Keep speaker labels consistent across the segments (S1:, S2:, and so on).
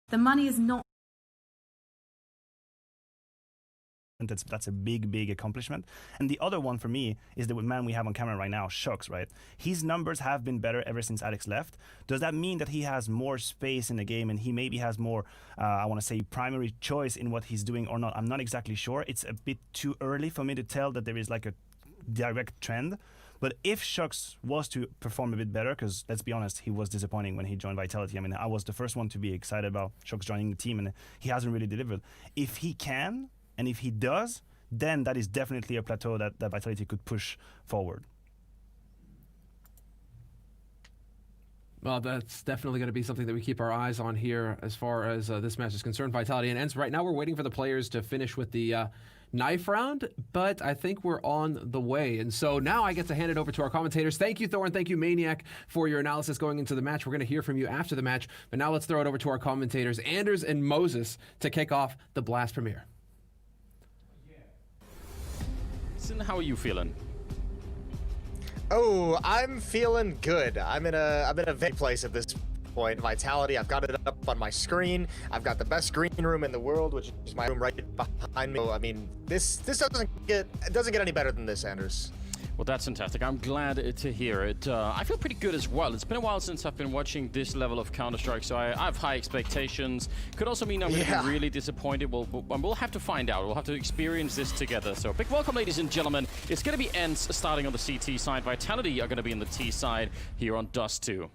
S1: The money is not.
S2: And that's a big accomplishment. And the other one for me is the man we have on camera right now, Shucks, right? His numbers have been better ever since Alex left. Does that mean that he has more space in the game and he maybe has more, I want to say, primary choice in what he's doing or not? I'm not exactly sure. It's a bit too early for me to tell that there is like a direct trend. But if Shucks was to perform a bit better, because let's be honest, he was disappointing when he joined Vitality. I mean, I was the first one to be excited about Shucks joining the team, and he hasn't really delivered. If he can, and if he does, then that is definitely a plateau that Vitality could push forward.
S3: Well, that's definitely going to be something that we keep our eyes on here as far as this match is concerned. Vitality and ends. Right now we're waiting for the players to finish with the knife round, but I think we're on the way. And so now I get to hand it over to our commentators. Thank you, Thor, and thank you, Maniac, for your analysis going into the match. We're going to hear from you after the match, but now let's throw it over to our commentators, Anders and Moses, to kick off the Blast premiere.
S4: How are you feeling?
S5: Oh, I'm feeling good. I'm in a very place at this point. Vitality, I've got it up on my screen. I've got the best green room in the world, which is my room right behind me. So, I mean, this doesn't get any better than this, Anders.
S4: Well, that's fantastic. I'm glad to hear it. I feel pretty good as well. It's been a while since I've been watching this level of Counter-Strike, so I have high expectations. Could also mean I'm going to be really disappointed. We'll have to find out. We'll have to experience this together. So big welcome, ladies and gentlemen. It's going to be ENCE starting on the CT side. Vitality are going to be on the T side here on Dust 2.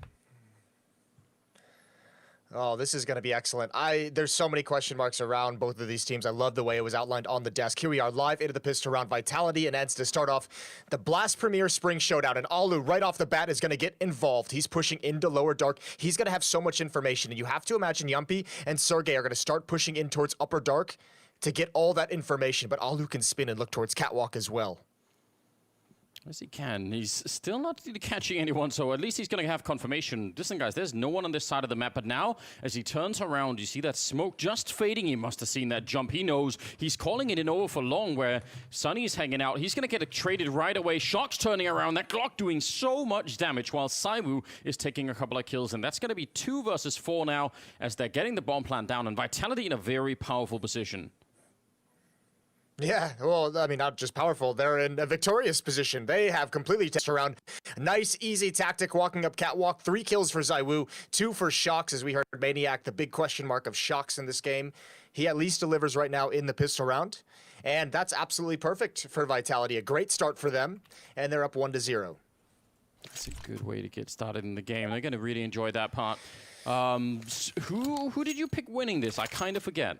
S5: Oh, this is going to be excellent. There's so many question marks around both of these teams. I love the way it was outlined on the desk. Here we are live into the pistol round. Vitality and ENCE to start off the Blast Premier Spring Showdown. And Alu right off the bat is going to get involved. He's pushing into Lower Dark. He's going to have so much information. And you have to imagine Yumpy and Sergey are going to start pushing in towards Upper Dark to get all that information. But Alu can spin and look towards Catwalk as well.
S4: Yes, he can. He's still not catching anyone, so at least he's going to have confirmation. Listen, guys, there's no one on this side of the map, but now, as he turns around, you see that smoke just fading. He must have seen that jump. He knows he's calling it in over for long, where Sunny's hanging out. He's going to get it traded right away. Shock's turning around. That Glock doing so much damage, while Saiwu is taking a couple of kills, and that's going to be 2 versus 4 now, as they're getting the bomb plant down, and Vitality in a very powerful position.
S5: Yeah, well, I mean, not just powerful. They're in a victorious position. They have completely turned around. Nice, easy tactic, walking up Catwalk. 3 kills for Zywoo, 2 for Shocks, as we heard Maniac, the big question mark of Shocks in this game. He at least delivers right now in the pistol round. And that's absolutely perfect for Vitality. A great start for them, and they're up 1-0.
S4: That's a good way to get started in the game. They're going to really enjoy that part. Who did you pick winning this? I kind of forget.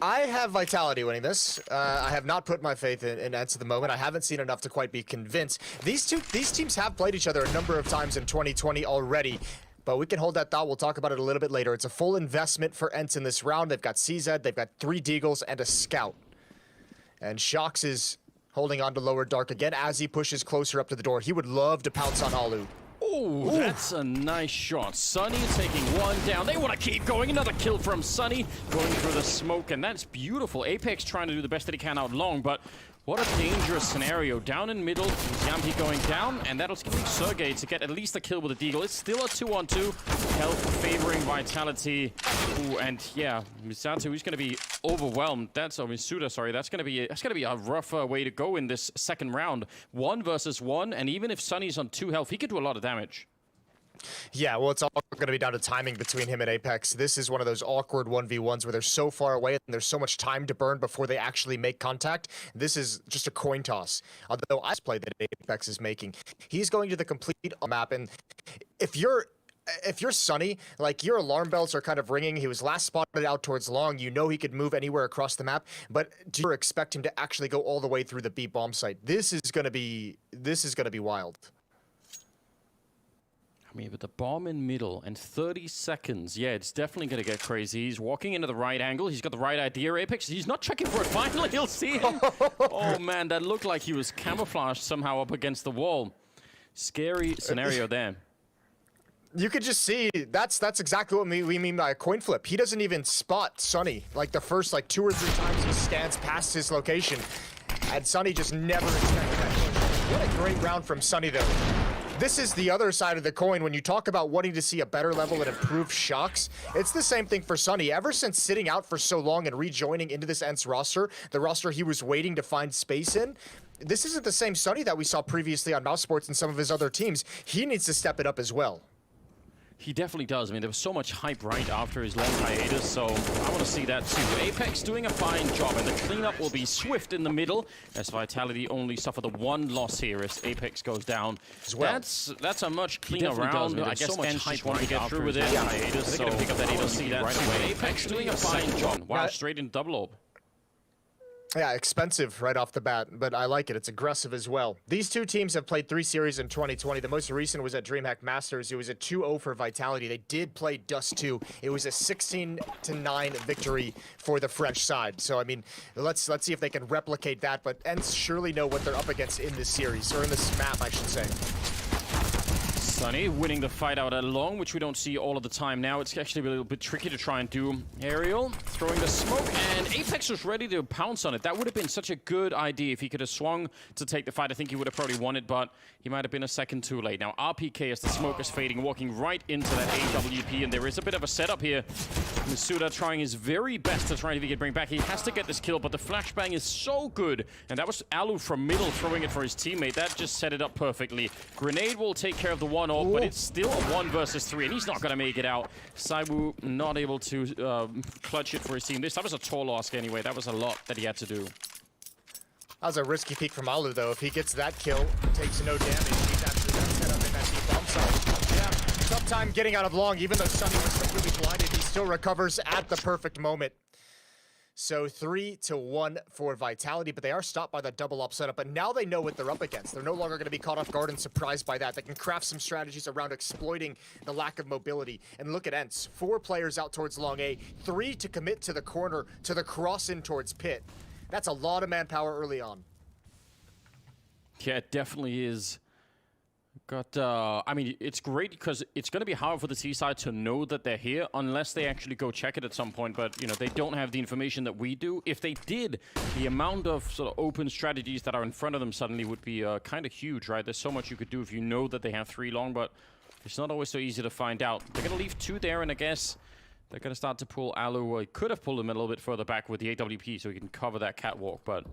S5: I have Vitality winning this. I have not put my faith in ENCE at the moment. I haven't seen enough to quite be convinced. These teams have played each other a number of times in 2020 already, but we can hold that thought. We'll talk about it a little bit later. It's a full investment for ENCE in this round. They've got CZ, they've got 3 Deagles, and a Scout. And Shox is holding on to Lower Dark again as he pushes closer up to the door. He would love to pounce on Alu.
S4: Oh, that's a nice shot. Sunny taking 1 down. They want to keep going. Another kill from Sunny going through the smoke, and that's beautiful. Apex trying to do the best that he can out long, but what a dangerous scenario. Down in middle, Yampi going down, and that'll give Sergey to get at least a kill with the Deagle. It's still a 2-on-2. Health favoring Vitality. Ooh, and yeah, Misatu, he's going to be overwhelmed. Misuda, sorry. That's going to be a rough way to go in this second round. 1 versus 1, and even if Sunny's on 2 health, he could do a lot of damage.
S5: Yeah, well, it's all going to be down to timing between him and Apex. This is one of those awkward 1v1s where they're so far away and there's so much time to burn before they actually make contact. This is just a coin toss. Although I play that Apex is making, he's going to the complete map, and if you're Sunny, like, your alarm bells are kind of ringing. He was last spotted out towards long. You know he could move anywhere across the map, but do you expect him to actually go all the way through the B bomb site? This is going to be wild.
S4: I mean, with the bomb in middle and 30 seconds, yeah, it's definitely going to get crazy. He's walking into the right angle. He's got the right idea, Apex. He's not checking for it. Finally, he'll see him. Oh, man, that looked like he was camouflaged somehow up against the wall. Scary scenario there.
S5: You could just see, that's exactly what we mean by a coin flip. He doesn't even spot Sunny. Like, the first, 2 or 3 times he scans past his location. And Sunny just never expected that. What a great round from Sunny, though. This is the other side of the coin. When you talk about wanting to see a better level and improved shocks, it's the same thing for Sunny. Ever since sitting out for so long and rejoining into this ENCE roster, the roster he was waiting to find space in, this isn't the same Sunny that we saw previously on Mouse Sports and some of his other teams. He needs to step it up as well.
S4: He definitely does. I mean, there was so much hype right after his long hiatus, so I want to see that too. Apex doing a fine job, and the cleanup will be swift in the middle, as Vitality only suffer the one loss here as Apex goes down.
S5: As well.
S4: That's a much cleaner round. I guess so much hype want to get through with it. Hiatus, so pick up that ADC see that right away. Apex doing a fine job. Wow, straight in double orb.
S5: Yeah, expensive right off the bat, but I like it. It's aggressive as well. These two teams have played 3 series in 2020. The most recent was at DreamHack Masters. It was a 2-0 for Vitality. They did play Dust 2. It was a 16-9 victory for the French side. So, I mean, let's see if they can replicate that, but ENCE surely know what they're up against in this series, or in this map, I should say.
S4: Sunny winning the fight out at long, which we don't see all of the time now. It's actually a little bit tricky to try and do. Aerial throwing the smoke, and Apex was ready to pounce on it. That would have been such a good idea if he could have swung to take the fight. I think he would have probably won it, but he might have been a second too late. Now RPK, as the smoke is fading, walking right into that AWP, and there is a bit of a setup here. Masuda trying his very best to try and if he can bring back. He has to get this kill, but the flashbang is so good, and that was Alu from middle throwing it for his teammate. That just set it up perfectly. Grenade will take care of the one off, but it's still a 1 versus 3, and he's not going to make it out. Saibu not able to clutch it for his team. That was a tall ask anyway. That was a lot that he had to do.
S5: That was a risky peek from Alu, though. If he gets that kill, takes no damage, he's actually got set up in that deep bomb site. Yeah, tough time getting out of long. Even though Sunny was completely blinded, he still recovers at the perfect moment. So 3-1 for Vitality, but they are stopped by that double up setup. But now they know what they're up against. They're no longer going to be caught off guard and surprised by that. They can craft some strategies around exploiting the lack of mobility. And look at ENCE. 4 players out towards long A, 3 to commit to the corner, to the cross in towards pit. That's a lot of manpower early on.
S4: Yeah, it definitely is. I mean, it's great because it's going to be hard for the T side to know that they're here unless they actually go check it at some point. But, you know, they don't have the information that we do. If they did, the amount of sort of open strategies that are in front of them suddenly would be kind of huge, right? There's so much you could do if you know that they have 3 long, but it's not always so easy to find out. They're going to leave 2 there, and I guess they're going to start to pull Alu. He could have pulled him a little bit further back with the AWP so he can cover that catwalk. But,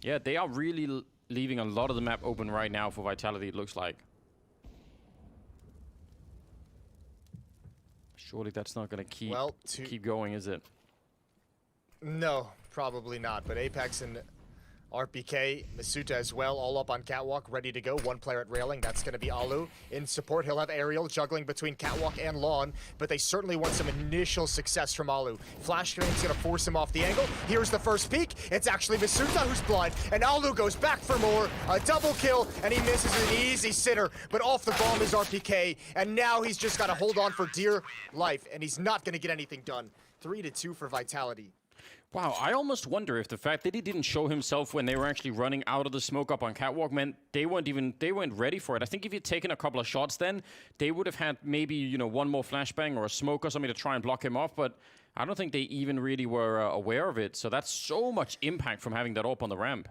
S4: yeah, they are really leaving a lot of the map open right now for Vitality, it looks like. Surely that's not going to keep going, is it?
S5: No, probably not. But Apex and RPK, Masuta as well, all up on catwalk, ready to go. 1 player at railing, that's going to be Alu. In support, he'll have Aerial juggling between catwalk and lawn, but they certainly want some initial success from Alu. Flash Grane's going to force him off the angle. Here's the first peek. It's actually Masuta who's blind, and Alu goes back for more. A double kill, and he misses an easy sitter, but off the bomb is RPK, and now he's just got to hold on for dear life, and he's not going to get anything done. 3-2 for Vitality.
S4: Wow, I almost wonder if the fact that he didn't show himself when they were actually running out of the smoke up on catwalk meant they weren't ready for it. I think if you'd taken a couple of shots then, they would have had maybe, you know, 1 more flashbang or a smoke or something to try and block him off, but I don't think they even really were aware of it. So that's so much impact from having that up on the ramp.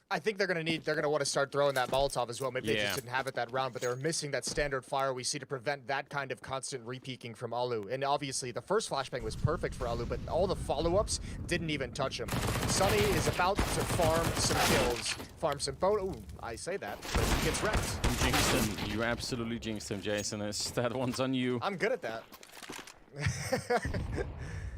S5: I think they're going to want to start throwing that Molotov as well. Maybe they just didn't have it that round, but they were missing that standard fire we see to prevent that kind of constant repeaking from Alu. And obviously, the first flashbang was perfect for Alu, but all the follow-ups didn't even touch him. Sunny is about to farm some kills, farm some photo. Ooh, I say that, but he gets wrecked.
S4: You jinxed him. You absolutely jinxed him, Jason. That one's on you.
S5: I'm good at that.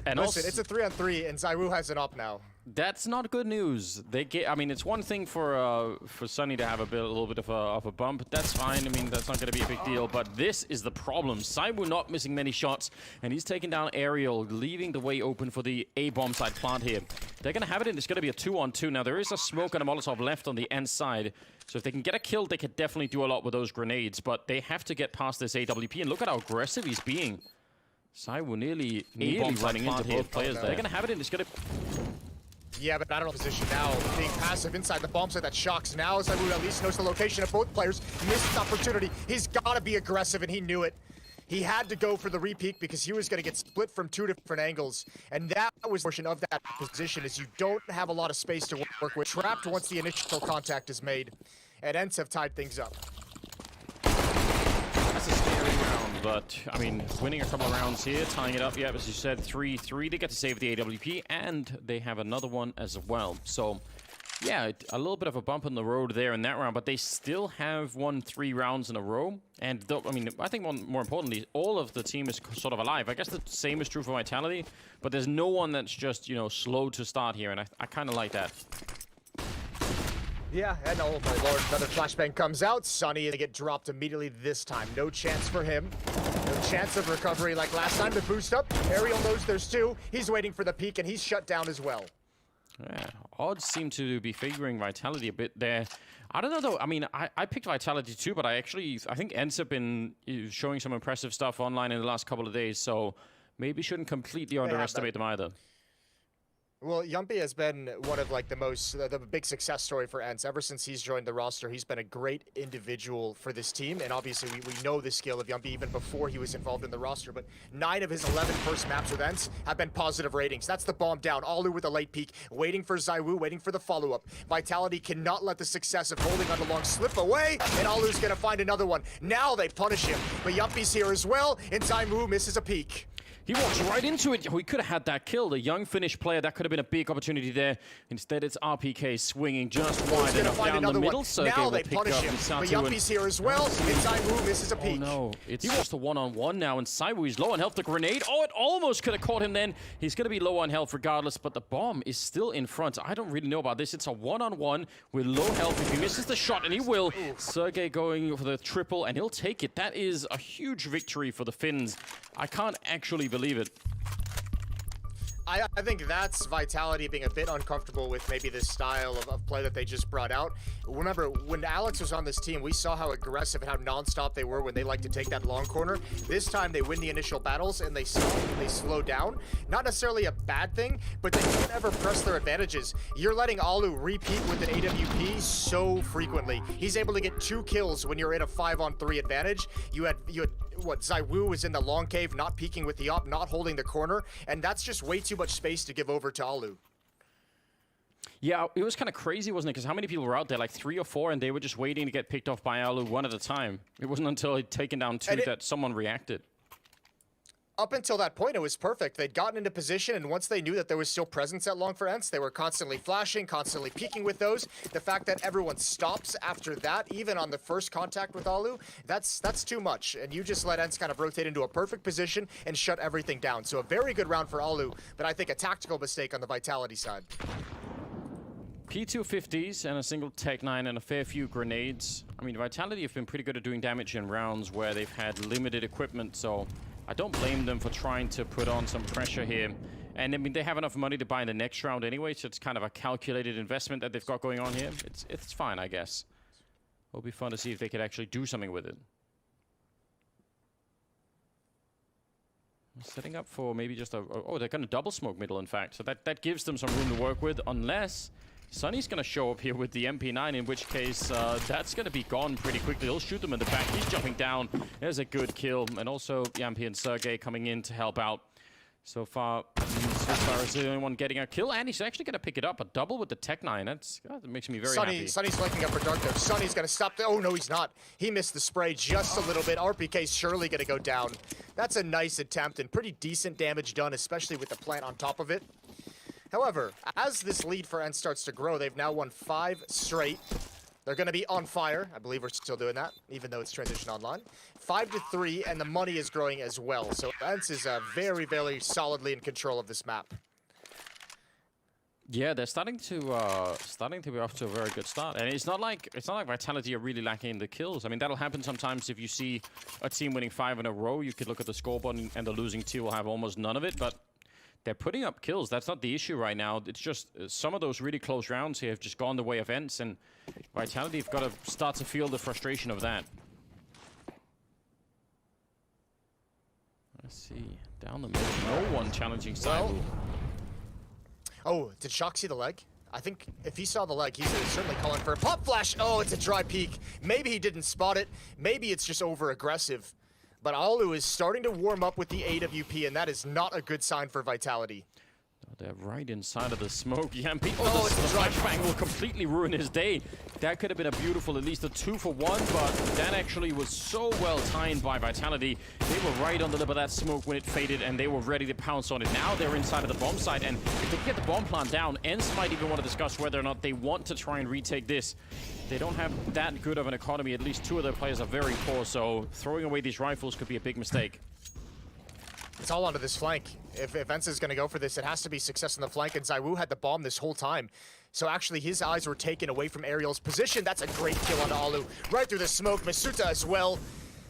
S4: And
S5: listen, it's a 3-on-3, and Zaiwu has an op now.
S4: That's not good news. I mean, it's one thing for Sunny to have a little bit of a bump. That's fine. I mean, that's not going to be a big deal. But this is the problem. Saibu not missing many shots, and he's taking down Aerial, leaving the way open for the A bomb side plant here. They're going to have it, and it's going to be a 2-on-2. Now, there is a smoke and a Molotov left on the end side. So if they can get a kill, they could definitely do a lot with those grenades. But they have to get past this AWP, and look at how aggressive he's being. Saibu nearly running into both players there. They're going to have it, and it's going to...
S5: Yeah, but I don't know position now. Being passive inside the bomb site, that shocks. Now Zaiwu at least knows the location of both players. Missed his opportunity. He's got to be aggressive, and he knew it. He had to go for the repeat because he was going to get split from 2 different angles. And that was a portion of that position, is you don't have a lot of space to work with. Trapped once the initial contact is made. And ENCE have tied things up.
S4: but I mean, winning a couple of rounds here, tying it up. Yeah, as you said, 3-3. They get to save the AWP, and they have another one as well. So, yeah, a little bit of a bump in the road there in that round, but they still have won 3 rounds in a row. And I mean, I think more importantly, all of the team is sort of alive. I guess the same is true for Vitality, but there's no one that's just, you know, slow to start here, and I kind of like that.
S5: Yeah, and oh my lord, another flashbang comes out. Sunny, they get dropped immediately this time. No chance for him. No chance of recovery like last time. The boost up. Ariel knows there's 2. He's waiting for the peak, and he's shut down as well.
S4: Yeah, odds seem to be favoring Vitality a bit there. I don't know though. I mean, I picked Vitality too, but I think Ents have been showing some impressive stuff online in the last couple of days, so maybe shouldn't completely underestimate them either.
S5: Well, Yumpy has been one of like the big success story for Ents. Ever since he's joined the roster, he's been a great individual for this team, and obviously we know the skill of Yumpy even before he was involved in the roster, but 9 of his 11 first maps with Ents have been positive ratings. That's the bomb down. Alu with a late peek, waiting for ZywOo, waiting for the follow-up. Vitality cannot let the success of holding on to long slip away, and Alu's gonna find another one. Now they punish him, but Yumpy's here as well, and ZywOo misses a peek.
S4: He walks right into it. He could have had that kill. The young Finnish player, that could have been a big opportunity there. Instead, it's RPK swinging just wide enough down the middle. So
S5: now they punish him. But Yumpy's here as well, and ZywOo misses a peek.
S4: Oh no, it's just a one-on-one now, and ZywOo's low on health. The grenade, oh, it almost could have caught him then. He's going to be low on health regardless, but the bomb is still in front. I don't really know about this. It's a one-on-one with low health. If he misses the shot, and he will, Sergey going for the triple, and he'll take it. That is a huge victory for the Finns. I can't actually believe it.
S5: I think that's Vitality being a bit uncomfortable with maybe this style of play that they just brought out. Remember, when Alex was on this team, we saw how aggressive and how non-stop they were when they like to take that long corner. This time, they win the initial battles and they slow down. Not necessarily a bad thing, but they don't ever press their advantages. You're letting Alu repeat with an AWP so frequently. He's able to get 2 kills when you're in a 5-on-3 advantage. You had what, ZywOo was in the long cave, not peeking with the op, not holding the corner, and that's just way too much space to give over to Alu.
S4: Yeah, it was kind of crazy, wasn't it? Because how many people were out there? Like 3 or 4, and they were just waiting to get picked off by Alu one at a time. It wasn't until he'd taken down 2 that someone reacted.
S5: Up until that point, it was perfect. They'd gotten into position, and once they knew that there was still presence at long for Ents, they were constantly flashing, constantly peeking with those. The fact that everyone stops after that, even on the first contact with Alu, that's too much. And you just let Ents kind of rotate into a perfect position and shut everything down. So a very good round for Alu, but I think a tactical mistake on the Vitality side.
S4: P250s and a single Tech 9 and a fair few grenades. I mean, Vitality have been pretty good at doing damage in rounds where they've had limited equipment, so I don't blame them for trying to put on some pressure here. And I mean, they have enough money to buy in the next round anyway, so it's kind of a calculated investment that they've got going on here. It's fine, I guess. It'll be fun to see if they could actually do something with it. Setting up for maybe just a... Oh, they're going to double smoke middle, in fact. So that gives them some room to work with, unless Sunny's going to show up here with the MP9, in which case that's going to be gone pretty quickly. He'll shoot them in the back. He's jumping down. There's a good kill. And also, Yampy and Sergey coming in to help out. So far is the only one getting a kill, and he's actually going to pick it up. A double with the Tech 9. That makes me very happy.
S5: Sunny's liking up for Dark there. Sunny's going to stop there. Oh, no, he's not. He missed the spray just a little bit. RPK's surely going to go down. That's a nice attempt and pretty decent damage done, especially with the plant on top of it. However, as this lead for Ents starts to grow, they've now won 5 straight. They're going to be on fire. I believe we're still doing that, even though it's transition online. 5-3, and the money is growing as well. So Ents is very, very solidly in control of this map.
S4: Yeah, they're starting to be off to a very good start, and it's not like Vitality are really lacking in the kills. I mean, that'll happen sometimes if you see a team winning 5 in a row. You could look at the scoreboard, and the losing team will have almost none of it, but they're putting up kills. That's not the issue right now. It's just some of those really close rounds here have just gone the way of Ents, and Vitality have got to start to feel the frustration of that. Let's see. Down the middle. No one challenging ZywOo.
S5: Oh, did Shock see the leg? I think if he saw the leg, he's certainly calling for a pop flash. Oh, it's a dry peek. Maybe he didn't spot it. Maybe it's just over-aggressive. But Alu is starting to warm up with the AWP, and that is not a good sign for Vitality.
S4: They're right inside of the smoke. Yampi, oh, the flashbang will completely ruin his day. That could have been a beautiful, at least a 2-for-1, but that actually was so well timed by Vitality. They were right on the lip of that smoke when it faded, and they were ready to pounce on it. Now they're inside of the bomb site, and if they can get the bomb plant down, ENCE might even want to discuss whether or not they want to try and retake this. They don't have that good of an economy. At least 2 of their players are very poor, so throwing away these rifles could be a big mistake.
S5: It's all onto this flank. If ENCE is going to go for this, it has to be success on the flank, and ZywOo had the bomb this whole time. So actually, his eyes were taken away from Aerial's position. That's a great kill on Alu. Right through the smoke. Masuta as well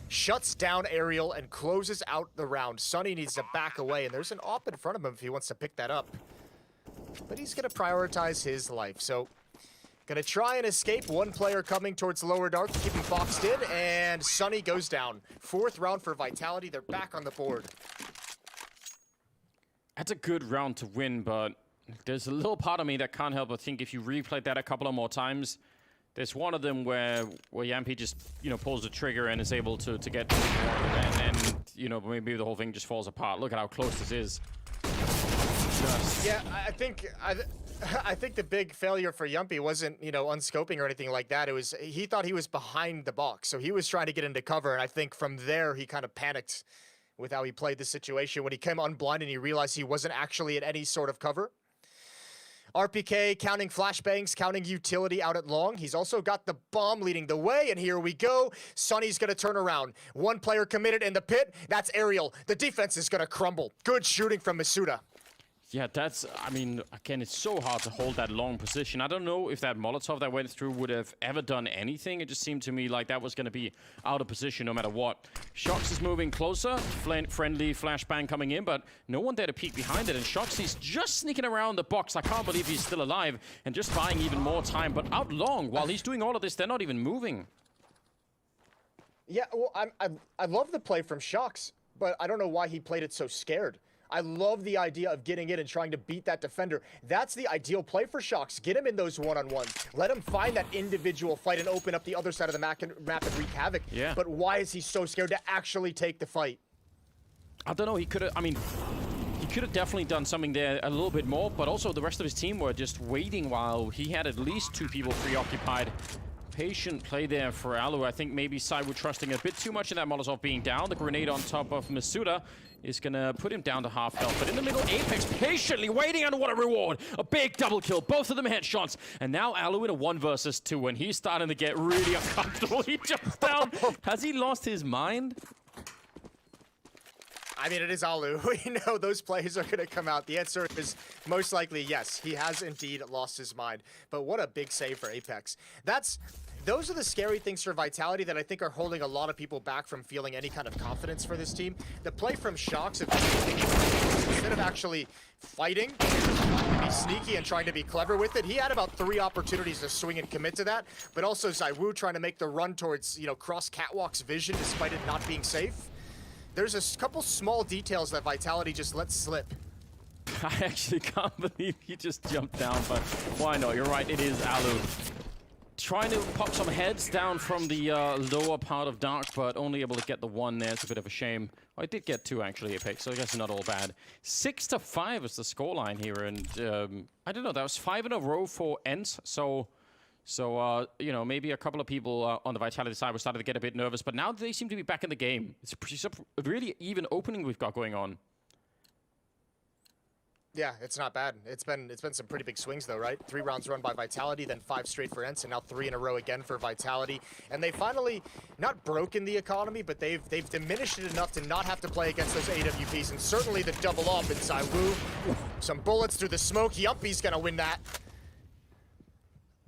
S5: shuts down Aerial and closes out the round. Sunny needs to back away, and there's an op in front of him if he wants to pick that up. But he's going to prioritize his life, so gonna try and escape. One player coming towards lower dark to keep him boxed in, and Sunny goes down. 4th round for Vitality. They're back on the board.
S4: That's a good round to win, but there's a little part of me that can't help but think if you replay that a couple of more times, there's one of them where Yampi just, pulls the trigger and is able to get and maybe the whole thing just falls apart. Look at how close this is.
S5: Yeah, I think the big failure for Yampi wasn't, unscoping or anything like that. It was, he thought he was behind the box, so he was trying to get into cover, and I think from there he kind of panicked with how he played the situation. When he came unblind and he realized he wasn't actually in any sort of cover. RPK counting flashbangs, counting utility out at long. He's also got the bomb leading the way, and here we go. Sunny's gonna turn around. 1 player committed in the pit. That's Aerial. The defense is gonna crumble. Good shooting from Masuda.
S4: Yeah, again, it's so hard to hold that long position. I don't know if that Molotov that went through would have ever done anything. It just seemed to me like that was going to be out of position no matter what. Shox is moving closer. Friendly flashbang coming in, but no one there to peek behind it. And Shox is just sneaking around the box. I can't believe he's still alive and just buying even more time. But out long, while he's doing all of this, they're not even moving.
S5: Yeah, well, I love the play from Shox, but I don't know why he played it so scared. I love the idea of getting in and trying to beat that defender. That's the ideal play for Shox. Get him in those one-on-ones. Let him find that individual fight and open up the other side of the map and wreak havoc.
S4: Yeah.
S5: But why is he so scared to actually take the fight?
S4: I don't know. He could have, he could have definitely done something there a little bit more, but also the rest of his team were just waiting while he had at least 2 people preoccupied. Patient play there for Alu. I think maybe ZywOo trusting a bit too much in that Molotov being down. The grenade on top of Masuda is gonna put him down to half health. But in the middle, Apex patiently waiting, and what a reward! A big double kill, both of them headshots. And now Alu in a 1 versus 2, and he's starting to get really uncomfortable. He jumps down. Has he lost his mind?
S5: I mean, it is Alu. We know those plays are going to come out. The answer is most likely yes. He has indeed lost his mind. But what a big save for Apex. Those are the scary things for Vitality that I think are holding a lot of people back from feeling any kind of confidence for this team. The play from Shox, instead of actually fighting, be sneaky and trying to be clever with it, he had about 3 opportunities to swing and commit to that. But also ZywOo trying to make the run towards, cross Catwalk's vision despite it not being safe. There's a couple small details that Vitality just let slip.
S4: I actually can't believe he just jumped down, but why not? You're right, it is Alu. Trying to pop some heads down from the lower part of Dark, but only able to get the 1 there. It's a bit of a shame. Well, I did get 2, actually, Apex, so I guess not all bad. 6-5 is the scoreline here, and I don't know, that was 5 in a row for ENCE, so maybe a couple of people on the Vitality side were starting to get a bit nervous, but now they seem to be back in the game. It's a really even opening we've got going on.
S5: Yeah, it's not bad. It's been some pretty big swings though, right? 3 rounds run by Vitality, then 5 straight for ENCE, and now 3 in a row again for Vitality. And they finally not broken the economy, but they've diminished it enough to not have to play against those AWPs, and certainly the double up in ZywOo. Some bullets through the smoke. Yumpy's gonna win that.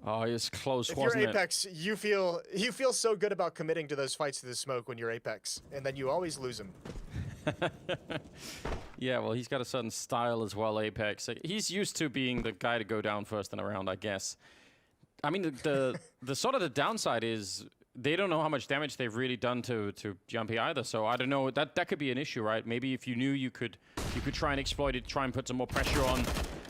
S4: Oh, it's close,
S5: if
S4: wasn't
S5: you're Apex, you feel so good about committing to those fights to the smoke when you're Apex, and then you always lose them.
S4: Yeah, well, he's got a certain style as well, Apex. He's used to being the guy to go down first in a round, I guess. I mean, the sort of the downside is they don't know how much damage they've really done to Jumpy either. So I don't know. That could be an issue, right? Maybe if you knew you could try and exploit it, try and put some more pressure on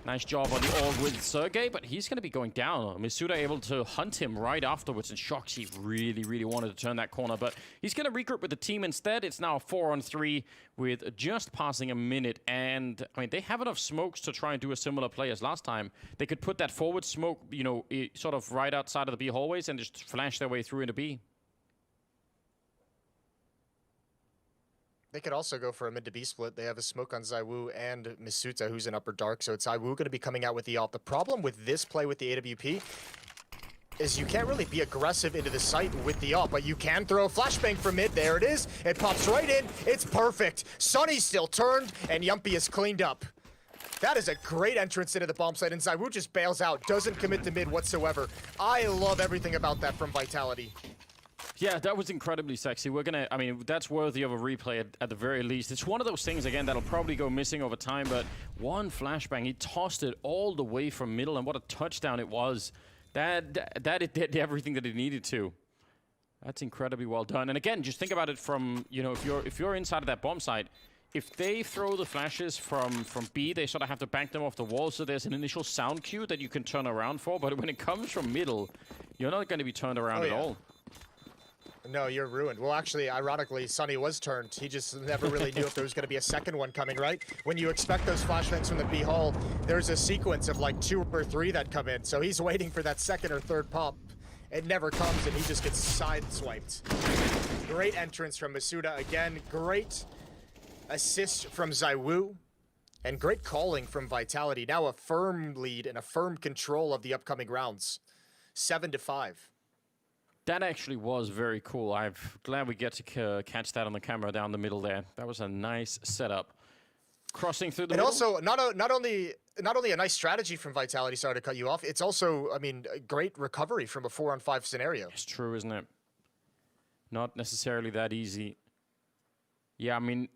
S4: Nice job on the org with Sergey, but he's going to be going down. Misuda able to hunt him right afterwards, and Shoxy really, really wanted to turn that corner, but he's going to regroup with the team instead. It's now 4-on-3 with just passing a minute, and I mean, they have enough smokes to try and do a similar play as last time. They could put that forward smoke, you know, sort of right outside of the B hallways and just flash their way through into B.
S5: They could also go for a mid to B split. They have a smoke on ZywOo and Misuta, who's in upper dark, so it's ZywOo going to be coming out with the AWP. The problem with this play with the AWP is you can't really be aggressive into the site with the AWP, but you can throw a flashbang from mid. There it is. It pops right in. It's perfect. Sunny's still turned, and Yumpy is cleaned up. That is a great entrance into the bomb site, and ZywOo just bails out, doesn't commit to mid whatsoever. I love everything about that from Vitality.
S4: Yeah, that was incredibly sexy. We're gonna, I mean, that's worthy of a replay at the very least. It's one of those things, again, that'll probably go missing over time, but one flashbang, he tossed it all the way from middle, and what a touchdown it was. That it did everything that it needed to. That's incredibly well done. And again, just think about it from, you know, if you're inside of that bomb site, if they throw the flashes from B, they sort of have to bank them off the wall, so there's an initial sound cue that you can turn around for, but when it comes from middle, you're not going to be turned around at all.
S5: No, you're ruined. Well, actually, ironically, Sunny was turned. He just never really knew if there was going to be a second one coming, right? When you expect those flashbangs from the B hall, there's a sequence of like 2 or 3 that come in. So he's waiting for that second or third pop. It never comes, and he just gets sideswiped. Great entrance from Misuda. Again, great assist from ZywOo. And great calling from Vitality. Now a firm lead and a firm control of the upcoming rounds. 7-5.
S4: That actually was very cool. I'm glad we get to catch that on the camera down the middle there. That was a nice setup. Crossing through the middle.
S5: And also, not only a nice strategy from Vitality, sorry to cut you off, it's also, I mean, a great recovery from a 4-on-5 scenario.
S4: It's true, isn't it? Not necessarily that easy. Yeah, I mean,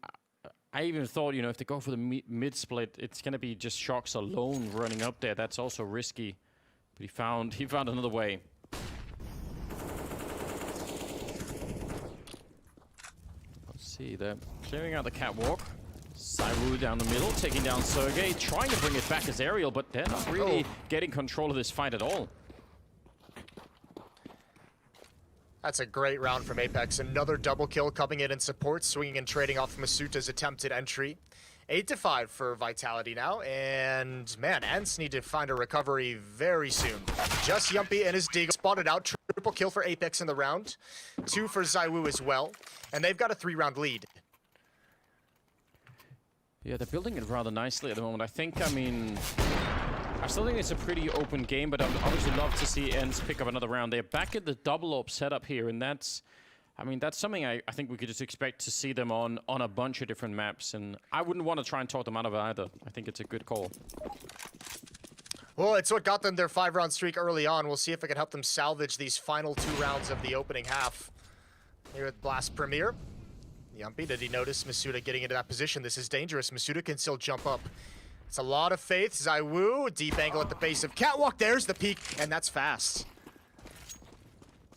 S4: I even thought, you know, if they go for the mid-split, it's going to be just Shox alone running up there. That's also risky. But he found another way. See, they're clearing out the catwalk. ZywOo down the middle, taking down Sergey, trying to bring it back as aerial, but they're not really getting control of this fight at all.
S5: That's a great round from Apex. Another double kill coming in support, swinging and trading off Masuta's attempted entry. 8-5 for Vitality now, and man, Ents need to find a recovery very soon. Just Yumpy and his Deagle spotted out. Triple kill for Apex in the round. 2 for ZywOo as well, and they've got a 3-round lead.
S4: Yeah, they're building it rather nicely at the moment. I think, I mean, I still think it's a pretty open game, but I'd obviously love to see Ents pick up another round. They're back at the double AWP setup here, and that's, I mean, that's something I think we could just expect to see them on a bunch of different maps, and I wouldn't want to try and talk them out of it either. I think it's a good call.
S5: Well, it's what got them their 5-round streak early on. We'll see if it can help them salvage these final 2 rounds of the opening half. Here at Blast Premier. Yumpy, did he notice Misuda getting into that position? This is dangerous. Misuda can still jump up. It's a lot of faith. ZywOo, deep angle at the base of Catwalk. There's the peak, and that's fast.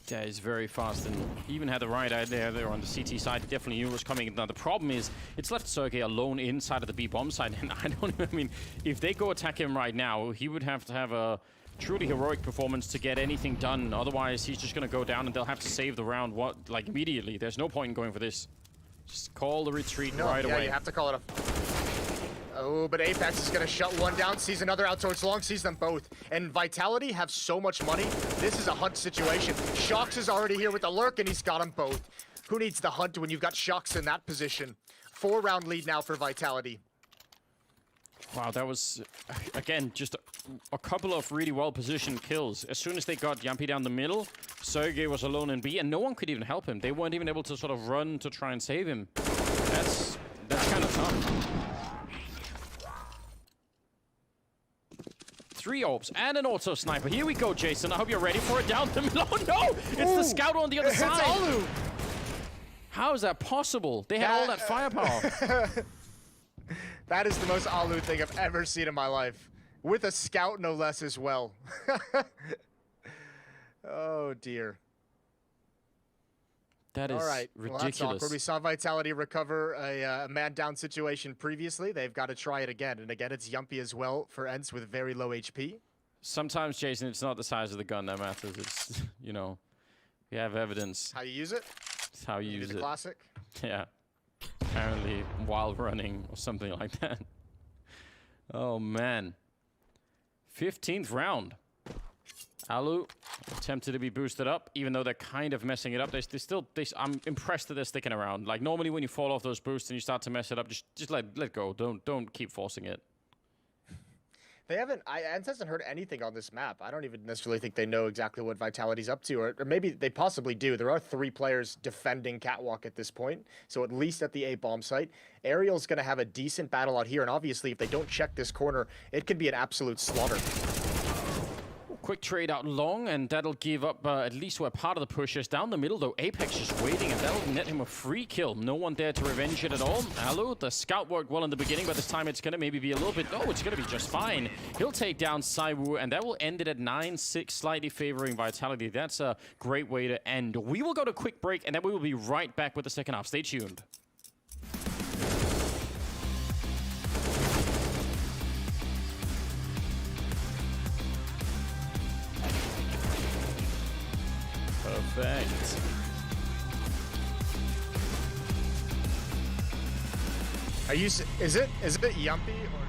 S4: Yeah, he's very fast, and he even had the right idea there on the CT side. He definitely knew it was coming. Now, the problem is, it's left Sergey alone inside of the B bomb side, and I mean, if they go attack him right now, he would have to have a truly heroic performance to get anything done. Otherwise, he's just going to go down, and they'll have to save the round, like, immediately. There's no point in going for this. Just call the retreat right away.
S5: Yeah, you have to call it a... Oh, but Apex is going to shut one down, sees another out towards long, sees them both. And Vitality have so much money, this is a hunt situation. Shox is already here with the lurk, and he's got them both. Who needs the hunt when you've got Shox in that position? 4-round lead now for Vitality.
S4: Wow, that was, again, just a couple of really well-positioned kills. As soon as they got Yumpy down the middle, Sergey was alone in B, and no one could even help him. They weren't even able to sort of run to try and save him. That's kind of tough. 3 AWPs and an auto sniper. Here we go, Jason. I hope you're ready for it. Down the middle. Oh no! It's the scout on the other side.
S5: Alu.
S4: How is that possible? They had all that firepower.
S5: That is the most Alu thing I've ever seen in my life. With a scout, no less, as well. Oh, dear.
S4: That is
S5: All right. Well, that's
S4: ridiculous.
S5: awkward. We saw Vitality recover a man down situation previously. They've got to try it again. And again, it's Yumpy as well for Ents with very low HP.
S4: Sometimes, Jason, it's not the size of the gun that matters. It's, you know, we have evidence.
S5: How you use it?
S4: It's how you use
S5: the
S4: it.
S5: classic.
S4: Yeah. Apparently while running or something like that. Oh, man. 15th round. Alu attempted to be boosted up, even though they're kind of messing it up. I'm impressed that they're sticking around. Like, normally when you fall off those boosts and you start to mess it up, just let go. Don't keep forcing it.
S5: They haven't. Ents hasn't heard anything on this map. I don't even necessarily think they know exactly what Vitality's up to, or maybe they possibly do. There are 3 players defending Catwalk at this point, so at least at the A bomb site, Aerial's going to have a decent battle out here, and obviously, if they don't check this corner, it could be an absolute slaughter.
S4: Quick trade out long, and that'll give up at least where part of the push is. Down the middle, though, Apex just waiting, and that'll net him a free kill. No one there to revenge it at all. Alu, the scout worked well in the beginning, but this time it's going to maybe be a little bit... Oh, it's going to be just fine. He'll take down Saiwu, and that will end it at 9-6, slightly favoring Vitality. That's a great way to end. We will go to a quick break, and then we will be right back with the second half. Stay tuned. Perfect.
S5: Are you? Is it Yumpy or?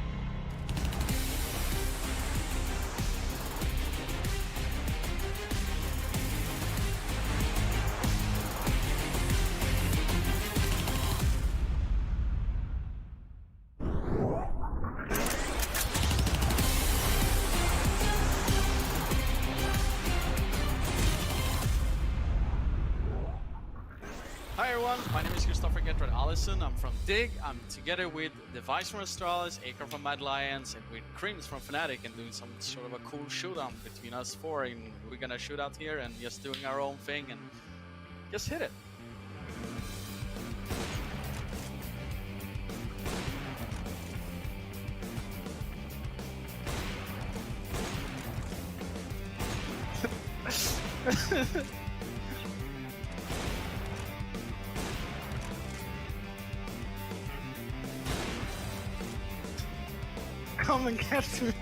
S1: Hi everyone, my name is Allison. I'm from Dig. I'm together with Device from Astralis, Acre from Mad Lions, and with Creams from Fnatic, and doing some sort of a cool showdown between us 4. And we're gonna shoot out here and just doing our own thing and just hit it. Come and get me.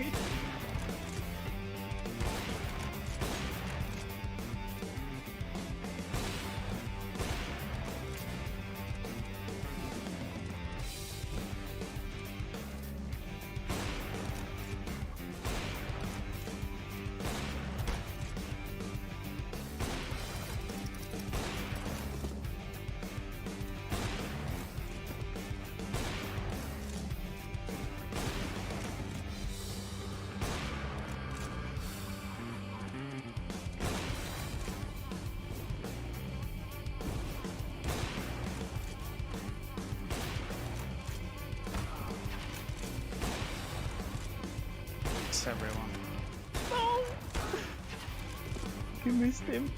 S1: Everyone.
S6: No! You missed him.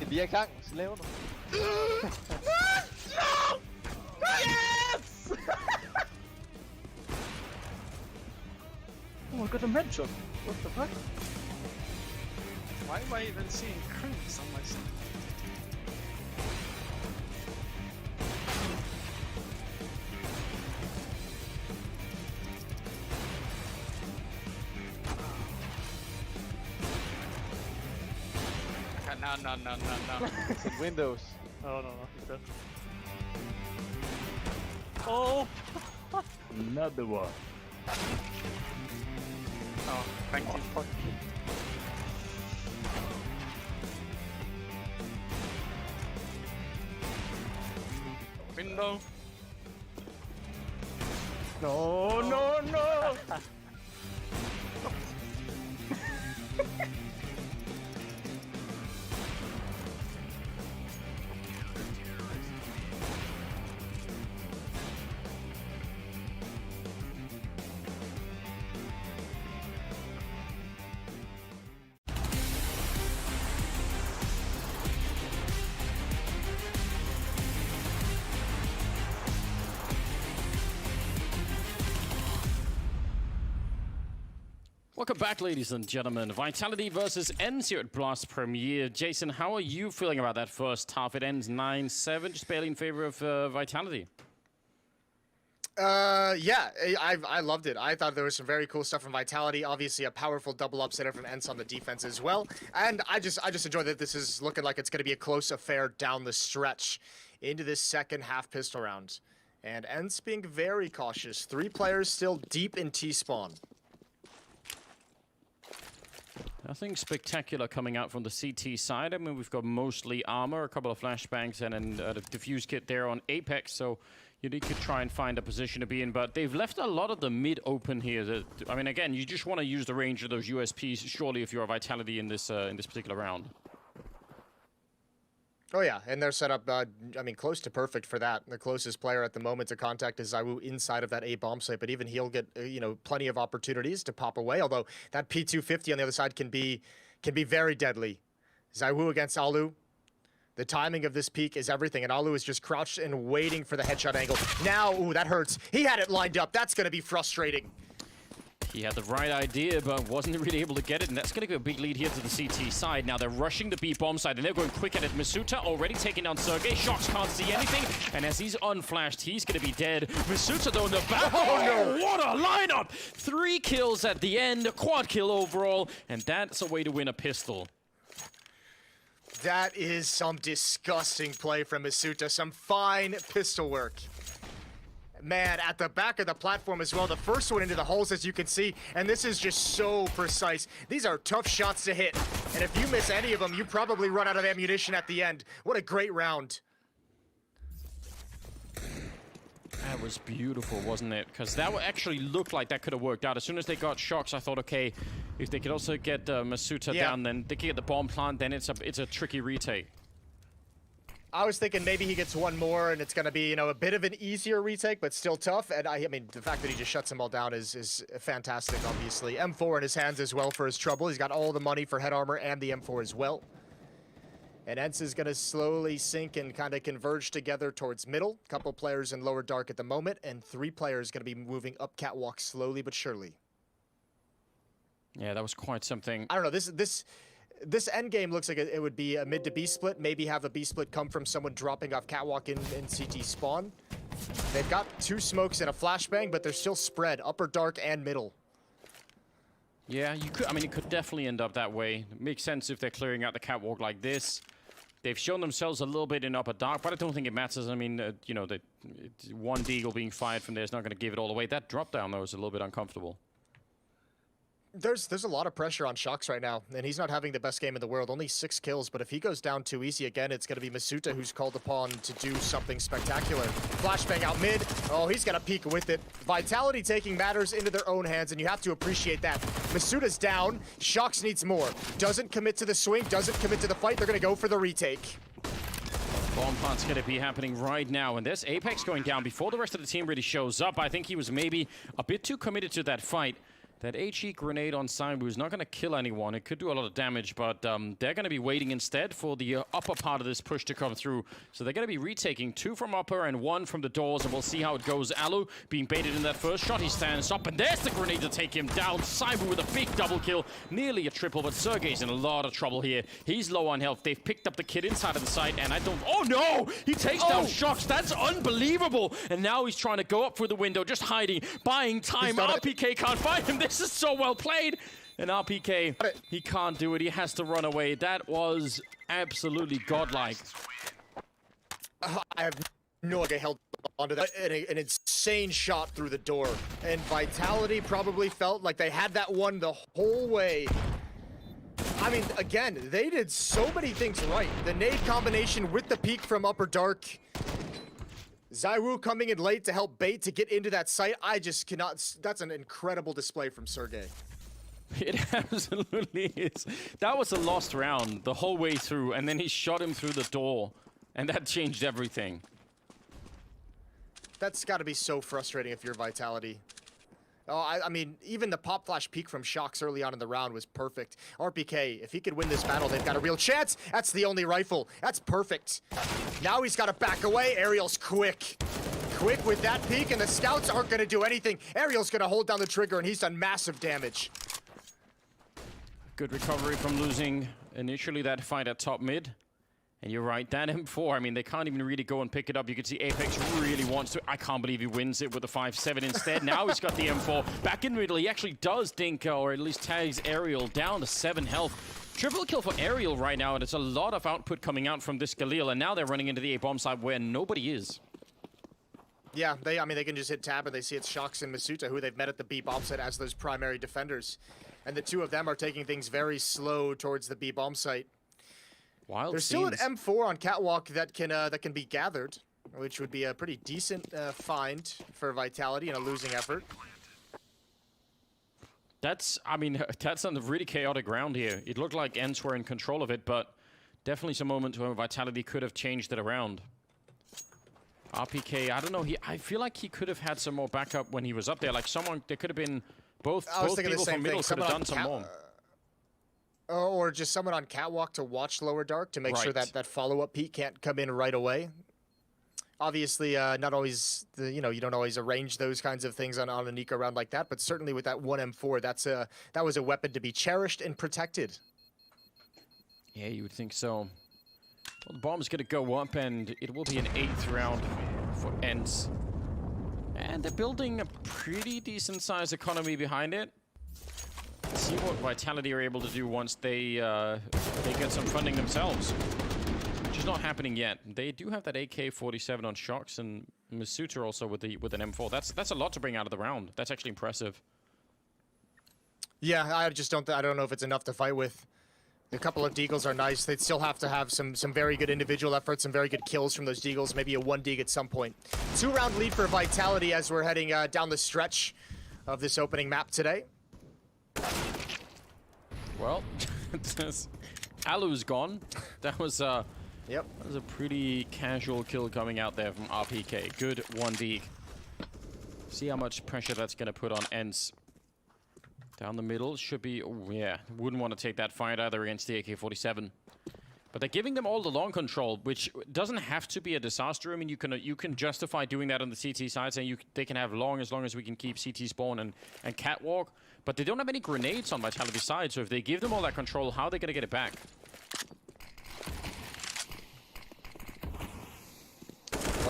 S7: Vi er i gang, så laver du.
S6: No! Yes!
S7: Oh, I got a headshot. What the fuck?
S1: Why am I even seeing Creams on my side? No.
S7: It's in Windows.
S6: Oh no, he's dead.
S1: Oh!
S6: Another one.
S1: Oh, thank you.
S6: Fuck.
S1: Window.
S6: No, no, no!
S4: Welcome back, ladies and gentlemen. Vitality versus Ends here at Blast Premier. Jason, how are you feeling about that first half? It ends 9-7, just barely in favor of Vitality.
S5: Yeah, I loved it. I thought there was some very cool stuff from Vitality. Obviously, a powerful double upsetter from Ents on the defense as well. And I just enjoy that this is looking like it's going to be a close affair down the stretch into this second half pistol round. And Ents being very cautious. 3 players still deep in T-spawn.
S4: Nothing spectacular coming out from the CT side. I mean, we've got mostly armor, a couple of flashbangs, and then a diffuse kit there on Apex. So you need to try and find a position to be in. But they've left a lot of the mid open here. I mean, again, you just want to use the range of those USPs, surely, if you're a Vitality in this particular round.
S5: Oh yeah, and they're set up, I mean, close to perfect for that. The closest player at the moment to contact is ZywOo inside of that A bomb site, but even he'll get, you know, plenty of opportunities to pop away, although that P250 on the other side can be very deadly. ZywOo against Alu. The timing of this peak is everything, and Alu is just crouched and waiting for the headshot angle. Now, ooh, that hurts. He had it lined up. That's going to be frustrating.
S4: He had the right idea, but wasn't really able to get it, and that's going to go a big lead here to the CT side. Now they're rushing the B bomb side, and they're going quick at it. Masuta already taking down Sergey. Shox can't see anything, and as he's unflashed, he's going to be dead. Masuta, though, in the back. Oh, no! What a lineup! 3 kills at the end, a quad kill overall, and that's a way to win a pistol.
S5: That is some disgusting play from Masuta. Some fine pistol work. Man, at the back of the platform as well. The first one into the holes, as you can see, and this is just so precise. These are tough shots to hit, and if you miss any of them, you probably run out of ammunition at the end. What a great round.
S4: That was beautiful, wasn't it? Because that actually looked like that could have worked out. As soon as they got Shox, I thought, okay, if they could also get Masuta down, then they could get the bomb plant, then it's a tricky retake.
S5: I was thinking maybe he gets one more and it's going to be, you know, a bit of an easier retake, but still tough. And I mean, the fact that he just shuts them all down is fantastic, obviously. M4 in his hands as well for his trouble. He's got all the money for head armor and the M4 as well. And Ents is going to slowly sink and kind of converge together towards middle. Couple players in lower dark at the moment, and 3 players going to be moving up catwalk slowly but surely.
S4: Yeah, that was quite something.
S5: I don't know, this end game looks like it would be a mid to B split. Maybe have a B split come from someone dropping off catwalk in CT spawn. They've got 2 smokes and a flashbang, but they're still spread upper dark and middle.
S4: Yeah, you could. I mean, it could definitely end up that way. It makes sense if they're clearing out the catwalk like this. They've shown themselves a little bit in upper dark, but I don't think it matters. I mean, you know, one deagle being fired from there is not going to give it all away. That drop down though is a little bit uncomfortable.
S5: There's a lot of pressure on Shox right now, and he's not having the best game in the world. Only 6 kills, but if he goes down too easy again, it's going to be Masuta who's called upon to do something spectacular. Flashbang out mid. Oh, he's got to peek with it. Vitality taking matters into their own hands, and you have to appreciate that. Masuta's down. Shox needs more. Doesn't commit to the swing, doesn't commit to the fight. They're going to go for the retake.
S4: Bomb plant's going to be happening right now, and there's Apex going down before the rest of the team really shows up. I think he was maybe a bit too committed to that fight. That HE grenade on ZywOo is not going to kill anyone. It could do a lot of damage, but they're going to be waiting instead for the upper part of this push to come through. So they're going to be retaking 2 from upper and 1 from the doors, and we'll see how it goes. Alu being baited in that first shot. He stands up, and there's the grenade to take him down. ZywOo with a big double kill, nearly a triple, but Sergey's in a lot of trouble here. He's low on health. They've picked up the kid inside of the site, and I don't... Oh, no! He takes down Shox. That's unbelievable! And now he's trying to go up through the window, just hiding, buying time. RPK can't find him. This is so well played. And RPK, he can't do it. He has to run away. That was absolutely godlike.
S5: I have no idea held onto that. An insane shot through the door. And Vitality probably felt like they had that one the whole way. I mean, again, they did so many things right. The nade combination with the peek from upper dark. ZywOo coming in late to help bait to get into that site. I just cannot... That's an incredible display from Sergey.
S4: It absolutely is. That was a lost round the whole way through, and then he shot him through the door, and that changed everything.
S5: That's got to be so frustrating if you're Vitality. Oh, I mean, even the pop flash peek from Shox early on in the round was perfect. RPK, if he could win this battle, they've got a real chance. That's the only rifle. That's perfect. Now he's got to back away. Ariel's quick. Quick with that peek, and the scouts aren't going to do anything. Ariel's going to hold down the trigger, and he's done massive damage.
S4: Good recovery from losing initially that fight at top mid. And you're right, that M4, I mean, they can't even really go and pick it up. You can see Apex really wants to. I can't believe he wins it with the 5-7 instead. Now he's got the M4 back in the middle. He actually does dink, or at least tags Ariel down to 7 health. Triple kill for Ariel right now, and it's a lot of output coming out from this Galil. And now they're running into the A-bomb side where nobody is.
S5: Yeah, I mean, they can just hit tab and they see it's Shox and Masuta, who they've met at the B-bomb site as those primary defenders. And the two of them are taking things very slow towards the B-bomb site.
S4: Wild
S5: There's
S4: scenes.
S5: still an M4 on Catwalk that can be gathered, which would be a pretty decent find for Vitality in a losing effort.
S4: I mean, that's on the really chaotic ground here. It looked like Ents were in control of it, but definitely some moments where Vitality could have changed it around. RPK, I don't know. I feel like he could have had some more backup when he was up there. Like there could have been both people from middle could have done some more.
S5: Or just someone on Catwalk to watch Lower Dark to make sure that that follow-up peek can't come in right away. Obviously, not always, you don't always arrange those kinds of things on an eco round like that, but certainly with that one M4, that was a weapon to be cherished and protected.
S4: Yeah, you would think so. Well, the bomb's going to go up, and it will be an 8th round for Ents. And they're building a pretty decent-sized economy behind it. Let's see what Vitality are able to do once they get some funding themselves. Which is not happening yet. They do have that AK-47 on Shox, and Masuta also with an M4. That's a lot to bring out of the round. That's actually impressive.
S5: Yeah, I don't know if it's enough to fight with. A couple of deagles are nice. They'd still have to have some very good individual efforts, some very good kills from those deagles, maybe a 1 deag at some point. 2-round lead for Vitality as we're heading down the stretch of this opening map today.
S4: Well, Alu's gone. That was That was a pretty casual kill coming out there from RPK. Good 1 deag. See how much pressure that's going to put on Ents. Down the middle should be, oh yeah, wouldn't want to take that fight either against the AK-47. But they're giving them all the long control, which doesn't have to be a disaster. I mean, you can justify doing that on the CT side, saying they can have long as we can keep CT spawn and Catwalk. But they don't have any grenades on Vitality side, so if they give them all that control, how are they going to get it back?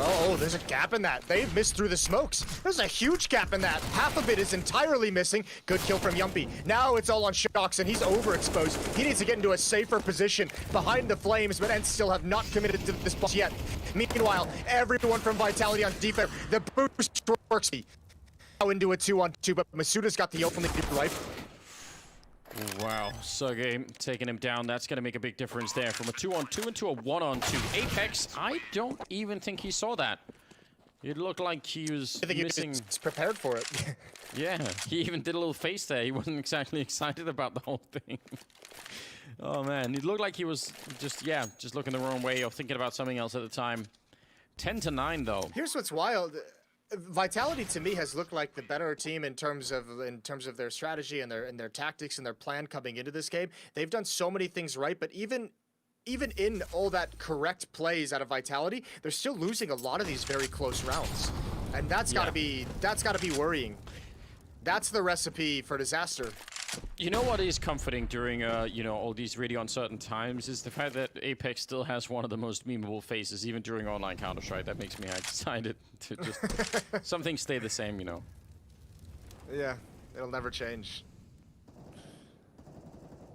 S5: Oh, there's a gap in that. They've missed through the smokes. There's a huge gap in that. Half of it is entirely missing. Good kill from Yumpy. Now it's all on Shox, and he's overexposed. He needs to get into a safer position behind the flames, but Ents still have not committed to this boss yet. Meanwhile, everyone from Vitality on defense. The boost works. Now into a 2-on-2, but Masuta's got the only rifle.
S4: Wow, Sergey taking him down. That's going to make a big difference there. From a 2-on-2 into a 1-on-2. Apex, I don't even think he saw that. It looked like he was missing.
S5: He's prepared for it.
S4: Yeah, he even did a little face there. He wasn't exactly excited about the whole thing. Oh man, it looked like he was just looking the wrong way or thinking about something else at the time. 10-9 though.
S5: Here's what's wild. Vitality to me has looked like the better team in terms of their strategy and their tactics and their plan coming into this game. They've done so many things right, but even in all that correct plays out of Vitality, they're still losing a lot of these very close rounds. And that's gotta be worrying. That's the recipe for disaster.
S4: You know what is comforting during all these really uncertain times is the fact that Apex still has one of the most memeable faces, even during online Counter-Strike. That makes me excited to just some things stay the same, you know.
S5: Yeah, it'll never change.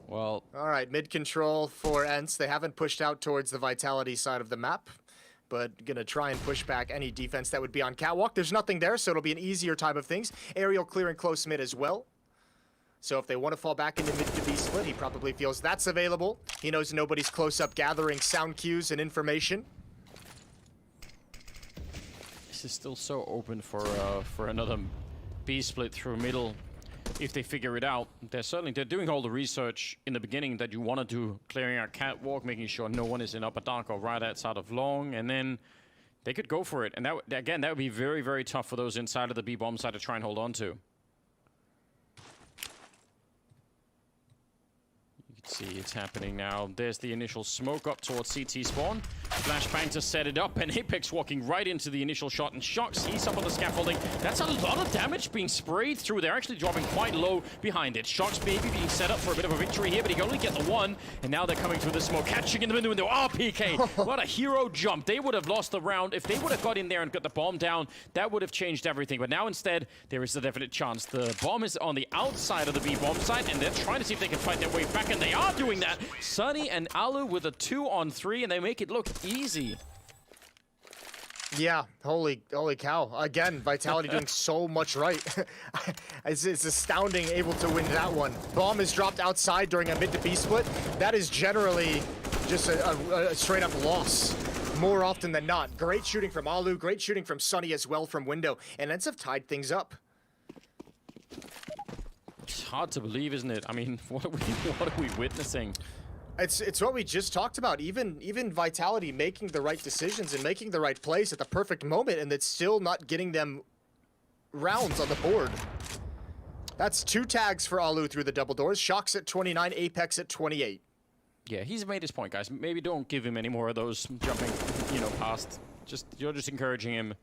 S4: Well,
S5: all right, mid control for Ents. They haven't pushed out towards the Vitality side of the map, but gonna try and push back any defense that would be on Catwalk. There's nothing there, so it'll be an easier type of things. Aerial clearing close mid as well. So if they want to fall back into mid to B split, he probably feels that's available. He knows nobody's close up gathering sound cues and information.
S4: this is still so open for another B split through middle. If they figure it out, they're doing all the research in the beginning that you want to do, clearing out Catwalk, making sure no one is in upper dark or right outside of long, and then they could go for it. And that again, that would be very, very tough for those inside of the B bomb side to try and hold on to. See, it's happening now. There's the initial smoke up towards CT spawn. Flashbang to set it up, and Apex walking right into the initial shot, and Shox, he's up on the scaffolding. That's a lot of damage being sprayed through. They're actually dropping quite low behind it. Shox maybe being set up for a bit of a victory here, but he can only get the one, and now they're coming through the smoke, catching in the window. Oh, PK, what a hero jump. They would have lost the round. If they would have got in there and got the bomb down, that would have changed everything. But now instead, there is a definite chance. The bomb is on the outside of the B bomb site, and they're trying to see if they can fight their way back, and they are doing that. Sunny and Alu with a 2-on-3, and they make it look easy.
S5: Yeah, holy cow. Again, Vitality doing so much right. It's astounding able to win that one. Bomb is dropped outside during a mid to B split. That is generally just a straight up loss. More often than not. Great shooting from Alu, great shooting from Sunny as well from window, and ends have tied things up.
S4: It's hard to believe, isn't it? I mean, what are we witnessing?
S5: It's what we just talked about. Even Vitality making the right decisions and making the right plays at the perfect moment, and it's still not getting them rounds on the board. That's 2 tags for Alu through the double doors. Shox at 29, Apex at 28.
S4: Yeah, he's made his point, guys. Maybe don't give him any more of those jumping, past. You're just encouraging him.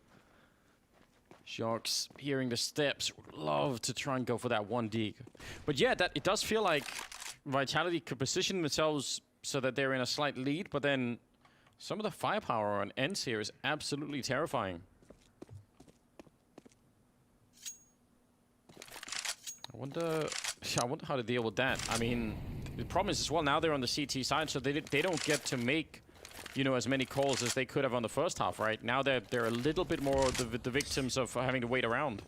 S4: Shox, hearing the steps, would love to try and go for that 1 dig. But yeah, it does feel like Vitality could position themselves so that they're in a slight lead, but then some of the firepower on ends here is absolutely terrifying. I wonder how to deal with that. I mean, the problem is as well, now they're on the CT side, so they don't get to make, as many calls as they could have on the first half, right? Now they're a little bit more the victims of having to wait around.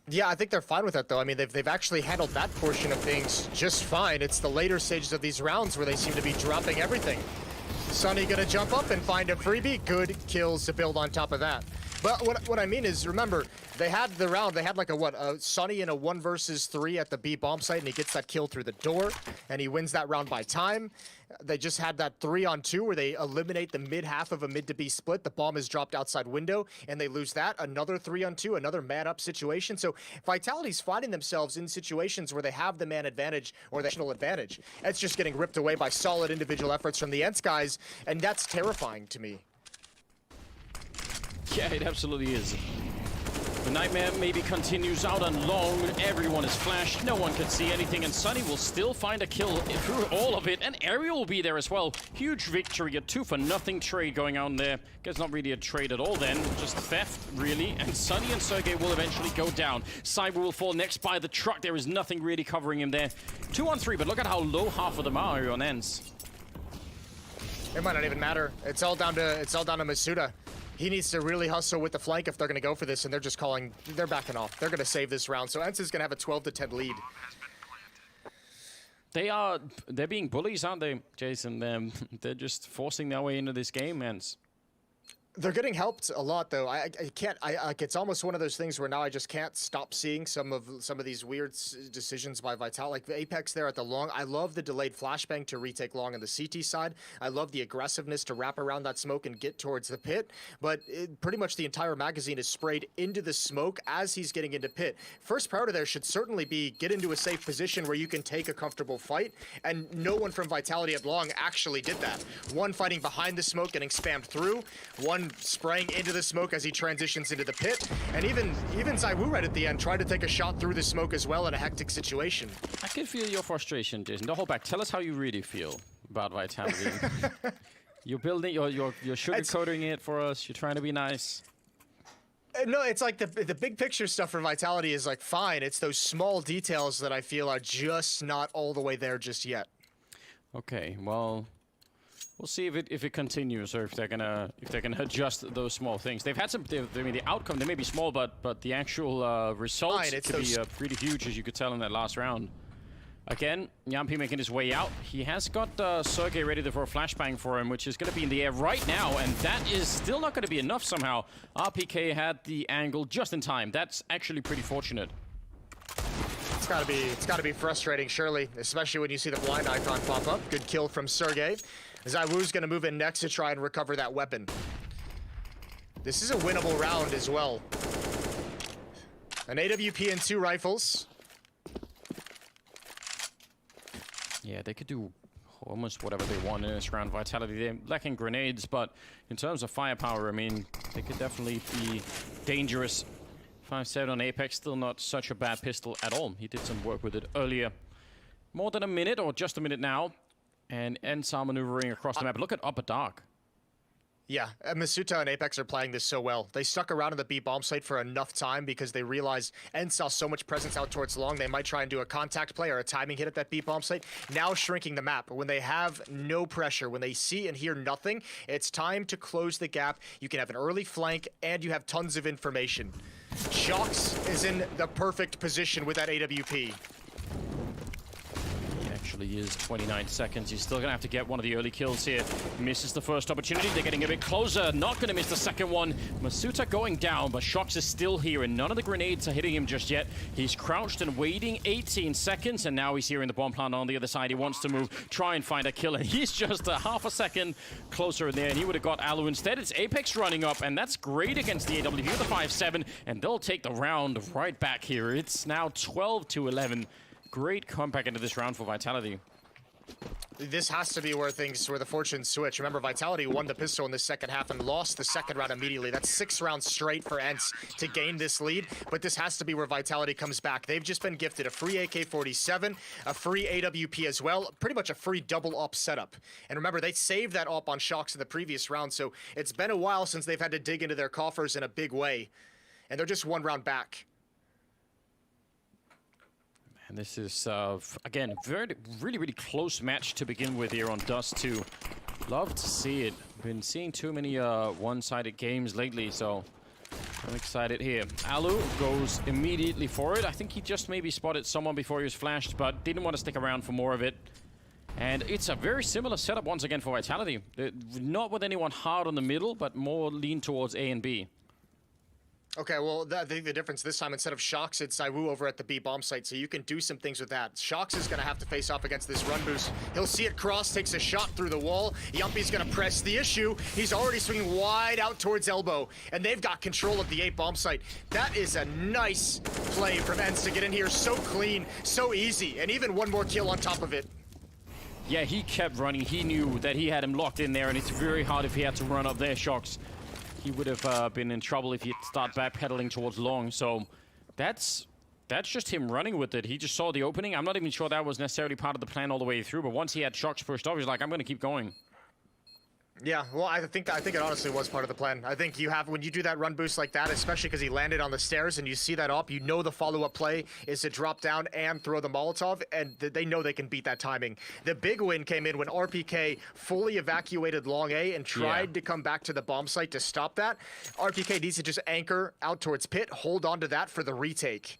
S5: Yeah, I think they're fine with that, though. I mean, they've actually handled that portion of things just fine. It's the later stages of these rounds where they seem to be dropping everything. Sunny gonna jump up and find a freebie. Good kills to build on top of that. But what I mean is, remember, they had the round, they had like a Sunny in a 1 versus 3 at the B bomb site, and he gets that kill through the door, and he wins that round by time. They just had that 3-on-2 where they eliminate the mid half of a mid to B split. The bomb is dropped outside window, and they lose that. Another 3-on-2, another man up situation. So Vitality's finding themselves in situations where they have the man advantage or the national advantage. It's just getting ripped away by solid individual efforts from the Ents guys, and that's terrifying to me.
S4: Yeah, it absolutely is. The nightmare maybe continues out on long. Everyone is flashed. No one can see anything, and Sunny will still find a kill through all of it, and Ariel will be there as well. Huge victory, a 2-for-0 trade going on there. Guess not really a trade at all then, just theft, really. And Sunny and Csgo will eventually go down. Cyber will fall next by the truck. There is nothing really covering him there. 2-on-3, but look at how low half of them are on ends.
S5: It might not even matter. It's all down to Masuda. He needs to really hustle with the flank if they're going to go for this, and they're backing off. They're going to save this round. So Ents is going to have a 12-10 lead.
S4: They're being bullies, aren't they, Jason? They're just forcing their way into this game, Ents.
S5: They're getting helped a lot, though. I can't. It's almost one of those things where now I just can't stop seeing some of these weird decisions by Vital. Like the Apex there at the long. I love the delayed flashbang to retake long on the CT side. I love the aggressiveness to wrap around that smoke and get towards the pit. But pretty much the entire magazine is sprayed into the smoke as he's getting into pit. First priority there should certainly be get into a safe position where you can take a comfortable fight. And no one from Vitality at long actually did that. One fighting behind the smoke, getting spammed through. One spraying into the smoke as he transitions into the pit, and even Zaiwu right at the end tried to take a shot through the smoke as well in a hectic situation.
S4: I can feel your frustration, Jason. Don't hold back. Tell us how you really feel about Vitality. You're building, you're sugarcoating it for us. You're trying to be nice.
S5: No, it's like the big picture stuff for Vitality is like fine. It's those small details that I feel are just not all the way there just yet. Okay, well. We'll see if it continues, or if they're gonna adjust those small things. They've had some. I mean, the outcome they may be small, but the actual results could be pretty huge, as you could tell in that last round. Again, Yampi making his way out. He has got Csgo ready for a flashbang for him, which is going to be in the air right now, and that is still not going to be enough somehow. RPK had the angle just in time. That's actually pretty fortunate. It's gotta be frustrating, surely, especially when you see the blind icon pop up. Good kill from Sergey. Zaiwu's gonna move in next to try and recover that weapon. This is a winnable round as well. An AWP and 2 rifles.
S4: Yeah, they could do almost whatever they want in this round. Vitality, they're lacking grenades, but in terms of firepower, I mean, they could definitely be dangerous. 5-7 on Apex, still not such a bad pistol at all. He did some work with it earlier. More than a minute, or just a minute now, and Ents are maneuvering across the map. Look at Upper Dark.
S5: Yeah, Masuta and Apex are playing this so well. They stuck around in the B bomb site for enough time because they realized Ents saw so much presence out towards long. They might try and do a contact play or a timing hit at that B bomb site. Now shrinking the map. When they have no pressure, when they see and hear nothing, it's time to close the gap. You can have an early flank and you have tons of information. Shox is in the perfect position with that AWP.
S4: Actually is 29 seconds. He's still gonna have to get one of the early kills here. Misses the first opportunity. They're getting a bit closer. Not gonna miss the second one. Masuta going down, but Shox is still here, and none of the grenades are hitting him just yet. He's crouched and waiting 18 seconds, and now he's here in the bomb plant on the other side. He wants to move, try and find a kill, and he's just a half a second closer in there, and he would have got Alu. Instead, it's Apex running up, and that's great against the AWP with the 5-7, and they'll take the round right back here. It's now 12-11. Great comeback into this round for Vitality.
S5: This has to be where the fortunes switch. Remember, Vitality won the pistol in the second half and lost the second round immediately. That's 6 rounds straight for Ents to gain this lead, but this has to be where Vitality comes back. They've just been gifted a free AK-47, a free AWP as well, pretty much a free double op setup. And remember, they saved that op on Shox in the previous round, so it's been a while since they've had to dig into their coffers in a big way. And they're just 1 round back.
S4: And this is, again, really close match to begin with here on Dust 2. Love to see it. Been seeing too many one-sided games lately, so I'm excited here. Alu goes immediately for it. I think he just maybe spotted someone before he was flashed, but didn't want to stick around for more of it. And it's a very similar setup once again for Vitality. Not with anyone hard on the middle, but more lean towards A and B.
S5: Okay, well, I think the difference this time, instead of Shox, it's Saiwu over at the B bomb site, so you can do some things with that. Shox is going to have to face off against this run boost. He'll see it cross, takes a shot through the wall. Yumpy's going to press the issue. He's already swinging wide out towards elbow, and they've got control of the A bomb site. That is a nice play from Ents to get in here so clean, so easy, and even one more kill on top of it.
S4: Yeah, he kept running. He knew that he had him locked in there, and it's very hard if he had to run up there, Shox. He would have been in trouble if he'd start backpedaling towards long. So that's just him running with it. He just saw the opening. I'm not even sure that was necessarily part of the plan all the way through. But once he had Shox pushed off, he's like, I'm going to keep going.
S5: Yeah, well, I think it honestly was part of the plan. I think when you do that run boost like that, especially because he landed on the stairs and you see that up, you know the follow-up play is to drop down and throw the Molotov, and they know they can beat that timing. The big win came in when RPK fully evacuated long A and tried to come back to the bomb site to stop that. RPK needs to just anchor out towards pit, hold on to that for the retake.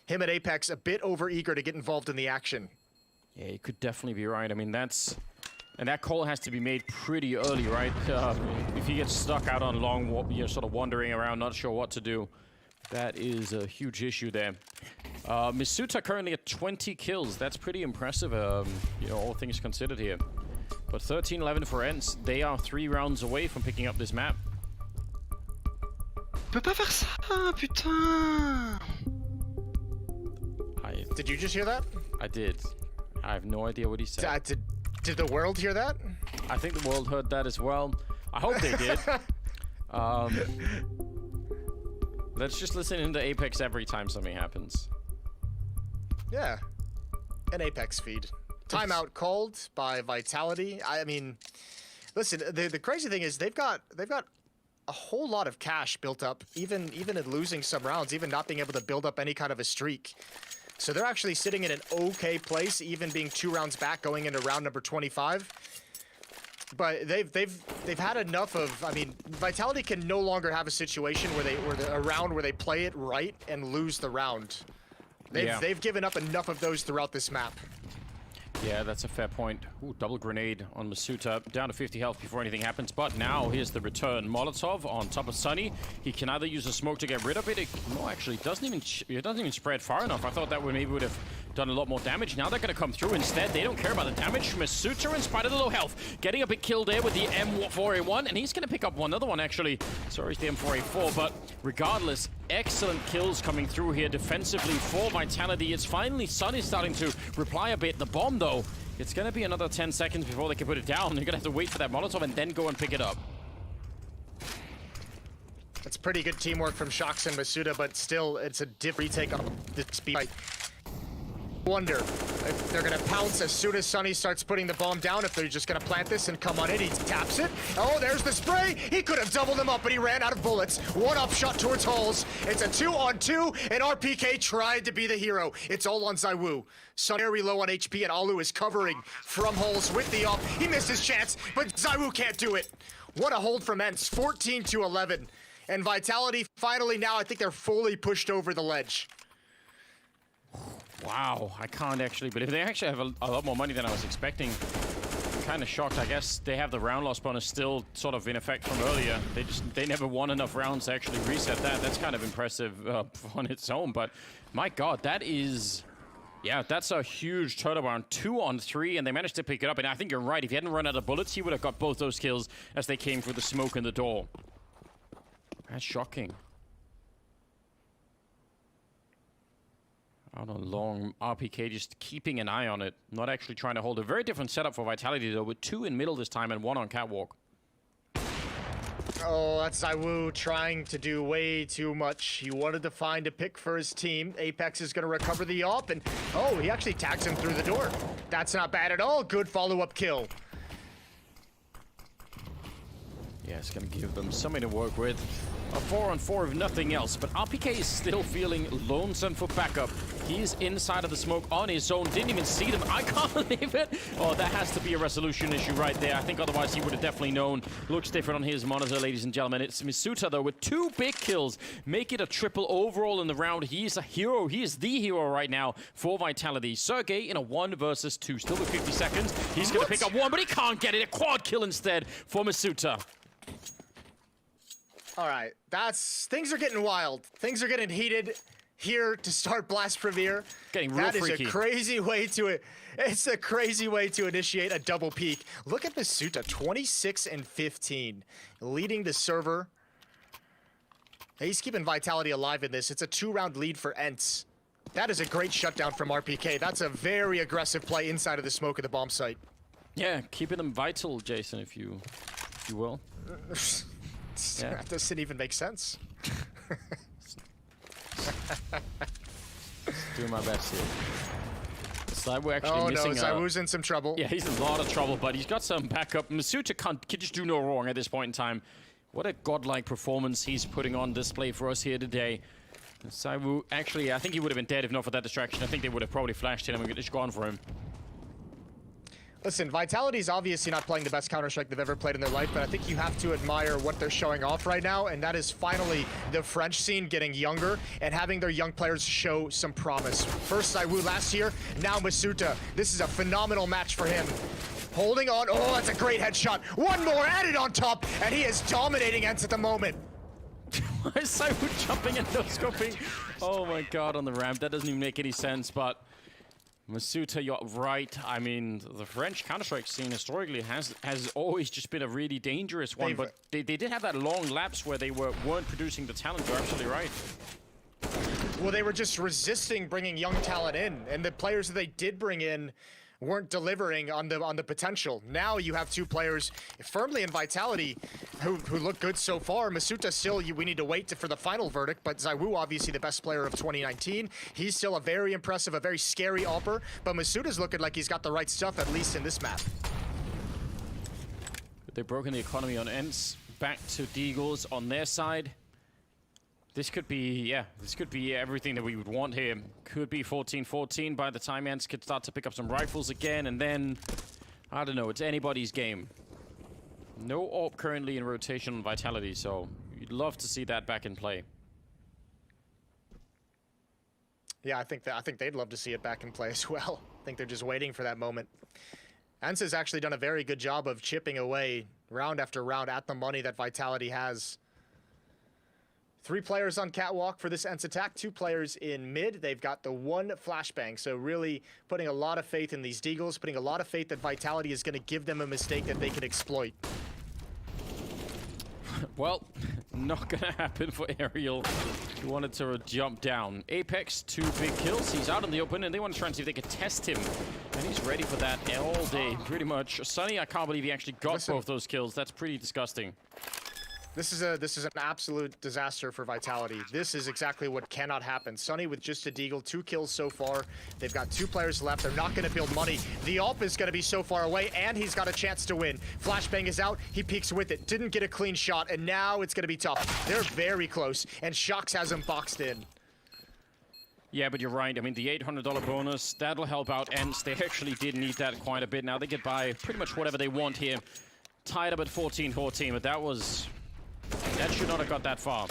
S5: Him and Apex a bit over-eager to get involved in the action.
S4: Yeah, you could definitely be right. I mean, and that call has to be made pretty early, right? If he gets stuck out on long, sort of wandering around, not sure what to do, that is a huge issue there. Masuta currently at 20 kills. That's pretty impressive, all things considered here. But 13-11 for Ents. They are 3 rounds away from picking up this map.
S7: Peux pas faire ça, putain!
S5: Did you just hear that?
S4: I did. I have no idea what he said.
S5: Did the world hear that?
S4: I think the world heard that as well. I hope they did. Let's just listen into Apex every time something happens.
S5: Yeah, an Apex feed. Timeout called by Vitality. I mean, listen, the crazy thing is they've got a whole lot of cash built up, even in losing some rounds, even not being able to build up any kind of a streak. So they're actually sitting in an okay place, even being 2 rounds back going into round number 25. But they've had enough of. I mean, Vitality can no longer have a situation where they play it right and lose the round. They've given up enough of those throughout this map.
S4: Yeah, that's a fair point. Ooh, double grenade on Masuta. Down to 50 health before anything happens. But now, here's the return. Molotov on top of Sunny. He can either use a smoke to get rid of it. No, actually, it doesn't even spread would have thought that maybe would have done a lot more damage. Now they're going to come through instead. They don't care about the damage. Masuta, in spite of the low health, getting a big kill there with the M4A1. And he's going to pick up another one, actually. Sorry, it's the M4A4. But regardless, excellent kills coming through here defensively for Vitality. It's finally Sunny starting to reply a bit. The bomb, though, It's gonna be another 10 seconds before they can put it down. They're gonna have to wait for that Molotov and then go and pick it up.
S5: That's pretty good teamwork from Shox and Masuda, but still, it's a retake on this speed fight. Wonder if they're gonna pounce as soon as Sunny starts putting the bomb down, if they're just gonna plant this and come on in. He taps it. Oh, there's the spray. He could have doubled him up, but he ran out of bullets. One up shot towards Halls. It's a 2-on-2, and RPK tried to be the hero. It's all on ZywOo. Sunny very low on HP, and Alu is covering from Halls with the up. He missed his chance, but ZywOo can't do it. What a hold from Ents, 14-11. And Vitality finally now, I think they're fully pushed over the ledge.
S4: Wow, I can't actually believe they actually have a lot more money than I was expecting. I'm kind of shocked. I guess they have the round loss bonus still sort of in effect from earlier. They never won enough rounds to actually reset that. That's kind of impressive on its own. But my God, that is, yeah, that's a huge turnaround. 2-on-3, and they managed to pick it up. And I think you're right. If he hadn't run out of bullets, he would have got both those kills as they came through the smoke in the door. That's shocking. Out on long, RPK just keeping an eye on it, not actually trying to hold. A very different setup for Vitality though, with 2 in middle this time and 1 on catwalk.
S5: Oh, that's ZywOo trying to do way too much. He wanted to find a pick for his team. Apex is going to recover the op, and oh, he actually tags him through the door. That's not bad at all. Good follow-up kill.
S4: Yeah, it's going to give them something to work with. A 4-on-4 if nothing else, but RPK is still feeling lonesome for backup. He's inside of the smoke on his own, didn't even see them. I can't believe it. Oh, that has to be a resolution issue right there. I think otherwise he would have definitely known. Looks different on his monitor, ladies and gentlemen. It's Masuta, though, with 2 big kills. Make it a triple overall in the round. He is a hero. He is the hero right now for Vitality. Sergey in a 1 versus 2. Still with 50 seconds. He's going to pick up 1, but he can't get it. A quad kill instead for Masuta.
S5: All right, things are getting wild. Things are getting heated here to start Blast Premier.
S4: Getting real freaky.
S5: That is a crazy way to it's a crazy way to initiate a double peak. Look at Masuta, 26-15, leading the server. He's keeping Vitality alive in this. It's a 2-round lead for Ents. That is a great shutdown from RPK. That's a very aggressive play inside of the smoke of the bomb site.
S4: Yeah, keeping them vital, Jason, if you will. Yeah.
S5: That doesn't even make sense.
S4: Doing my best here. ZywOo actually missing.
S5: ZywOo's in some trouble.
S4: Yeah, he's in a lot of trouble, but he's got some backup. Masuta can just do no wrong at this point in time. What a godlike performance he's putting on display for us here today. ZywOo, actually, I think he would have been dead if not for that distraction. I think they would have probably flashed him and just gone for him.
S5: Listen, Vitality's obviously not playing the best Counter-Strike they've ever played in their life, but I think you have to admire what they're showing off right now, and that is finally the French scene getting younger and having their young players show some promise. First ZywOo last year, now Masuta. This is a phenomenal match for him. Holding on. Oh, that's a great headshot. 1 more added on top, and he is dominating Ents at the moment.
S4: Why is ZywOo jumping and no-scoping? Oh my God, on the ramp. That doesn't even make any sense, but Masuta, you're right. I mean, the French Counter-Strike scene historically has always just been a really dangerous one, but they did have that long lapse where they weren't producing the talent. You're absolutely right.
S5: Well, they were just resisting bringing young talent in, and the players that they did bring in weren't delivering on the potential. Now you have 2 players firmly in Vitality who look good so far. Masuta still, we need to wait for the final verdict, but ZywOo obviously the best player of 2019. He's still a very impressive, a very scary opper, but Masuta's looking like he's got the right stuff, at least in this map.
S4: They've broken the economy on Ents. Back to Deagles on their side. This could be, yeah, this could be everything that we would want here. Could be 14-14 by the time Ents could start to pick up some rifles again, and then, I don't know, it's anybody's game. No AWP currently in rotation on Vitality, so you'd love to see that back in play.
S5: Yeah, I think they'd love to see it back in play as well. I think they're just waiting for that moment. Ents has actually done a very good job of chipping away round after round at the money that Vitality has. 3 players on catwalk for this Ents attack, 2 players in mid. They've got the 1 flashbang, so really putting a lot of faith in these Deagles, putting a lot of faith that Vitality is going to give them a mistake that they can exploit.
S4: Well, Not gonna happen for Ariel. He wanted to jump down. Apex, 2 big kills. He's out in the open, and they want to try and see if they could test him. And he's ready for that all day, pretty much. Sunny, I can't believe he actually got both those kills. That's pretty disgusting.
S5: This is an absolute disaster for Vitality. This is exactly what cannot happen. Sunny with just a deagle, 2 kills so far. They've got 2 players left. They're not going to build money. The AWP is going to be so far away, and he's got a chance to win. Flashbang is out. He peeks with it. Didn't get a clean shot, and now it's going to be tough. They're very close, and Shox has him boxed in.
S4: Yeah, but you're right. I mean, the $800 bonus, that'll help out Ents. They actually did need that quite a bit. Now they get by pretty much whatever they want here. Tied up at 14-14, but that should not have got that far.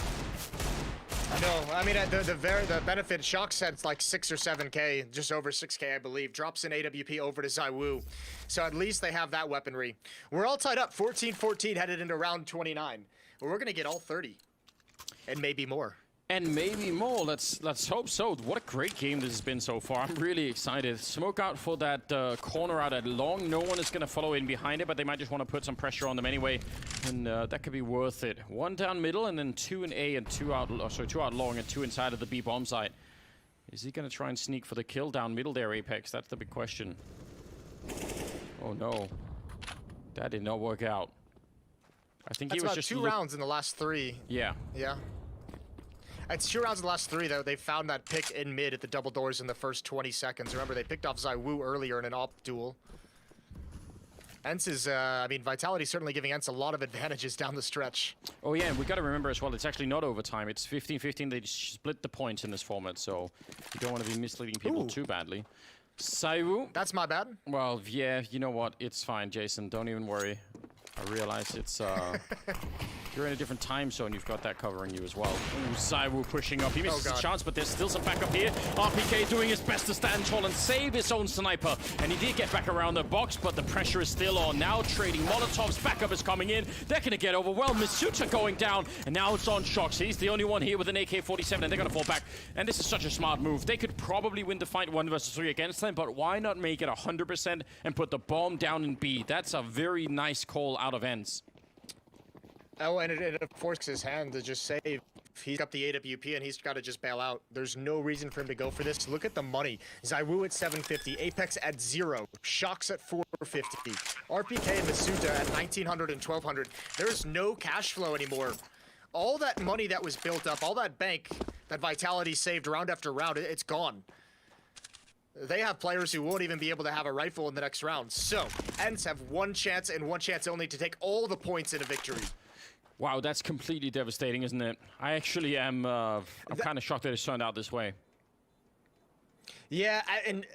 S5: No, I mean, the benefit, Shox had like 6 or 7K, just over 6K, I believe. Drops in AWP over to ZywOo. So at least they have that weaponry. We're all tied up, 14-14, headed into round 29. But we're going to get all 30. And maybe more.
S4: And maybe more. Let's hope so. What a great game this has been so far. I'm really excited. Smoke out for that corner out at long. No one is going to follow in behind it, but they might just want to put some pressure on them anyway. And that could be worth it. 1 down middle, and then 2 in A and 2 out long and 2 inside of the B bomb site. Is he going to try and sneak for the kill down middle there, Apex? That's the big question. Oh no. That did not work out. I think
S5: That's
S4: he was
S5: about
S4: just
S5: 2 rounds in the last 3.
S4: Yeah.
S5: Yeah. It's 2 rounds in the last 3, though. They found that pick in mid at the double doors in the first 20 seconds. Remember, they picked off ZywOo earlier in an AWP duel. Ents is, I mean, Vitality certainly giving Ents a lot of advantages down the stretch.
S4: Oh yeah, and we got to remember as well, it's actually not overtime. It's 15-15. They split the points in this format, so you don't want to be misleading people too badly. ZywOo.
S5: That's my bad.
S4: Well, yeah, you know what? It's fine, Jason. Don't even worry. I realize it's, you're in a different time zone. You've got that covering you as well. Ooh, ZywOo pushing up. He misses his chance, but there's still some backup here. RPK doing his best to stand tall and save his own sniper. And he did get back around the box, but the pressure is still on. Now trading Molotovs. Backup is coming in. They're going to get overwhelmed. Masuta going down. And now it's on Shox. He's the only one here with an AK-47, and they're going to fall back. And this is such a smart move. They could probably win the fight 1 versus 3 against them, but why not make it 100% and put the bomb down in B? That's a very nice call out of Ents.
S5: Oh, and it forces his hand to just save. He's got the AWP and he's got to just bail out. There's no reason for him to go for this. Look at the money. ZywOo at 750, Apex at 0, Shox at 450, RPK and Masuta at 1900 and 1200. There's no cash flow anymore. All that money that was built up, all that bank that Vitality saved round after round, it's gone. They have players who won't even be able to have a rifle in the next round. So, Ents have 1 chance and 1 chance only to take all the points in a victory.
S4: Wow, that's completely devastating, isn't it? I actually am, I'm kind of shocked that it's turned out this way.
S5: Yeah, and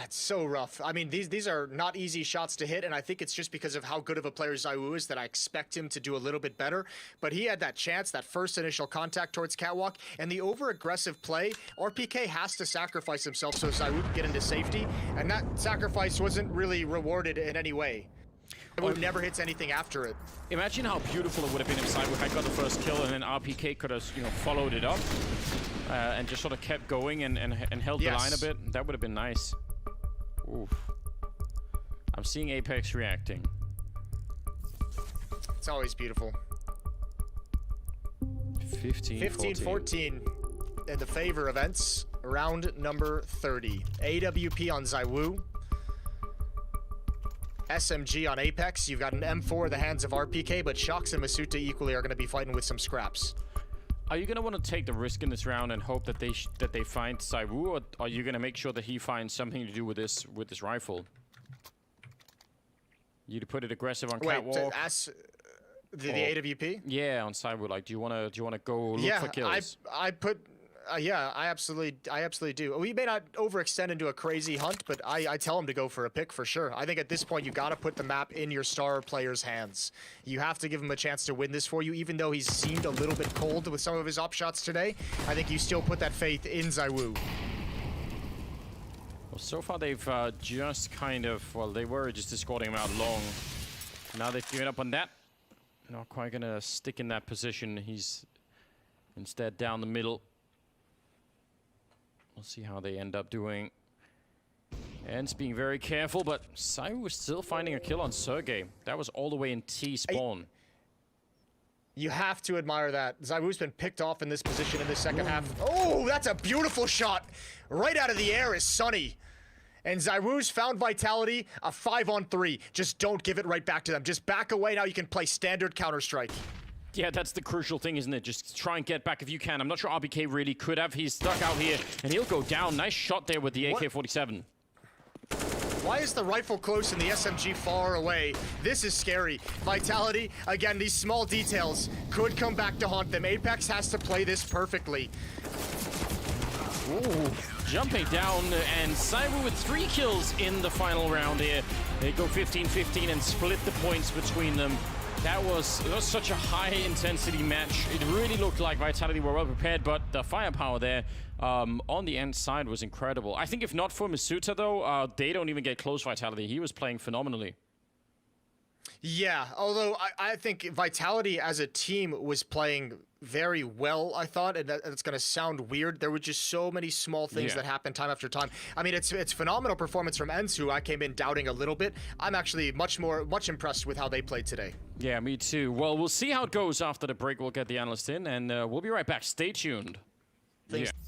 S5: it's so rough. I mean, these are not easy shots to hit, and I think it's just because of how good of a player ZywOo is that I expect him to do a little bit better. But he had that chance, that first initial contact towards Catwalk, and the over-aggressive play, RPK has to sacrifice himself so ZywOo can get into safety, and that sacrifice wasn't really rewarded in any way. ZywOo never hits anything after it.
S4: Imagine how beautiful it would have been if ZywOo had got the first kill and then RPK could have, you know, followed it up and just sort of kept going and held the line a bit. That would have been nice. Oof. I'm seeing Apex reacting.
S5: It's always beautiful. 15-14 in the favor of Ents. Round number 30. AWP on ZywOo. SMG on Apex. You've got an M4 in the hands of RPK, but Shox and Masuta equally are going to be fighting with some scraps.
S4: Are you going to want to take the risk in this round and hope that they find ZywOo, or are you going to make sure that he finds something to do with this rifle? You to put it aggressive on Catwalk.
S5: The AWP?
S4: Yeah, on ZywOo. Like, do you want to go look for kills?
S5: I put. Yeah, I absolutely do. We may not overextend into a crazy hunt, but I tell him to go for a pick for sure. I think at this point you got to put the map in your star player's hands. You have to give him a chance to win this for you, even though he's seemed a little bit cold with some of his op shots today. I think you still put that faith in ZywOo.
S4: Well, so far they've just kind of, well, they were just escorting him out long. Now they've given up on that. Not quite gonna stick in that position. He's instead down the middle. We'll see how they end up doing. Ents being very careful, but ZywOo was still finding a kill on Sergey. That was all the way in T spawn.
S5: You have to admire that. ZywOo's been picked off in this position in the second half. Oh, that's a beautiful shot. Right out of the air is Sunny. And ZywOo's found Vitality, a 5-on-3. Just don't give it right back to them. Just back away, now you can play standard Counter-Strike.
S4: Yeah, that's the crucial thing, isn't it? Just try and get back if you can. I'm not sure RBK really could have. He's stuck out here, and he'll go down. Nice shot there with the AK-47.
S5: Why is the rifle close and the SMG far away? This is scary. Vitality, again, these small details could come back to haunt them. Apex has to play this perfectly.
S4: Ooh, jumping down, and ZywOo with 3 kills in the final round here. They go 15-15 and split the points between them. That was such a high-intensity match. It really looked like Vitality were well prepared, but the firepower there on the end side was incredible. I think if not for Masuta, though, they don't even get close Vitality. He was playing phenomenally.
S5: Yeah, although I think Vitality as a team was playing very well, I thought, and that's going to sound weird. There were just so many small things that happened time after time. I mean, it's phenomenal performance from ENCE, who I came in doubting a little bit. I'm actually much impressed with how they played today.
S4: Yeah, me too. Well, we'll see how it goes after the break. We'll get the analyst in, and we'll be right back. Stay tuned.
S5: Thanks.
S4: Yeah.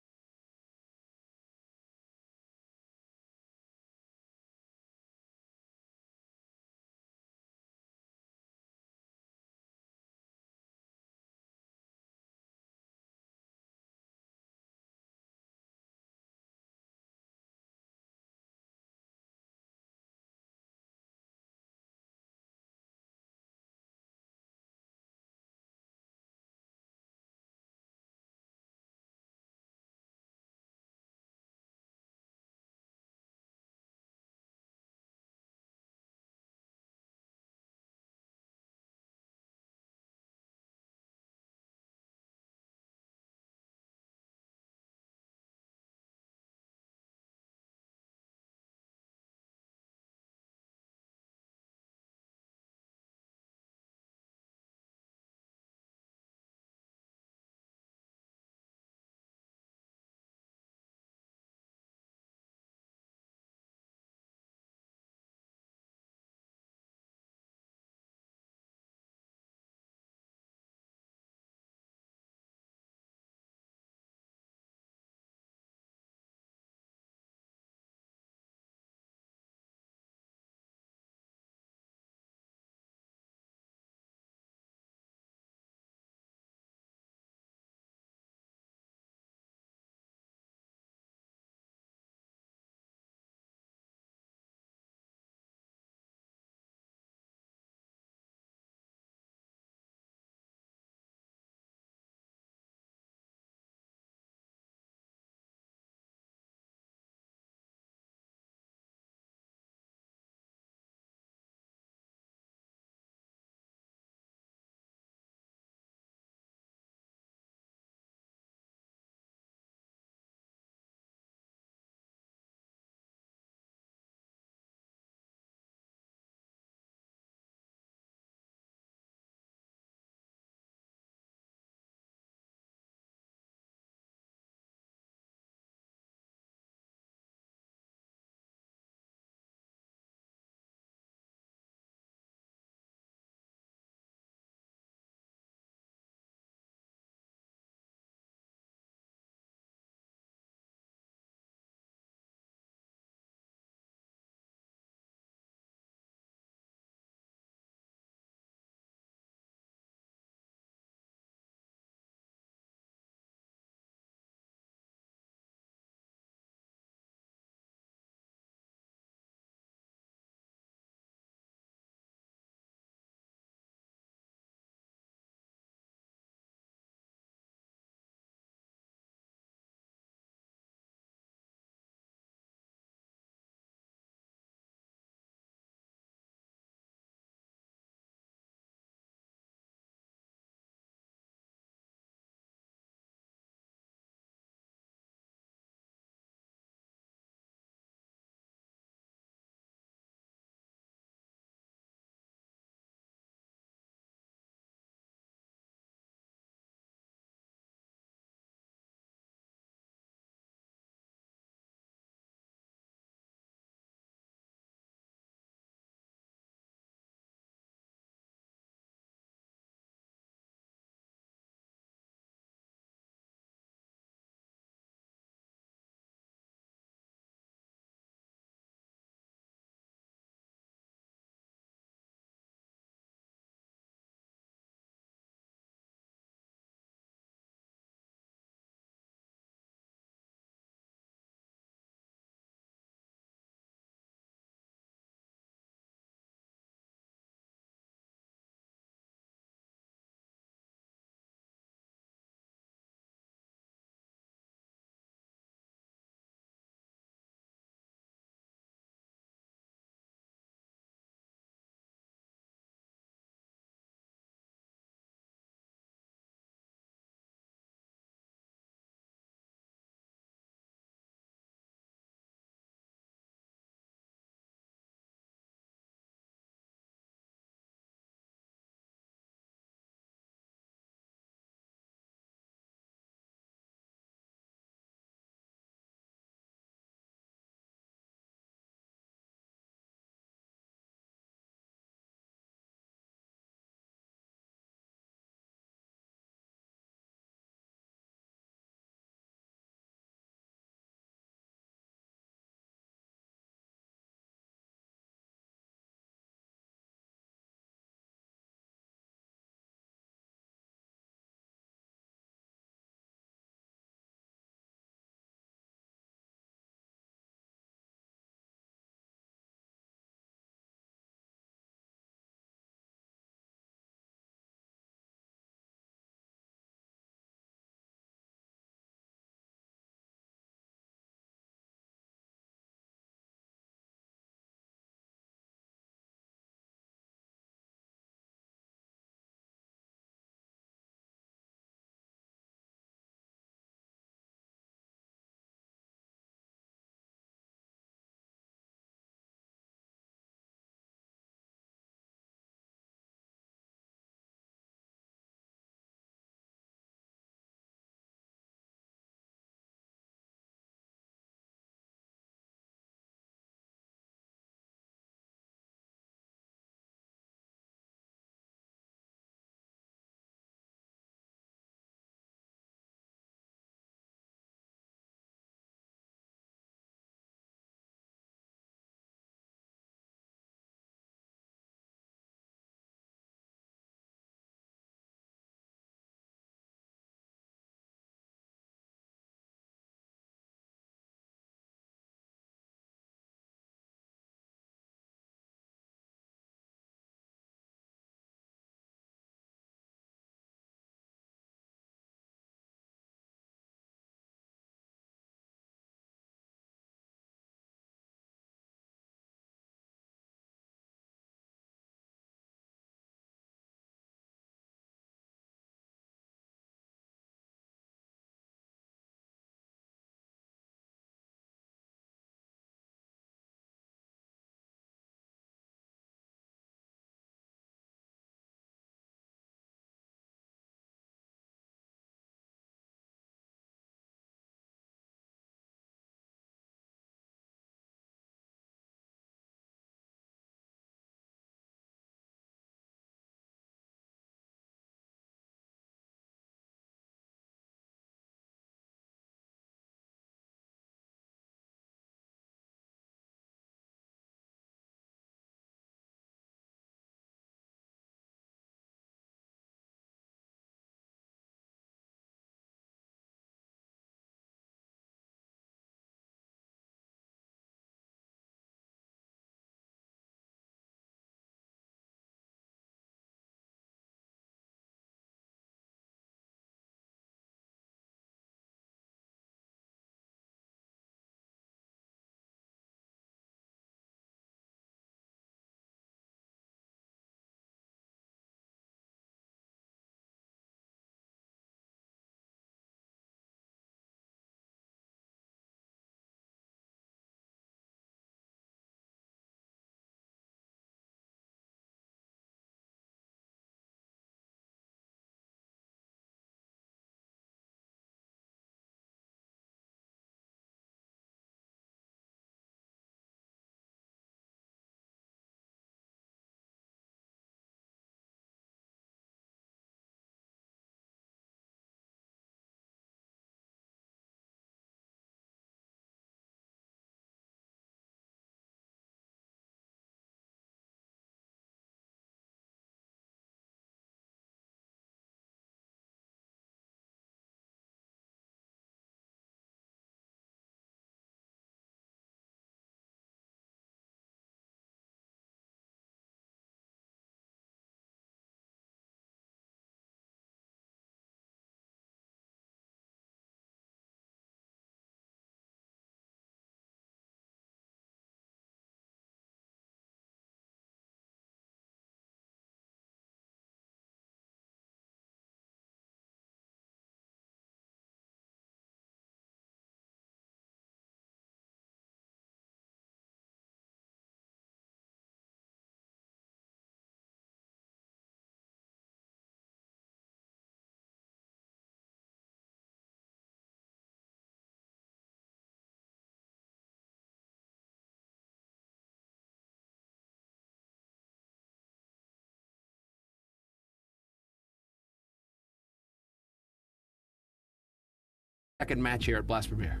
S3: second match here at Blast Premier.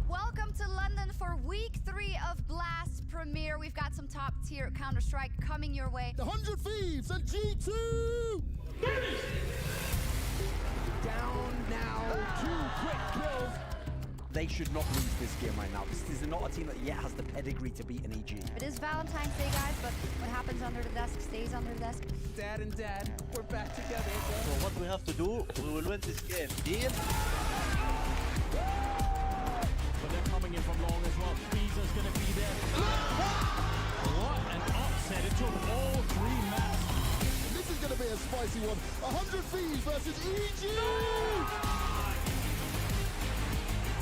S8: Welcome to London for week 3 of Blast Premier. We've got some top tier Counter-Strike coming your way.
S9: The 100 Thieves and G2!
S10: Down now, 2 quick kills. They should not lose this game right now. This is not a team that yet has the pedigree to beat an EG.
S8: It is Valentine's Day, guys, but what happens under the desk stays under the desk.
S10: Dad and Dad, we're back together.
S7: So what we have to do, we will win this game. Deal?
S4: But they're coming in from long as well. Beezer's gonna be there. What an upset. It took all 3 maps.
S9: This is going to be a spicy one. 100 Thieves versus EG!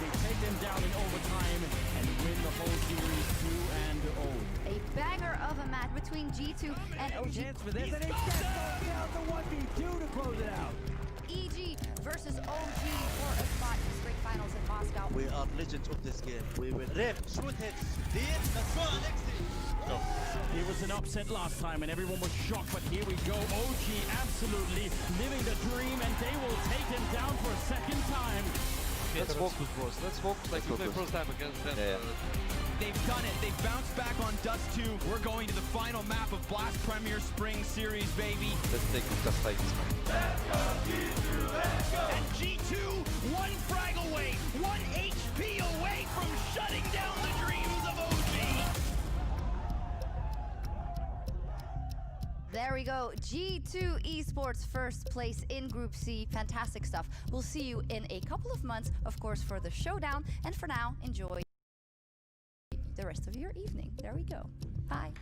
S4: They take them down in overtime and win the whole series 2-0.
S8: A banger of a match between G2 and OG.
S10: Chance for this, and it's down to 1v2 to close it out.
S8: EG versus OG for a spot in the straight finals in Moscow.
S7: We are legends of this game. We will rip, shoot hits. Deal? Let's go, Alexi!
S4: It was an upset last time and everyone was shocked, but here we go. OG absolutely living the dream and they will take them down for a second time.
S11: Let's focus, bros. Let's focus like we played first time against them.
S10: They've done it. They've bounced back on Dust 2. We're going to the final map of Blast Premier Spring Series, baby.
S11: Let's take it just like this.
S10: And G2, 1 frag away, 1 HP away from shutting down the dreams of OG.
S8: There we go. G2 Esports first place in Group C. Fantastic stuff. We'll see you in a couple of months, of course, for the showdown. And for now, enjoy the rest of your evening. There we go. Bye.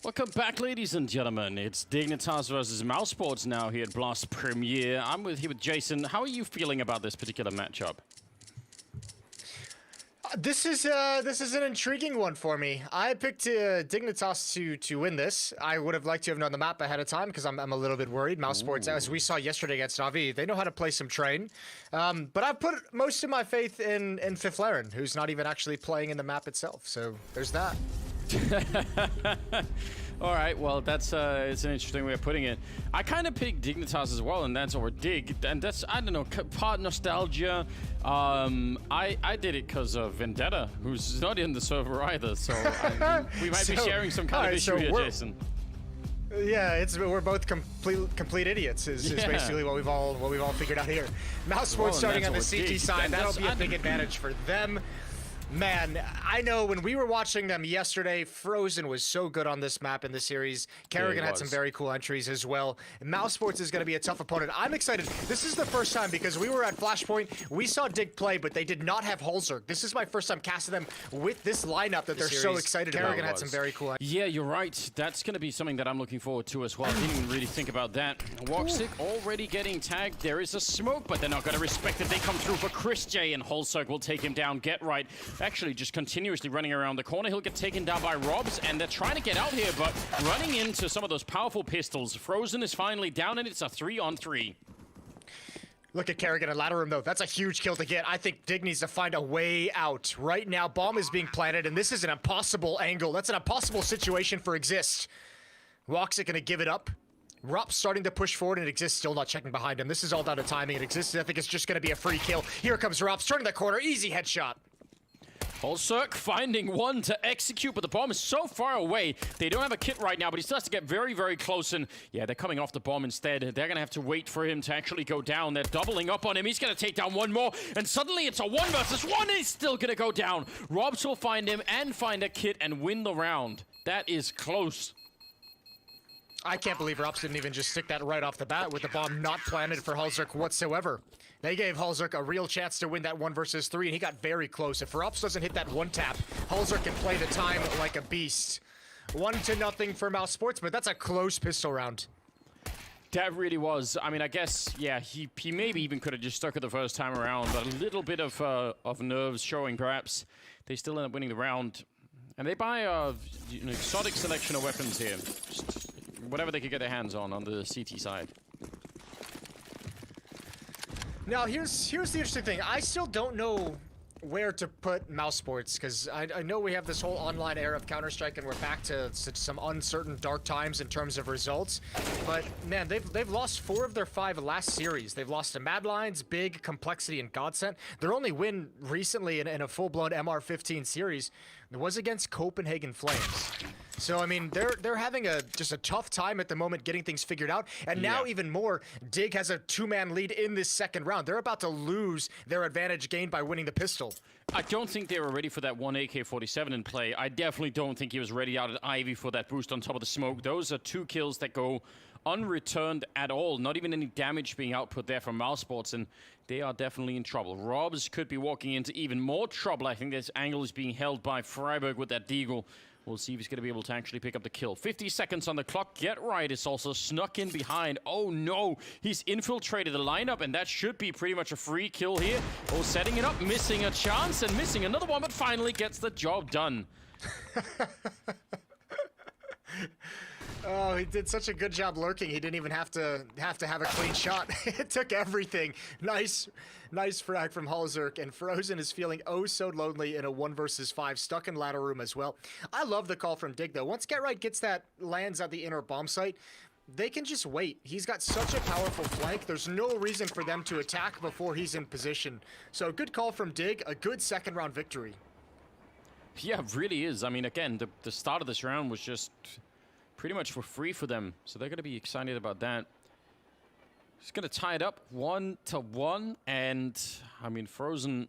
S4: Welcome back, ladies and gentlemen. It's Dignitas versus Mousesports now here at Blast Premier. I'm here with Jason. How are you feeling about this particular matchup?
S5: This is an intriguing one for me. I picked Dignitas to win this. I would have liked to have known the map ahead of time because I'm a little bit worried. Mousesports, as we saw yesterday against Navi, they know how to play some train. But I've put most of my faith in Fiflaren, who's not even actually playing in the map itself. So there's that.
S4: All right, well, that's it's an interesting way of putting it. I kind of picked Dignitas as well, and that's over Dig, and that's, I don't know, part nostalgia. I did it because of Vendetta, who's not in the server either, so we might be sharing some kind of issue here, Jason.
S5: Yeah, we're both complete idiots. Is basically what we've all figured out here. Mousesports starting on the CT side, that'll be a big advantage for them. Man, I know when we were watching them yesterday, Frozen was so good on this map in the series. Kerrigan had some very cool entries as well. Mousesports is going to be a tough opponent. I'm excited. This is the first time because we were at Flashpoint. We saw Dig play, but they did not have Holzerg. This is my first time casting them with this lineup that they're so excited about. Kerrigan had some very cool entries.
S4: Yeah, you're right. That's going to be something that I'm looking forward to as well. I didn't even really think about that. Walkstick already getting tagged. There is a smoke, but they're not going to respect it. They come through for Chris J, and Holzerg will take him down. Get right. actually just continuously running around the corner. He'll get taken down by Robs, and they're trying to get out here, but running into some of those powerful pistols. Frozen is finally down, and it's a 3-on-3.
S5: Look at Kerrigan and Ladder Room, though. That's a huge kill to get. I think Dig needs to find a way out. Right now, bomb is being planted, and this is an impossible angle. That's an impossible situation for Exist. Woxic gonna give it up. Rup starting to push forward, and Exist still not checking behind him. This is all down to timing, and Exist, I think, is just gonna be a free kill. Here comes Rup, turning the corner, easy headshot.
S4: Holzerk finding one to execute, but the bomb is so far away. They don't have a kit right now, but he still has to get very, very close. And yeah, they're coming off the bomb instead. They're going to have to wait for him to actually go down. They're doubling up on him. He's going to take down one more. And suddenly it's a 1 versus 1. He's still going to go down. Robs will find him and find a kit and win the round. That is close.
S5: I can't believe Rups didn't even just stick that right off the bat with the bomb not planted for Holzerk whatsoever. They gave Holzerk a real chance to win that 1 versus 3, and he got very close. If Rups doesn't hit that one tap, Holzerk can play the time like a beast. 1-0 for Mouse Sports, but that's a close pistol round.
S4: That really was. I mean, I guess, yeah, he maybe even could have just stuck it the first time around, but a little bit of nerves showing, perhaps. They still end up winning the round. And they buy an exotic selection of weapons here. Just whatever they could get their hands on the CT side.
S5: Now, here's the interesting thing. I still don't know where to put Mouse Sports, because I know we have this whole online era of Counter-Strike, and we're back to some uncertain dark times in terms of results. But, man, they've lost 4 of their 5 last series. They've lost to Mad Lions, Big, Complexity, and Godsent. Their only win recently in a full-blown MR15 series was against Copenhagen Flames. So, I mean, they're having just a tough time at the moment getting things figured out. And now even more, Dig has a 2-man lead in this second round. They're about to lose their advantage gained by winning the pistol.
S4: I don't think they were ready for that one AK-47 in play. I definitely don't think he was ready out at Ivy for that boost on top of the smoke. Those are 2 kills that go unreturned at all. Not even any damage being output there from Mouse Sports, and they are definitely in trouble. Robs could be walking into even more trouble. I think this angle is being held by Freiburg with that Deagle. We'll see if he's going to be able to actually pick up the kill. 50 seconds on the clock. Get Right is also snuck in behind. Oh, no. He's infiltrated the lineup, and that should be pretty much a free kill here. Oh, setting it up, missing a chance, and missing another one, but finally gets the job done.
S5: Oh, he did such a good job lurking. He didn't even have to have a clean shot. It took everything. Nice frag from Holzerk, and Frozen is feeling oh so lonely in a 1 versus 5, stuck in Ladder Room as well. I love the call from Dig, though. Once Get Right gets that, lands at the inner bomb site, they can just wait. He's got such a powerful flank. There's no reason for them to attack before he's in position. So good call from Dig, a good second round victory.
S4: Yeah, it really is. I mean, again, the start of this round was just pretty much for free for them. So they're going to be excited about that. He's going to tie it up 1-1. And, I mean, Frozen,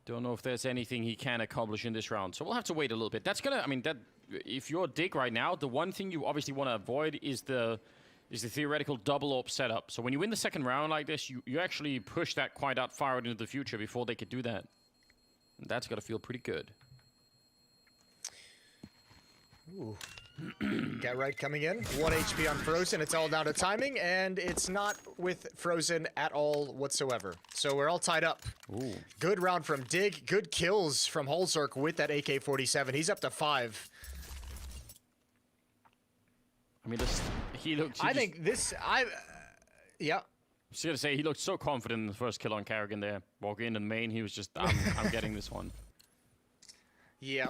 S4: don't know if there's anything he can accomplish in this round. So we'll have to wait a little bit. That's going to, I mean, that if you're Dig right now, the one thing you obviously want to avoid is the theoretical double AWP setup. So when you win the second round like this, you actually push that quite out far into the future before they could do that. And that's got to feel pretty good.
S5: Ooh. Get Right coming in. 1 HP on Frozen. It's all down to timing, and it's not with Frozen at all whatsoever. So we're all tied up.
S4: Ooh.
S5: Good round from Dig. Good kills from Holzerk with that AK-47. He's up to 5.
S4: I mean, he looked...
S5: Yeah.
S4: I was going to say, he looked so confident in the first kill on Kerrigan there. Walking in main, he was just, I'm getting this one.
S5: Yeah.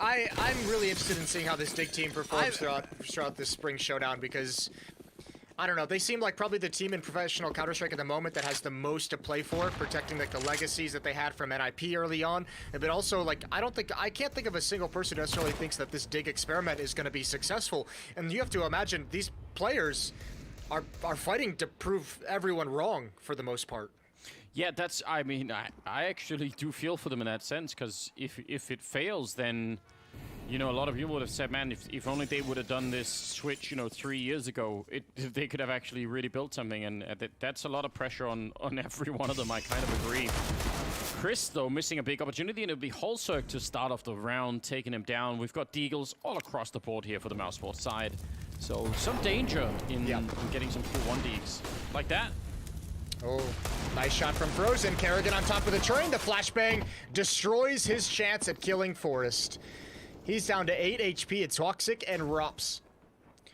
S5: I'm really interested in seeing how this Dig team performs throughout this spring showdown, because, I don't know, they seem like probably the team in professional Counter-Strike at the moment that has the most to play for, protecting like the legacies that they had from NIP early on, but also like I can't think of a single person who necessarily thinks that this Dig experiment is going to be successful. And you have to imagine these players are fighting to prove everyone wrong for the most part.
S4: Yeah, that's, I mean, I actually do feel for them in that sense, because if it fails, then, you know, a lot of people would have said, man, if only they would have done this switch, you know, 3 years ago, they could have actually really built something, and that's a lot of pressure on every one of them, I kind of agree. Chris, though, missing a big opportunity, and it'll be Holzerk to start off the round, taking him down. We've got Deagles all across the board here for the Mouse Sports side. So, some danger in getting some full 1Ds. Like that.
S5: Oh, nice shot from Frozen. Kerrigan on top of the train. The flashbang destroys his chance at killing Forrest. He's down to 8 HP. It's Toxic and Rops.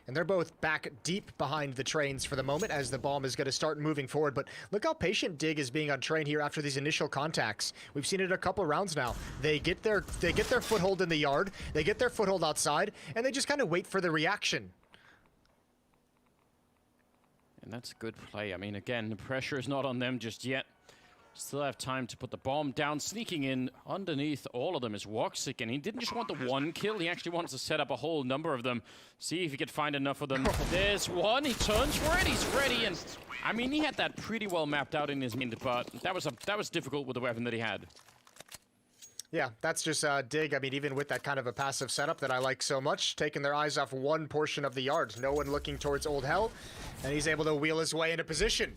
S5: And they're both back deep behind the trains for the moment as the bomb is going to start moving forward. But look how patient Dig is being on train here after these initial contacts. We've seen it a couple rounds now. They get their foothold in the yard, they get their foothold outside, and they just kind of wait for the reaction.
S4: And that's a good play. I mean, again, the pressure is not on them just yet. Still have time to put the bomb down. Sneaking in underneath all of them is Woxic, and he didn't just want the one kill, he actually wants to set up a whole number of them. See if he could find enough of them. There's one, he turns for it, he's ready, and I mean, he had that pretty well mapped out in his mind, but that was difficult with the weapon that he had.
S5: Yeah, that's just Dig. I mean, even with that kind of a passive setup that I like so much, taking their eyes off one portion of the yard. No one looking towards Old Hell, and he's able to wheel his way into position.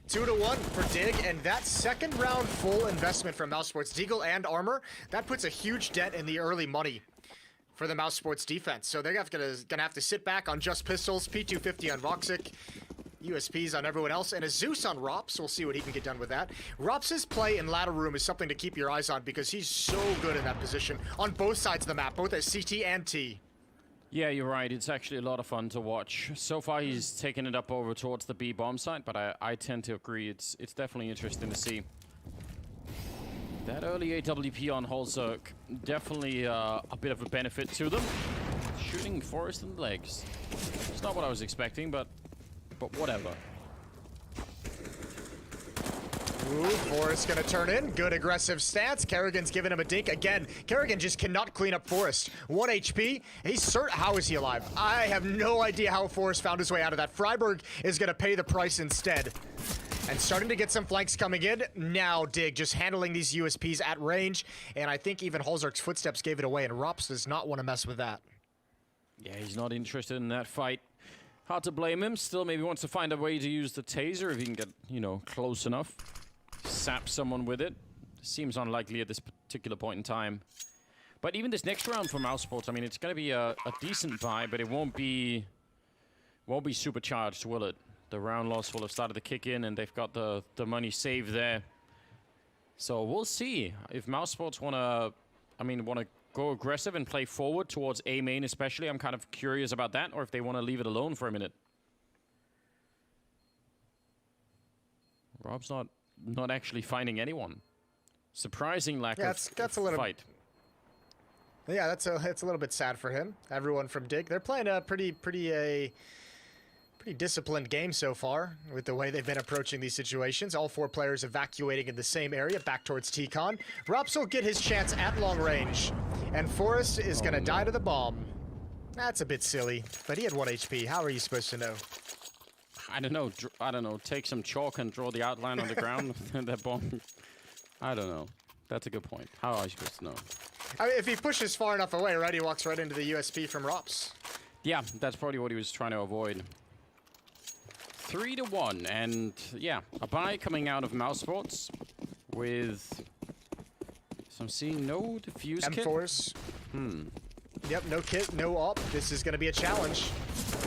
S5: 2-1 for Dig, and that second round full investment from Mouse Sports, Deagle and Armor, that puts a huge dent in the early money for the Mouse Sports defense. So they're gonna have to sit back on just pistols, P250 on Voxic, USPs on everyone else, and a Zeus on Rops. We'll see what he can get done with that. Rops' play in ladder room is something to keep your eyes on because he's so good in that position on both sides of the map, both at CT and T.
S4: Yeah, you're right. It's actually a lot of fun to watch. So far, he's taken it up over towards the B bomb site, but I tend to agree. It's definitely interesting to see. That early AWP on Holzerk, definitely a bit of a benefit to them. Shooting Forrest in the legs. It's not what I was expecting, but whatever.
S5: Ooh, Forrest gonna turn in. Good aggressive stance. Kerrigan's giving him a dink. Again, Kerrigan just cannot clean up Forrest. 1 HP. How is he alive? I have no idea how Forrest found his way out of that. Freiburg is gonna pay the price instead. And starting to get some flanks coming in. Now Dig just handling these USPs at range. And I think even Holzerk's footsteps gave it away, and Rops does not want to mess with that.
S4: Yeah, he's not interested in that fight. Hard to blame him. Still maybe wants to find a way to use the taser if he can get, you know, close enough. Sap someone with it. Seems unlikely at this particular point in time. But even this next round for Mouse Sports, I mean, it's going to be a decent buy, but it won't be supercharged, will it? The round loss will have started to kick in, and they've got the money saved there. So we'll see if Mouse Sports want to go aggressive and play forward towards A main especially. I'm kind of curious about that, or if they want to leave it alone for a minute. Rob's not actually finding anyone. Surprising lack of
S5: that's a little
S4: fight.
S5: Yeah, it's a little bit sad for him. Everyone from Dig, they're playing a pretty disciplined game so far with the way they've been approaching these situations. All 4 players evacuating in the same area back towards T-Con. Rops will get his chance at long range, and Forrest is gonna die to the bomb. That's a bit silly, but he had 1 HP. How are you supposed to know?
S4: I don't know. Take some chalk and draw the outline on the ground. That bomb. I don't know. That's a good point. How are you supposed to know?
S5: I mean, if he pushes far enough away, right, he walks right into the USP from Rops.
S4: Yeah, that's probably what he was trying to avoid. 3-1, and yeah, a buy coming out of Mouse Sports with. So I'm seeing no defuse kit.
S5: M4s. Yep, no kit, no op. This is going to be a challenge.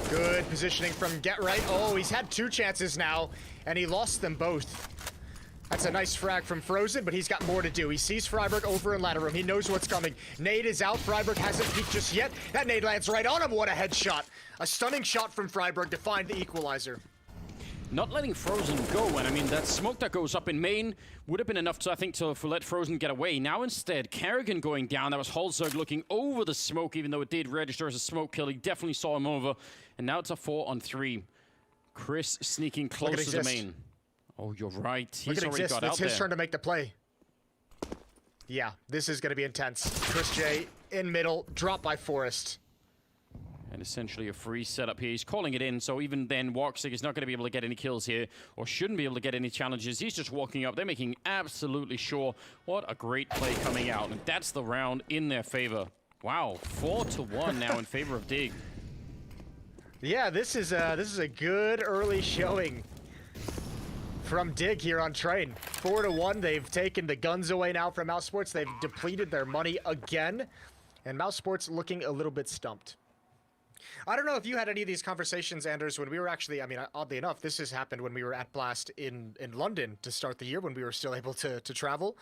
S5: Good positioning from Get Right. Oh, he's had 2 chances now, and he lost them both. That's a nice frag from Frozen, but he's got more to do. He sees Freiburg over in ladder room. He knows what's coming. Nade is out. Freiburg hasn't peeked just yet. That nade lands right on him. What a headshot. A stunning shot from Freiburg to find the equalizer.
S4: Not letting Frozen go, and I mean, that smoke that goes up in main would have been enough to, I think, to let Frozen get away. Now instead, Kerrigan going down. That was Holzerg looking over the smoke, even though it did register as a smoke kill. He definitely saw him over. And now it's a 4-on-3. Chris sneaking closer to main. Oh, you're right. He's already got out there.
S5: It's his turn to make the play. Yeah, this is going to be intense. Chris J in middle, dropped by Forrest.
S4: And essentially a free setup here. He's calling it in, so even then, Woxic is not going to be able to get any kills here, or shouldn't be able to get any challenges. He's just walking up. They're making absolutely sure. What a great play coming out. And that's the round in their favor. Wow, 4-1 now in favor of Dig.
S5: Yeah, this is a good early showing from Dig here on train. 4-1. They've taken the guns away now from Mouse Sports. They've depleted their money again, and Mouse Sports looking a little bit stumped. I don't know if you had any of these conversations, Anders, when we were actually, I mean, oddly enough, this has happened when we were at Blast in London to start the year when we were still able to travel.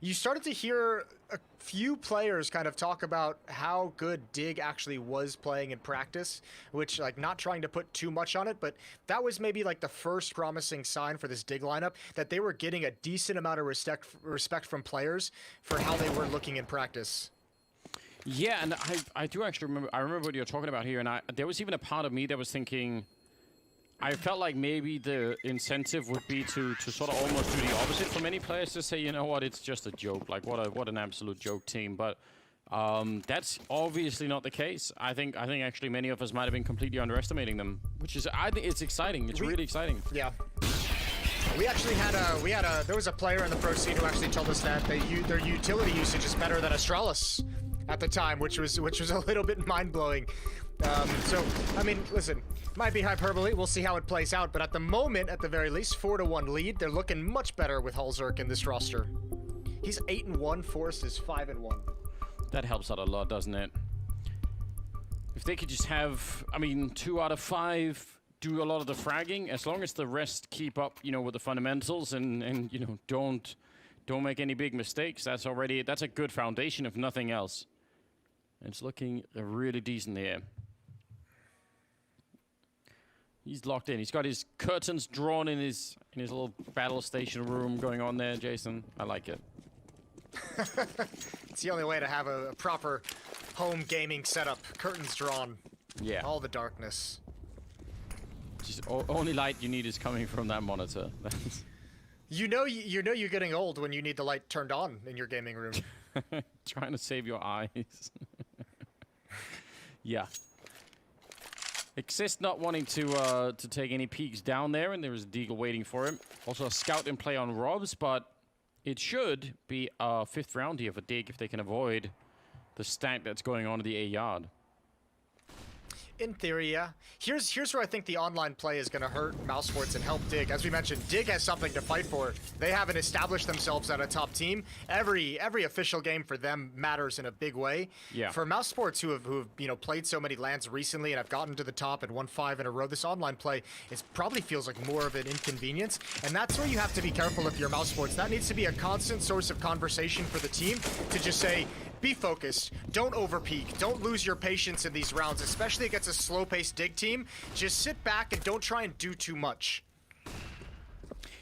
S5: You started to hear a few players kind of talk about how good Dig actually was playing in practice, which, like, not trying to put too much on it, but that was maybe like the first promising sign for this Dig lineup, that they were getting a decent amount of respect from players for how they were looking in practice.
S4: Yeah, and I do actually remember. I remember what you're talking about here, and there was even a part of me that was thinking. I felt like maybe the incentive would be to sort of almost do the opposite for many players, to say, you know what, it's just a joke. Like, what an absolute joke team. But that's obviously not the case. I think actually many of us might have been completely underestimating them, which is, I think it's exciting. It's really exciting.
S5: Yeah. We actually had there was a player in the pro scene who actually told us that their utility usage is better than Astralis at the time, which was a little bit mind-blowing. So, I mean, listen, might be hyperbole. We'll see how it plays out. But at the moment, at the very least, 4-1 lead. They're looking much better with Hulzerk in this roster. He's 8-1. Forrest is 5-1.
S4: That helps out a lot, doesn't it? If they could just have, I mean, 2 out of 5 do a lot of the fragging, as long as the rest keep up, you know, with the fundamentals and you know, don't make any big mistakes. That's a good foundation, if nothing else. It's looking really decent here. He's locked in. He's got his curtains drawn in his little battle station room going on there, Jason. I like it.
S5: It's the only way to have a proper home gaming setup. Curtains drawn.
S4: Yeah.
S5: All the darkness.
S4: Just only light you need is coming from that monitor.
S5: You know you're getting old when you need the light turned on in your gaming room.
S4: Trying to save your eyes. Yeah. Exist not wanting to take any peeks down there, and there is a Deagle waiting for him. Also a scout in play on Robs, but it should be a 5th round here for Dig if they can avoid the stack that's going on in the A yard.
S5: In theory, yeah. Here's where I think the online play is going to hurt Mousesports and help Dig. As we mentioned, Dig has something to fight for. They haven't established themselves as a top team. Every official game for them matters in a big way.
S4: Yeah.
S5: For Mousesports, who have you know, played so many lands recently and have gotten to the top and won 5 in a row, this online play probably feels like more of an inconvenience. And that's where you have to be careful if you're Mousesports. That needs to be a constant source of conversation for the team to just say, be focused. Don't overpeak. Don't lose your patience in these rounds, especially against a slow-paced Dig team. Just sit back and don't try and do too much.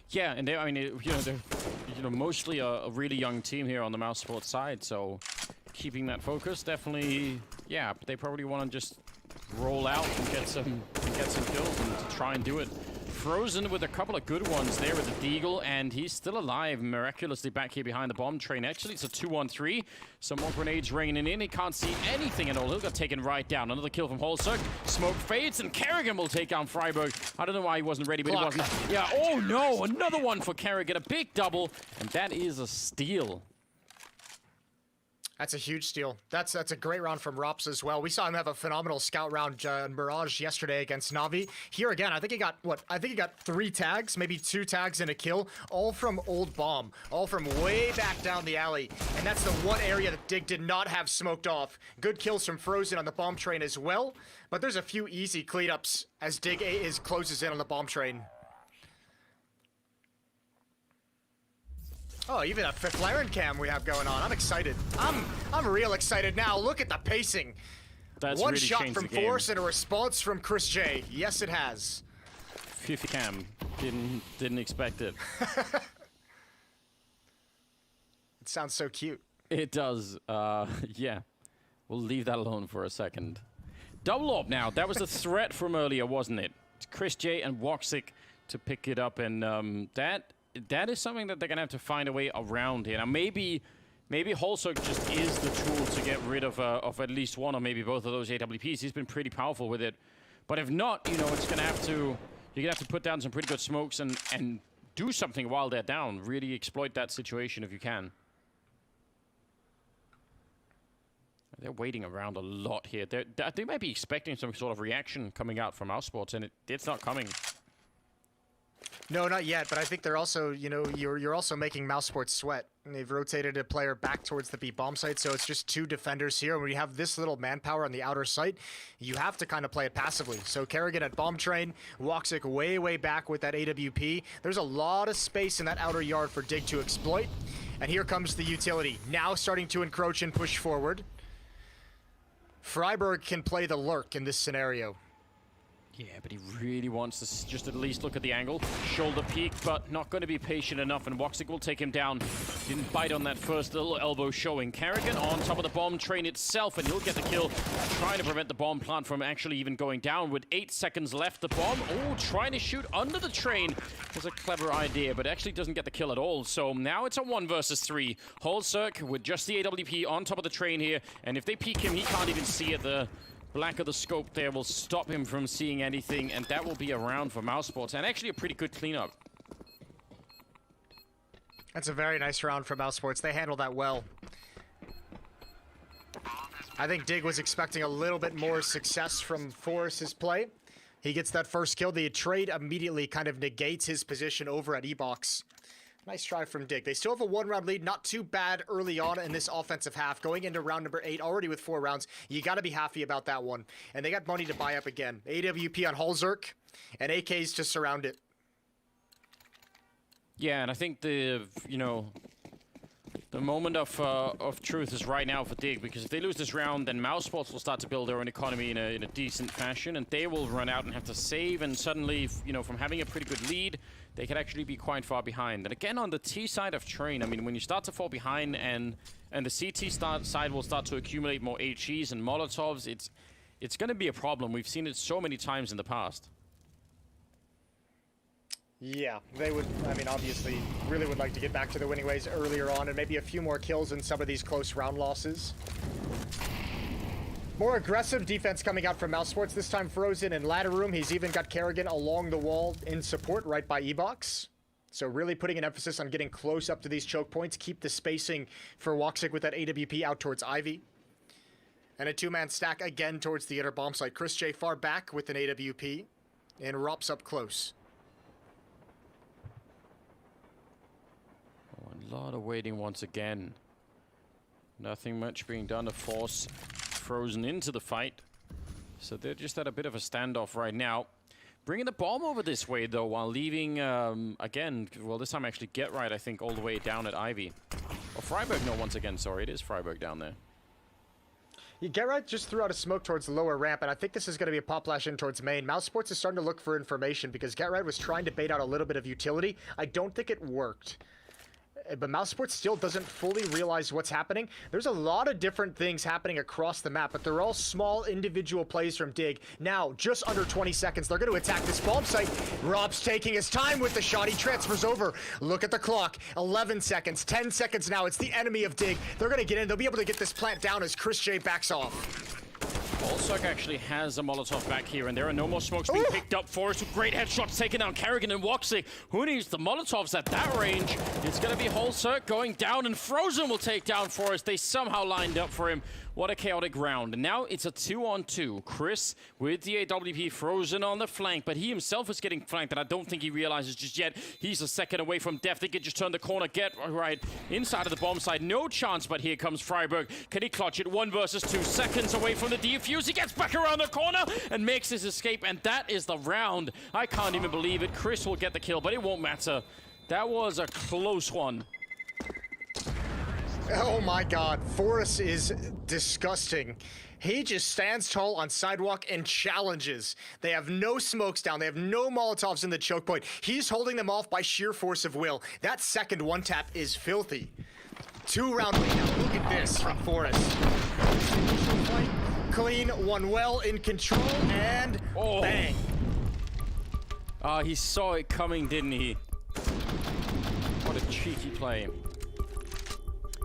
S4: Yeah, and I mean, they're mostly a really young team here on the Mousesports side, so keeping that focus definitely, yeah. But they probably want to just roll out and get some kills and to try and do it. Frozen with a couple of good ones there with the Deagle, and he's still alive, miraculously back here behind the bomb train. Actually, it's a 2-1-3. Some more grenades raining in. He can't see anything at all. He'll get taken right down. Another kill from Hulzerk. Smoke fades, and Kerrigan will take down Freiburg. I don't know why he wasn't ready, but he wasn't. Yeah, oh no, another one for Kerrigan. A big double, and that is a steal.
S5: That's a huge steal. That's a great round from Rops as well. We saw him have a phenomenal scout round in Mirage yesterday against Na'Vi. Here again, I think he got, what? I think he got 3 tags, maybe 2 tags and a kill, all from Old Bomb, all from way back down the alley. And that's the one area that Dig did not have smoked off. Good kills from Frozen on the bomb train as well, but there's a few easy cleanups as Dig closes in on the bomb train. Oh, even a McLaren cam we have going on. I'm excited. I'm real excited now. Look at the pacing.
S4: That's
S5: One
S4: really
S5: shot
S4: changed
S5: from
S4: the game.
S5: Force and a response from Chris J. Yes, it has.
S4: 50 cam. Didn't expect it.
S5: It sounds so cute.
S4: It does. Yeah. We'll leave that alone for a second. Double up now. That was the threat from earlier, wasn't it? It's Chris J and Woxic to pick it up, and that is something that they're gonna have to find a way around here. Now maybe Hulzerk just is the tool to get rid of at least one or maybe both of those AWPs. He's been pretty powerful with it. But if not, you know, you're gonna have to put down some pretty good smokes and do something while they're down. Really exploit that situation if you can. They're waiting around a lot here. They might be expecting some sort of reaction coming out from Mousesports, and it's not coming.
S5: No, not yet, but I think they're also, you know, you're also making Mouse Sports sweat. And they've rotated a player back towards the B bomb site, so it's just 2 defenders here. When you have this little manpower on the outer site, you have to kind of play it passively. So Kerrigan at bomb train, Woxic way back with that AWP. There's a lot of space in that outer yard for Dig to exploit. And here comes the utility, now starting to encroach and push forward. Freiburg can play the lurk in this scenario.
S4: Yeah, but he really wants to just at least look at the angle. Shoulder peek, but not going to be patient enough, and Woxic will take him down. Didn't bite on that first little elbow showing. Kerrigan on top of the bomb train itself, and he'll get the kill. Trying to prevent the bomb plant from actually even going down with 8 seconds left. The bomb, trying to shoot under the train was a clever idea, but actually doesn't get the kill at all. So now it's a 1 versus 3. Holzerk with just the AWP on top of the train here, and if they peek him, he can't even see it. The lack of the scope there will stop him from seeing anything, and that will be a round for Mouse Sports, and actually a pretty good cleanup.
S5: That's a very nice round for Mouse Sports. They handled that well. I think Dig was expecting a little bit more success from Forrest's play. He gets that first kill. The trade immediately kind of negates his position over at E-Box. Nice try from Dig. They still have a 1-round lead. Not too bad early on in this offensive half. Going into round number 8, already with 4 rounds. You got to be happy about that one. And they got money to buy up again. AWP on Holzerk and AKs to surround it.
S4: Yeah, and I think the moment of truth is right now for Dig, because if they lose this round, then Mouse Sports will start to build their own economy in a decent fashion, and they will run out and have to save, and suddenly, from having a pretty good lead, they could actually be quite far behind. And again, on the T side of Train, I mean, when you start to fall behind and the CT side will start to accumulate more HEs and Molotovs, it's going to be a problem. We've seen it so many times in the past.
S5: Yeah, they would, I mean, obviously, really would like to get back to the winning ways earlier on and maybe a few more kills in some of these close round losses. More aggressive defense coming out from Mouse Sports, this time Frozen in ladder room. He's even got Kerrigan along the wall in support right by E-Box. So really putting an emphasis on getting close up to these choke points, keep the spacing for Woxic with that AWP out towards Ivy. And a 2-man stack again towards the inner bomb site. Chris J far back with an AWP and Rops up close.
S4: A lot of waiting once again. Nothing much being done to force Frozen into the fight. So they're just at a bit of a standoff right now. Bringing the bomb over this way, though, while leaving, again, well, this time actually Get Right, I think, all the way down at Ivy. Oh, Freiburg, no, once again, sorry, it is Freiburg down there.
S5: You Get Right just threw out a smoke towards the lower ramp, and I think this is going to be a pop flash in towards main. Mouse Sports is starting to look for information because Get Right was trying to bait out a little bit of utility. I don't think it worked. But Mouse Sports still doesn't fully realize what's happening. There's a lot of different things happening across the map, but they're all small individual plays from Dig. Now, just under 20 seconds, they're going to attack this bomb site. Rob's taking his time with the shot. He transfers over. Look at the clock. 11 seconds, 10 seconds now. It's the enemy of Dig. They're going to get in. They'll be able to get this plant down as Chris J backs off.
S4: Holzerk actually has a Molotov back here, and there are no more smokes being picked up for us. Great headshots taken down Kerrigan and Woxic. Who needs the Molotovs at that range? It's going to be Holzerk going down, and Frozen will take down Forrest. They somehow lined up for him. What a chaotic round. And now it's a 2-on-2. Chris with the AWP, Frozen on the flank, but he himself is getting flanked, and I don't think he realizes just yet. He's a second away from death. They can just turn the corner, Get Right inside of the bomb side. No chance, but here comes Freiburg. Can he clutch it? 1 versus 2 seconds away from the defuse. He gets back around the corner and makes his escape, and that is the round. I can't even believe it. Chris will get the kill, but it won't matter. That was a close one.
S5: Oh my god, Forrest is disgusting. He just stands tall on sidewalk and challenges. They have no smokes down. They have no Molotovs in the choke point. He's holding them off by sheer force of will. That second one tap is filthy. 2-round lead now. Look at this from Forrest. Clean, one well, in control, and bang.
S4: He saw it coming, didn't he? What a cheeky play.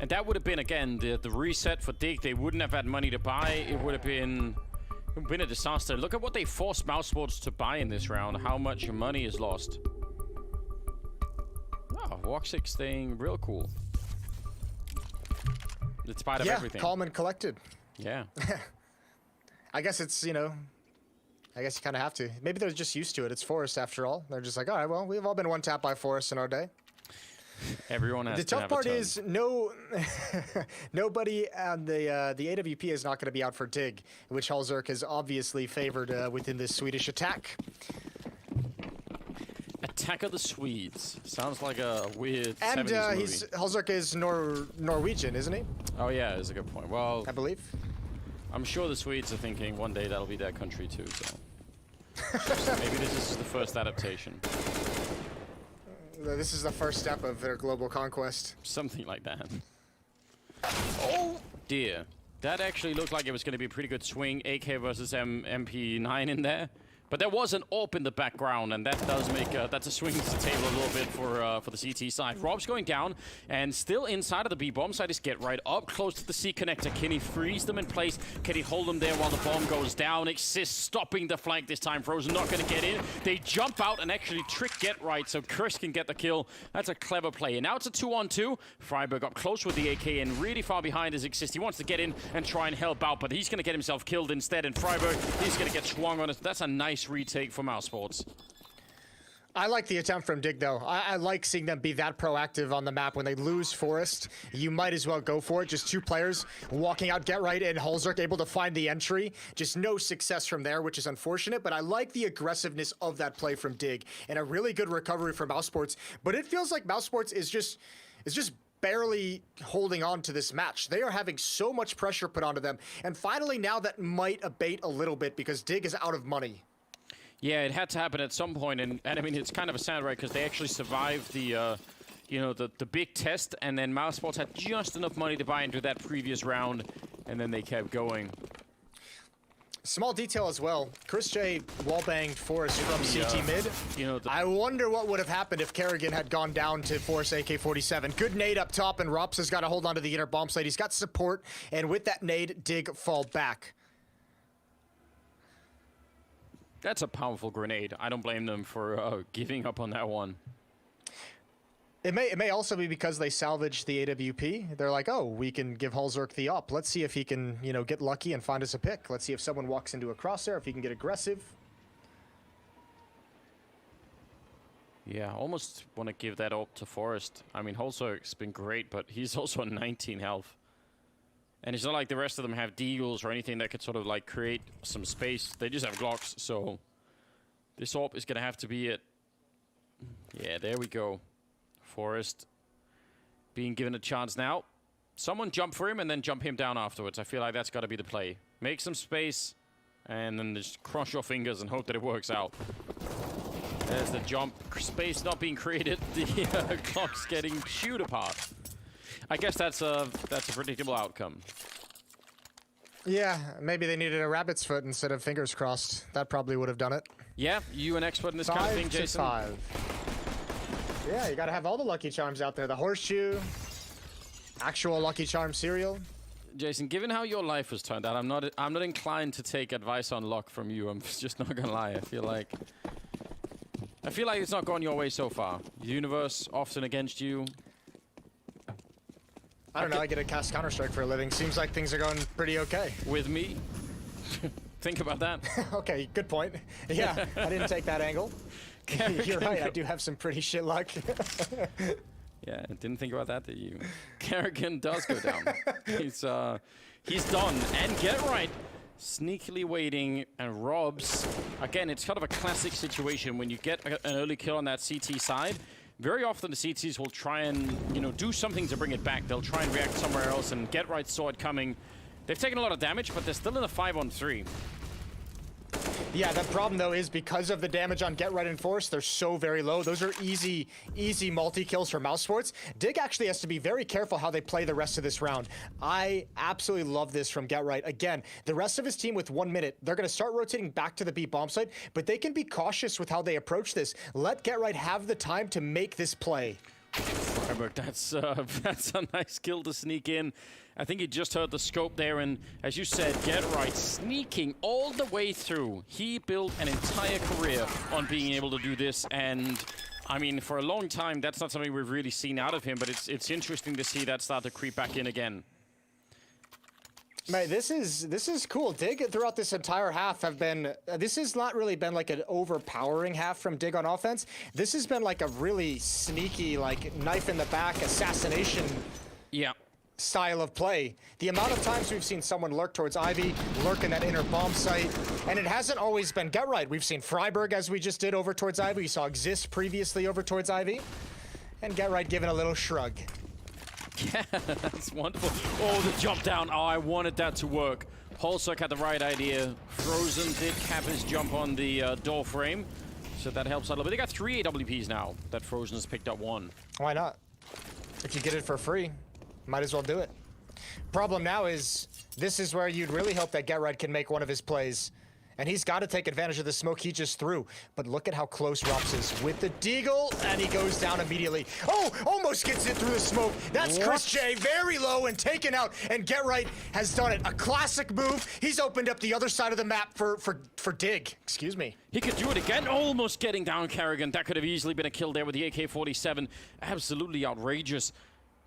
S4: And that would have been, again, the reset for Dig. They wouldn't have had money to buy. It would have been a disaster. Look at what they forced Mouse Sports to buy in this round. How much money is lost. Oh, Woxic staying real cool. In spite of everything.
S5: Calm and collected.
S4: Yeah.
S5: I guess it's, I guess you kind of have to. Maybe they're just used to it. It's Forest after all. They're just like, all right, well, we've all been one tap by Forest in our day.
S4: Everyone has
S5: The
S4: to
S5: tough
S4: have a
S5: part
S4: turn.
S5: is nobody on the AWP is not going to be out for Dig, which Halzerk is obviously favored within this Swedish attack.
S4: Attack of the Swedes. Sounds like a weird
S5: And
S4: 70s movie.
S5: Halzerk is Norwegian, isn't he?
S4: Oh yeah, is a good point. Well,
S5: I believe.
S4: I'm sure the Swedes are thinking one day that'll be their country too, so. Maybe this is the first adaptation.
S5: This is the first step of their global conquest.
S4: Something like that. Oh dear. That actually looked like it was going to be a pretty good swing. AK versus MP9 in there. But there was an AWP in the background, and that does make that's a swing to the table a little bit for the CT side. Rob's going down, and still inside of the B bomb side is Get Right up close to the C connector. Can he freeze them in place? Can he hold them there while the bomb goes down? Exist stopping the flank this time. Frozen not going to get in. They jump out and actually trick Get Right, so Chris can get the kill. That's a clever play. And now it's a 2-on-2. Freiburg up close with the AK and really far behind is Exist. He wants to get in and try and help out, but he's going to get himself killed instead. And Freiburg, he's going to get swung on it. That's a nice retake from our sports.
S5: I like the attempt from Dig, though. I like seeing them be that proactive on the map. When they lose Forest, you might as well go for it. Just two players walking out, Get Right and Halzerk able to find the entry. Just no success from there, which is unfortunate, but I like the aggressiveness of that play from Dig and a really good recovery from Mousesports. But it feels like Mousesports is just barely holding on to this match. They are having so much pressure put onto them. And finally, now that might abate a little bit because Dig is out of money.
S4: Yeah, it had to happen at some point, and I mean, it's kind of a sad, right, because they actually survived the, you know, the big test, and then Mousesports had just enough money to buy into that previous round, and then they kept going.
S5: Small detail as well. Chris J wallbanged Forest from CT mid.
S4: You know,
S5: I wonder what would have happened if Kerrigan had gone down to Forest AK-47. Good nade up top, and Rops has got to hold on to the inner bomb site. He's got support, and with that nade, Dig fall back.
S4: That's a powerful grenade. I don't blame them for giving up on that one.
S5: It may also be because they salvaged the AWP. They're like, oh, we can give Halzerk the up. Let's see if he can, you know, get lucky and find us a pick. Let's see if someone walks into a crosshair, if he can get aggressive.
S4: Yeah, I almost want to give that up to Forest. I mean, Halzerk's been great, but he's also on 19 health. And it's not like the rest of them have deagles or anything that could sort of like create some space. They just have Glocks, so this AWP is going to have to be it. Yeah, there we go. Forest being given a chance now. Someone jump for him and then jump him down afterwards. I feel like that's got to be the play. Make some space and then just cross your fingers and hope that it works out. There's the jump. Space not being created. The clock's getting chewed apart. I guess that's a predictable outcome.
S5: Yeah, maybe they needed a rabbit's foot instead of fingers crossed. That probably would have done it.
S4: Yeah, you an expert in this kind of thing, Jason?
S5: 5. Yeah, you gotta have all the Lucky Charms out there. The horseshoe, actual Lucky Charm cereal.
S4: Jason, given how your life has turned out, I'm not inclined to take advice on luck from you. I'm just not gonna lie. I feel like it's not gone your way so far. The universe often against you.
S5: I don't know, I get to cast Counter-Strike for a living. Seems like things are going pretty okay.
S4: With me? Think about that.
S5: Okay, good point. Yeah, I didn't take that angle. You're right, I do have some pretty shit luck.
S4: Yeah, didn't think about that, did you? Kerrigan does go down. He's done. And Get Right, sneakily waiting, and Robs. Again, it's kind of a classic situation when you get an early kill on that CT side. Very often the CTs will try and, you know, do something to bring it back. They'll try and react somewhere else, and Get Right saw it coming. They've taken a lot of damage, but they're still in a 5-on-3.
S5: Yeah, the problem though is because of the damage on Get Right and Force, they're so very low. Those are easy multi-kills for Mousesports. Dig actually has to be very careful how they play the rest of this round. I absolutely love this from Get Right. Again, the rest of his team with 1 minute, they're going to start rotating back to the B bomb site, but they can be cautious with how they approach this. Let Get Right have the time to make this play.
S4: Freiburg, that's a nice kill to sneak in. I think he just heard the scope there, and as you said, Get Right sneaking all the way through. He built an entire career on being able to do this, and I mean, for a long time, that's not something we've really seen out of him, but it's interesting to see that start to creep back in again.
S5: Mate, this is cool. Dig throughout this entire half have been. This has not really been like an overpowering half from Dig on offense. This has been like a really sneaky, like knife in the back assassination.
S4: Yeah.
S5: Style of play. The amount of times we've seen someone lurk towards Ivy, lurk in that inner bomb site, and it hasn't always been Get Right. We've seen Freiburg, as we just did, over towards Ivy. We saw Exist previously over towards Ivy, and Get Right giving a little shrug.
S4: Yeah, that's wonderful. Oh, the jump down. Oh, I wanted that to work. Holzuk had the right idea. Frozen did cap his jump on the door frame, so that helps out a little bit. They got 3 AWPs now that Frozen has picked up 1.
S5: Why not? If you get it for free, might as well do it. Problem now is, this is where you'd really hope that Get Right can make one of his plays. And he's got to take advantage of the smoke he just threw. But look at how close Rops is with the deagle, and he goes down immediately. Oh, almost gets it through the smoke. That's Chris J, very low and taken out, and Get Right has done it. A classic move. He's opened up the other side of the map for Dig. Excuse me.
S4: He could do it again, almost getting down Kerrigan. That could have easily been a kill there with the AK-47. Absolutely outrageous.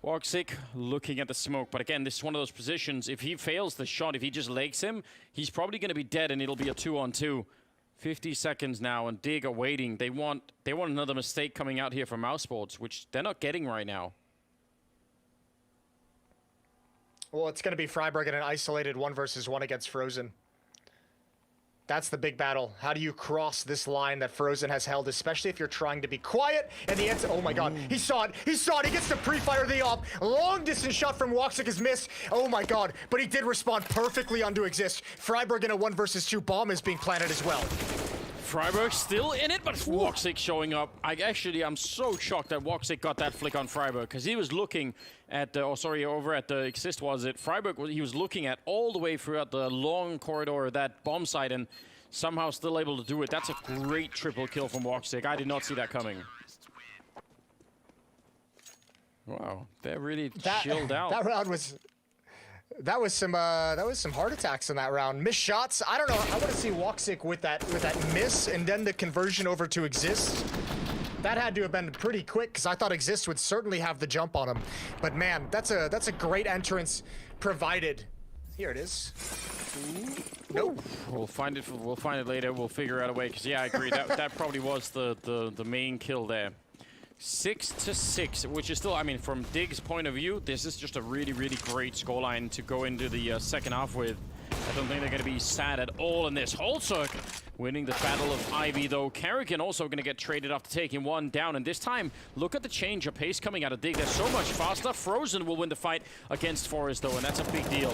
S4: Woxic looking at the smoke, but again, this is one of those positions. If he fails the shot, if he just legs him, he's probably going to be dead, and it'll be a 2-on-2. 50 seconds now, and Dig are waiting. They want another mistake coming out here from Mousesports, which they're not getting right now.
S5: Well, it's going to be Freiburg in an isolated 1v1 against Frozen. That's the big battle. How do you cross this line that Frozen has held, especially if you're trying to be quiet? And the answer, oh my god, he saw it, he saw it, he gets the pre-fire the op. Long distance shot from Woxic is missed. Oh my god, but he did respond perfectly onto Exist. Freiburg in a 1v2 bomb is being planted as well.
S4: Freiburg still in it, but Woxic showing up. I'm so shocked that Woxic got that flick on Freiburg, because he was looking at, over at the Exist, was it? Freiburg, he was looking at all the way throughout the long corridor of that bomb site, and somehow still able to do it. That's a great triple kill from Woxic. I did not see that coming. Wow, they're really chilled out.
S5: That round was... That was some heart attacks in that round. Missed shots. I don't know. I want to see Woxic with that miss and then the conversion over to Exist. That had to have been pretty quick, because I thought Exist would certainly have the jump on him. But man, that's a great entrance provided. Here it is. Nope.
S4: We'll find it later. We'll figure out a way. Because yeah, I agree. that probably was the main kill there. 6-6, which is still, I mean, from Dig's point of view, this is just a really, really great scoreline to go into the second half with. I don't think they're going to be sad at all in this. Holzuk winning the Battle of Ivy, though. Kerrigan also going to get traded after taking 1 down. And this time, look at the change of pace coming out of Dig. They're so much faster. Frozen will win the fight against Forest, though, and that's a big deal.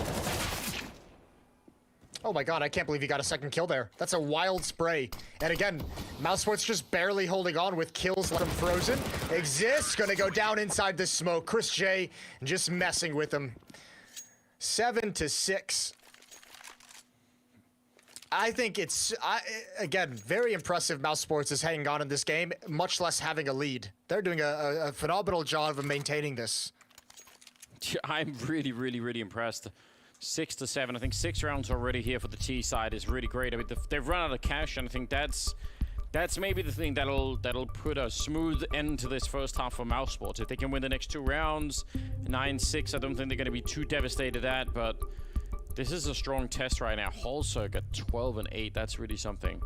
S5: Oh my god, I can't believe he got a second kill there. That's a wild spray. And again, Mousesports just barely holding on with kills from Frozen. Exists, gonna go down inside the smoke. Chris J just messing with him. 7-6. I think it's, again, very impressive Mousesports is hanging on in this game, much less having a lead. They're doing a phenomenal job of maintaining this.
S4: I'm really, really, really impressed. 6-7. I think 6 rounds already here for the T side is really great. I mean, they've run out of cash, and I think that's maybe the thing that'll put a smooth end to this first half for Mousesports. If they can win the next 2 rounds, 9-6, I don't think they're going to be too devastated at, but this is a strong test right now. Holzuk at 12-8. That's really something.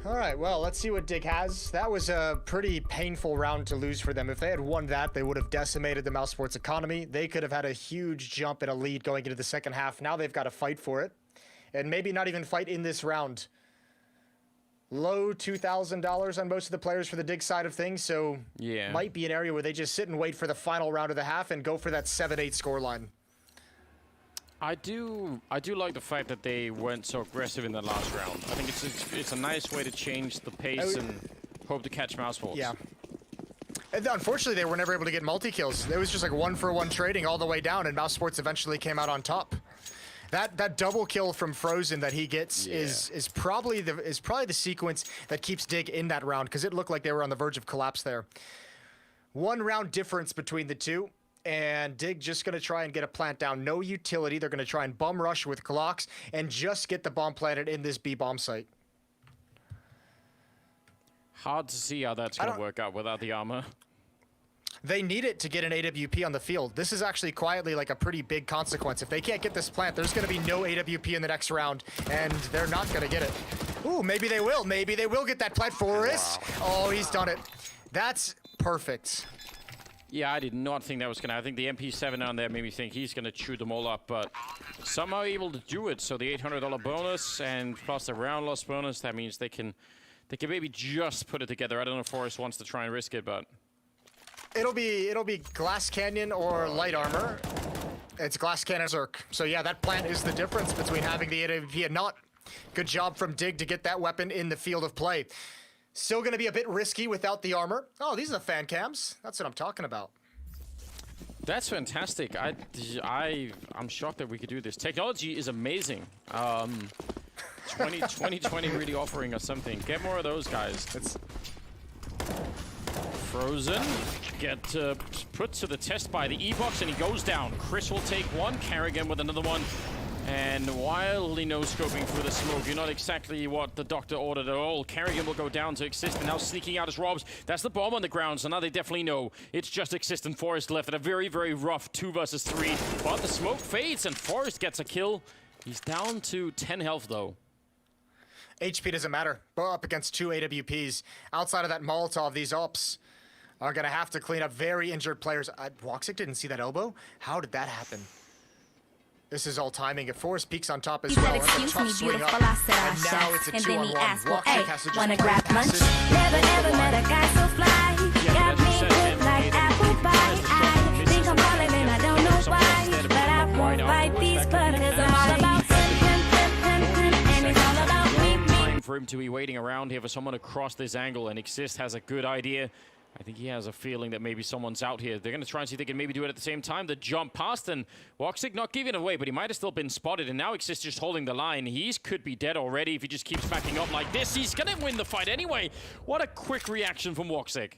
S5: All right, well, let's see what Dig has. That was a pretty painful round to lose for them. If they had won that, they would have decimated the Mousesports economy. They could have had a huge jump in a lead going into the second half. Now they've got to fight for it, and maybe not even fight in this round. Low $2,000 on most of the players for the Dig side of things, so
S4: yeah,
S5: might be an area where they just sit and wait for the final round of the half and go for that 7-8 scoreline.
S4: I do like the fact that they weren't so aggressive in the last round. I think it's a nice way to change the pace and hope to catch Mousesports.
S5: Yeah. And unfortunately, they were never able to get multi-kills. It was just like 1-for-1 trading all the way down, and Mousesports eventually came out on top. That double kill from Frozen that he gets is probably the sequence that keeps Dig in that round, because it looked like they were on the verge of collapse there. 1 round difference between the two. And Dig just going to try and get a plant down. No utility. They're going to try and bum rush with Glocks and just get the bomb planted in this B bomb site.
S4: Hard to see how that's going to work out without the armor.
S5: They need it to get an AWP on the field. This is actually quietly like a pretty big consequence. If they can't get this plant, there's going to be no AWP in the next round, and they're not going to get it. Ooh, maybe they will. Maybe they will get that plant. Forrest. Wow. Oh, he's done it. That's perfect.
S4: Yeah, I did not think that was going to. I think the MP7 on there made me think he's going to chew them all up, but somehow able to do it. So the $800 bonus and plus the round loss bonus, that means they can maybe just put it together. I don't know if Forrest wants to try and risk it, but
S5: it'll be Glass Canyon or light armor. It's Glass Canyon Zerk. So yeah, that plant is the difference between having the AWP and not. Good job from Dig to get that weapon in the field of play. Still going to be a bit risky without the armor. Oh, these are the fan cams. That's what I'm talking about.
S4: That's fantastic. I'm shocked that we could do this. Technology is amazing. 2020 really offering us something. Get more of those guys. It's Frozen. Get put to the test by the E-Box, and he goes down. Chris will take one. Carrigan with another one. And wildly no-scoping through the smoke. You're not exactly what the doctor ordered at all. Carrigan will go down to Exist, and now sneaking out as Robs. That's the bomb on the ground, so now they definitely know it's just Exist and Forrest left at a very, very rough 2 versus 3. But the smoke fades, and Forrest gets a kill. He's down to 10 health, though.
S5: HP doesn't matter. We're up against 2 AWPs. Outside of that Molotov, these ops are going to have to clean up very injured players. Woxic didn't see that elbow? How did that happen? This is all timing. If Forrest peaks on top as well, that's a tough swing up. And now it's a 2-on-1. Woxic has to just grab lunch.
S12: Never met a guy so fly. Got me good like apple pie. I think I'm falling and I don't know why. But I won't fight these buttons. I'm all about and it's all about me.
S4: Time for him to be waiting around here for someone to cross this angle, and Exist has a good idea. I think he has a feeling that maybe someone's out here. They're going to try and see if they can maybe do it at the same time. The jump past, and Woxic not giving it away, but he might have still been spotted, and now Exist just holding the line. He could be dead already if he just keeps backing up like this. He's going to win the fight anyway. What a quick reaction from Woxic.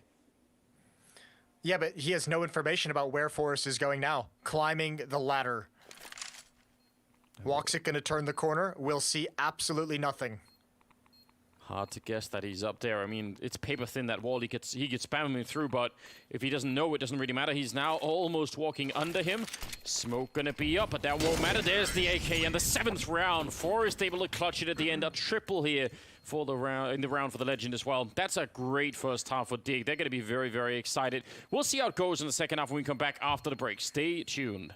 S5: Yeah, but he has no information about where Forrest is going now. Climbing the ladder. Woxic going to turn the corner. We'll see absolutely nothing.
S4: Hard to guess that he's up there. I mean, it's paper thin, that wall. He gets spamming through, but if he doesn't know, it doesn't really matter. He's now almost walking under him. Smoke gonna be up, but that won't matter. There's the AK in the 7th round. Forrest able to clutch it at the end. A triple here for the round, in the round for the Legend as well. That's a great first half for Dig. They're gonna be very, very excited. We'll see how it goes in the second half when we come back after the break. Stay tuned.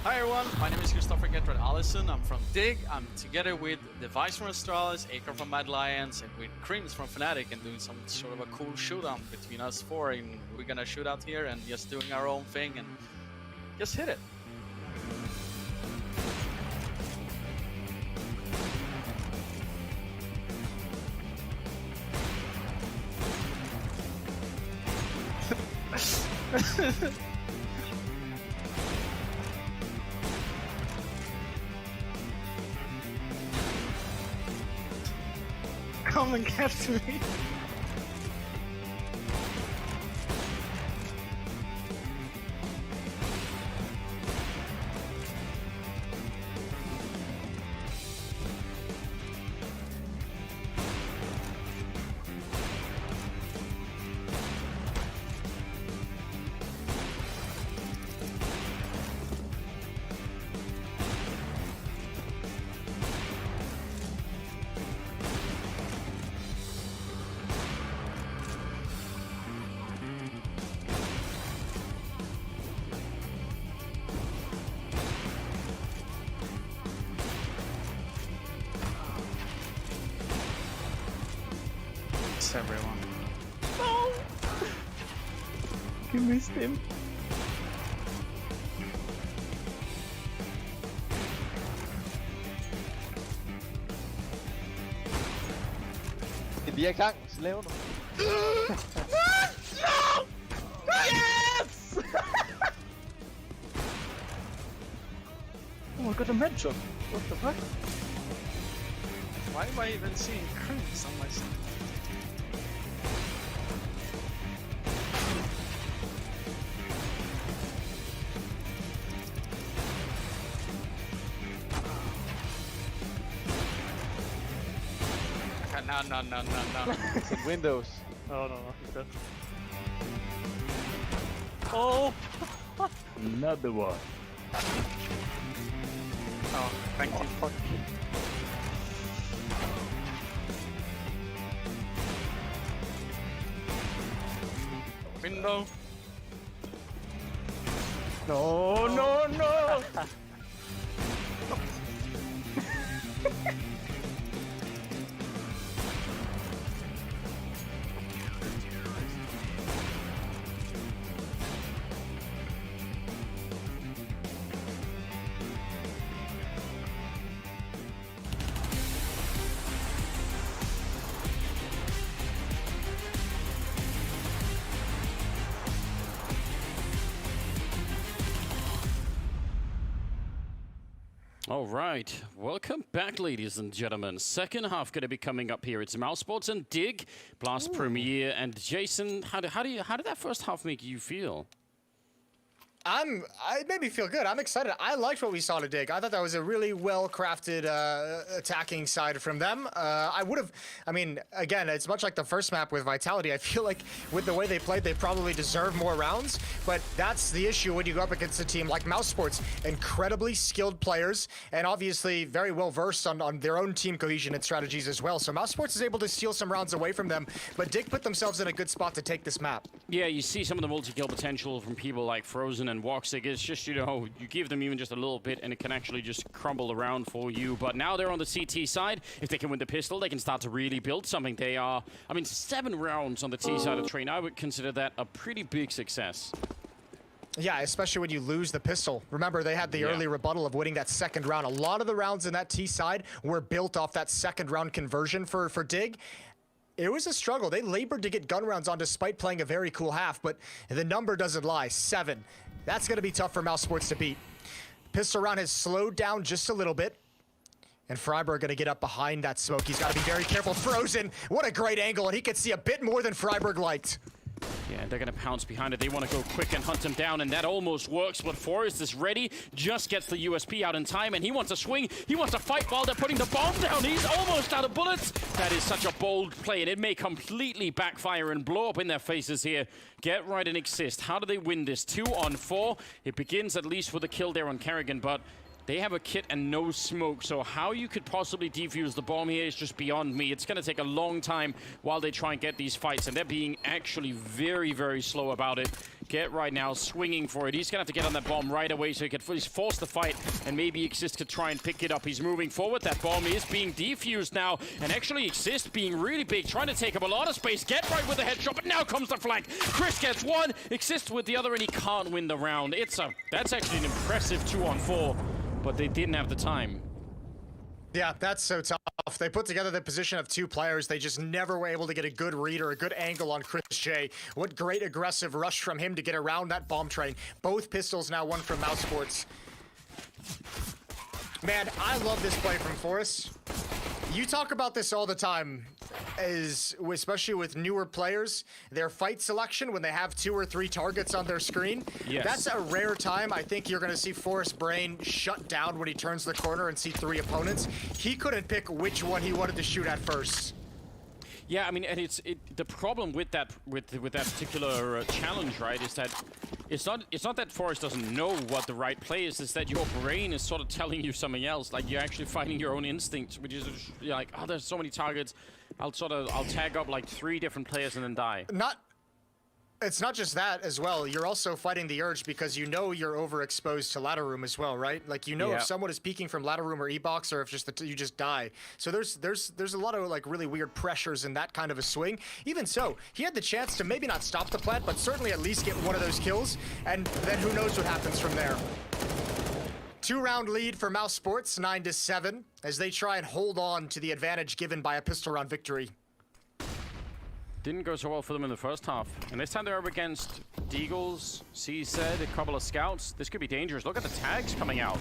S1: Hi everyone, my name is Allison. I'm from Dig. I'm together with the Vice from Astralis, Acre from Mad Lions, and with Creams from Fnatic, and doing some sort of a cool showdown between us four. And we're gonna shoot out here and just doing our own thing and just hit it. Come and get me. Everyone. No! You missed him.
S6: Vi er klar. Lav nu. Yes! Oh, I got a headshot. What the fuck?
S1: Why am I even seeing creams on my screen? No.
S6: Windows. Oh, no. He's dead. Oh! Another one.
S1: Oh, thank you.
S6: Fuck.
S1: Window.
S6: No!
S4: All right, welcome back, ladies and gentlemen. Second half going to be coming up here. It's Mousesports and Dig, Blast Premier, and Jason. How did that first half make you feel?
S5: It made me feel good. I'm excited. I liked what we saw to Dig. I thought that was a really well-crafted attacking side from them. Again, it's much like the first map with Vitality. I feel like with the way they played, they probably deserve more rounds, but that's the issue when you go up against a team like Mousesports. Incredibly skilled players, and obviously very well-versed on their own team cohesion and strategies as well. So Mousesports is able to steal some rounds away from them, but Dig put themselves in a good spot to take this map.
S4: Yeah, you see some of the multi-kill potential from people like Frozen and Woxic. It's just, you give them even just a little bit and it can actually just crumble around for you. But now they're on the CT side. If they can win the pistol, they can start to really build something. They are, 7 rounds on the T side of Train. I would consider that a pretty big success.
S5: Yeah, especially when you lose the pistol. Remember, they had the early rebuttal of winning that second round. A lot of the rounds in that T side were built off that second round conversion for Dig. It was a struggle. They labored to get gun rounds on despite playing a very cool half, but the number doesn't lie. 7. That's going to be tough for Mousesports to beat. Pistol round has slowed down just a little bit. And Freiburg going to get up behind that smoke. He's got to be very careful. Frozen, what a great angle, and he could see a bit more than Freiburg liked.
S4: Yeah, they're going to pounce behind it. They want to go quick and hunt him down, and that almost works. But Forrest is ready, just gets the USP out in time, and he wants to swing. He wants to fight while they're putting the bomb down. He's almost out of bullets. That is such a bold play, and it may completely backfire and blow up in their faces here. Get right and exist. How do they win this? 2 on 4. It begins at least with a kill there on Kerrigan, but they have a kit and no smoke, so how you could possibly defuse the bomb here is just beyond me. It's going to take a long time while they try and get these fights, and they're being actually very, very slow about it. Get right now swinging for it. He's going to have to get on that bomb right away so he can force the fight, and maybe Exist could try and pick it up. He's moving forward. That bomb is being defused now, and actually Exist being really big, trying to take up a lot of space. Get right with the headshot, but now comes the flank. Chris gets one, Exist with the other, and he can't win the round. That's actually an impressive 2 on 4. But they didn't have the time.
S5: Yeah, that's so tough. They put together the position of 2 players. They just never were able to get a good read or a good angle on Chris J. What great aggressive rush from him to get around that bomb train. Both pistols now, one from Mousesports. Man, I love this play from Forrest. You talk about this all the time, especially with newer players, their fight selection when they have 2 or 3 targets on their screen.
S4: Yes.
S5: That's a rare time. I think you're going to see Forrest's brain shut down when he turns the corner and see 3 opponents. He couldn't pick which one he wanted to shoot at first.
S4: Yeah, and the problem with that particular challenge, right, is that it's not that Forrest doesn't know what the right play is. It's that your brain is sort of telling you something else. Like you're actually fighting your own instincts, which is like, oh, there's so many targets. I'll tag up like 3 different players and then die.
S5: It's not just that as well. You're also fighting the urge because you know you're overexposed to ladder room as well, right? Like if someone is peeking from ladder room or E-box, or if you just die. So there's a lot of like really weird pressures in that kind of a swing. Even so, he had the chance to maybe not stop the plant, but certainly at least get one of those kills, and then who knows what happens from there. 2-round lead for Mousesports, 9-7, as they try and hold on to the advantage given by a pistol round victory.
S4: Didn't go so well for them in the first half. And this time they're up against Deagles, CZ, a couple of scouts. This could be dangerous. Look at the tags coming out.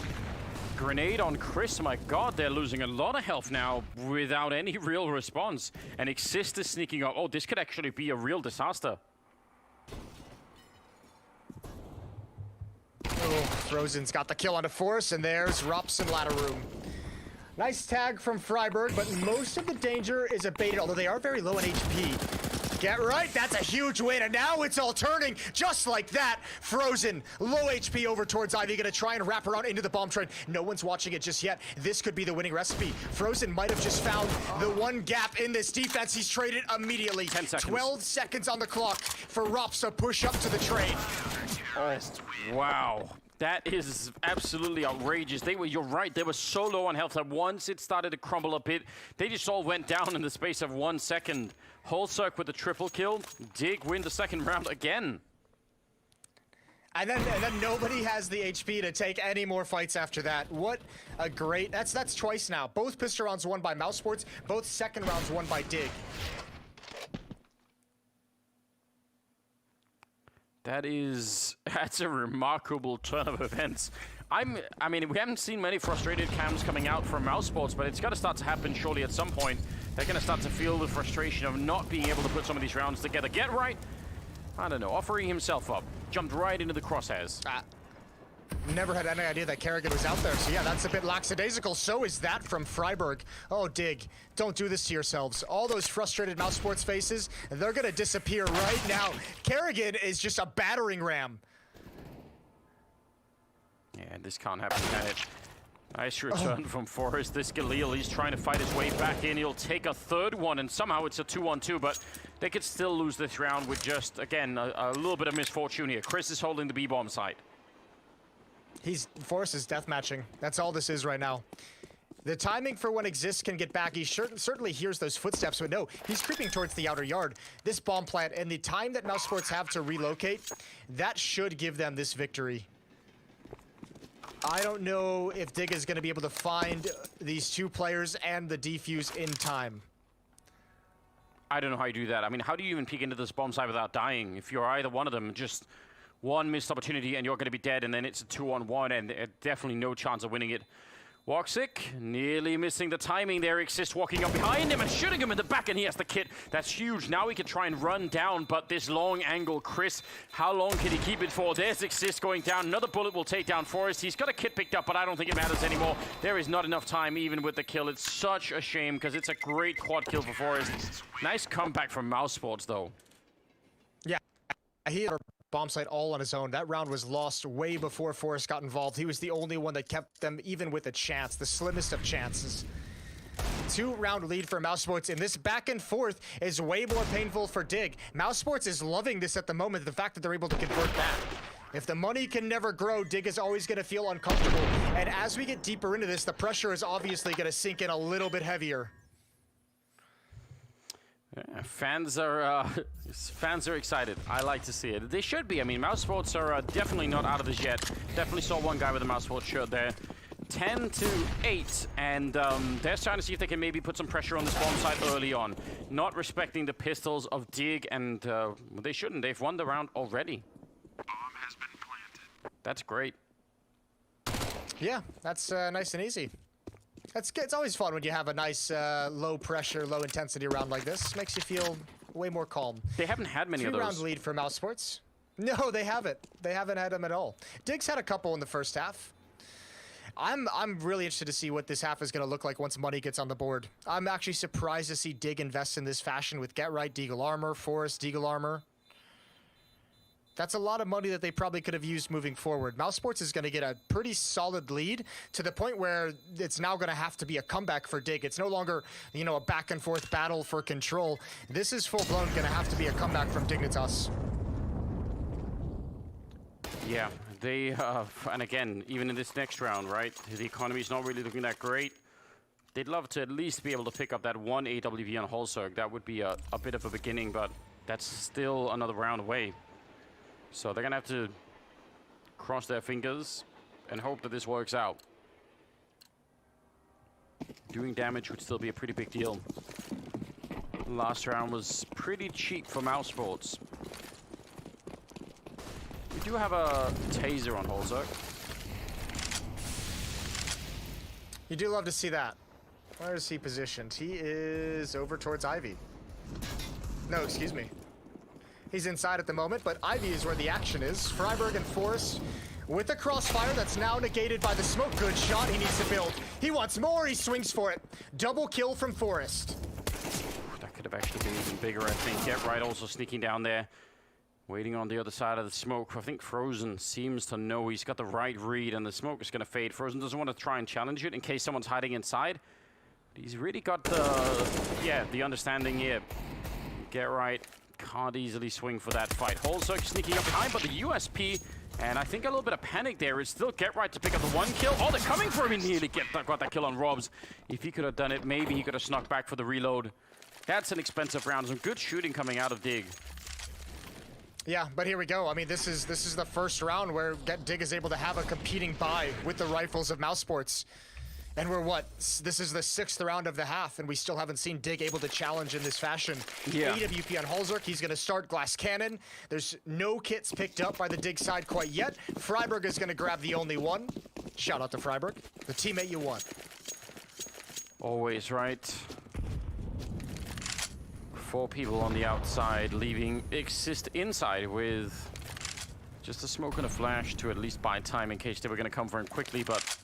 S4: Grenade on Chris. My god, they're losing a lot of health now without any real response. And Exist is sneaking up. Oh, this could actually be a real disaster.
S5: Oh, Frozen's got the kill onto Force, and there's Robson ladder room. Nice tag from Freiburg, but most of the danger is abated, although they are very low on HP. Get right, that's a huge win, and now it's all turning just like that. Frozen, low HP over towards Ivy, gonna try and wrap around into the bomb trade. No one's watching it just yet. This could be the winning recipe. Frozen might have just found the one gap in this defense. He's traded immediately.
S4: 10 seconds.
S5: 12 seconds on the clock for Rops to push up to the trade.
S4: Oh, wow. That is absolutely outrageous. You're right, they were so low on health that once it started to crumble a bit, they just all went down in the space of 1 second. Holzerk with the triple kill. Dig win the second round again.
S5: And then nobody has the HP to take any more fights after that. What a great, that's twice now. Both pistol rounds won by Mouse Sports, both second rounds won by Dig.
S4: That's a remarkable turn of events. I mean, we haven't seen many frustrated cams coming out from Mouse Sports, but it's got to start to happen surely at some point. They're going to start to feel the frustration of not being able to put some of these rounds together. Get right, I don't know, offering himself up. Jumped right into the crosshairs.
S5: Never had any idea that Kerrigan was out there, so yeah, that's a bit lackadaisical. So is that from Freiburg. Oh, Dig, don't do this to yourselves. All those frustrated Mouse Sports faces, they're gonna disappear right now. Kerrigan is just a battering ram.
S4: Yeah, this can't happen, can it? Nice return from Forrest. This Galil, he's trying to fight his way back in. He'll take a third one, and somehow it's a 2-on-2, but they could still lose this round with just, again, a little bit of misfortune here. Chris is holding the B-bomb site.
S5: Forrest is deathmatching. That's all this is right now. The timing for when Exist can get back, he certainly hears those footsteps, but no, he's creeping towards the outer yard. This bomb plant and the time that Mouse Sports have to relocate, that should give them this victory. I don't know if Dig is going to be able to find these two players and the defuse in time.
S4: I don't know how you do that. I mean, how do you even peek into this bomb site without dying? If you're either one of them, just one missed opportunity and you're going to be dead, and then it's a 2-on-1 and definitely no chance of winning it. Woxic nearly missing the timing there. Exist walking up behind him and shooting him in the back, and he has the kit. That's huge. Now he can try and run down, but this long angle, Chris, how long can he keep it for? There's Exist going down. Another bullet will take down Forrest. He's got a kit picked up, but I don't think it matters anymore. There is not enough time even with the kill. It's such a shame because it's a great quad kill for Forrest. Nice comeback from Mouse Sports, though.
S5: Yeah, he had a bomb site all on his own. That round was lost way before Forrest got involved. He was the only one that kept them even with a chance, the slimmest of chances. 2-round lead for Mouse Sports, and this back and forth is way more painful for Dig. Mouse Sports is loving this at the moment, the fact that they're able to convert that. If the money can never grow, Dig is always going to feel uncomfortable. And as we get deeper into this, the pressure is obviously going to sink in a little bit heavier.
S4: Yeah, fans are excited. I like to see it. They should be. I mean, Mouse Sports are definitely not out of this yet. Definitely saw one guy with a Mouse Sports shirt there. 10-8, and they're trying to see if they can maybe put some pressure on this bomb site early on. Not respecting the pistols of Dig, and they shouldn't. They've won the round already. Bomb has been planted. That's great.
S5: Yeah, that's nice and easy. It's always fun when you have a nice low pressure, low intensity round like this. Makes you feel way more calm.
S4: They haven't had many of those.
S5: 3-round lead for Mouse Sports. No, they haven't. They haven't had them at all. Dig's had a couple in the first half. I'm really interested to see what this half is going to look like once money gets on the board. I'm actually surprised to see Dig invest in this fashion with Get Right, Deagle Armor, Forest, Deagle Armor. That's a lot of money that they probably could have used moving forward. Mouse Sports is going to get a pretty solid lead to the point where it's now going to have to be a comeback for Dig. It's no longer, you know, a back and forth battle for control. This is full blown going to have to be a comeback from Dignitas.
S4: Yeah, they, and again, even in this next round, right? The economy's not really looking that great. They'd love to at least be able to pick up that one AWP on Holzerk. That would be a bit of a beginning, but that's still another round away. So they're going to have to cross their fingers and hope that this works out. Doing damage would still be a pretty big deal. Last round was pretty cheap for Mouse Sports. We do have a taser on Holzerk.
S5: You do love to see that. Where is he positioned? He is over towards Ivy. No, excuse me. He's inside at the moment, but Ivy is where the action is. Freiburg and Forest with a crossfire that's now negated by the smoke. Good shot, he needs to build. He wants more, he swings for it. Double kill from Forest.
S4: That could have actually been even bigger, I think. Get right also sneaking down there. Waiting on the other side of the smoke. I think Frozen seems to know he's got the right read and the smoke is going to fade. Frozen doesn't want to try and challenge it in case someone's hiding inside. But he's really got the understanding here. Get right. Can't easily swing for that fight. Holzerk sneaking up behind, but the USP, and I think a little bit of panic there, is still Get Right to pick up the one kill. Oh, they're coming for him. He nearly got that kill on Robs. If he could have done it, maybe he could have snuck back for the reload. That's an expensive round. Some good shooting coming out of Dig.
S5: Yeah, but here we go. I mean, this is the first round where Dig is able to have a competing buy with the rifles of Mouse Sports. And we're what? This is the 6th round of the half, and we still haven't seen Dig able to challenge in this fashion.
S4: Yeah.
S5: AWP on Holzerk, he's going to start Glass Cannon. There's no kits picked up by the Dig side quite yet. Freiburg is going to grab the only one. Shout out to Freiburg, the teammate you want.
S4: Always right. 4 people on the outside, leaving Exist inside with just a smoke and a flash to at least buy time in case they were going to come for him quickly, but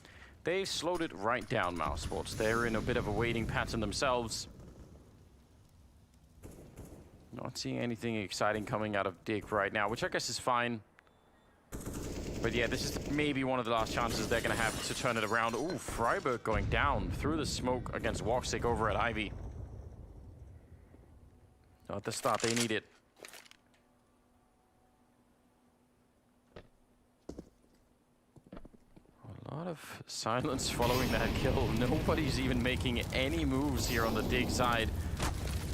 S4: they slowed it right down, Mouse Sports. They're in a bit of a waiting pattern themselves. Not seeing anything exciting coming out of Dig right now, which I guess is fine. But yeah, this is maybe one of the last chances they're going to have to turn it around. Ooh, Freiburg going down through the smoke against Woxic over at Ivy. At the start, they need it. A lot of silence following that kill. Nobody's even making any moves here on the Dig side.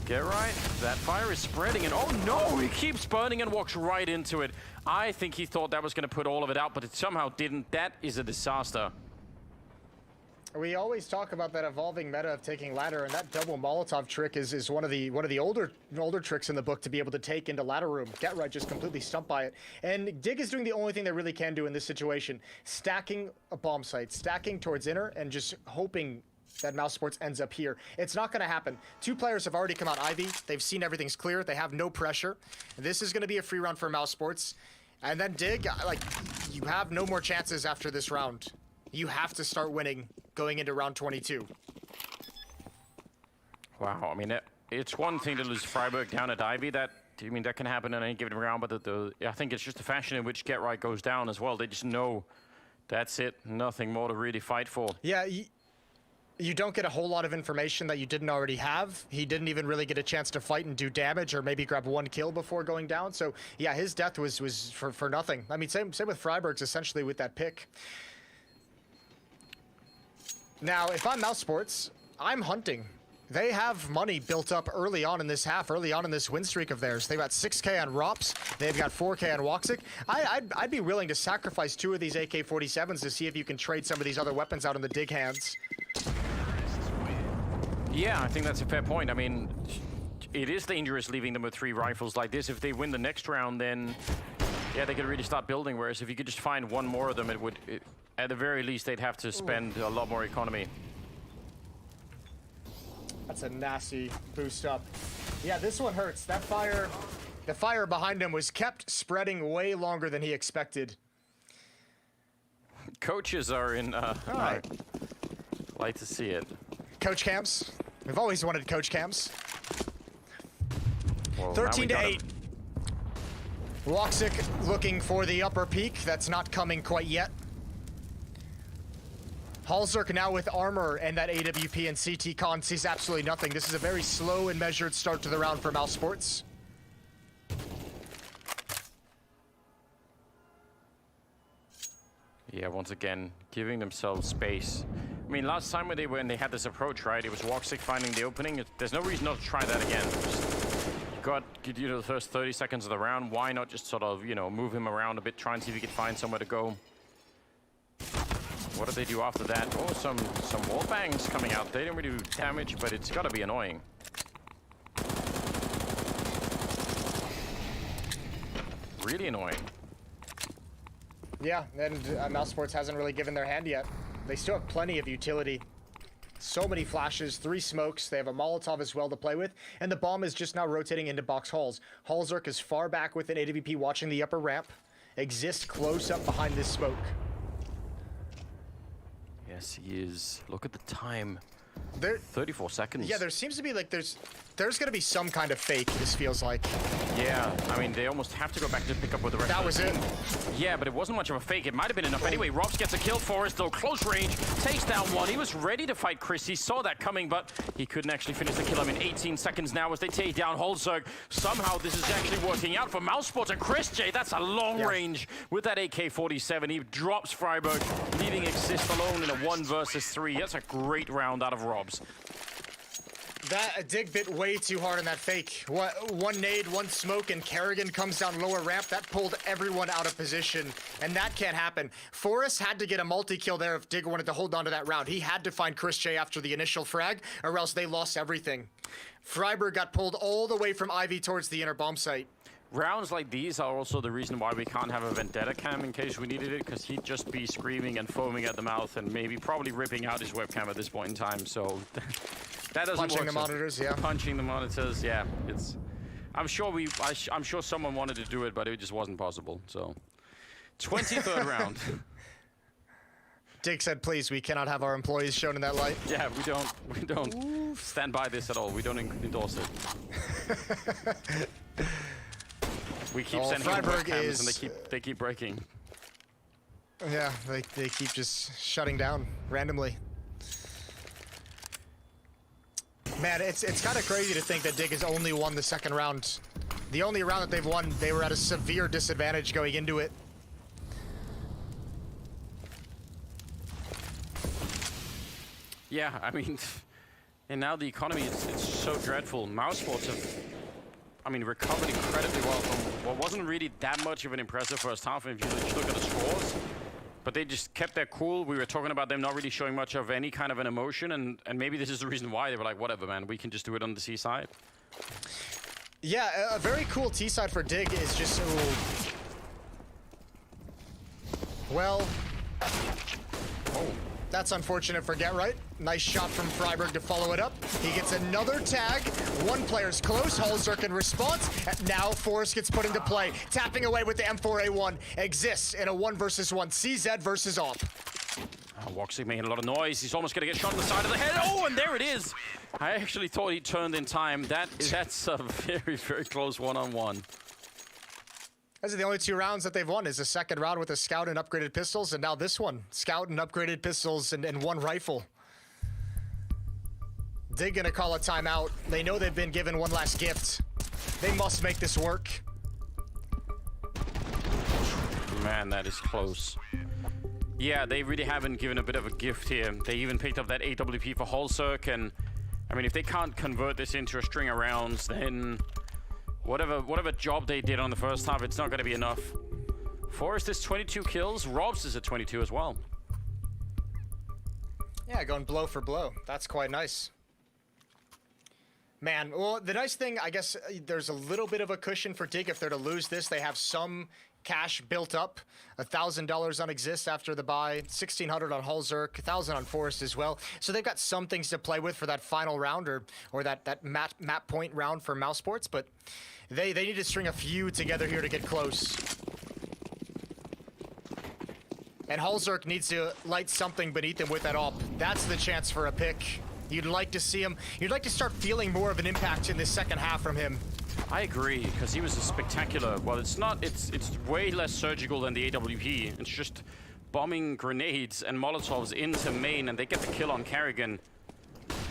S4: Get right. That fire is spreading, and oh no, he keeps burning and walks right into it. I think he thought that was going to put all of it out, but it somehow didn't. That is a disaster.
S5: We always talk about that evolving meta of taking ladder, and that double Molotov trick is one of the older tricks in the book to be able to take into ladder room. Get right just completely stumped by it. And Dig is doing the only thing they really can do in this situation. Stacking a bomb site, stacking towards inner, and just hoping that Mouse Sports ends up here. It's not going to happen. 2 players have already come out Ivy. They've seen everything's clear. They have no pressure. This is going to be a free round for Mouse Sports. And then Dig, like, you have no more chances after this round. You have to start winning going into round 22.
S4: Wow, I mean, it's one thing to lose Freiburg down at Ivy. That can happen in any given round, but I think it's just the fashion in which Get Right goes down as well. They just know that's it, nothing more to really fight for.
S5: Yeah, you don't get a whole lot of information that you didn't already have. He didn't even really get a chance to fight and do damage or maybe grab 1 kill before going down. So yeah, his death was for nothing. I mean, same with Freiburg's essentially with that pick. Now, if I'm Mouse Sports, I'm hunting. They have money built up early on in this half, early on in this win streak of theirs. They've got 6K on Rops. They've got 4K on Woxic. I'd be willing to sacrifice 2 of these AK-47s to see if you can trade some of these other weapons out in the Dig hands.
S4: Yeah, I think that's a fair point. I mean, it is dangerous leaving them with 3 rifles like this. If they win the next round, then yeah, they could really start building. Whereas if you could just find 1 more of them, at the very least, they'd have to spend a lot more economy.
S5: That's a nasty boost up. Yeah, this one hurts. That fire, the fire behind him was kept spreading way longer than he expected.
S4: Coaches are in, like to see it.
S5: Coach camps. We've always wanted coach camps.
S4: Well,
S5: 13-8. Woxic looking for the upper peak. That's not coming quite yet. Holzerk now with armor and that AWP and CT con sees absolutely nothing. This is a very slow and measured start to the round for Mouse Sports.
S4: Yeah, once again, giving themselves space. I mean, last time when they had this approach, right, it was Woxic finding the opening. There's no reason not to try that again. Get you to the first 30 seconds of the round. Why not just sort of, move him around a bit, try and see if you can find somewhere to go. What do they do after that? Oh, some wall bangs coming out. They didn't really do damage, but it's got to be annoying. Really annoying.
S5: Yeah, and Mousesports hasn't really given their hand yet. They still have plenty of utility. So many flashes, 3 smokes. They have a Molotov as well to play with, and the bomb is just now rotating into box halls. Halzerk is far back within AWP, watching the upper ramp. Exists close up behind this smoke.
S4: Yes, he is. Look at the time.
S5: There,
S4: 34 seconds.
S5: yeah, there seems to be like there's gonna be some kind of fake. This feels like.
S4: Yeah, I mean, they almost have to go back to pick up with the rest
S5: That
S4: of
S5: was
S4: the
S5: it.
S4: team. Yeah, but it wasn't much of a fake. It might have been enough anyway. Robs gets a kill. Forrest, though, close range, takes down one. He was ready to fight Chris. He saw that coming, but he couldn't actually finish the kill. I mean, 18 seconds now as they take down Halzerk. Somehow this is actually working out for Mousesports and Chris J. That's a long range with that AK-47. He drops Freiburg, leaving Exist alone in a 1 versus 3. That's a great round out of Robs.
S5: That Dig bit way too hard on that fake. One nade, one smoke, and Kerrigan comes down lower ramp. That pulled everyone out of position, and that can't happen. Forrest had to get a multi-kill there if Dig wanted to hold on to that round. He had to find Chris J after the initial frag, or else they lost everything. Freiburg got pulled all the way from Ivy towards the inner bomb site.
S4: Rounds like these are also the reason why we can't have a Vendetta cam in case we needed it, because he'd just be screaming and foaming at the mouth and maybe probably ripping out his webcam at this point in time, so that doesn't
S5: Punching
S4: work.
S5: the monitors, yeah.
S4: Punching the monitors, yeah. It's. I'm sure someone wanted to do it, but it just wasn't possible. So, 23rd round.
S5: Dig said, "Please, we cannot have our employees shown in that light."
S4: Yeah, we don't stand by this at all. We don't endorse it. We keep sending them webcams and they keep breaking.
S5: Yeah, they keep just shutting down randomly. Man, it's kind of crazy to think that Dig has only won the second round. The only round that they've won, they were at a severe disadvantage going into it.
S4: Yeah, I mean, and now the economy, it's so dreadful. Mousesports have, I mean, recovered incredibly well from what wasn't really that much of an impressive first half if you just look at the scores. But they just kept their cool. We were talking about them not really showing much of any kind of an emotion, and maybe this is the reason why they were like, whatever, man, we can just do it on the C side.
S5: Yeah, a very cool T side for Dig is just... Ooh. Well... Oh, that's unfortunate for Get Right. Nice shot from Freiburg to follow it up. He gets another tag. One player's close. Halzerk in response. Now Forrest gets put into play. Tapping away with the M4A1. Exists in a 1 versus 1. CZ versus AWP.
S4: Woxic making a lot of noise. He's almost going to get shot in the side of the head. Oh, and there it is. I actually thought he turned in time. That's a very, very close one-on-one.
S5: Those are the only 2 rounds that they've won, is the second round with a scout and upgraded pistols, and now this one. Scout and upgraded pistols and 1 rifle. Dig gonna call a timeout. They know they've been given one last gift. They must make this work.
S4: Man, that is close. Yeah, they really haven't given a bit of a gift here. They even picked up that AWP for Halzerk, and I mean, if they can't convert this into a string of rounds, then whatever job they did on the first half, it's not going to be enough. Forrest is 22 kills. Robs is at 22 as well.
S5: Yeah, going blow for blow. That's quite nice. Man, well, the nice thing, I guess, there's a little bit of a cushion for Dig. If they're to lose this, they have some cash built up. $1,000 on Exist after the buy, 1,600 on Halzerk, 1,000 on Forrest as well. So they've got some things to play with for that final round, or that map point round for Mousesports. But they need to string a few together here to get close. And Halzerk needs to light something beneath him with that AWP. That's the chance for a pick. You'd like to see him. You'd like to start feeling more of an impact in this second half from him.
S4: I agree, because he was a spectacular. Well, it's not. It's way less surgical than the AWP. It's just bombing grenades and Molotovs into main, and they get the kill on Kerrigan.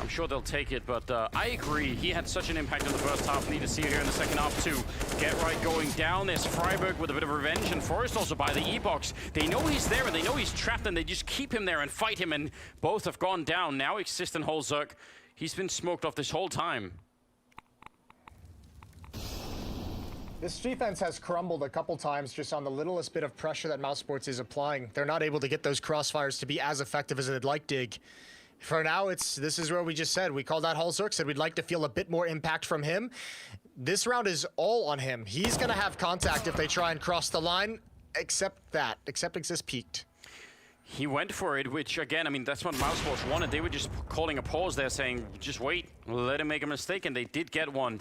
S4: I'm sure they'll take it, but I agree. He had such an impact in the first half. Need to see it here in the second half too. Get Right going down. There's Freiburg with a bit of revenge, and Forrest also by the E-box. They know he's there, and they know he's trapped, and they just keep him there and fight him, and both have gone down. Now Exist and Halzerk. He's been smoked off this whole time.
S5: This defense has crumbled a couple times just on the littlest bit of pressure that Mousesports is applying. They're not able to get those crossfires to be as effective as they'd like, Dig. For now, this is where we just said, we called out Hallzerk, said we'd like to feel a bit more impact from him. This round is all on him. He's going to have contact if they try and cross the line, except Exist peaked.
S4: He went for it, which again, I mean, that's what Mousesports wanted. They were just calling a pause there, saying, just wait, let him make a mistake, and they did get one.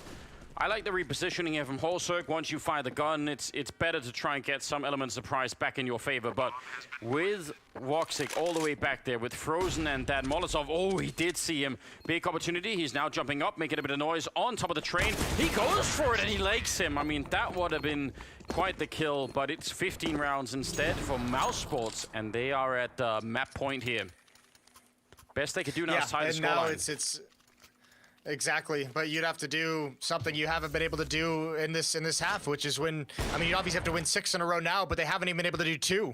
S4: I like the repositioning here from Hallzerk. Once you fire the gun, it's better to try and get some element of surprise back in your favor. But with Woxic all the way back there, with Frozen and that Molotov, oh, he did see him. Big opportunity. He's now jumping up, making a bit of noise on top of the train. He goes for it and he legs him. I mean, that would have been quite the kill, but it's 15 rounds instead for Mousesports, and they are at map point here. Best they could do now is tie the scoreline.
S5: Now it's exactly, but you'd have to do something you haven't been able to do in this half, which is win. I mean, you obviously have to win 6 in a row now, but they haven't even been able to do 2.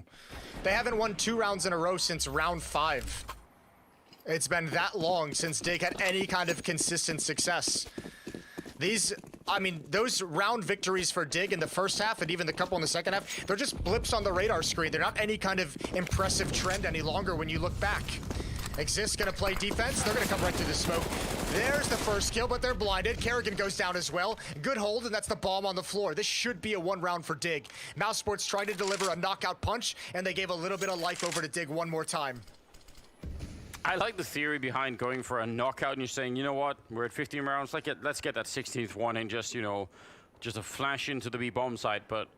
S5: They haven't won 2 rounds in a row since round 5. It's been that long since Dig had any kind of consistent success. Those round victories for Dig in the first half and even the couple in the second half, they're just blips on the radar screen. They're not any kind of impressive trend any longer when you look back. Exist gonna play defense. They're gonna come right through the smoke. There's the first kill, but they're blinded. Kerrigan goes down as well. Good hold, and that's the bomb on the floor. This should be a 1 round for Dig. Mousesports tried to deliver a knockout punch, and they gave a little bit of life over to Dig one more time.
S4: I like the theory behind going for a knockout and you're saying, you know what, we're at 15 rounds, let's get that 16th one and just, just a flash into the B bomb site. But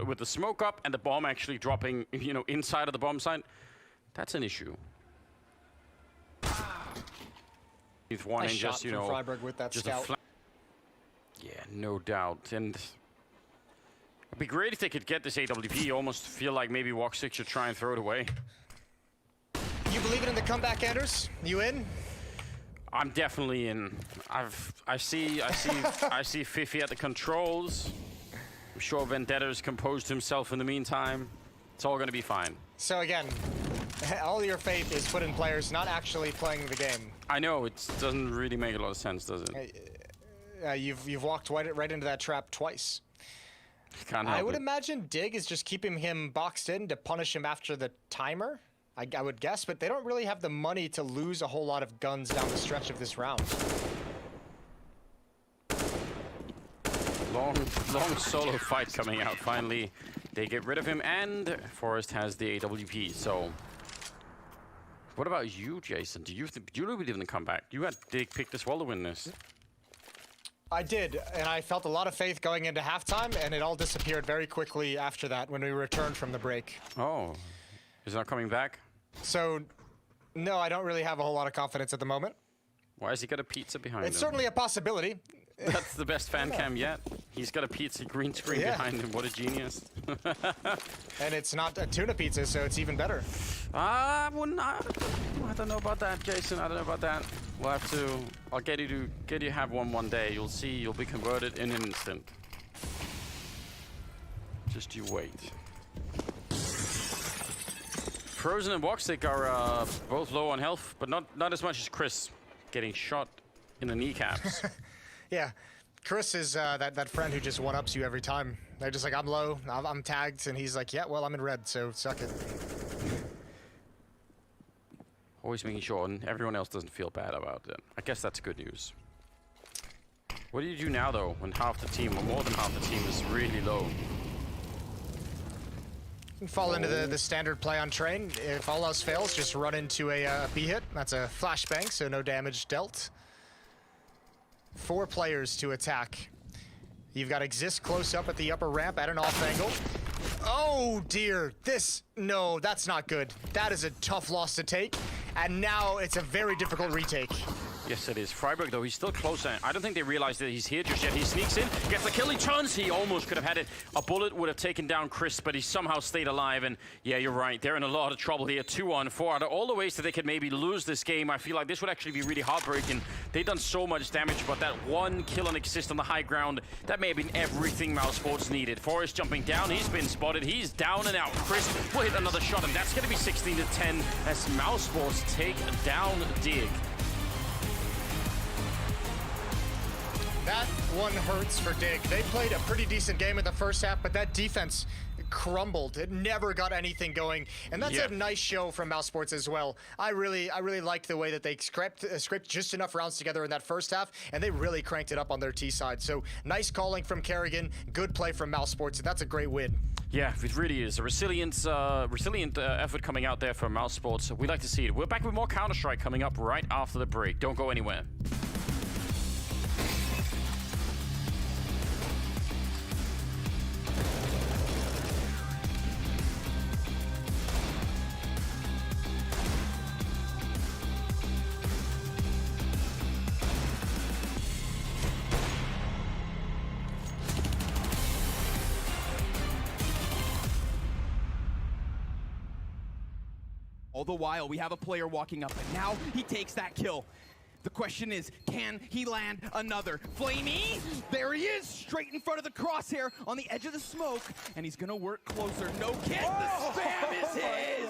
S4: with the smoke up and the bomb actually dropping, inside of the bomb site, that's an issue. One
S5: nice
S4: and
S5: shot
S4: just,
S5: from Freiburg with that scout.
S4: Yeah, no doubt. And it'd be great if they could get this AWP. You almost feel like maybe Woxic should try and throw it away.
S5: You believe in the comeback, Anders? You in?
S4: I'm definitely in. I see Fifi at the controls. I'm sure Vendetta's composed himself in the meantime. It's all gonna be fine.
S5: So again, all your faith is put in players not actually playing the game.
S4: I know, it doesn't really make a lot of sense, does it?
S5: You've walked right into that trap twice.
S4: Can't help
S5: I would
S4: it.
S5: imagine Dig is just keeping him boxed in to punish him after the timer. I would guess, but they don't really have the money to lose a whole lot of guns down the stretch of this round.
S4: Long solo fight coming out. Finally, they get rid of him, and Forrest has the AWP. So, what about you, Jason? Do you really believe in the comeback? You had Dig pick as well to win this.
S5: I did, and I felt a lot of faith going into halftime, and it all disappeared very quickly after that when we returned from the break.
S4: Oh, is it not coming back?
S5: So, no, I don't really have a whole lot of confidence at the moment.
S4: Why has he got a pizza behind him?
S5: It's certainly a possibility.
S4: That's the best fan cam yet. He's got a pizza green screen behind him. What a genius.
S5: And it's not a tuna pizza, so it's even better.
S4: I don't know about that, Jason. I don't know about that. We'll have to. I'll get you to have one day. You'll see. You'll be converted in an instant. Just you wait. Frozen and Woxic are both low on health, but not as much as Chris, getting shot in the kneecaps.
S5: Yeah, Chris is that friend who just one-ups you every time. They're just like, I'm low, I'm tagged, and he's like, yeah, well, I'm in red, so suck it.
S4: Always making sure everyone else doesn't feel bad about it. I guess that's good news. What do you do now, though, when half the team, or more than half the team, is really low?
S5: You can fall into the standard play on train. If all else fails, just run into a B hit. That's a flashbang, so no damage dealt. 4 players to attack. You've got Exist close up at the upper ramp at an off angle. Oh dear, no, that's not good. That is a tough loss to take, and now it's a very difficult retake.
S4: Yes, it is. Freiburg, though, he's still closer. I don't think they realize that he's here just yet. He sneaks in, gets the kill, he turns. He almost could have had it. A bullet would have taken down Chris, but he somehow stayed alive. And yeah, you're right. They're in a lot of trouble here. 2-on-4. Out of all the ways that they could maybe lose this game, I feel like this would actually be really heartbreaking. They've done so much damage, but that one kill on Exist on the high ground, that may have been everything Mousesports needed. Forrest jumping down. He's been spotted. He's down and out. Chris will hit another shot, and that's going to be 16-10 as Mousesports take down Dig.
S5: That one hurts for Dig. They played a pretty decent game in the first half, but that defense crumbled. It never got anything going, and that's a nice show from Mouse Sports as well. I really liked the way that they scraped just enough rounds together in that first half, and they really cranked it up on their T side. So nice calling from Kerrigan, good play from Mouse Sports, and that's a great win.
S4: Yeah, it really is a resilient effort coming out there from Mouse Sports. We like to see it. We're back with more Counter-Strike coming up right after the break. Don't go anywhere.
S10: All the while, we have a player walking up, and now he takes that kill. The question is, can he land another? Flamey, there he is, straight in front of the crosshair on the edge of the smoke, and he's gonna work closer. No kick, the spam is his!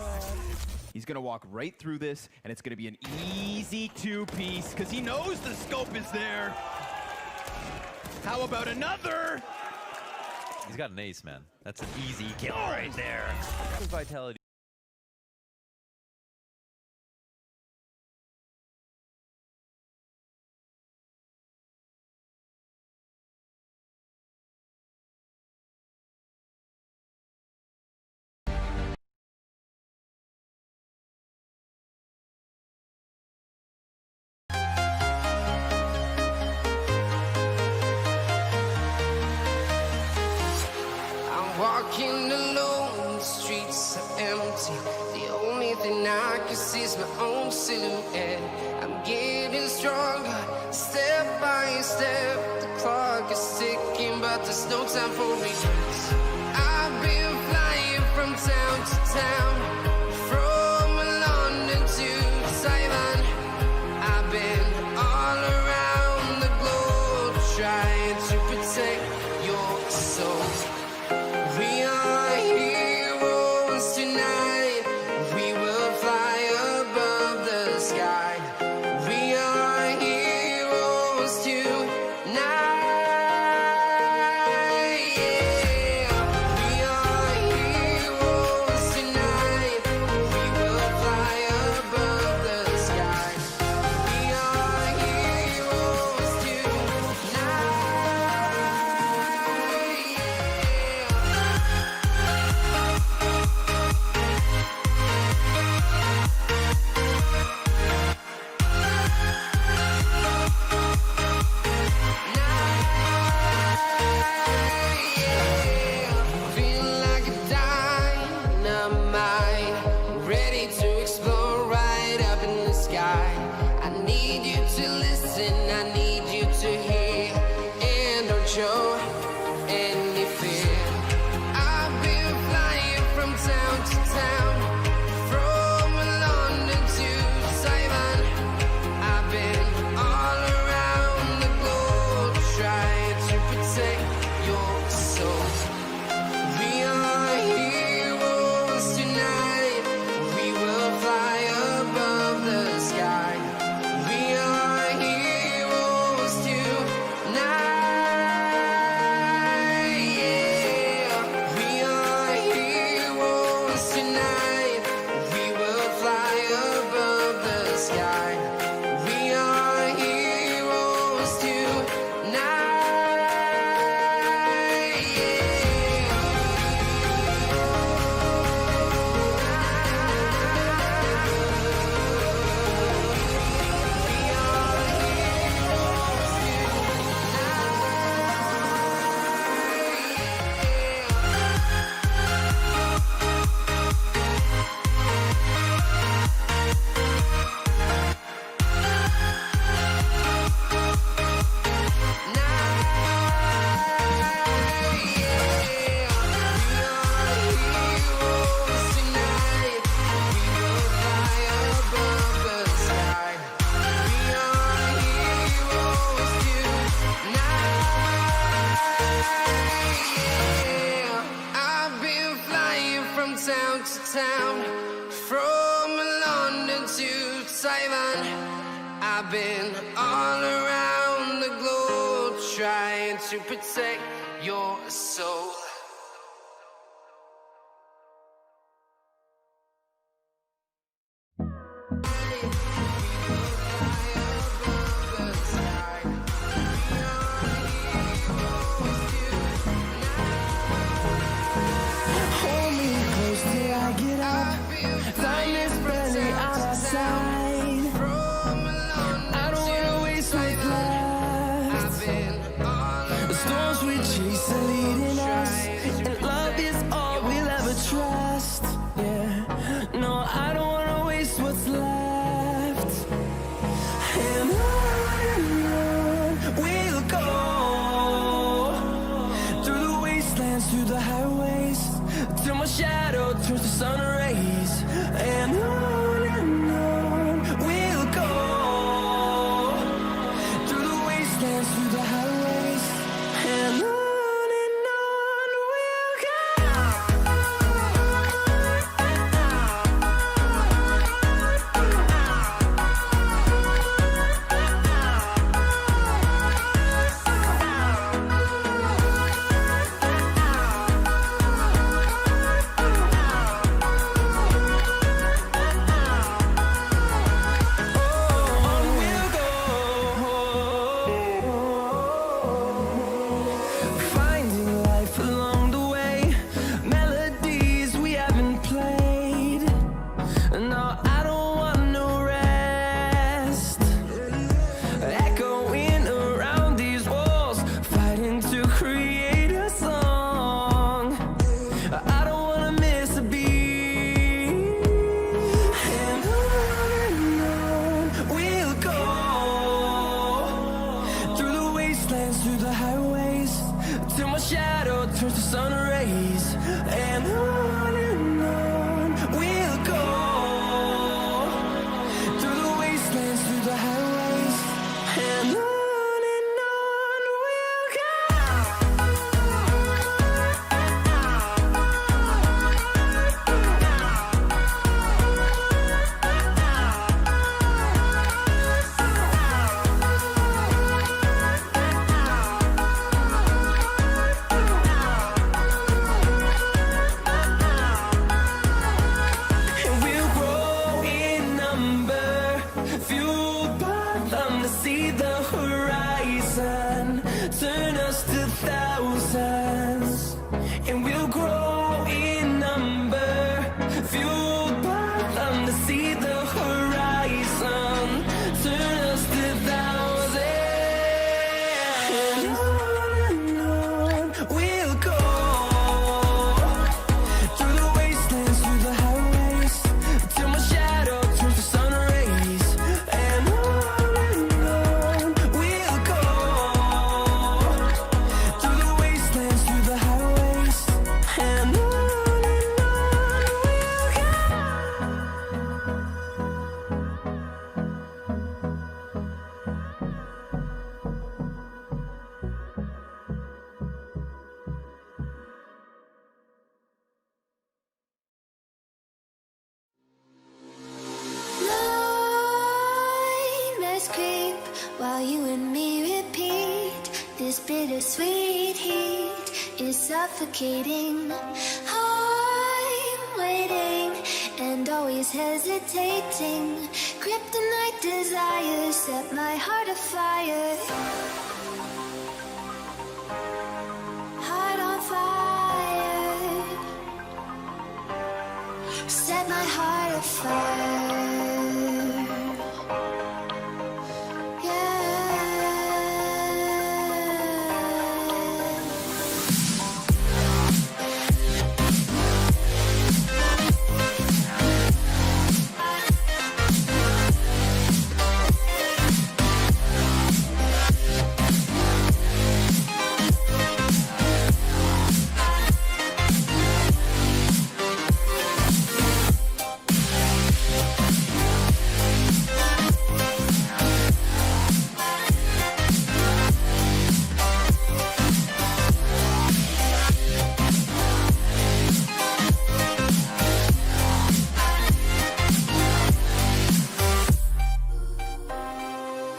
S10: He's gonna walk right through this, and it's gonna be an easy two-piece, because he knows the scope is there. How about another?
S13: He's got an ace, man. That's an easy kill right there. Vitality.
S12: Walking alone, the streets are empty. The only thing I can see is my own silhouette. I'm getting stronger, step by step. The clock is ticking, but there's no time for regrets. I've been flying from town to town, from London to Taiwan. I've been all around the globe, trying to protect your soul. We are heroes tonight. We will fly above the sky. We are heroes tonight. Yeah. We are heroes tonight. We will fly above the sky. We are heroes tonight. Feel like a dynamite, ready to explode right up in the sky. I need you to listen, I need you to hear, and don't show any fear. I've been flying from town to town, from London to Taiwan. I've been all around the globe, trying to protect your soul. We are heroes tonight. We will fly above the sky. We are heroes tonight. Yeah. We are heroes tonight. We will fly above the sky. We are heroes tonight. I've been flying from town to town, from London to Taiwan. I've been all around the globe, trying to protect your soul. No, I don't wanna waste what's left. And on we'll go, through the wastelands, through the highways, till my shadow turns to sun rays. And on we'll go, through the wastelands, through the highways, and on we'll go. Finding life along the way, melodies we haven't played. No, I don't want no rest. Echoing around these walls, fighting to create a song. I don't wanna miss a beat. And on we'll go, through the wastelands, through the highways, till my shadow turns to sun rays. And on we'll go, through the wastelands, through the highways, and on we'll go. And we'll grow in number, fueled by them to see the horizon, turn us to thousands. And we'll grow in number, fueled by them to see the horizon, turn us to thousands. And on we'll go, through the wastelands, through the highways, till my shadow turns to sun rays. And on we'll go, through the wastelands, through the highways, and on we'll go. Nightmares creep while you and me repeat. This bittersweet heat is suffocating. I'm waiting and always hesitating. Kryptonite desires set my heart afire. Heart on fire. Set my heart afire.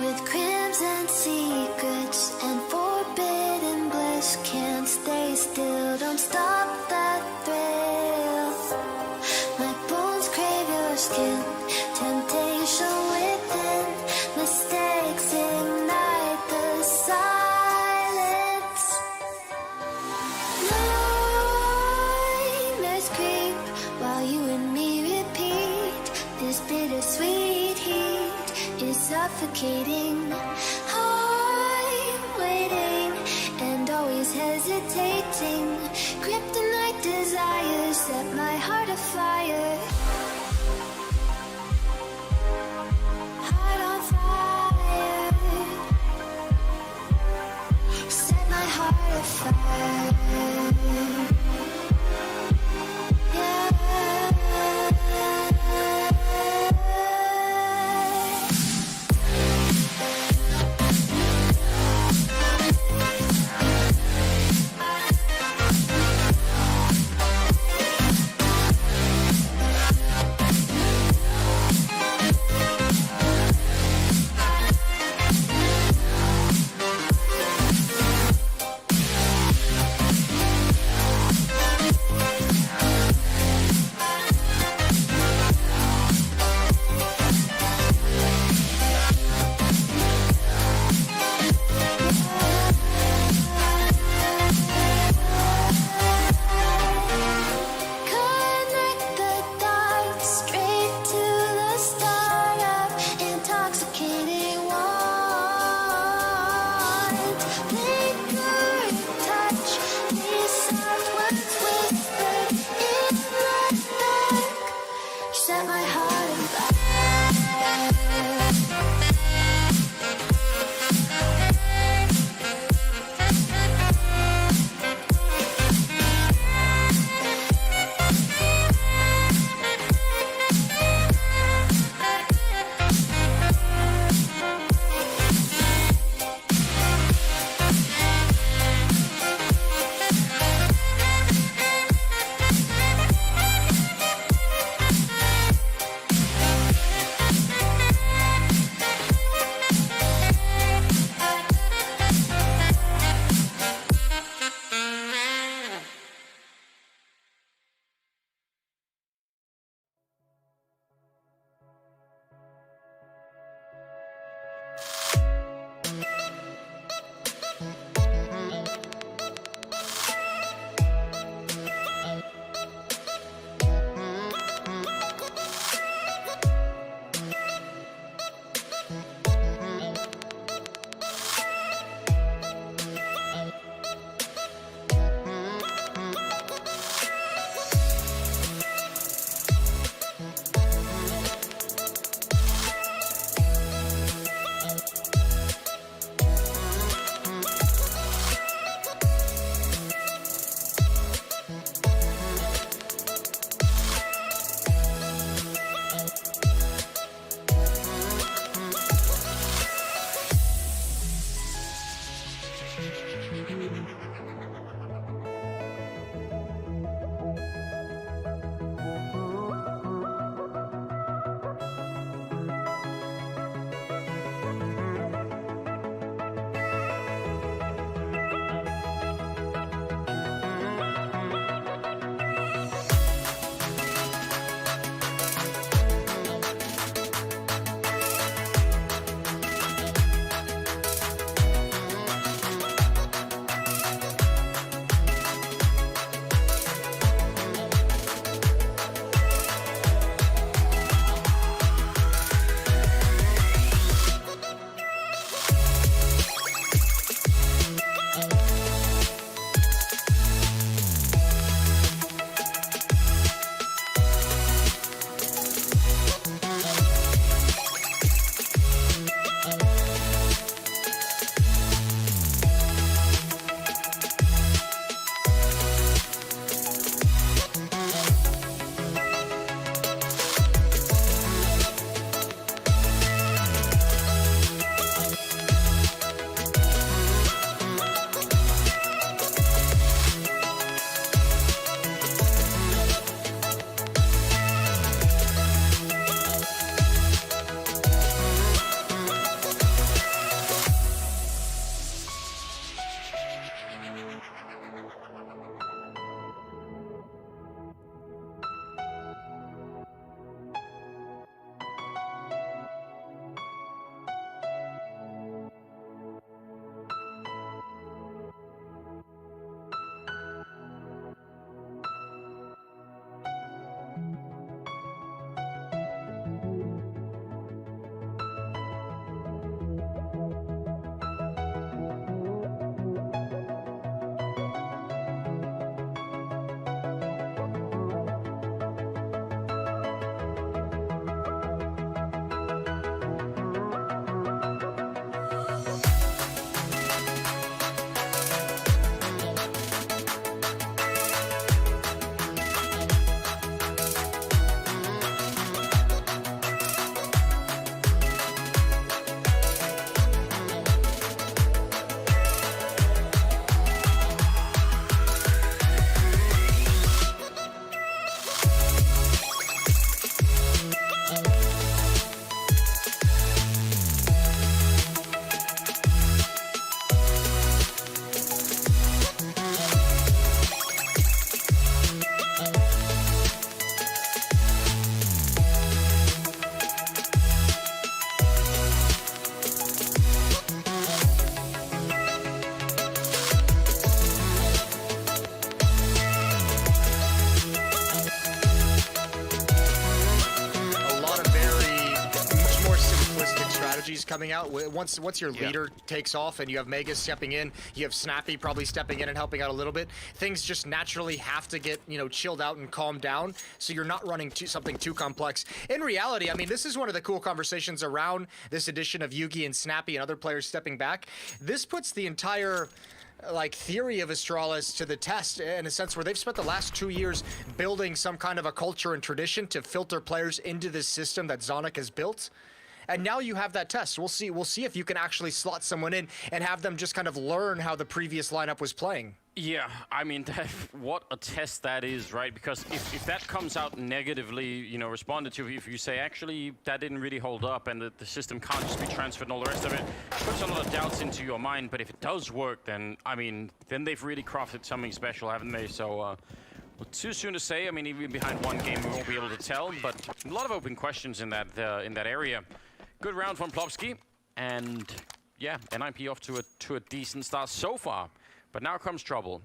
S12: With crimson secrets and forbidden bliss, can't stay still, don't stop that thrill. My bones crave your skin, temptation within, mistakes ignite the silence. Nightmares creep while you and me repeat. This bittersweet heat is suffocating. I'm waiting and always hesitating. Kryptonite desires set my heart afire.
S5: strategies coming out. Once your leader takes off and you have Magus stepping in, you have Snappy probably stepping in and helping out a little bit, things just naturally have to get, chilled out and calmed down, so you're not running something too complex. In reality, I mean, this is one of the cool conversations around this edition of Yugi and Snappy and other players stepping back. This puts the entire theory of Astralis to the test, in a sense where they've spent the last 2 years building some kind of a culture and tradition to filter players into this system that Zonic has built. And now you have that test. We'll see if you can actually slot someone in and have them just kind of learn how the previous lineup was playing.
S4: Yeah, I mean, what a test that is, right? Because if that comes out negatively, responded to, if you say, actually, that didn't really hold up and the system can't just be transferred and all the rest of it, puts a lot of doubts into your mind. But if it does work, then, I mean, then they've really crafted something special, haven't they? So, well, too soon to say. I mean, even behind one game, we won't be able to tell. But a lot of open questions in that area. Good round from Plopsky. And, yeah, NIP off to a decent start so far. But now comes trouble.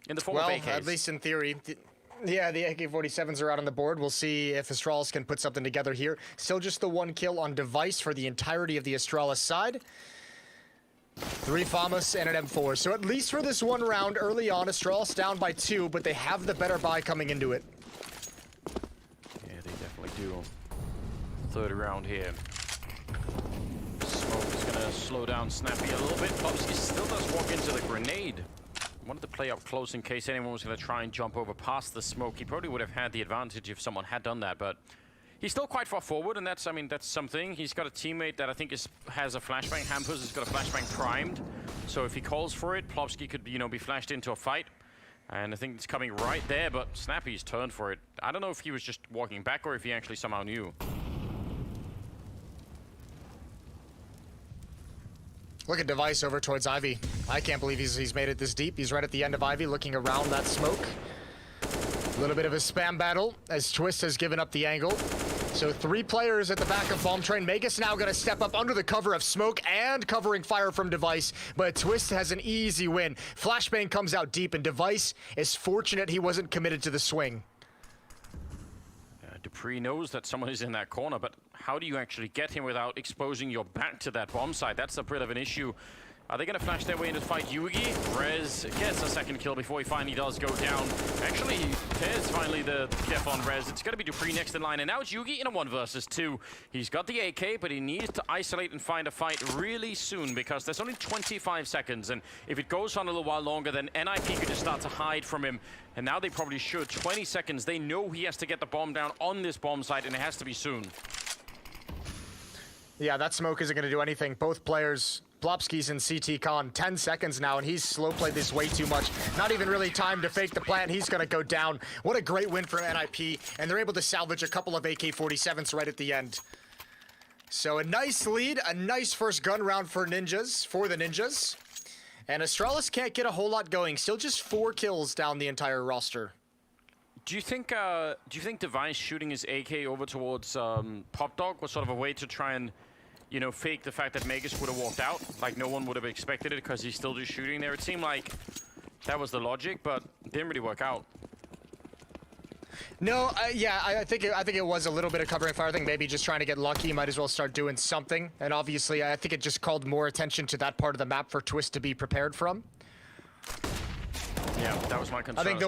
S4: In the form of AKs.
S5: At least in theory. Yeah, the AK-47s are out on the board. We'll see if Astralis can put something together here. Still just the one kill on device for the entirety of the Astralis side. 3 FAMAS and an M4. So at least for this one round early on, Astralis down by 2, but they have the better buy coming into it.
S4: Yeah, they definitely do. Third round here. Smoke is going to slow down Snappy a little bit. Plopsky still does walk into the grenade. Wanted to play up close in case anyone was going to try and jump over past the smoke. He probably would have had the advantage if someone had done that, but he's still quite far forward, and that's something. He's got a teammate that I think has a flashbang. Hampus has got a flashbang primed, so if he calls for it, Plopsky could, be flashed into a fight. And I think it's coming right there, but Snappy's turned for it. I don't know if he was just walking back or if he actually somehow knew.
S5: Look at Device over towards Ivy. I can't believe he's made it this deep. He's right at the end of Ivy, looking around that smoke. A little bit of a spam battle as Twist has given up the angle. So 3 players at the back of Bomb Train. Magus now going to step up under the cover of smoke and covering fire from Device, but Twist has an easy win. Flashbang comes out deep, and Device is fortunate he wasn't committed to the swing.
S4: Dupree knows that someone is in that corner, but how do you actually get him without exposing your back to that bomb site? That's a bit of an issue. Are they going to flash their way into the fight? Yugi, Rez gets a second kill before he finally does go down. Actually, there's finally the def on Rez. It's going to be Dupree next in line, and now it's Yugi in a 1 versus 2. He's got the AK, but he needs to isolate and find a fight really soon because there's only 25 seconds, and if it goes on a little while longer, then NIP could just start to hide from him, and now they probably should. 20 seconds. They know he has to get the bomb down on this bomb site, and it has to be soon.
S5: Yeah, that smoke isn't going to do anything. Both players... Plopsky's in CT Con, 10 seconds now, and he's slow played this way too much. Not even really time to fake the plant. He's going to go down. What a great win for NIP, and they're able to salvage a couple of AK-47s right at the end. So a nice lead, a nice first gun round for the Ninjas. And Astralis can't get a whole lot going. Still just 4 kills down the entire roster.
S4: Do you think Device shooting his AK over towards Pop Dog was sort of a way to try and fake the fact that Magus would have walked out? Like, no one would have expected it because he's still just shooting there. It seemed like that was the logic, but it didn't really work out.
S5: No, yeah, I think it was a little bit of covering fire. I think maybe just trying to get lucky. Might as well start doing something. And obviously, I think it just called more attention to that part of the map for Twist to be prepared from.
S4: Yeah, that was my concern.
S5: I think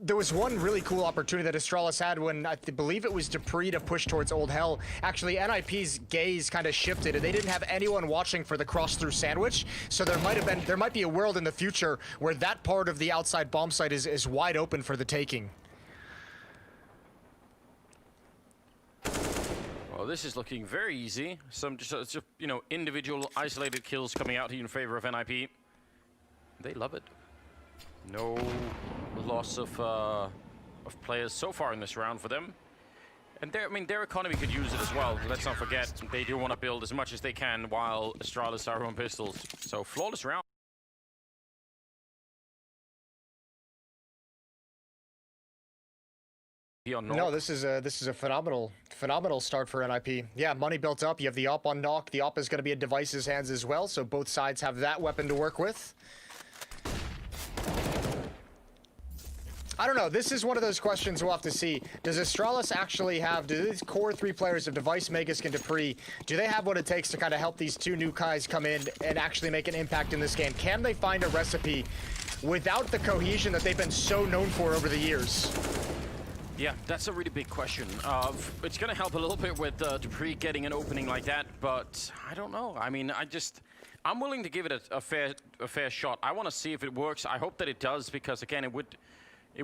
S5: there was one really cool opportunity that Astralis had when I believe it was Dupree to push towards Old Hell. Actually, NIP's gaze kind of shifted, and they didn't have anyone watching for the cross-through sandwich. So there might be a world in the future where that part of the outside bomb site is wide open for the taking.
S4: Well, this is looking very easy. Some just individual isolated kills coming out here in favor of NIP. They love it. No loss of players so far in this round for them. And their economy could use it as well. Let's not forget, they do want to build as much as they can while Astralis are on pistols. So flawless round.
S5: No, this is a phenomenal start for NIP. Yeah, money built up. You have the op on knock. The op is going to be in Device's hands as well, so both sides have that weapon to work with. I don't know. This is one of those questions we'll have to see. Does Astralis actually have, do these core 3 players of Device, Magisk, and Dupree, do they have what it takes to kind of help these 2 new guys come in and actually make an impact in this game? Can they find a recipe without the cohesion that they've been so known for over the years?
S4: Yeah, that's a really big question. It's going to help a little bit with Dupree getting an opening like that, but I don't know. I mean, I'm willing to give it a fair shot. I want to see if it works. I hope that it does, because again, it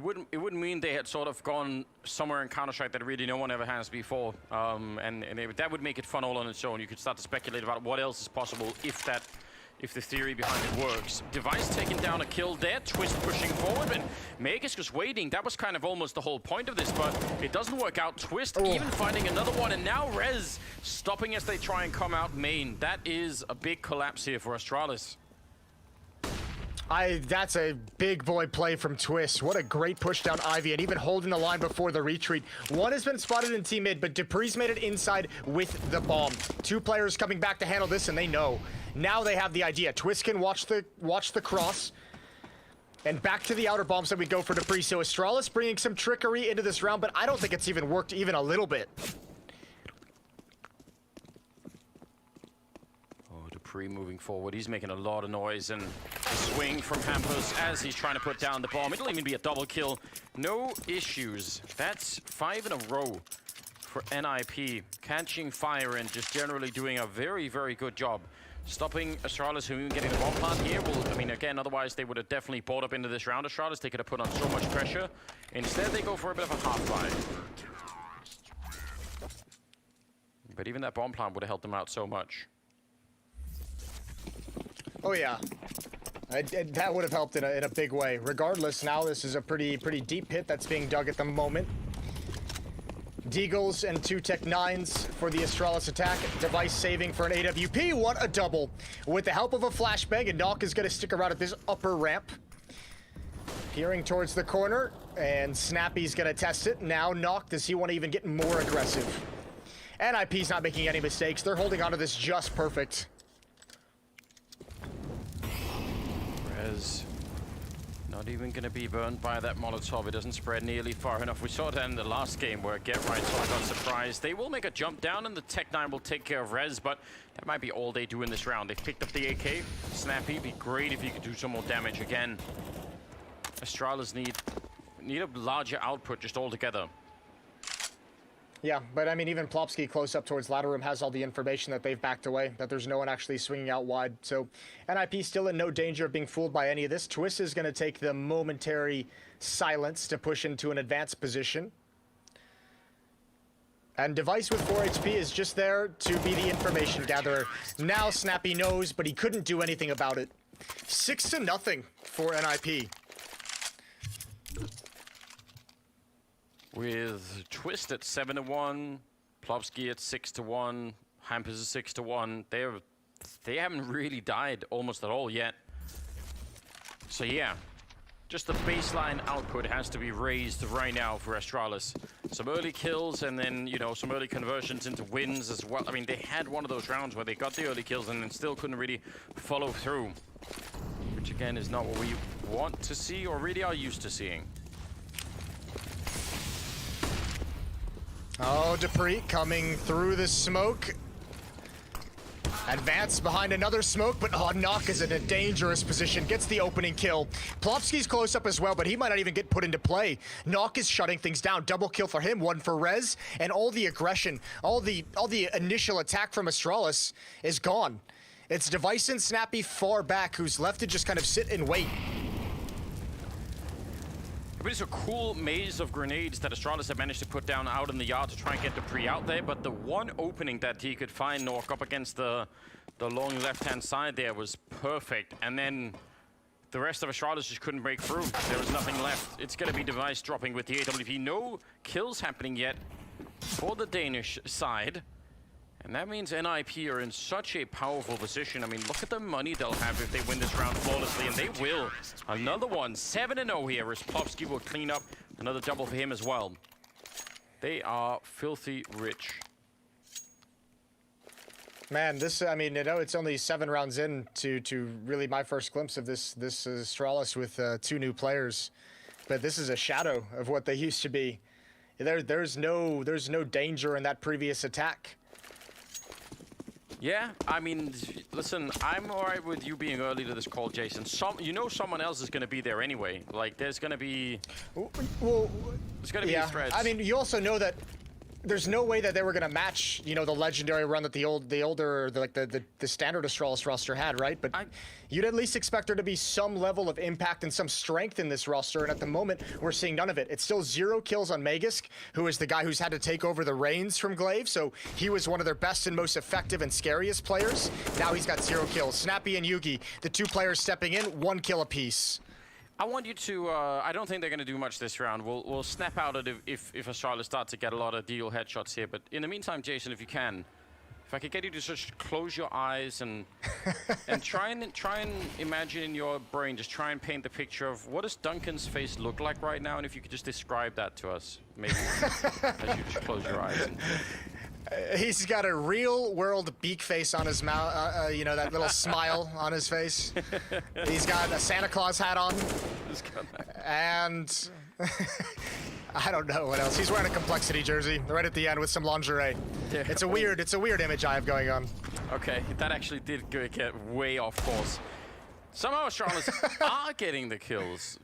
S4: wouldn't mean they had sort of gone somewhere in Counter-Strike that really no one ever has before, that would make it fun all on its own. You could start to speculate about what else is possible if the theory behind it works. Device taking down a kill there, Twist pushing forward, and Magisk just waiting. That was kind of almost the whole point of this, but it doesn't work out. Twist even finding another one, and now Rez stopping as they try and come out main. That is a big collapse here for Astralis.
S5: That's a big boy play from Twist. What a great push down Ivy, and even holding the line before the retreat. One has been spotted in team mid, but Dupree's made it inside with the bomb. 2 players coming back to handle this, and they know. Now they have the idea. Twist can watch the cross. And back to the outer bombs that we go for Dupree. So Astralis bringing some trickery into this round, but I don't think it's even worked even a little bit.
S4: Dupree moving forward. He's making a lot of noise, and the swing from Hampers as he's trying to put down the bomb. It'll even be a double kill. No issues. That's 5 in a row for NIP. Catching fire and just generally doing a very, very good job. Stopping Astralis from even getting the bomb plant here. Well, I mean, again, otherwise they would have definitely bought up into this round. Astralis, they could have put on so much pressure. Instead, they go for a bit of a half-life. But even that bomb plant would have helped them out so much.
S5: Oh yeah, that would have helped in a big way. Regardless, now this is a pretty deep pit that's being dug at the moment. Deagles and 2 Tech 9s for the Astralis attack. Device saving for an AWP. What a double. With the help of a flashbang, and Knock is going to stick around at this upper ramp. Peering towards the corner, and Snappy's going to test it. Now Knock, does he want to even get more aggressive? NIP's not making any mistakes. They're holding onto this just perfect.
S4: Rez not even going to be burned by that Molotov. It doesn't spread nearly far enough. We saw that in the last game where Get Right sort of got surprised. They will make a jump down, and the Tech 9 will take care of Rez, but that might be all they do in this round. They've picked up the AK. Snappy, be great if you could do some more damage again. Astralis need a larger output just altogether.
S5: Yeah, but I mean, even Plopsky close up towards ladder room has all the information that they've backed away, that there's no one actually swinging out wide. So NIP still in no danger of being fooled by any of this. Twist is going to take the momentary silence to push into an advanced position. And Device with 4 HP is just there to be the information gatherer. Now Snappy knows, but he couldn't do anything about it. 6-0 for NIP.
S4: With Twist at 7-1, Plopsky at 6-1, Hampers at 6-1. They haven't really died almost at all yet. So yeah, just the baseline output has to be raised right now for Astralis. Some early kills and then, you know, some early conversions into wins as well. I mean, they had one of those rounds where they got the early kills and then still couldn't really follow through. Which again is not what we want to see or really are used to seeing.
S5: Oh, Dupree coming through the smoke. Advance behind another smoke, but Knock is in a dangerous position. Gets the opening kill. Plopsky's close up as well, but he might not even get put into play. Knock is shutting things down. Double kill for him, 1 for Rez, and all the aggression, all the initial attack from Astralis is gone. It's Device and Snappy far back, who's left to just kind of sit and wait.
S4: But it's a cool maze of grenades that Astralis have managed to put down out in the yard to try and get Dupree out there, but the one opening that he could find, Nork, up against the long left-hand side there was perfect, and then the rest of Astralis just couldn't break through. There was nothing left. It's going to be Device dropping with the AWP. No kills happening yet for the Danish side. And that means NIP are in such a powerful position. I mean, look at the money they'll have if they win this round flawlessly, and they will. Another one, 7-0 here, as Plopsky will clean up. Another double for him as well. They are filthy rich.
S5: Man, this, I mean, you know, it's only 7 rounds in to really my first glimpse of this Astralis with 2 new players. but this is a shadow of what they used to be. There's no danger in that previous attack.
S4: Yeah, I mean, listen, I'm alright with you being early to this call, Jason. Someone else is going to be there anyway. Like, there's going to be...
S5: Well,
S4: there's going to be threads.
S5: I mean, you also know that there's no way that they were going to match, you know, the legendary run that the standard Astralis roster had, right? But you'd at least expect there to be some level of impact and some strength in this roster, and at the moment, we're seeing none of it. It's still 0 kills on Magisk, who is the guy who's had to take over the reins from Glaive, so he was one of their best and most effective and scariest players. Now he's got 0 kills. Snappy and Yugi, the 2 players stepping in, 1 kill apiece.
S4: I want you to, I don't think they're going to do much this round. We'll snap out it if Astralis start to get a lot of deal headshots here. But in the meantime, Jason, if you can, if I could get you to just close your eyes and try and imagine in your brain, just try and paint the picture of what does Duncan's face look like right now, and if you could just describe that to us, maybe as you just close your eyes.
S5: He's got a real-world beak face on his mouth, you know, that little smile on his face. He's got a Santa Claus hat on, and I don't know what else. He's wearing a Complexity jersey right at the end with some lingerie.
S4: Yeah.
S5: It's a weird image I have going on.
S4: Okay, that actually did get way off course. Somehow Astralis are getting the kills,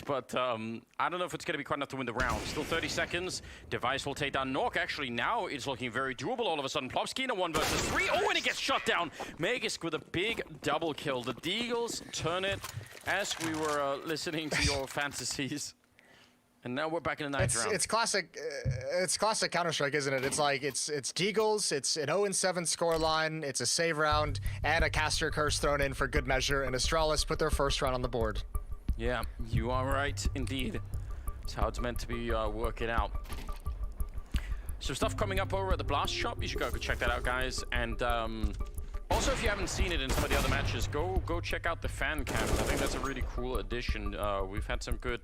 S4: but I don't know if it's going to be quite enough to win the round. Still 30 seconds. Device will take down Nork. Actually, now it's looking very doable all of a sudden. Plopsky in a 1 versus 3. Oh, and he gets shut down. Magisk with a big double kill. The Deagles turn it as we were listening to your fantasies. And now we're back in the ninth round.
S5: It's classic Counter-Strike, isn't it? It's like, it's Deagles, it's an 0-7 scoreline, it's a save round, and a caster curse thrown in for good measure, and Astralis put their first round on the board.
S4: Yeah, you are right, indeed. That's how it's meant to be working out. Some stuff coming up over at the Blast Shop. You should go check that out, guys. And also, if you haven't seen it in some of the other matches, go check out the fan cams. I think that's a really cool addition. We've had some good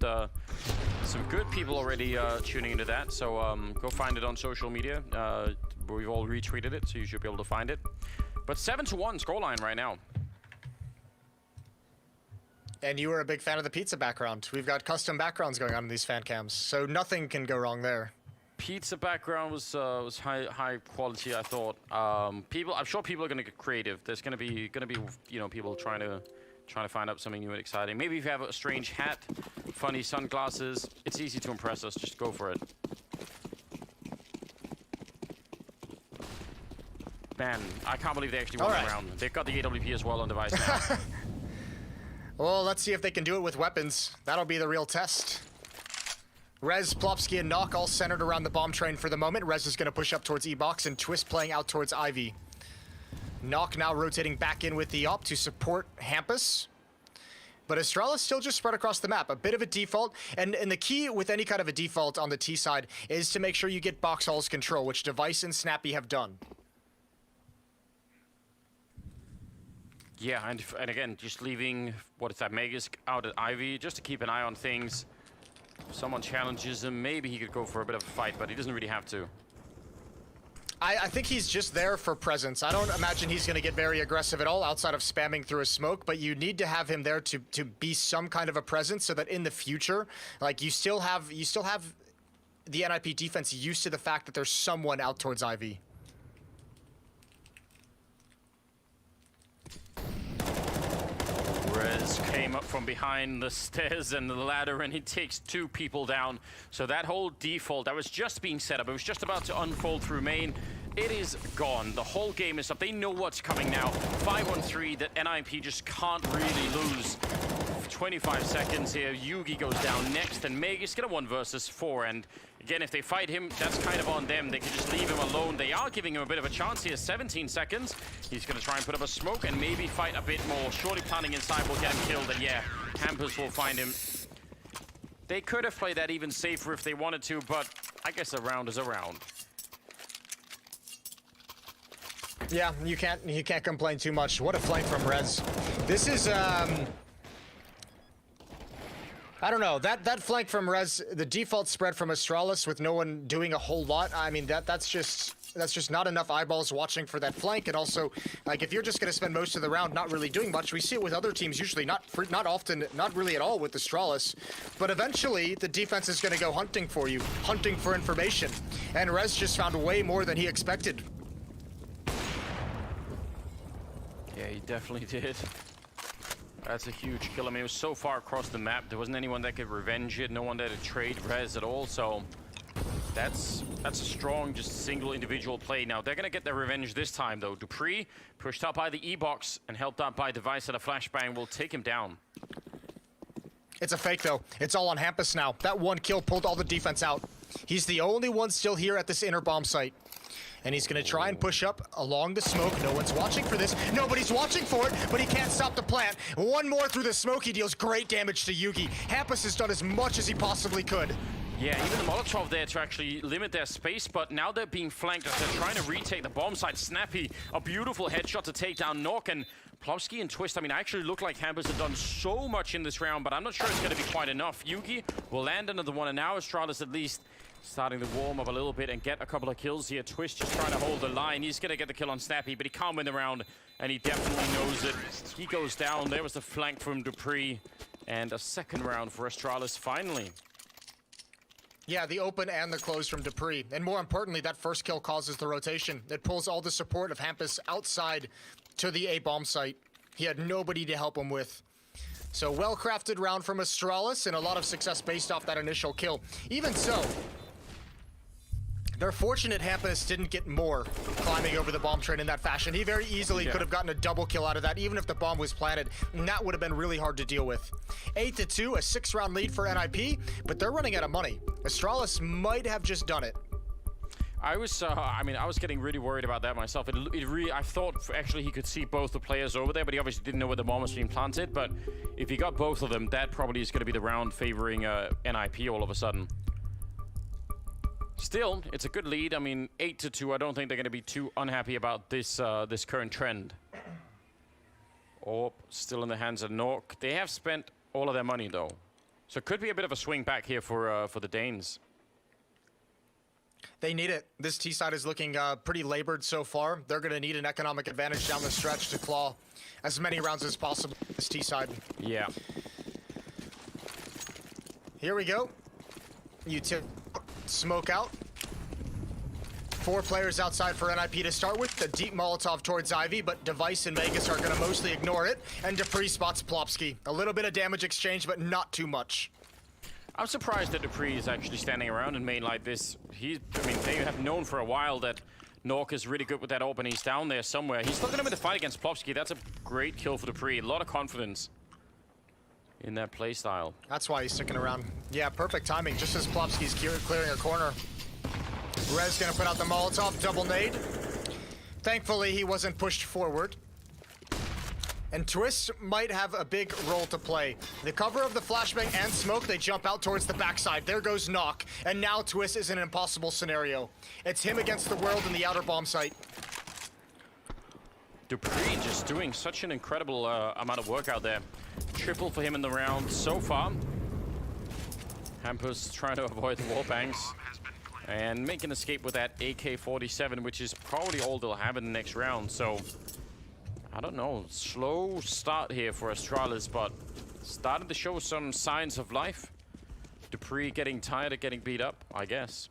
S4: people already tuning into that. So go find it on social media. We've all retweeted it, so you should be able to find it. But 7-1 scoreline right now.
S5: And you were a big fan of the pizza background. We've got custom backgrounds going on in these fan cams, so nothing can go wrong there.
S4: Pizza background was high quality, I thought. I'm sure people are going to get creative. There's going to be you know, people trying to find out something new and exciting. Maybe if you have a strange hat, funny sunglasses, it's easy to impress us. Just go for it. Man, I can't believe they actually won the round. They've got the AWP as well on device now.
S5: Well, let's see if they can do it with weapons. That'll be the real test. Rez, Plopsky, and Knock all centered around the bomb train for the moment. Rez is going to push up towards E-Box, and Twist playing out towards Ivy. Knock now rotating back in with the op to support Hampus. But Astralis still just spread across the map. A bit of a default, and the key with any kind of a default on the T side is to make sure you get box halls control, which Device and Snappy have done.
S4: Yeah, and again, just leaving, what is that, Magisk out at Ivy, just to keep an eye on things. If someone challenges him, maybe he could go for a bit of a fight, but he doesn't really have to.
S5: I think he's just there for presence. I don't imagine he's going to get very aggressive at all outside of spamming through a smoke, but you need to have him there to be some kind of a presence so that in the future, like, you still have the NIP defense used to the fact that there's someone out towards Ivy.
S4: Rez came up from behind the stairs and the ladder, and he takes 2 people down. So that whole default that was just being set up, it was just about to unfold through main. It is gone. The whole game is up. They know what's coming now. 5-on-3 that NIP just can't really lose. 25 seconds here. Yugi goes down next, and Magisk get a 1 versus 4. And again, if they fight him, that's kind of on them. They can just leave him alone. They are giving him a bit of a chance here. 17 seconds. He's going to try and put up a smoke and maybe fight a bit more. Shorty planting inside will get him killed, and yeah, Campus will find him. They could have played that even safer if they wanted to, but I guess a round is a round.
S5: Yeah, you can't complain too much. What a flank from Rez. This is I don't know. That flank from Rez, the default spread from Astralis with no one doing a whole lot. I mean, that's just not enough eyeballs watching for that flank. And also, like, if you're just going to spend most of the round not really doing much, we see it with other teams usually, not often, not really at all with Astralis. But eventually, the defense is going to go hunting for you, hunting for information. And Rez just found way more than he expected.
S4: Yeah, he definitely did. That's a huge kill. I mean, it was so far across the map. There wasn't anyone that could revenge it. No one that could trade Rez at all. So that's a strong, just single individual play. Now, they're going to get their revenge this time, though. Dupree, pushed up by the E-Box and helped out by Device at a flashbang, will take him down.
S5: It's a fake, though. It's all on Hampus now. That one kill pulled all the defense out. He's the only one still here at this inner bomb site. And he's going to try and push up along the smoke. No one's watching for this. Nobody's watching for it, but he can't stop the plant. One more through the smoke. He deals great damage to Yugi. Hampus has done as much as he possibly could.
S4: Yeah, even the Molotov there to actually limit their space, but now they're being flanked as they're trying to retake the bomb site. Snappy, a beautiful headshot to take down Nok, and Plowski and Twist. I mean, actually look like Hampus have done so much in this round, but I'm not sure it's going to be quite enough. Yugi will land another one, and now Astralis at least starting to warm up a little bit and get a couple of kills here. Twist just trying to hold the line. He's going to get the kill on Snappy, but he can't win the round, and he definitely knows it. He goes down. There was the flank from Dupree, and a second round for Astralis finally.
S5: Yeah, the open and the close from Dupree. And more importantly, that first kill causes the rotation. It pulls all the support of Hampus outside to the A bomb site. He had nobody to help him with. So well-crafted round from Astralis and a lot of success based off that initial kill. Even so, they're fortunate Hampus didn't get more climbing over the bomb train in that fashion. He very easily could have gotten a double kill out of that, even if the bomb was planted. And that would have been really hard to deal with. 8-2, a 6-round lead for NIP, but they're running out of money. Astralis might have just done it.
S4: I was getting really worried about that myself. I thought actually he could see both the players over there, but he obviously didn't know where the bomb was being planted. But if he got both of them, that probably is going to be the round favoring NIP all of a sudden. Still, it's a good lead. I mean, 8-2. I don't think they're going to be too unhappy about this this current trend. Oh, still in the hands of Nok. They have spent all of their money though, so it could be a bit of a swing back here for the Danes.
S5: They need it. This T side is looking pretty labored so far. They're going to need an economic advantage down the stretch to claw as many rounds as possible. This T side.
S4: Yeah.
S5: Here we go. You tip. Smoke out. 4 players outside for NIP to start with. The deep Molotov towards Ivy, but Device and Vegas are going to mostly ignore it. And Dupree spots Plopsky. A little bit of damage exchange, but not too much.
S4: I'm surprised that Dupree is actually standing around in main like this. They have known for a while that Nok is really good with that open. He's down there somewhere. He's still going to win the fight against Plopsky. That's a great kill for Dupree. A lot of confidence in that playstyle.
S5: That's why he's sticking around. Yeah, perfect timing. Just as Plopsky's clearing a corner. Rez gonna put out the Molotov, double nade. Thankfully, he wasn't pushed forward. And Twist might have a big role to play. The cover of the flashbang and smoke, they jump out towards the backside. There goes Nok. And now Twist is in an impossible scenario. It's him against the world in the outer bomb site.
S4: Dupree just doing such an incredible amount of work out there. Triple for him in the round so far. Hampus trying to avoid the wall bangs and make an escape with that AK-47, which is probably all they'll have in the next round. So, I don't know, slow start here for Astralis, but started to show some signs of life. Dupree getting tired of getting beat up, I guess.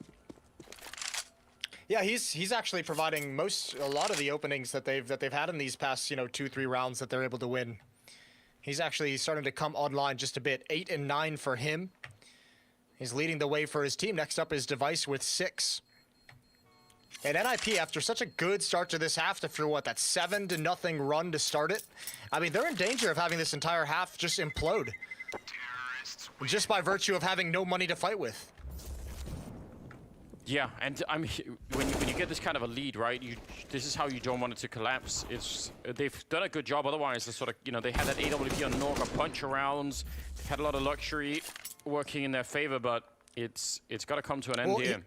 S5: Yeah, he's actually providing a lot of the openings that they've had in these past 2-3 rounds that they're able to win. He's actually starting to come online just a bit. 8 and 9 for him. He's leading the way for his team. Next up is Device with 6. And NIP, after such a good start to this half, after what, that 7-0 run to start it, I mean, they're in danger of having this entire half just implode. Just by virtue of having no money to fight with.
S4: Yeah, and I mean, when you get this kind of a lead, right? This is how you don't want it to collapse. They've done a good job. Otherwise, they sort of, they had that AWP on Nok, a bunch of rounds. They've had a lot of luxury working in their favor, but it's got to come to an end here.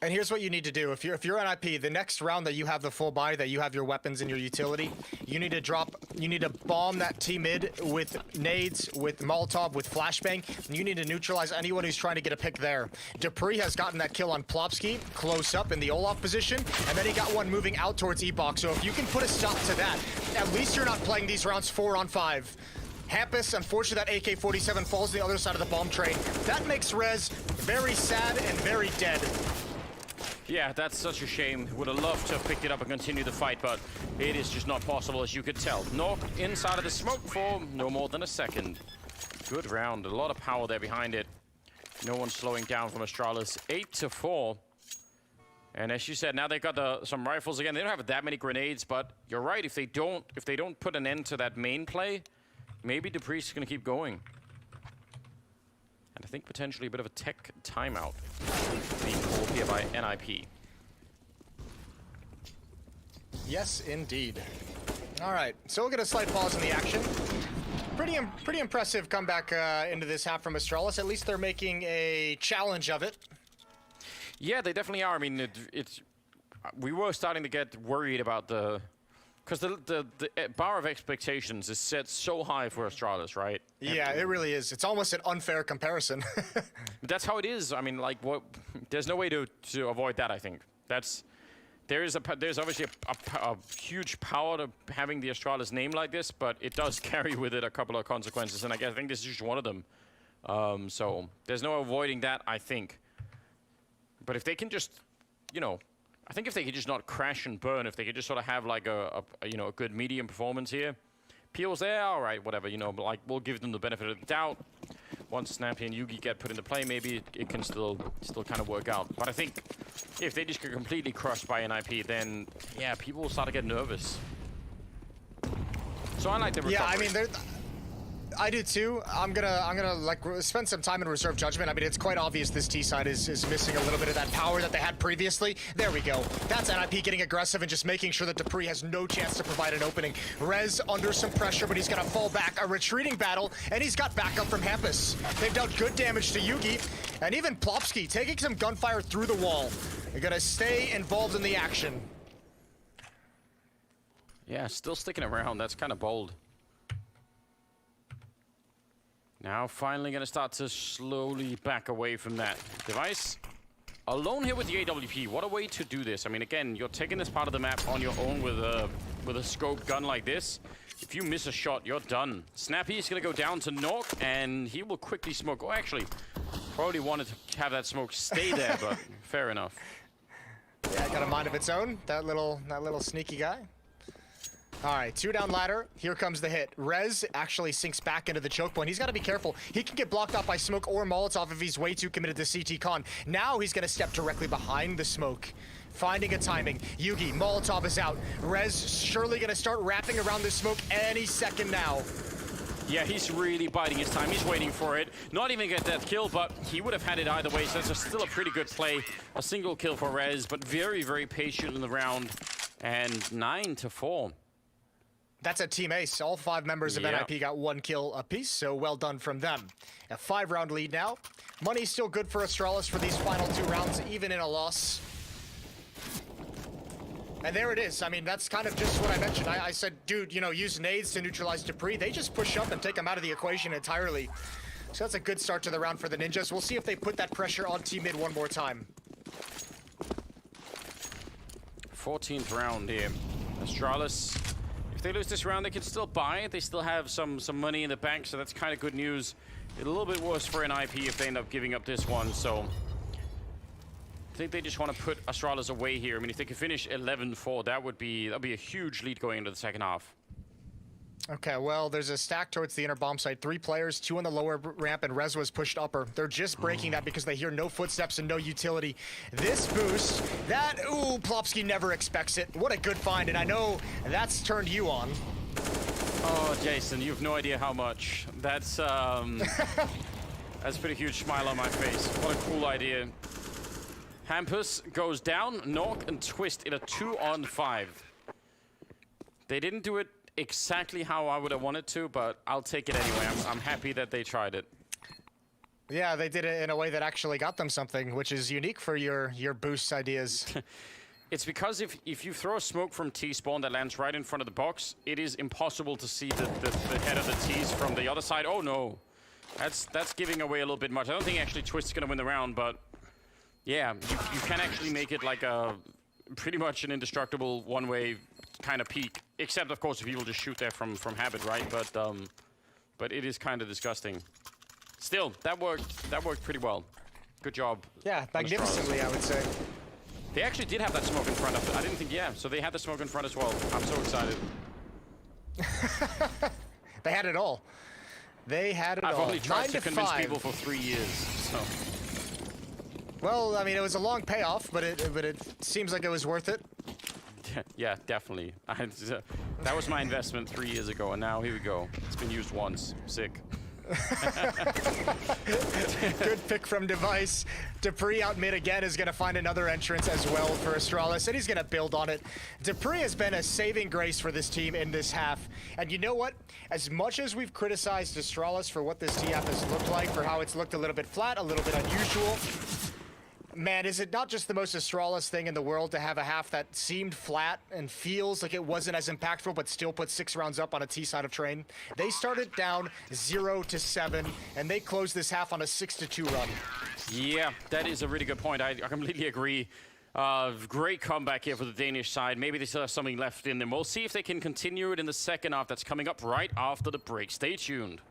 S5: And here's what you need to do. If you're NIP, the next round that you have the full buy, that you have your weapons and your utility, you need to bomb that T mid with nades, with Molotov, with flashbang. And you need to neutralize anyone who's trying to get a pick there. Dupree has gotten that kill on Plopsky, close up in the Olaf position, and then he got one moving out towards Ebok. So if you can put a stop to that, at least you're not playing these rounds 4-on-5. Hampus, unfortunately, that AK-47 falls to the other side of the bomb train. That makes Rez very sad and very dead.
S4: Yeah, that's such a shame. Would have loved to have picked it up and continued the fight, but it is just not possible, as you could tell. Nork inside of the smoke for no more than a second. Good round. A lot of power there behind it. No one slowing down from Astralis. 8-4. And as you said, now they've got some rifles again. They don't have that many grenades, but you're right. If they don't put an end to that main play, maybe Dupree's going to keep going. And I think potentially a bit of a tech timeout being called here by NIP.
S5: Yes, indeed. All right, so we'll get a slight pause in the action. Pretty impressive comeback into this half from Astralis. At least they're making a challenge of it.
S4: Yeah, they definitely are. I mean, we were starting to get worried about because the bar of expectations is set so high for Astralis, right?
S5: Yeah, it really is. It's almost an unfair comparison.
S4: That's how it is. I mean, like, there's no way to avoid that, I think. There's obviously a huge power to having the Astralis name like this, but it does carry with it a couple of consequences, and I think this is just one of them. So there's no avoiding that, I think. But if they can just, I think if they could just not crash and burn, if they could just sort of have like a good medium performance here. Peel's there, all right, whatever, but like we'll give them the benefit of the doubt. Once Snappy and Yugi get put into play, maybe it can still kind of work out. But I think if they just get completely crushed by NIP, then yeah, people will start to get nervous. So I like the recovery.
S5: Yeah, I mean, I do too. I'm gonna like spend some time in reserve judgment. I mean, it's quite obvious this T side is missing a little bit of that power that they had previously. There we go. That's NIP getting aggressive and just making sure that Dupree has no chance to provide an opening. Rez under some pressure, but he's gonna fall back. A retreating battle, and he's got backup from Hampus. They've dealt good damage to Yugi, and even Plopsky taking some gunfire through the wall. They're gonna stay involved in the action.
S4: Yeah, still sticking around. That's kind of bold. Now finally going to start to slowly back away from that. Device alone here with the AWP. What a way to do this. I mean, again, you're taking this part of the map on your own with a scoped gun like this. If you miss a shot, you're done. Snappy is going to go down to Nork, and he will quickly smoke. Oh, actually, probably wanted to have that smoke stay there, but fair enough.
S5: Yeah, got a mind of its own. That little sneaky guy. All right, 2 down ladder. Here comes the hit. Rez actually sinks back into the choke point. He's got to be careful. He can get blocked off by smoke or Molotov if he's way too committed to CT con. Now he's going to step directly behind the smoke. Finding a timing. Yugi, Molotov is out. Rez surely going to start wrapping around this smoke any second now.
S4: Yeah, he's really biding his time. He's waiting for it. Not even get that kill, but he would have had it either way, so that's still a pretty good play. A single kill for Rez, but very, very patient in the round. And 9-4.
S5: That's a team ace. All 5 members of NIP got 1 kill apiece, so well done from them. A 5-round lead now. Money's still good for Astralis for these final 2 rounds, even in a loss. And there it is. I mean, that's kind of just what I mentioned. I said, dude, use nades to neutralize Dupree. They just push up and take him out of the equation entirely. So that's a good start to the round for the Ninjas. We'll see if they put that pressure on Team Mid one more time. 14th
S4: round here. Astralis, if they lose this round, they can still buy it. They still have some money in the bank, so that's kind of good news. A little bit worse for NIP if they end up giving up this one, so I think they just want to put Astralis away here. I mean, if they could finish 11-4, that'd be a huge lead going into the second half.
S5: Okay, well, there's a stack towards the inner bomb site. 3 players, 2 on the lower ramp, and Rez was pushed upper. They're just breaking that because they hear no footsteps and no utility. This boost, ooh, Plopsky never expects it. What a good find, and I know that's turned you on.
S4: Oh, Jason, you have no idea how much. That's that's put a huge smile on my face. What a cool idea. Hampus goes down, Nork and Twist in a 2-on-5. They didn't do it exactly how I would have wanted to, but I'll take it anyway. I'm happy that they tried it.
S5: Yeah, they did it in a way that actually got them something, which is unique for your boost ideas.
S4: It's because if you throw a smoke from T-spawn that lands right in front of the box, it is impossible to see the head of the T's from the other side. Oh no, that's giving away a little bit much. I don't think actually Twist is gonna win the round, but yeah, you can actually make it like a pretty much an indestructible one-way kind of peak. Except of course if people just shoot there from habit, right? But it is kind of disgusting. Still, that worked pretty well. Good job.
S5: Yeah, magnificently, I would say.
S4: They actually did have that smoke in front of it. I didn't think, yeah. So they had the smoke in front as well. I'm so excited.
S5: They had it all. They had it all.
S4: I've only tried to convince
S5: 5.
S4: people for 3 years, so.
S5: Well, I mean, it was a long payoff, but it seems like it was worth it.
S4: Yeah, definitely. That was my investment 3 years ago, and now here we go. It's been used once. Sick.
S5: Good pick from Device. Dupree out mid again is going to find another entrance as well for Astralis, and he's going to build on it. Dupree has been a saving grace for this team in this half. And you know what? As much as we've criticized Astralis for what this TF has looked like, for how it's looked a little bit flat, a little bit unusual, man, is it not just the most Astralis thing in the world to have a half that seemed flat and feels like it wasn't as impactful, but still put 6 rounds up on a T side of train? They started down 0-7, and they closed this half on a 6-2 run.
S4: Yeah, that is a really good point. I completely agree. Great comeback here for the Danish side. Maybe they still have something left in them. We'll see if they can continue it in the second half. That's coming up right after the break. Stay tuned.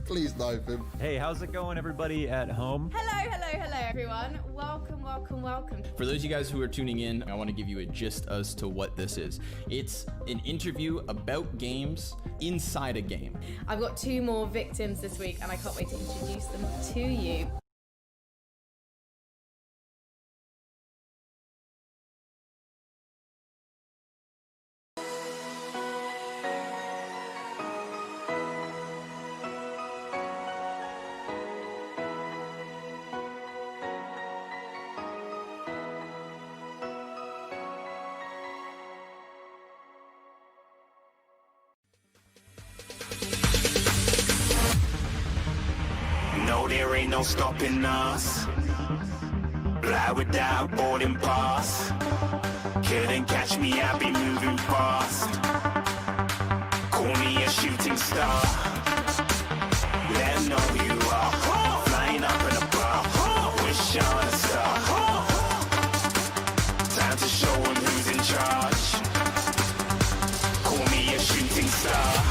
S9: Please knife him.
S13: Hey, how's it going, everybody at home?
S14: Hello, hello, hello, everyone. Welcome, welcome, welcome.
S15: For those of you guys who are tuning in, I want to give you a gist as to what this is. It's an interview about games inside a game.
S14: I've got 2 more victims this week, and I can't wait to introduce them to you.
S16: No, there ain't no stopping us. Fly without boarding pass. Couldn't catch me, I be moving fast. Call me a shooting star. Let 'em know who you are. Flying up in a bar. Wish on a star. Time to show 'em who's in charge. Call me a shooting star.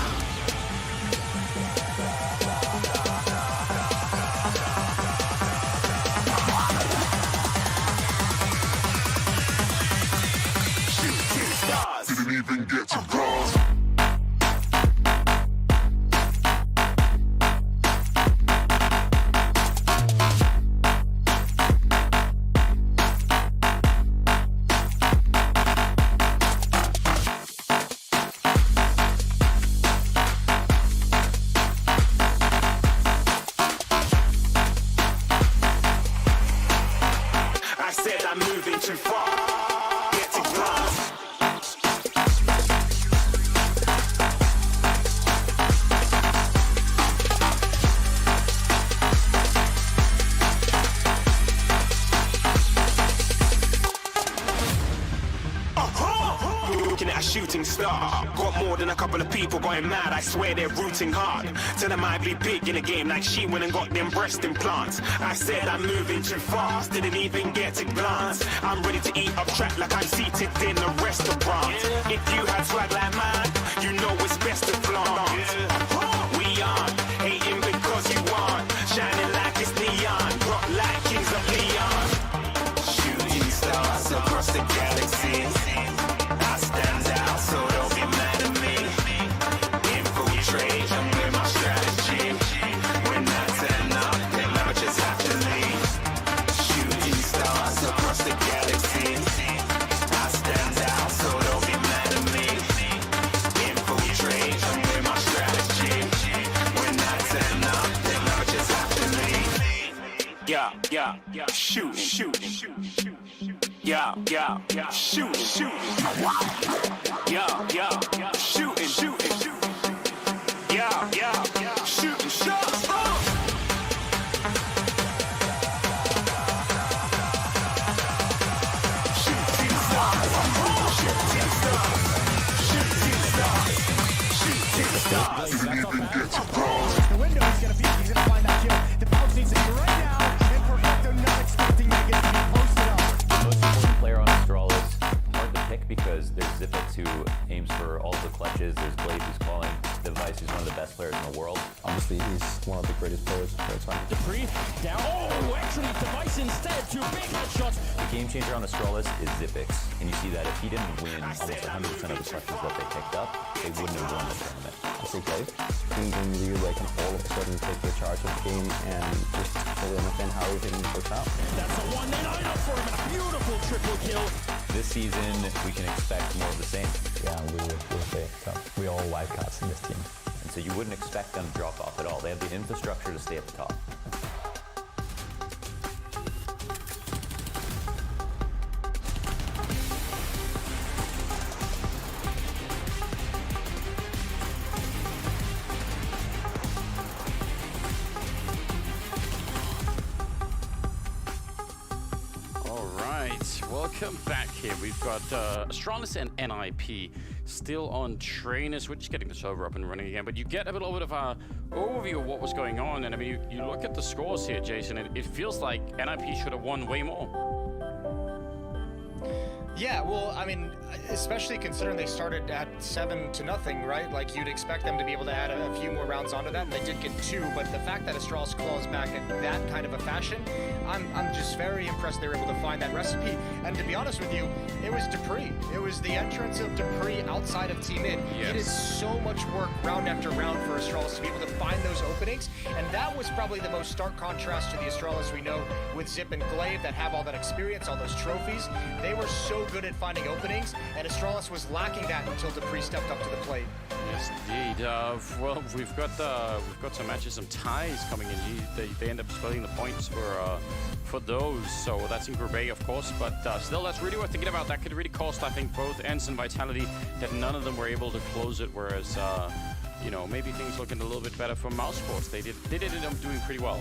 S9: Didn't even get to cross.
S16: I said I'm moving too far. Get to glass. Looking at a shooting star. Got more than a couple of people going mad. I swear they're rooting hard. Tell them I be big in the game like she went and got them breast implants. I said I'm moving too fast. Didn't even get to glance. I'm ready to eat up track like I'm seated in a restaurant. If you had swag like mine, you know it's best to flaunt. We aren't hating because you aren't. Shining like it's neon. Rock like kings of Leon. Shooting stars across the galaxy. I stand out, so don't be mad at me. Info Yeah, yeah, yeah. Shoot, shoot. Yeah, yeah, yeah. Shoot, shoot. Yeah, yeah, yeah. Shooting, shooting. Yeah, yeah, yeah. Shooting shots. Shooting stars. Shooting stars. Shooting stars. Shooting stars.
S9: The window is gonna be, he's gonna find that kill. The bounce needs it right now, and Perfecto not expecting Megas to be posted up.
S13: Most important player on Astralis. Hard to pick because there's Zippix who aims for all the clutches. There's Blaze who's calling. Device who's one of the best players in the world.
S17: Honestly, he's one of the greatest players of all time.
S4: Dupree down. Oh, actually, Device instead. 2 big headshots.
S13: The game changer on Astralis is Zippix. And you see that if he didn't win almost 100% of the clutches that they picked up, they wouldn't have won the tournament.
S17: I think when you like can all of a sudden take the charge of the game and just fully understand how everything works out.
S4: That's a 1-9 for him. A beautiful triple kill.
S13: This season, we can expect more of the same.
S17: Yeah, we'll say so. We all wildcards in this team.
S13: And so you wouldn't expect them to drop off at all. They have the infrastructure to stay at the top.
S4: Welcome back here. We've got Astralis and NIP still on trainers. We're just getting the server up and running again, but you get a little bit of a overview of what was going on. And I mean, you look at the scores here, Jason, and it feels like NIP should have won way more.
S5: Yeah, well, I mean, especially considering they started at 7-0, right? Like, you'd expect them to be able to add a few more rounds onto that. They did get 2, but the fact that Astralis claws back in that kind of a fashion, I'm just very impressed they were able to find that recipe. And to be honest with you, it was Dupree. It was the entrance of Dupree outside of Team Mid.
S4: Yes.
S5: It is so much work round after round for Astralis to be able to find those openings, and that was probably the most stark contrast to the Astralis we know with Zip and Glaive that have all that experience, all those trophies. They were so good at finding openings, and Astralis was lacking that until Dupree stepped up to the plate.
S4: Yes, indeed. Well, we've got some matches, some ties coming in. They end up splitting the points for those. So that's in Group A, of course. But still, that's really worth thinking about. That could really cost, I think, both Ents and Vitality that none of them were able to close it. Whereas, you know, maybe things looking a little bit better for Mouse Sports. They did end up doing pretty well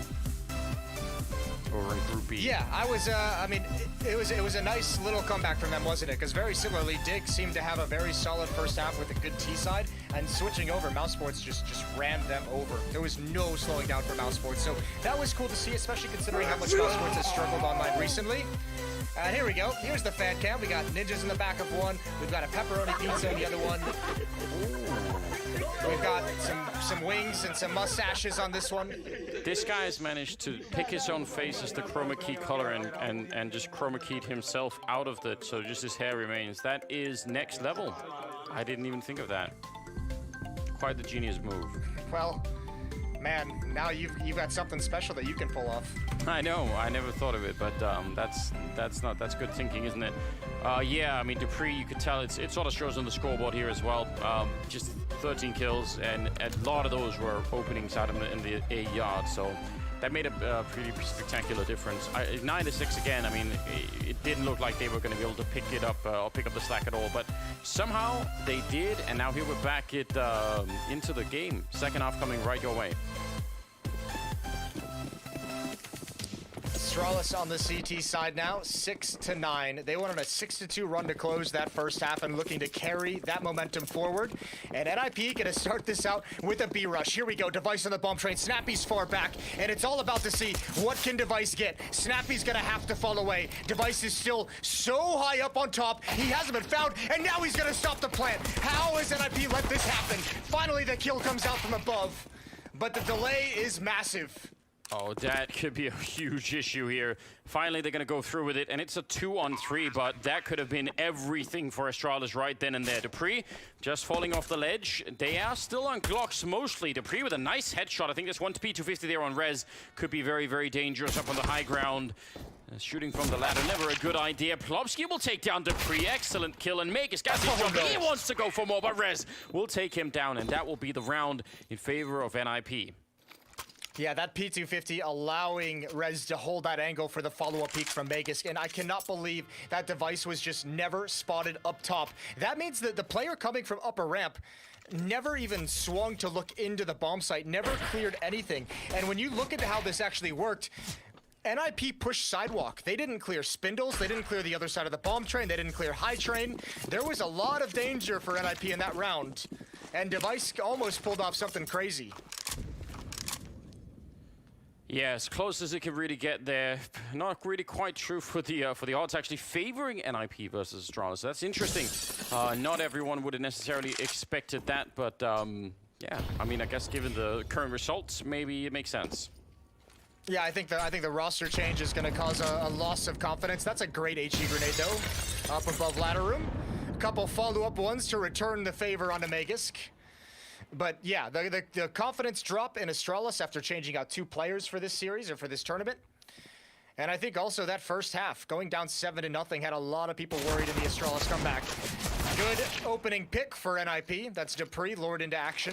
S4: over in Group B.
S5: Yeah, I mean, it was a nice little comeback from them, wasn't it? Because very similarly, Dig seemed to have a very solid first half with a good T side, and switching over, Mouse Sports just rammed them over. There was no slowing down for Mouse Sports, so that was cool to see, especially considering how much Mouse Sports has struggled online recently. And here we go. Here's the fan cam. We got ninjas in the back of one. We've got a pepperoni pizza in the other one. We've got some wings and some mustaches on this one.
S4: This guy has managed to pick his own face as the chroma key color and just chroma keyed himself out of it, so just his hair remains. That is next level. I didn't even think of that. Quite the genius move.
S5: Well, man, now you've got something special that you can pull off.
S4: I know, I never thought of it, but that's good thinking, isn't it? Yeah, I mean, Dupree, you could tell it sort of shows on the scoreboard here as well. Just 13 kills, and a lot of those were openings out in the A yard, so that made a pretty spectacular difference. 9-6 again. I mean, it didn't look like they were going to be able to pick it up or pick up the slack at all, but somehow they did, and now here we're back into the game. Second half coming right your way.
S5: Astralis on the CT side now, 6-9. They wanted a 6-2 run to close that first half and looking to carry that momentum forward. And NIP gonna start this out with a B rush. Here we go, Device on the bomb train. Snappy's far back, and it's all about to see what can Device get. Snappy's gonna have to fall away. Device is still so high up on top. He hasn't been found, and now he's gonna stop the plant. How has NIP let this happen? Finally, the kill comes out from above, but the delay is massive.
S4: Oh, that could be a huge issue here. Finally, they're going to go through with it, and it's a 2-on-3, but that could have been everything for Astralis right then and there. Dupree just falling off the ledge. They are still on Glocks mostly. Dupree with a nice headshot. I think this 1P250 there on Rez could be very, very dangerous up on the high ground. Shooting from the ladder, never a good idea. Plopsky will take down Dupree. Excellent kill, and Meg is jumping. He wants to go for more, but Rez will take him down, and that will be the round in favor of NIP.
S5: Yeah, that P250 allowing Rez to hold that angle for the follow-up peek from Magisk, and I cannot believe that device was just never spotted up top. That means that the player coming from upper ramp never even swung to look into the bomb site, never cleared anything. And when you look at how this actually worked, NIP pushed sidewalk. They didn't clear spindles, they didn't clear the other side of the bomb train, they didn't clear high train. There was a lot of danger for NIP in that round, and Device almost pulled off something crazy.
S4: Yeah, as close as it can really get there. Not really quite true for the odds actually favoring NIP versus Astralis. So that's interesting. Not everyone would have necessarily expected that, but yeah, I mean, I guess given the current results, maybe it makes sense.
S5: Yeah, I think the roster change is going to cause a loss of confidence. That's a great HE grenade though, up above ladder room. A couple follow-up ones to return the favor onto Magisk. But yeah, the confidence drop in Astralis after changing out 2 players for this series or for this tournament. And I think also that first half, going down 7-0, had a lot of people worried in the Astralis comeback. Good opening pick for NIP. That's Dupree lured into action.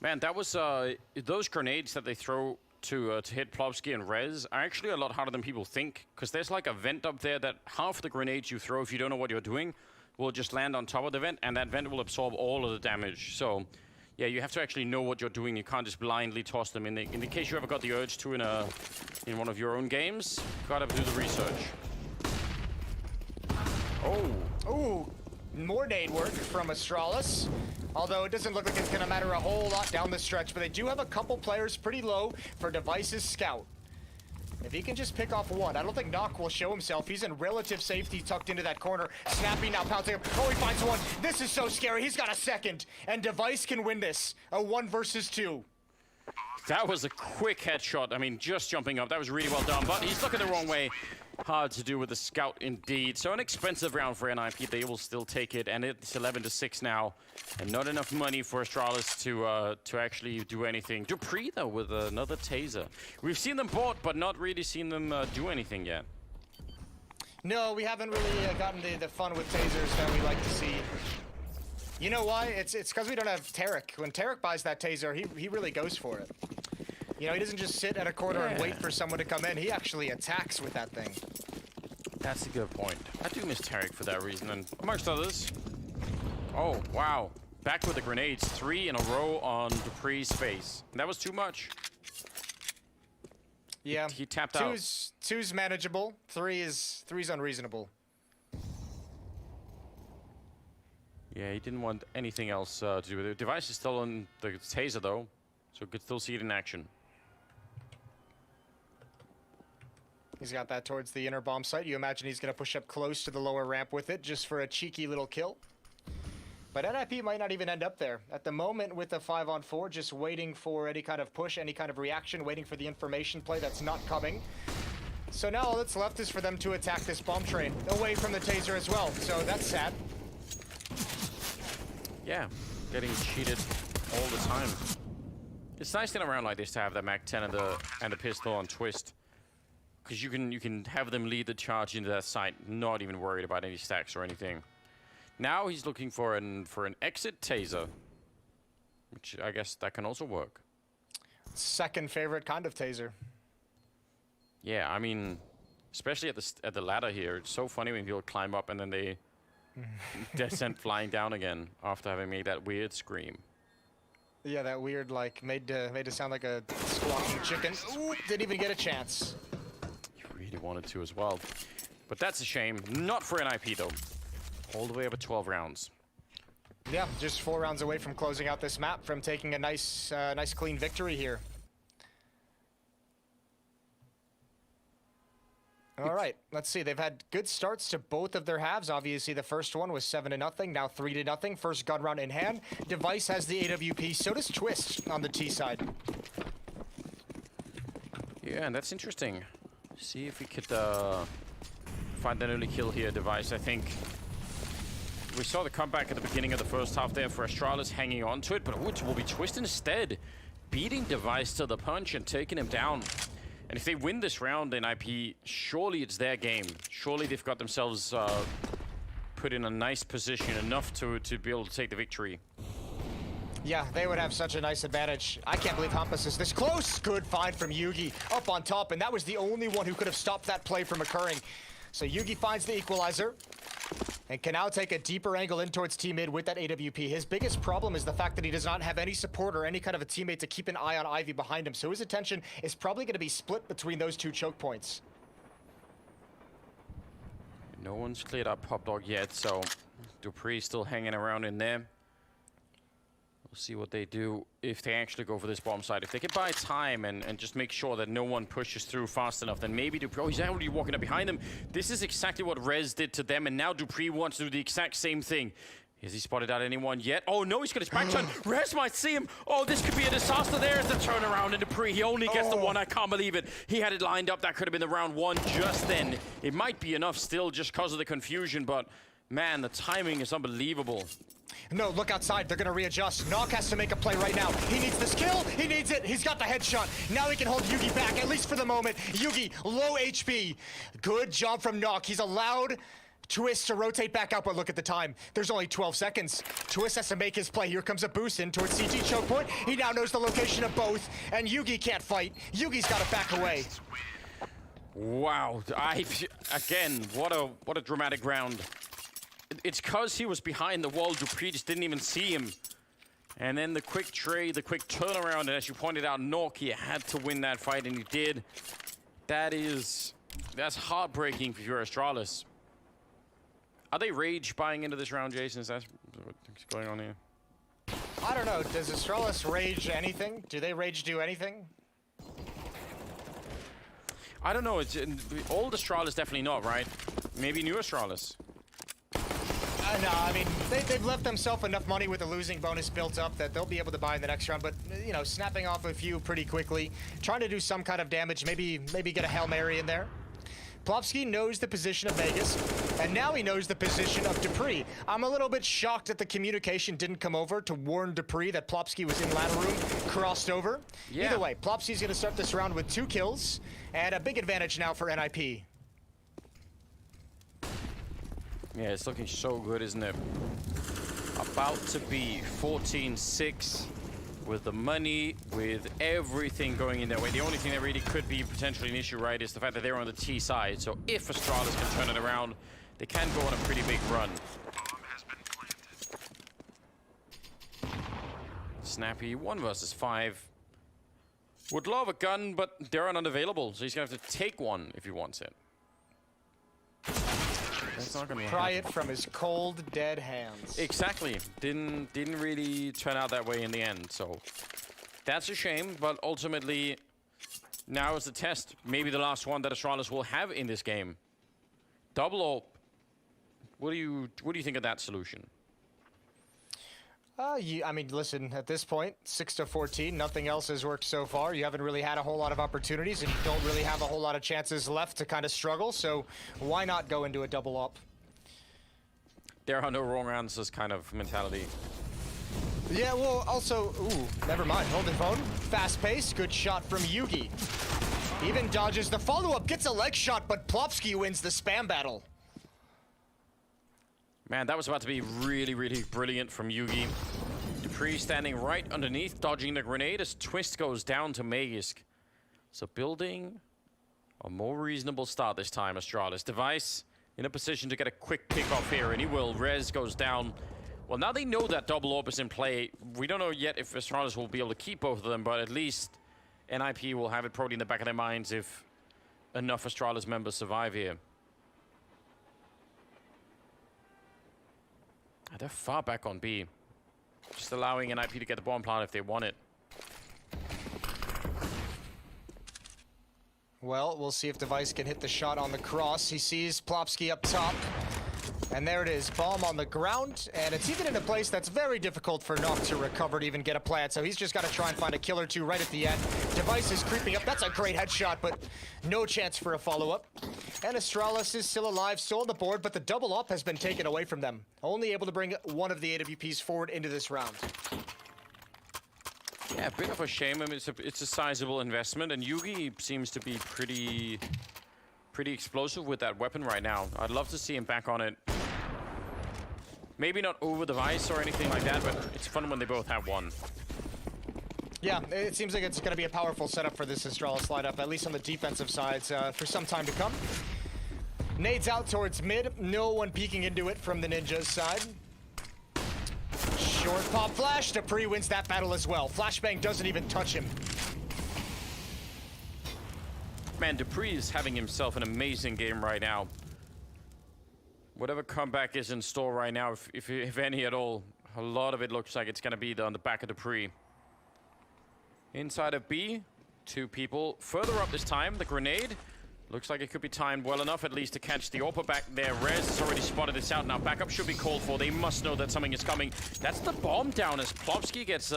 S4: Man, that was those grenades that they throw to hit Plopsky and Rez are actually a lot harder than people think, because there's like a vent up there that half the grenades you throw, if you don't know what you're doing, will just land on top of the vent, and that vent will absorb all of the damage. So, yeah, you have to actually know what you're doing. You can't just blindly toss them. In the case you ever got the urge to in one of your own games, gotta do the research.
S5: Oh, more nade work from Astralis. Although it doesn't look like it's gonna matter a whole lot down the stretch, but they do have a couple players pretty low for Device's scout. If he can just pick off one, I don't think Nock will show himself. He's in relative safety tucked into that corner. Snappy now pouncing up. Oh, he finds one. This is so scary. He's got a second. And Device can win this. A 1 versus 2.
S4: That was a quick headshot. I mean, just jumping up. That was really well done, but he's looking the wrong way. Hard to do with the scout indeed. So an expensive round for NIP. They will still take it, and it's 11-6 now. And not enough money for Astralis to actually do anything. Dupree, though, with another taser. We've seen them bought, but not really seen them do anything yet.
S5: No, we haven't really gotten the fun with tasers that we like to see. You know why? It's because we don't have Tarek. When Tarek buys that taser, he really goes for it. You know, he doesn't just sit at a corner and wait for someone to come in. He actually attacks with that thing.
S4: That's a good point. I do miss Tarek for that reason, and amongst others. Oh, wow. Back with the grenades. 3 in a row on Dupree's face. That was too much.
S5: Yeah.
S4: He tapped out.
S5: Two's manageable. Three's unreasonable.
S4: Yeah, he didn't want anything else to do with it. The device is still on the taser, though, so could still see it in action.
S5: He's got that towards the inner bomb site. You imagine he's going to push up close to the lower ramp with it just for a cheeky little kill. But NIP might not even end up there. At the moment, with the 5-on-4, just waiting for any kind of push, any kind of reaction, waiting for the information play that's not coming. So now all that's left is for them to attack this bomb train away from the taser as well. So that's sad.
S4: Yeah, getting cheated all the time. It's nice in a round like this to have that MAC-10 and the pistol on twist, because you can have them lead the charge into that site, not even worried about any stacks or anything. Now he's looking for an exit taser, which I guess that can also work.
S5: Second favorite kind of taser.
S4: Yeah, I mean, especially at the ladder here, it's so funny when people climb up and then they descent flying down again after having made that weird scream.
S5: Yeah, that weird, like, made to sound like a squawking chicken. Ooh, didn't even get a chance.
S4: You really wanted to as well. But that's a shame. Not for NIP, though. All the way up at 12 rounds.
S5: Yeah, just 4 rounds away from closing out this map, from taking a nice clean victory here. All right, let's see. They've had good starts to both of their halves. Obviously, the first one was 7-0, now 3-0. First gun round in hand. Device has the AWP, so does Twist on the T side.
S4: Yeah, and that's interesting. See if we could find an early kill here, Device. I think we saw the comeback at the beginning of the first half there for Astralis hanging on to it, but it will be Twist instead, beating Device to the punch and taking him down. And if they win this round in IP, surely it's their game. Surely they've got themselves put in a nice position enough to be able to take the victory.
S5: Yeah, they would have such a nice advantage. I can't believe Hampus is this close. Good find from Yugi up on top, and that was the only one who could have stopped that play from occurring. So Yugi finds the equalizer and can now take a deeper angle in towards T-mid with that AWP. His biggest problem is the fact that he does not have any support or any kind of a teammate to keep an eye on Ivy behind him. So his attention is probably going to be split between those two choke points.
S4: No one's cleared up Pop Dog yet, so Dupree still hanging around in there. We'll see what they do if they actually go for this bomb side. If they can buy time and just make sure that no one pushes through fast enough, then maybe Dupree... Oh, he's already walking up behind them. This is exactly what Rez did to them, and now Dupree wants to do the exact same thing. Has he spotted out anyone yet? Oh, no, he's got his back turn. Rez might see him. Oh, this could be a disaster. There's the turnaround, and Dupree, he only gets the one. I can't believe it. He had it lined up. That could have been the round one just then. It might be enough still just because of the confusion, but, man, the timing is unbelievable.
S5: No, look outside. They're going to readjust. Nock has to make a play right now. He needs this kill. He needs it. He's got the headshot. Now he can hold Yugi back, at least for the moment. Yugi, low HP. Good job from Nock. He's allowed Twist to rotate back up, but look at the time. There's only 12 seconds. Twist has to make his play. Here comes a boost in towards CT choke point. He now knows the location of both, and Yugi can't fight. Yugi's got to back away.
S4: Wow. Again, what a dramatic round. It's because he was behind the wall. Dupree just didn't even see him. And then the quick trade, the quick turnaround, and as you pointed out, Nokia had to win that fight, and he did. That's heartbreaking for your Astralis. Are they rage buying into this round, Jason? Is that what's going on here?
S5: I don't know. Does Astralis rage anything? Do they rage do anything?
S4: I don't know. It's old Astralis definitely not, right? Maybe new Astralis.
S5: No, I mean, they've left themselves enough money with the losing bonus built up that they'll be able to buy in the next round, but, you know, snapping off a few pretty quickly, trying to do some kind of damage, maybe get a Hail Mary in there. Plopsky knows the position of Vegas, and now he knows the position of Dupree. I'm a little bit shocked that the communication didn't come over to warn Dupree that Plopsky was in ladder room, crossed over. Yeah. Either way, Plopsky's going to start this round with 2 kills, and a big advantage now for NIP.
S4: Yeah, it's looking so good, isn't it? About to be 14-6 with the money, with everything going in their way. The only thing that really could be potentially an issue, right, is the fact that they're on the T side. So if Astralis can turn it around, they can go on a pretty big run. Snappy, 1 versus 5. Would love a gun, but they're unavailable, so he's gonna have to take one if he wants it. That's not gonna
S5: pry it from his cold, dead hands.
S4: Exactly. Didn't really turn out that way in the end. So that's a shame. But ultimately, now is the test. Maybe the last one that Astralis will have in this game. Double AWP. What do you think of that solution?
S5: I mean, listen, at this point, 6-14, nothing else has worked so far. You haven't really had a whole lot of opportunities, and you don't really have a whole lot of chances left to kind of struggle, so why not go into a double up?
S4: There are no wrong answers kind of mentality.
S5: Yeah, well, also, never mind, holding phone. Fast pace, good shot from Yugi. Even dodges the follow-up, gets a leg shot, but Plopsky wins the spam battle.
S4: Man, that was about to be really, really brilliant from Yugi. Dupree standing right underneath, dodging the grenade as Twist goes down to Magisk. So building a more reasonable start this time, Astralis. Device in a position to get a quick pick off here, and he will. Rez goes down. Well, now they know that double AWP is in play. We don't know yet if Astralis will be able to keep both of them, but at least NIP will have it probably in the back of their minds if enough Astralis members survive here. They're far back on B. Just allowing NIP to get the bomb plant if they want it.
S5: Well, we'll see if Device can hit the shot on the cross. He sees Plopsky up top. And there it is, bomb on the ground, and it's even in a place that's very difficult for Nock to recover to even get a plant, so he's just got to try and find a kill or two right at the end. Device is creeping up, that's a great headshot, but no chance for a follow-up. And Astralis is still alive, still on the board, but the double up has been taken away from them. Only able to bring one of the AWPs forward into this round.
S4: Yeah, a bit of a shame. I mean, it's a sizable investment, and Yugi seems to be pretty explosive with that weapon right now. I'd love to see him back on it. Maybe not over the Vice or anything like that, but it's fun when they both have one.
S5: Yeah, it seems like it's going to be a powerful setup for this Astralis lineup, at least on the defensive sides, for some time to come. Nades out towards mid. No one peeking into it from the Ninjas side. Short pop flash. Dupree wins that battle as well. Flashbang doesn't even touch him.
S4: Man, Dupree is having himself an amazing game right now. Whatever comeback is in store right now, if any at all, a lot of it looks like it's going to be on the back of Dupree. Inside of B, 2 people. Further up this time, the grenade. Looks like it could be timed well enough, at least to catch the AWPer back there. Rez has already spotted this out. Now backup should be called for. They must know that something is coming. That's the bomb down as Plopsky gets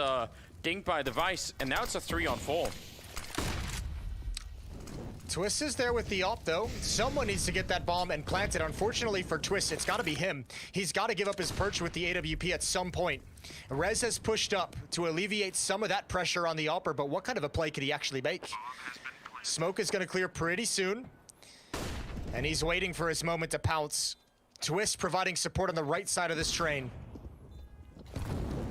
S4: dinged by the Vice, and now it's a 3-on-4.
S5: Twist is there with the AWP, though. Someone needs to get that bomb and plant it. Unfortunately for Twist, it's got to be him. He's got to give up his perch with the AWP at some point. Rez has pushed up to alleviate some of that pressure on the AWPer, but what kind of a play could he actually make? Smoke is going to clear pretty soon, and he's waiting for his moment to pounce. Twist providing support on the right side of this train.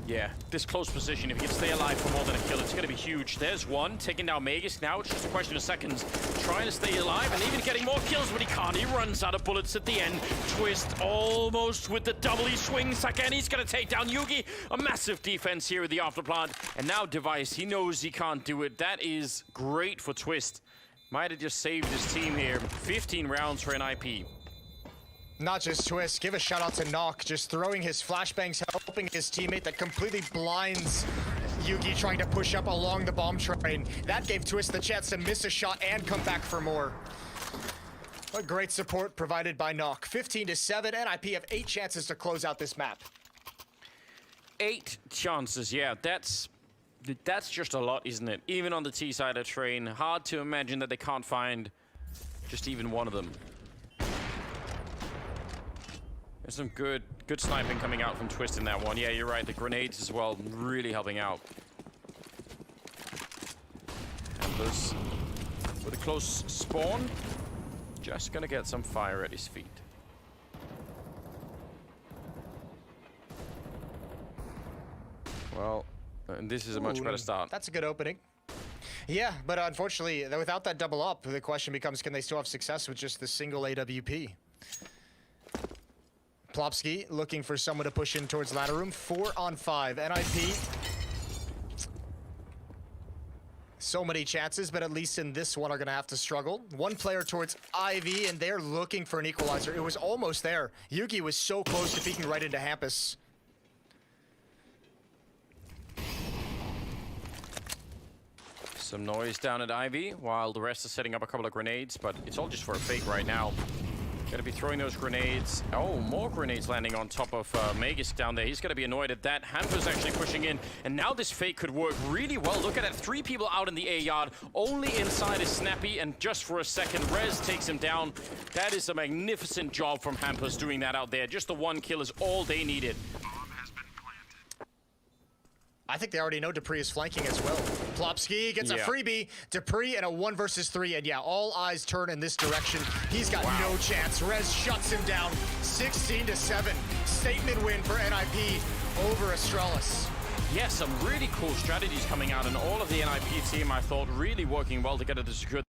S4: Yeah, this close position, if he can stay alive for more than a kill, it's going to be huge. There's one, taking down Magus. Now it's just a question of seconds. Trying to stay alive and even getting more kills, but he can't. He runs out of bullets at the end. Twist almost with the double. He swings again. He's going to take down Yugi. A massive defense here with the afterplant. And now Device, he knows he can't do it. That is great for Twist. Might have just saved his team here. 15 rounds for an IP.
S5: Not just Twist, give a shout out to Nock, just throwing his flashbangs, helping his teammate that completely blinds Yugi trying to push up along the bomb train. That gave Twist the chance to miss a shot and come back for more. What great support provided by Nock. 15-7, NIP have 8 chances to close out this map.
S4: 8 chances, yeah, that's just a lot, isn't it? Even on the T side of the train, hard to imagine that they can't find just even one of them. There's some good sniping coming out from Twist in that one. Yeah, you're right. The grenades as well, really helping out. Hampers with a close spawn. Just gonna get some fire at his feet. Well, and this is a much better start.
S5: That's a good opening. Yeah, but unfortunately, without that double up, the question becomes, can they still have success with just the single AWP? Plopsky looking for someone to push in towards ladder room. 4-on-5. NIP. So many chances, but at least in this one are going to have to struggle. One player towards Ivy, and they're looking for an equalizer. It was almost there. Yugi was so close to peeking right into Hampus.
S4: Some noise down at Ivy, while the rest is setting up a couple of grenades, but it's all just for a fake right now. Gonna be throwing those grenades. Oh, more grenades landing on top of Magus down there. He's gonna be annoyed at that. Hamper's actually pushing in, and now this fake could work really well. Look at that, 3 people out in the A yard. Only inside is Snappy, and just for a second, Rez takes him down. That is a magnificent job from Hampers doing that out there. Just the 1 kill is all they needed.
S5: I think they already know Dupree is flanking as well. Plopsky gets a freebie. Dupree and a 1 versus 3, and yeah, all eyes turn in this direction. He's got no chance. Rez shuts him down. 16-7. Statement win for NIP over Astralis.
S4: Yeah, some really cool strategies coming out, and all of the NIP team, I thought, really working well together to secure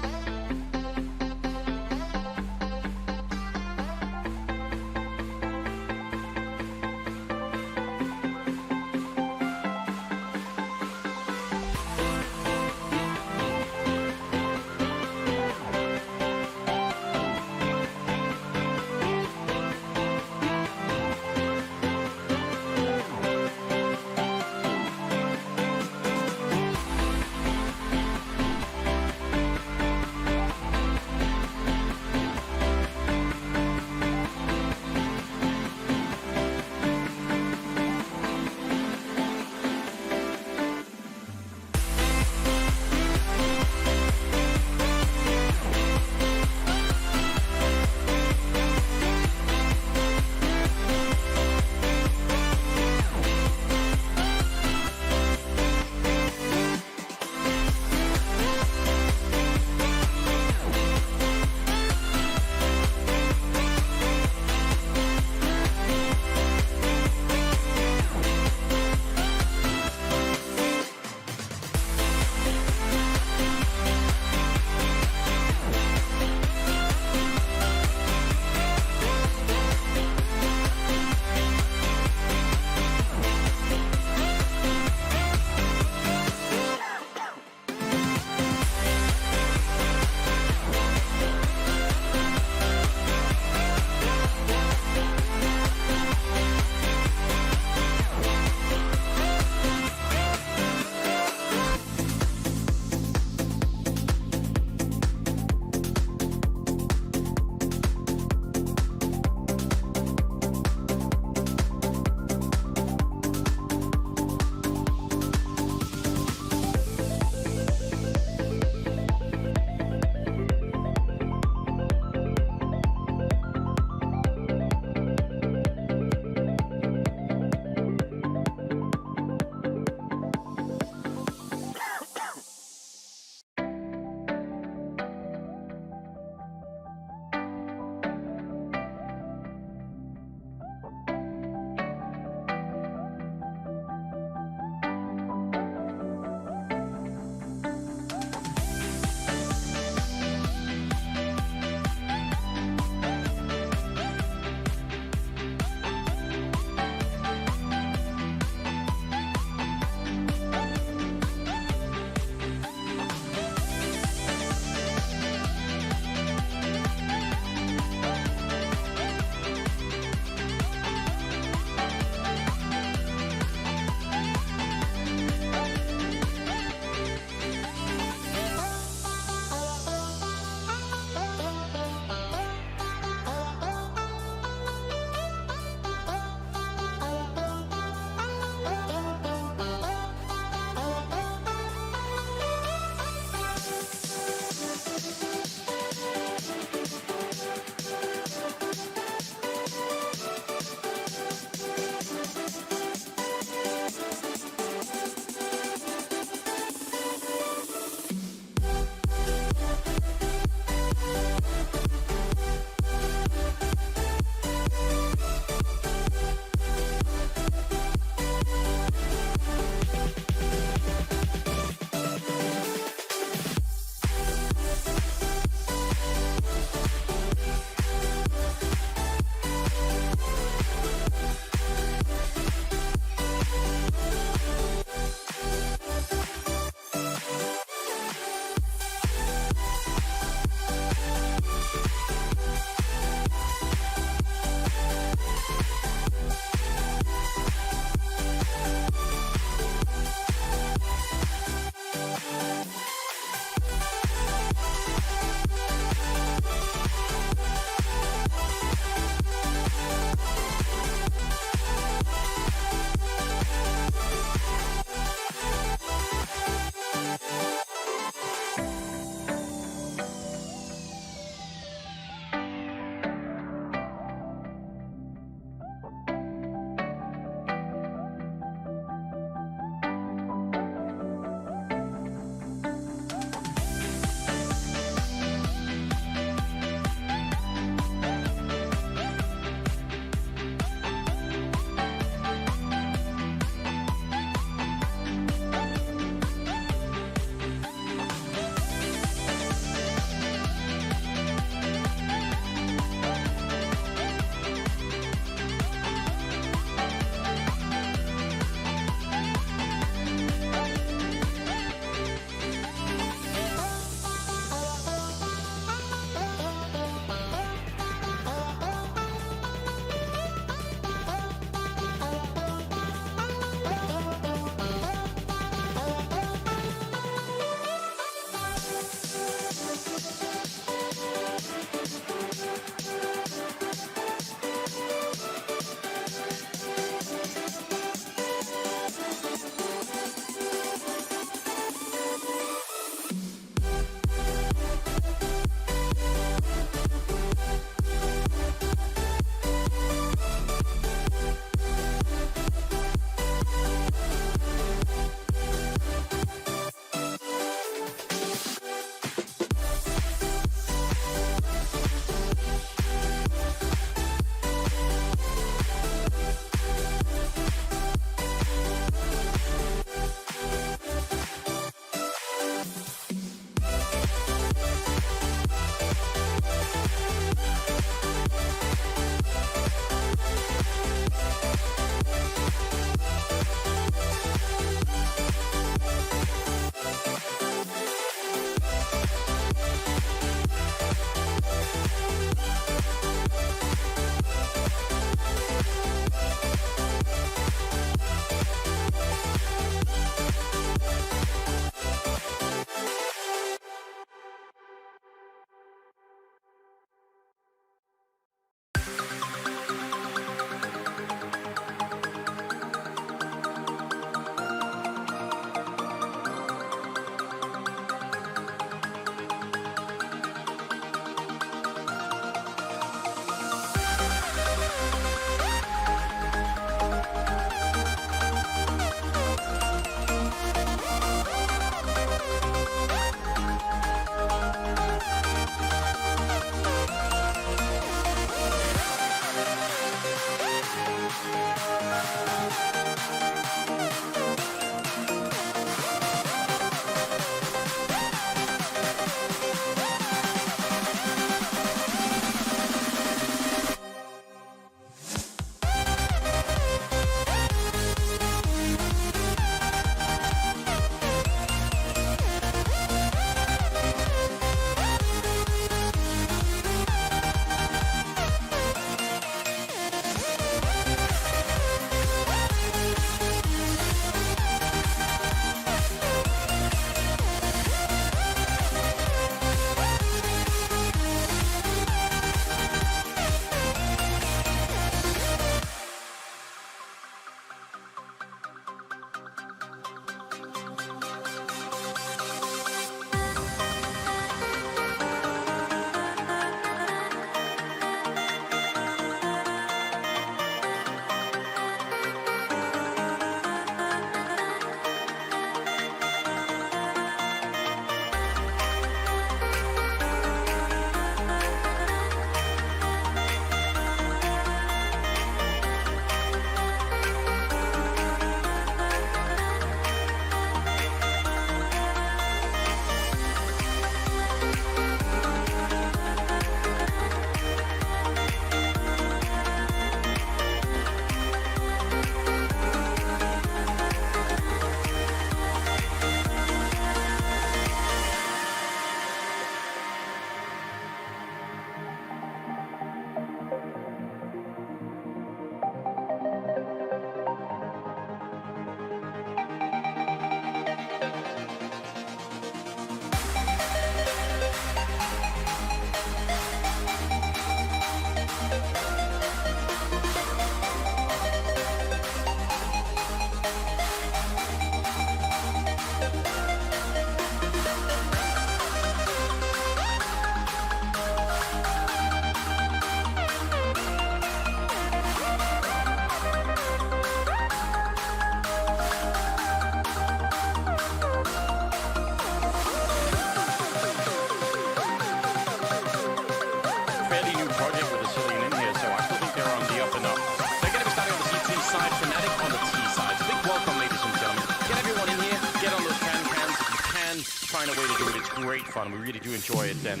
S4: great fun. We really do enjoy it, and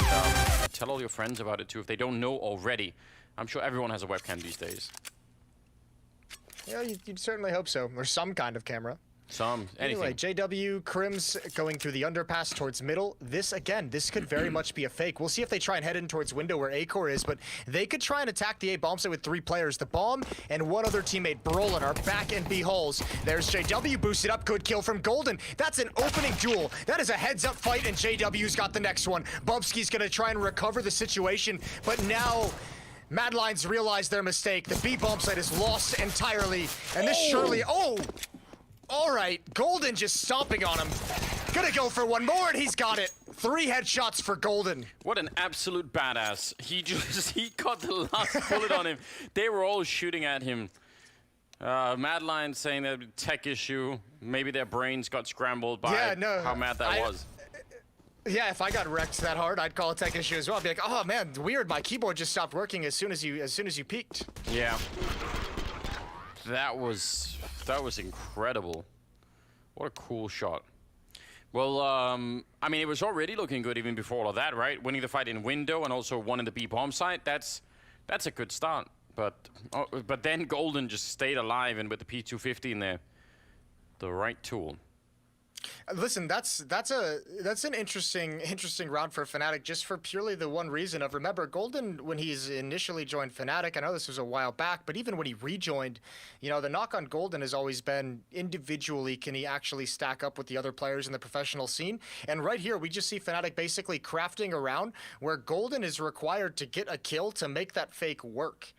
S4: tell all your friends about it too if they don't know already. I'm sure everyone has a webcam these days.
S5: Yeah, you'd certainly hope so, or some kind of camera.
S4: Anything.
S5: Anyway, JW, Crims going through the underpass towards middle. This could very much be a fake. We'll see if they try and head in towards window where Acor is, but they could try and attack the A bomb site with 3 players. The bomb and one other teammate, Brolin, are back in B holes. There's JW boosted up, good kill from Golden. That's an opening duel. That is a heads-up fight, and JW's got the next one. Bubsky's gonna try and recover the situation, but now Mad Lions realize their mistake. The B bomb site is lost entirely, and this surely... All right, Golden just stomping on him. Gonna go for one more, and he's got it. 3 headshots for Golden.
S4: What an absolute badass. He got the last bullet on him. They were all shooting at him. Mad Lion saying that tech issue. Maybe their brains got scrambled by how mad that was.
S5: Yeah, if I got wrecked that hard, I'd call a tech issue as well. I'd be like, oh man, weird, my keyboard just stopped working as soon as you peaked.
S4: Yeah. That was incredible. What a cool shot. Well, I mean, it was already looking good even before all of that, right? Winning the fight in window and also one in the B bomb site. That's a good start. But then Golden just stayed alive, and with the P250 in there, the right tool.
S5: Listen, that's an interesting round for Fnatic, just for purely the one reason of, remember, Golden, when he's initially joined Fnatic, I know this was a while back, but even when he rejoined, you know, the knock on Golden has always been individually, can he actually stack up with the other players in the professional scene? And right here, we just see Fnatic basically crafting around where Golden is required to get a kill to make that fake work.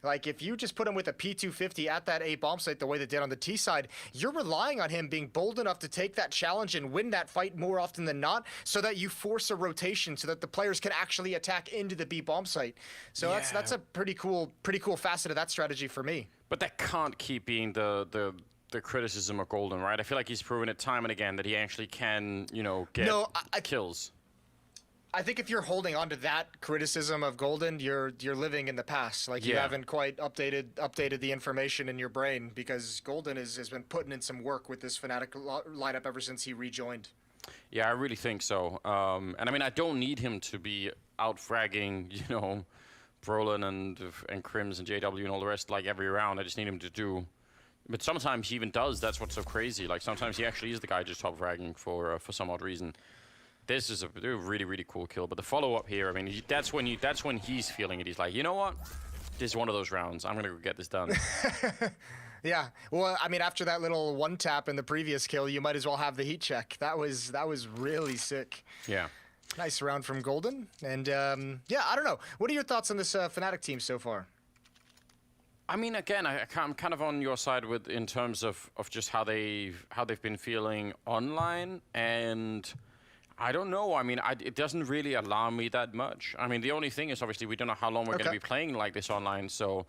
S5: Like, if you just put him with a P250 at that A bomb site the way they did on the T side, you're relying on him being bold enough to take that challenge and win that fight more often than not, so that you force a rotation so that the players can actually attack into the B bomb site. So that's a pretty cool facet of that strategy for me.
S4: But that can't keep being the criticism of Golden, right? I feel like he's proven it time and again that he actually can, you know, get kills.
S5: I think if you're holding on to that criticism of Golden, you're living in the past. Like, you haven't quite updated the information in your brain, because Golden has been putting in some work with this Fnatic lineup ever since he rejoined.
S4: Yeah, I really think so. And I mean, I don't need him to be out fragging, you know, Brolin and Crims and JW and all the rest like every round. I just need him to do. But sometimes he even does. That's what's so crazy. Like, sometimes he actually is the guy just top fragging for some odd reason. This is a really, really cool kill, but the follow-up here, I mean, that's when he's feeling it. He's like, you know what? This is one of those rounds. I'm gonna go get this done.
S5: Yeah. Well, I mean, after that little one tap in the previous kill, you might as well have the heat check. That was really sick.
S4: Yeah.
S5: Nice round from Golden, and yeah, I don't know. What are your thoughts on this Fnatic team so far?
S4: I mean, again, I'm kind of on your side in terms of just how they've been feeling online, and I don't know. I mean, it doesn't really alarm me that much. I mean, the only thing is, obviously, we don't know how long we're going to be playing like this online. So,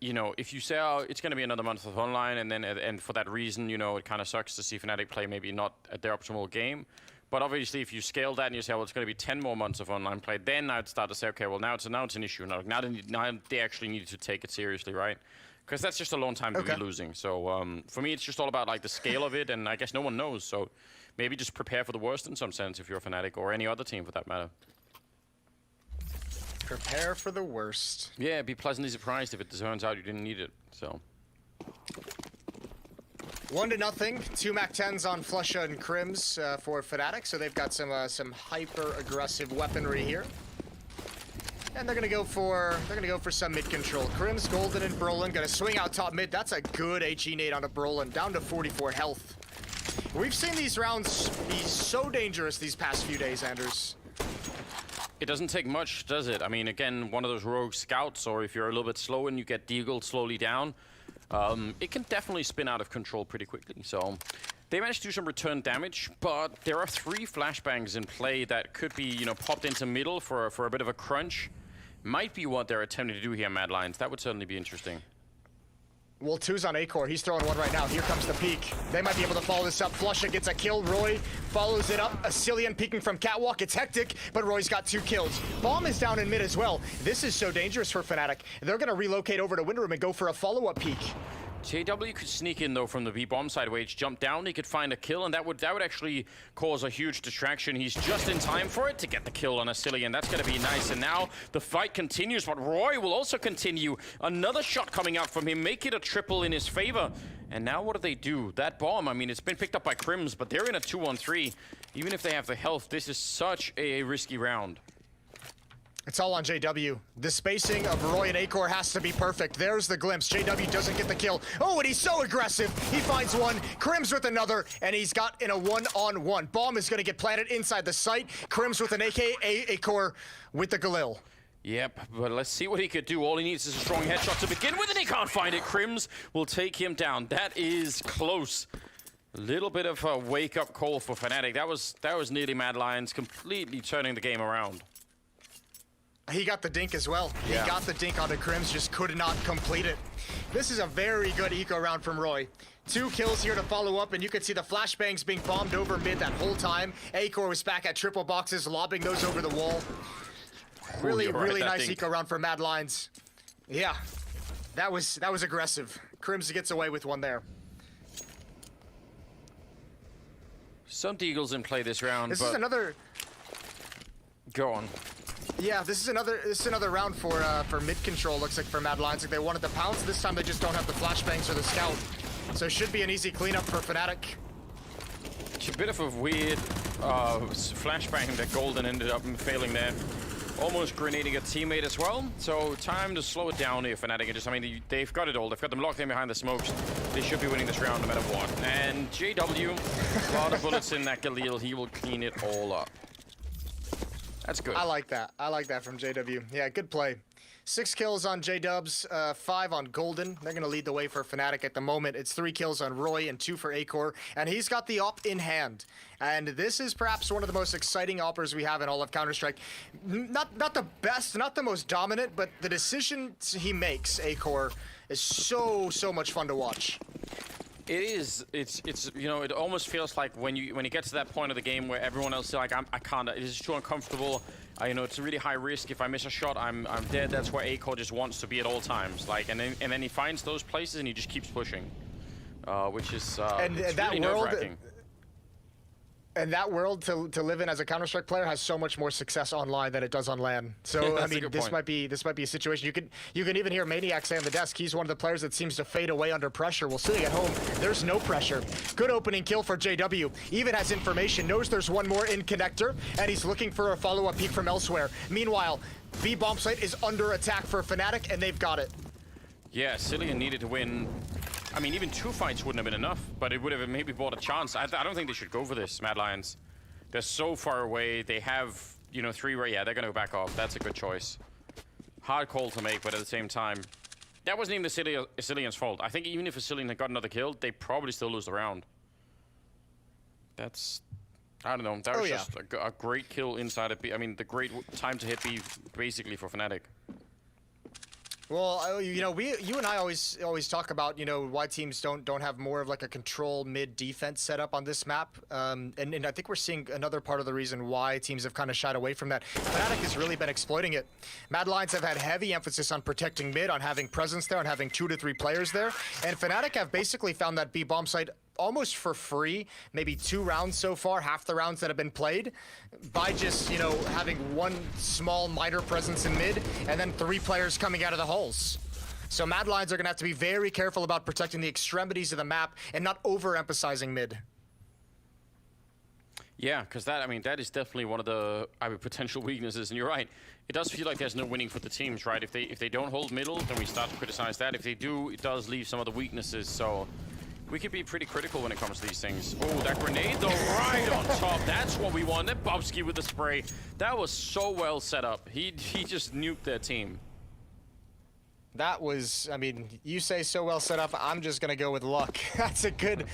S4: you know, if you say, oh, it's going to be another month of online, and for that reason, you know, it kind of sucks to see Fnatic play maybe not at their optimal game. But obviously, if you scale that and you say, well, it's going to be 10 more months of online play, then I'd start to say, okay, well, now it's an issue. Now they actually need to take it seriously, right? Because that's just a long time to be losing. So for me, it's just all about like the scale of it, and I guess no one knows. So maybe just prepare for the worst in some sense if you're a Fnatic, or any other team for that matter.
S5: Prepare for the worst.
S4: Yeah, be pleasantly surprised if it turns out you didn't need it. So
S5: 1-0, 2 MAC-10s on Flusha and Crims for Fnatic. So they've got some hyper-aggressive weaponry here. And they're gonna go for some mid control. Crims, Golden, and Brolin gonna swing out top mid. That's a good HE nade onto Brolin, down to 44 health. We've seen these rounds be so dangerous these past few days, Anders.
S4: It doesn't take much, does it? I mean, again, one of those rogue scouts, or if you're a little bit slow and you get deagled slowly down, it can definitely spin out of control pretty quickly. So they managed to do some return damage, but there are 3 flashbangs in play that could be, you know, popped into middle for a bit of a crunch. Might be what they're attempting to do here, Mad Lions. That would certainly be interesting.
S5: Well, 2's on Acor. He's throwing one right now. Here comes the peek. They might be able to follow this up. Flusha gets a kill. Roy follows it up. Ascillion peeking from Catwalk. It's hectic, but Roy's got 2 kills. Bomb is down in mid as well. This is so dangerous for Fnatic. They're going to relocate over to Wind Room and go for a follow-up peek.
S4: JW could sneak in though from the B-bomb side, Wage jump down, he could find a kill, and that would actually cause a huge distraction. He's just in time for it to get the kill on Asilian. That's going to be nice. And now the fight continues, but Roy will also continue. Another shot coming out from him, make it a triple in his favor. And now what do they do? That bomb, I mean, it's been picked up by Crims, but they're in a 2-on-3. Even if they have the health, this is such a risky round.
S5: It's all on JW. The spacing of Roy and Acor has to be perfect. There's the glimpse. JW doesn't get the kill. Oh, and he's so aggressive. He finds one, Crims with another, and he's got in a one-on-one. Bomb is going to get planted inside the site. Crims with an AK, Acor with the Galil.
S4: Yep, but let's see what he could do. All he needs is a strong headshot to begin with, and he can't find it. Crims will take him down. That is close. A little bit of a wake-up call for Fnatic. That was nearly Mad Lions completely turning the game around.
S5: He got the dink as well.
S4: Yeah.
S5: He got the dink onto Crims, just could not complete it. This is a very good eco round from Roy. 2 kills here to follow up, and you can see the flashbangs being bombed over mid that whole time. Acor was back at triple boxes, lobbing those over the wall. Really nice eco round for Mad Lions. Yeah, that was aggressive. Crims gets away with one there.
S4: Some Deagles in play this round,
S5: This
S4: but
S5: is another.
S4: Go on.
S5: Yeah, this is another round for mid control. Looks like for Mad Lions, like they wanted to pounce. This time they just don't have the flashbangs or the scout, so it should be an easy cleanup for Fnatic.
S4: It's a bit of a weird flashbang that Golden ended up failing there. Almost grenading a teammate as well. So time to slow it down here, Fnatic. And just, I mean, they've got it all. They've got them locked in behind the smokes. They should be winning this round no matter what. And JW, a lot of bullets in that Galil. He will clean it all up. That's good.
S5: I like that. I like that from JW. Yeah, good play. 6 kills on J-Dubs, 5 on Golden. They're going to lead the way for Fnatic at the moment. It's 3 kills on Roy and 2 for Acor. And he's got the op in hand. And this is perhaps one of the most exciting oppers we have in all of Counter-Strike. Not the best, not the most dominant, but the decisions he makes, Acor, is so much fun to watch.
S4: It is. It's you know, it almost feels like when you get to that point of the game where everyone else is like, I can't. It is too uncomfortable. You know, it's a really high risk. If I miss a shot, I'm dead. That's where Acor just wants to be at all times. Like, and then he finds those places and he just keeps pushing, which is it's
S5: that
S4: really
S5: world.
S4: nerve-wracking.
S5: And that world to live in as a Counter-Strike player has so much more success online than it does on LAN. So I mean, this might be a situation. You can even hear Maniac say on the desk, he's one of the players that seems to fade away under pressure. Well, sitting at home, there's no pressure. Good opening kill for JW. Even has information, knows there's one more in connector, and he's looking for a follow-up peek from elsewhere. Meanwhile, B bomb site is under attack for Fnatic, and they've got it.
S4: Yeah, Cillian needed to win. I mean, even 2 fights wouldn't have been enough, but it would have maybe brought a chance. I don't think they should go for this, Mad Lions. They're so far away. They have, you know, 3 where, yeah, they're going to go back off. That's a good choice. Hard call to make, but at the same time, that wasn't even Asilian's fault. I think even if Asilian had got another kill, they probably still lose the round. That's, I don't know. That was just a great kill inside of B. I mean, the great time to hit B, basically, for Fnatic.
S5: Well, you know, you and I always talk about, you know, why teams don't have more of like a control mid defense setup on this map, and I think we're seeing another part of the reason why teams have kind of shied away from that. Fnatic has really been exploiting it. Mad Lions have had heavy emphasis on protecting mid, on having presence there, on having 2 to 3 players there, and Fnatic have basically found that B bomb site almost for free, maybe 2 rounds so far, half the rounds that have been played, by just, you know, having 1 small minor presence in mid and then 3 players coming out of the holes. So Mad Lions are going to have to be very careful about protecting the extremities of the map and not overemphasizing mid.
S4: Yeah, because that, I mean, that is definitely one of the potential weaknesses, and you're right. It does feel like there's no winning for the teams, right? If they don't hold middle, then we start to criticize that. If they do, it does leave some of the weaknesses, so we could be pretty critical when it comes to these things. Oh, that grenade, though, right on top. That's what we want. That Bobsky with the spray. That was so well set up. He just nuked their team.
S5: That was, I mean, you say so well set up, I'm just going to go with luck. That's a good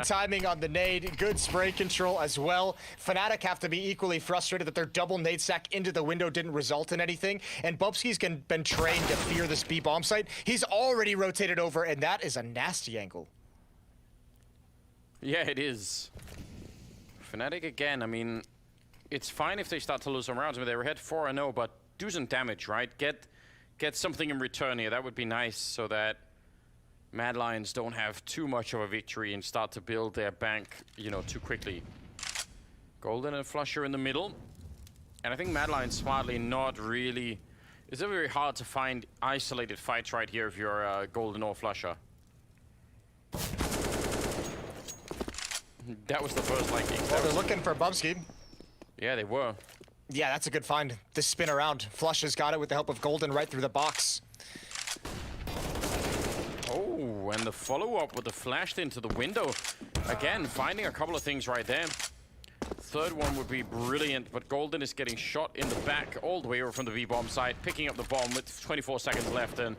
S5: timing on the nade, good spray control as well. Fnatic have to be equally frustrated that their double nade stack into the window didn't result in anything, and Bubsky's been trained to fear this B bomb site. He's already rotated over, and that is a nasty angle.
S4: Yeah, it is. Fnatic again, I mean, it's fine if they start to lose some rounds. I mean, they were ahead 4-0, but do some damage, right? Get something in return here. That would be nice so that Mad Lions don't have too much of a victory and start to build their bank, you know, too quickly. Golden and Flusher in the middle. And I think Mad Lions smartly not really... It's very hard to find isolated fights right here if you're Golden or Flusher. That was the first, like...
S5: Well, they're looking for Bubsky.
S4: Yeah, they were.
S5: Yeah, that's a good find. This spin around. Flush has got it with the help of Golden right through the box.
S4: Oh, and the follow-up with the flashed into the window. Again, finding a couple of things right there. Third one would be brilliant, but Golden is getting shot in the back all the way over from the V-bomb side, picking up the bomb with 24 seconds left. And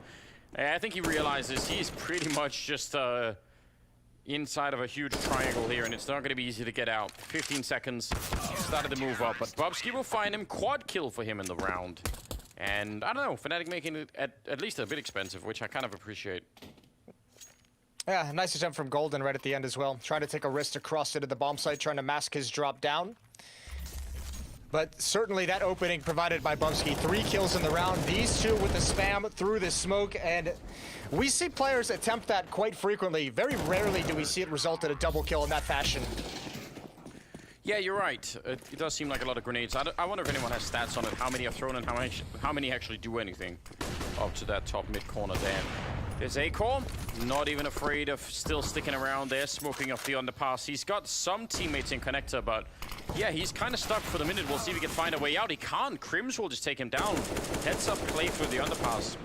S4: I think he realizes he's pretty much just inside of a huge triangle here, and it's not going to be easy to get out. 15 seconds, started to move up, but Bubsky will find him. Quad kill for him in the round. And I don't know, Fnatic making it at least a bit expensive, which I kind of appreciate.
S5: Yeah, nice attempt from Golden right at the end as well. Trying to take a risk to cross into the bomb site, trying to mask his drop down. But certainly that opening provided by Bubsky. 3 kills in the round. These two with the spam through the smoke. And we see players attempt that quite frequently. Very rarely do we see it result in a double kill in that fashion.
S4: Yeah, you're right. It does seem like a lot of grenades. I wonder if anyone has stats on it. How many are thrown and how many actually do anything up to that top mid corner there. There's Acorn, not even afraid of still sticking around there, smoking off the underpass. He's got some teammates in connector, but yeah, he's kind of stuck for the minute. We'll see if he can find a way out. He can't. Crims will just take him down. Heads up play through the underpass.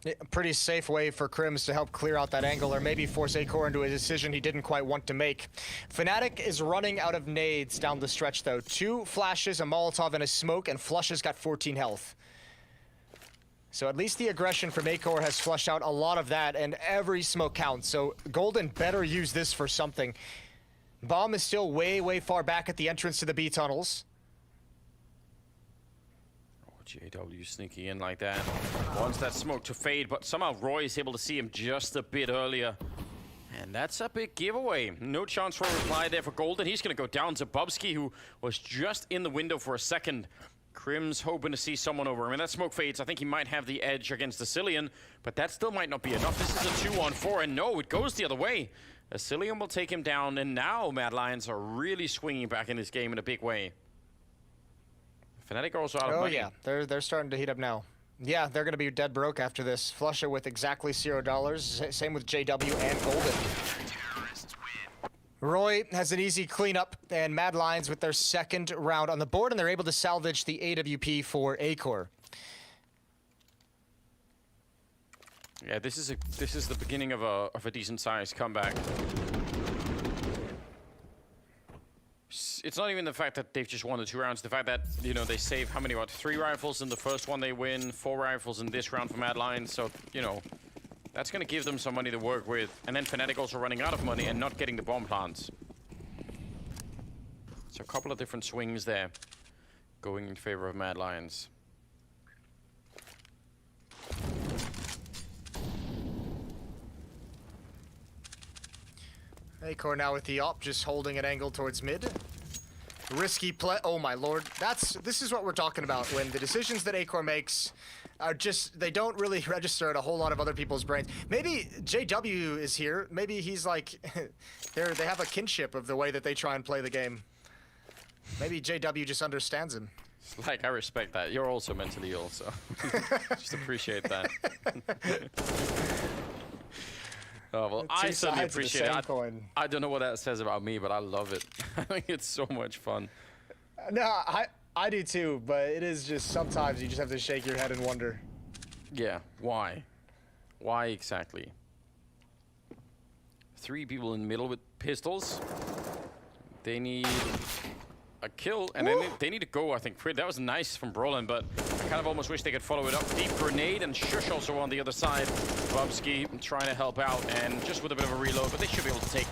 S5: Yeah, pretty safe way for Crims to help clear out that angle, or maybe force Acorn into a decision he didn't quite want to make. Fnatic is running out of nades down the stretch, though. 2 flashes, a Molotov, and a smoke, and Flush has got 14 health. So at least the aggression from Acor has flushed out a lot of that, and every smoke counts. So Golden better use this for something. Bomb is still way, way far back at the entrance to the B tunnels.
S4: JW sneaking in like that. Wants that smoke to fade, but somehow Roy is able to see him just a bit earlier. And that's a big giveaway. No chance for a reply there for Golden. He's going to go down to Bubsky, who was just in the window for a second. Crims hoping to see someone over him. And that smoke fades. I think he might have the edge against Asilian, but that still might not be enough. This is a 2-on-4, and no, it goes the other way. Asilian will take him down, and now Mad Lions are really swinging back in this game in a big way. Fnatic are also out of money.
S5: Oh yeah, they're starting to heat up now. Yeah, they're going to be dead broke after this. Flusher with exactly $0. Same with JW and Golden. Roy has an easy cleanup, and Mad Lions with their second round on the board, and they're able to salvage the AWP for Acor.
S4: Yeah, this is the beginning of a decent sized comeback. It's not even the fact that they've just won the 2 rounds, the fact that, you know, they save how many, 3 rifles in the first one they win, 4 rifles in this round for Mad Lions, so, you know, that's going to give them some money to work with. And then Fnatic also running out of money and not getting the bomb plants. So a couple of different swings there going in favor of Mad Lions.
S5: Acor now with the op, just holding an angle towards mid. Risky play. Oh my lord. This is what we're talking about, when the decisions that Acor makes are just, they don't really register at a whole lot of other people's brains. Maybe JW is here. Maybe he's like, they have a kinship of the way that they try and play the game. Maybe JW just understands him.
S4: Like, I respect that. You're also mentally ill, so just appreciate that. Oh, well, I certainly appreciate it. I don't know what that says about me, but I love it. I think it's so much fun.
S5: No, I do too, but it is just sometimes you just have to shake your head and wonder.
S4: Yeah, why? Why exactly? 3 people in the middle with pistols. They need a kill, and then they need to go, I think. That was nice from Brolin, but I kind of almost wish they could follow it up. Deep grenade, and Shush also on the other side. Bubsky trying to help out, and just with a bit of a reload, but they should be able to take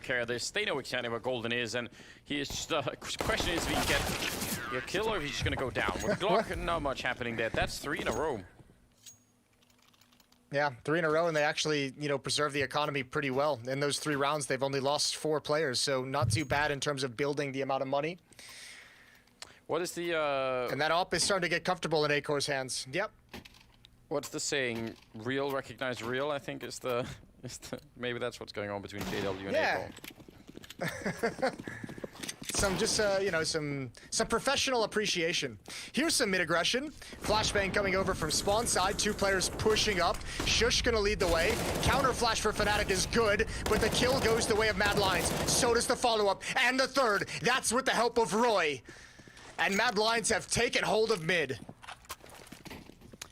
S4: care of this. They know exactly where Golden is, and he is just, the question is if he can get a kill or if he's just going to go down. With Glock, not much happening there. That's 3 in a row.
S5: Yeah, 3 in a row, and they actually, you know, preserve the economy pretty well. In those 3 rounds, they've only lost 4 players, so not too bad in terms of building the amount of money.
S4: What is the...
S5: And that op is starting to get comfortable in Acor's hands. Yep.
S4: What's the saying? Real recognize real, I think is the maybe that's what's going on between JW and April.
S5: Some professional appreciation. Here's some mid aggression. Flashbang coming over from spawn side. 2 players pushing up. Shush gonna lead the way. Counter flash for Fnatic is good, but the kill goes the way of Mad Lions. So does the follow-up and the third. That's with the help of Roy. And Mad Lions have taken hold of mid.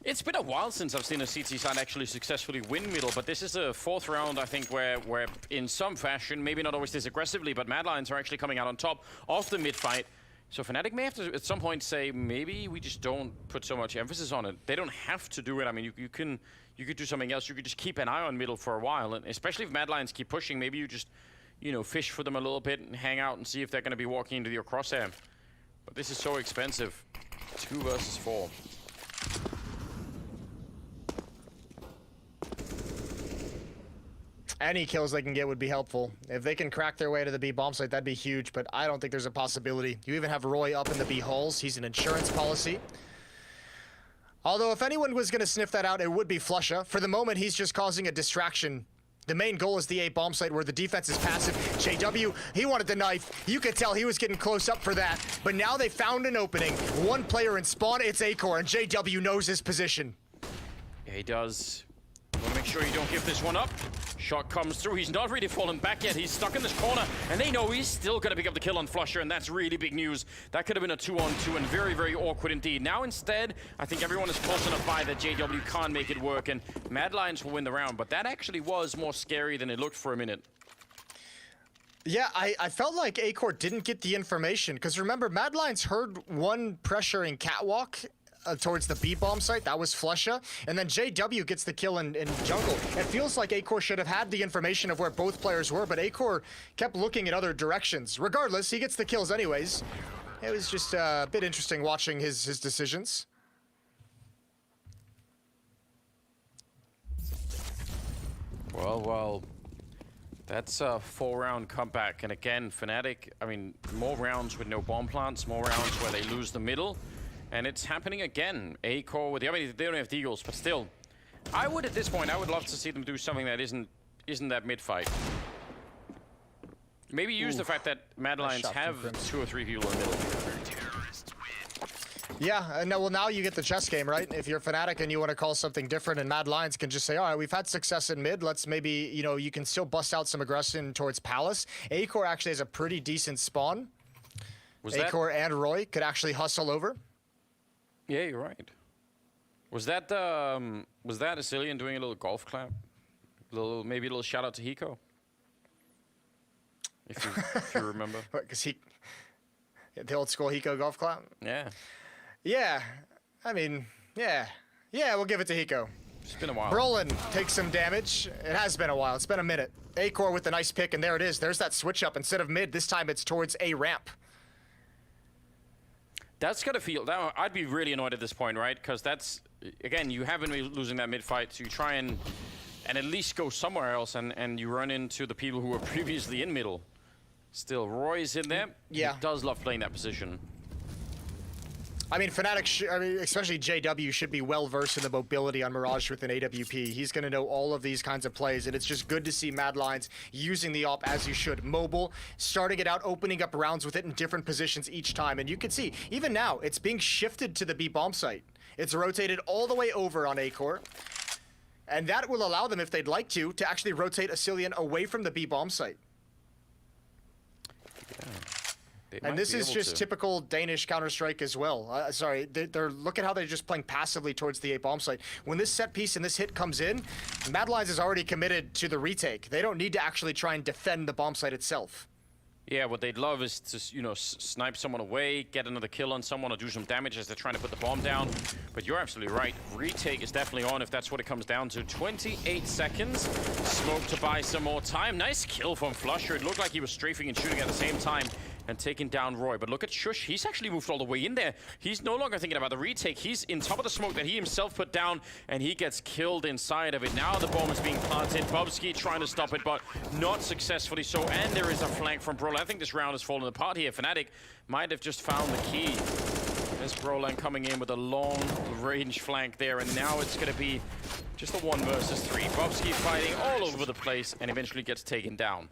S4: It's been a while since I've seen a CT side actually successfully win middle, but this is a 4th round, I think, where in some fashion, maybe not always this aggressively, but Mad Lions are actually coming out on top of the mid fight. So Fnatic may have to, at some point, say, maybe we just don't put so much emphasis on it. They don't have to do it. I mean, you could do something else. You could just keep an eye on middle for a while, and especially if Mad Lions keep pushing, maybe you just, fish for them a little bit and hang out and see if they're going to be walking into your crosshair. But this is so expensive. 2 versus 4.
S5: Any kills they can get would be helpful. If they can crack their way to the B bomb site, that'd be huge, but I don't think there's a possibility. You even have Roy up in the B halls. He's an insurance policy. Although if anyone was going to sniff that out, it would be Flusha. For the moment, he's just causing a distraction. The main goal is the A bomb site where the defense is passive. JW, he wanted the knife. You could tell he was getting close up for that. But now they found an opening. 1 player in spawn, it's Acor, and JW knows his position.
S4: Yeah, he does. Want to make sure you don't give this one up. Shot comes through. He's not really fallen back yet. He's stuck in this corner, and they know he's still going to pick up the kill on Flusher, and that's really big news. That could have been a 2-on-2 and very, very awkward indeed. Now instead, I think everyone is close enough by that JW can't make it work, and Mad Lions will win the round, but that actually was more scary than it looked for a minute.
S5: Yeah, I felt like Acor didn't get the information, because remember, Mad Lions heard 1 pressuring Catwalk towards the B bomb site. That was Flusha, and then JW gets the kill in jungle. It feels like Acor should have had the information of where both players were, but Acor kept looking in other directions. Regardless, he gets the kills anyways. It was just a bit interesting watching his decisions.
S4: Well, that's a 4-round comeback, and again, Fnatic, I mean, more rounds with no bomb plants, more rounds where they lose the middle. And it's happening again. Acor with the, I mean, they don't have the Eagles, but still, I would at this point, I would love to see them do something that isn't that mid fight. Maybe use the fact that Mad Lions have 2 or 3 people in the middle.
S5: Yeah, no, well now you get the chess game, right? If you're Fnatic and you want to call something different, and Mad Lions can just say, all right, we've had success in mid, let's maybe, you can still bust out some aggression towards Palace. Acor actually has a pretty decent spawn. Acor and Roy could actually hustle over.
S4: Yeah, you're right. Was that Asilian doing a little golf clap? Maybe a little shout out to Hiko? If you remember.
S5: Because the old school Hiko golf clap?
S4: Yeah.
S5: Yeah. I mean, yeah. Yeah, we'll give it to Hiko.
S4: It's been a while.
S5: Brolin takes some damage. It has been a while. It's been a minute. Acor with the nice pick, and there it is. There's that switch up. Instead of mid, this time it's towards A ramp.
S4: That's gotta feel. I'd be really annoyed at this point, right? Because that's, again, you haven't been losing that mid fight, so you try and at least go somewhere else, and you run into the people who were previously in middle. Still, Roy's in there.
S5: Yeah.
S4: He does love playing that position.
S5: I mean, Fnatic, especially JW, should be well-versed in the mobility on Mirage with an AWP. He's going to know all of these kinds of plays, and it's just good to see Mad Lions using the AWP as you should. Mobile, starting it out, opening up rounds with it in different positions each time. And you can see, even now, it's being shifted to the B bomb site. It's rotated all the way over on Acor. And that will allow them, if they'd like to actually rotate Asilian away from the B bomb site.
S4: Yeah.
S5: And this is just typical Danish Counter-Strike as well. Sorry, they're look at how they're just playing passively towards the A bomb site. When this set piece and this hit comes in, Mad Lions is already committed to the retake. They don't need to actually try and defend the bomb site itself.
S4: Yeah, what they'd love is to, snipe someone away, get another kill on someone, or do some damage as they're trying to put the bomb down. But you're absolutely right. Retake is definitely on if that's what it comes down to. 28 seconds. Smoke to buy some more time. Nice kill from Flusher. It looked like he was strafing and shooting at the same time and taking down Roy. But look at Shush. He's actually moved all the way in there. He's no longer thinking about the retake. He's in top of the smoke that he himself put down, and he gets killed inside of it. Now the bomb is being planted. Bubsky trying to stop it, but not successfully so. And there is a flank from Brolin. I think this round has fallen apart here. Fnatic might have just found the key. There's Brolan coming in with a long range flank there, and now it's going to be just a 1 versus 3. Bobski fighting all over the place and eventually gets taken down.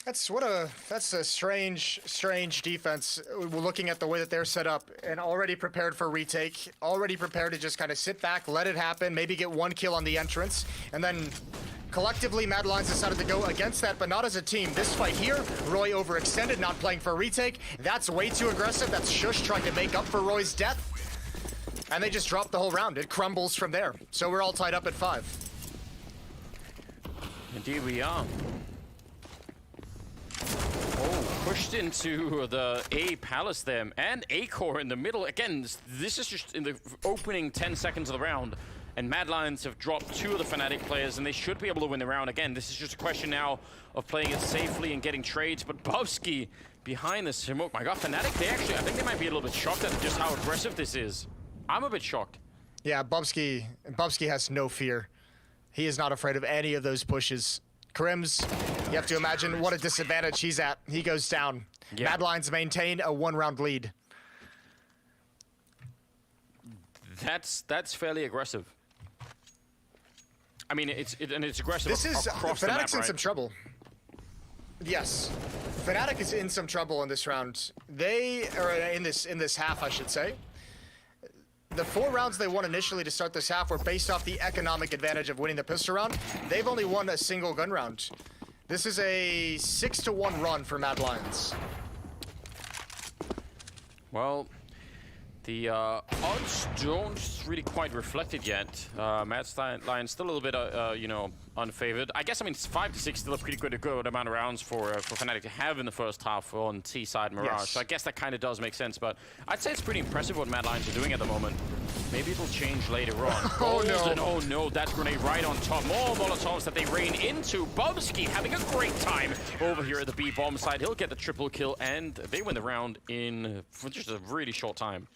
S5: That's a strange defense. We're looking at the way that they're set up and already prepared for retake, already prepared to just kind of sit back, let it happen, maybe get 1 kill on the entrance, and then collectively Mad Lions decided to go against that, but not as a team. This fight here, Roy overextended, not playing for a retake. That's way too aggressive. That's Shush trying to make up for Roy's death. And they just dropped the whole round. It crumbles from there. So we're all tied up at 5.
S4: Indeed we are. Oh, pushed into the A palace there, and A core in the middle. Again, this is just in the opening 10 seconds of the round, and Mad Lions have dropped 2 of the Fnatic players, and they should be able to win the round. Again, this is just a question now of playing it safely and getting trades, but Bobski behind the smoke. My God, Fnatic, I think they might be a little bit shocked at just how aggressive this is. I'm a bit shocked.
S5: Yeah, Bobski has no fear. He is not afraid of any of those pushes. Crims, you have to imagine what a disadvantage he's at. He goes down. Yeah. Mad Lions maintain a 1-round lead.
S4: That's fairly aggressive. I mean, it's aggressive.
S5: This is
S4: across the
S5: Fnatic's
S4: map,
S5: in some trouble. Yes, Fnatic is in some trouble in this round. They are in this half, I should say. The 4 rounds they won initially to start this half were based off the economic advantage of winning the pistol round. They've only won a single gun round. This is a 6-1 run for Mad Lions.
S4: Well, the odds don't really quite reflect it yet. Mad Lions still a little bit, you know, unfavored. I guess, I mean, 5 to 6 still a pretty good amount of rounds for Fnatic to have in the first half on T-side Mirage.
S5: Yes.
S4: So I guess that kind of does make sense, but I'd say it's pretty impressive what Mad Lions are doing at the moment. Maybe it'll change later on.
S5: Oh, no.
S4: Golden, oh no, that's grenade right on top. More Molotovs that they rain into. Bobski having a great time over here at the B bomb side. He'll get the triple kill, and they win the round in just a really short time.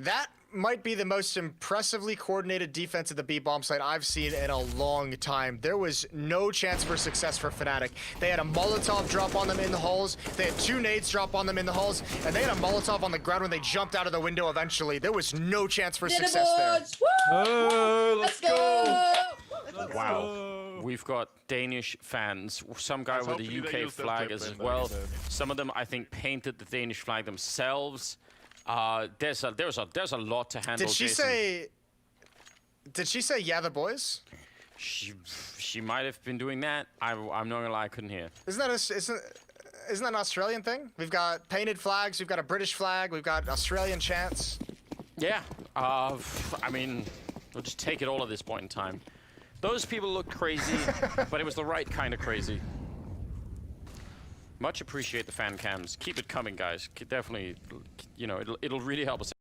S5: That might be the most impressively coordinated defense at the B-bomb site I've seen in a long time. There was no chance for success for Fnatic. They had a Molotov drop on them in the halls, they had 2 nades drop on them in the halls, and they had a Molotov on the ground when they jumped out of the window eventually. There was no chance for success there.
S11: Oh, let's go!
S4: Wow. We've got Danish fans, some guy with a UK flag as well. Some of them, I think, painted the Danish flag themselves. There's a lot to handle.
S5: Did she say yeah, the boys?
S4: She might have been doing that. I'm not gonna lie, I couldn't hear.
S5: Isn't that an Australian thing? We've got painted flags, we've got a British flag, we've got Australian chants.
S4: Yeah. I mean, we'll just take it all at this point in time. Those people looked crazy, but it was the right kind of crazy. Much appreciate the fan cams. Keep it coming, guys. Definitely, you know, it'll really help us.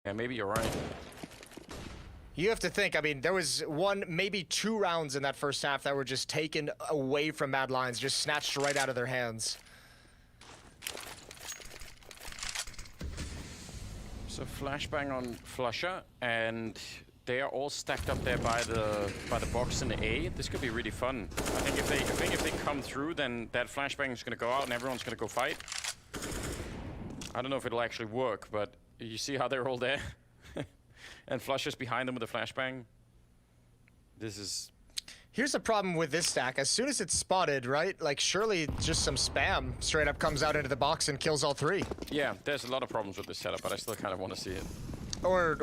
S4: Yeah, maybe you're right.
S5: You have to think, I mean, there was one, maybe 2 rounds in that first half that were just taken away from Mad Lions, just snatched right out of their hands.
S4: So flashbang on Flusher, and they are all stacked up there by the box in the A. This could be really fun. I think if they come through, then that flashbang is gonna go out and everyone's gonna go fight. I don't know if it'll actually work, but you see how they're all there? And Flusher's behind them with a flashbang. This is...
S5: Here's the problem with this stack. As soon as it's spotted, right? Like, surely just some spam straight up comes out into the box and kills all 3.
S4: Yeah, there's a lot of problems with this setup, but I still kind of want to see it.
S5: Or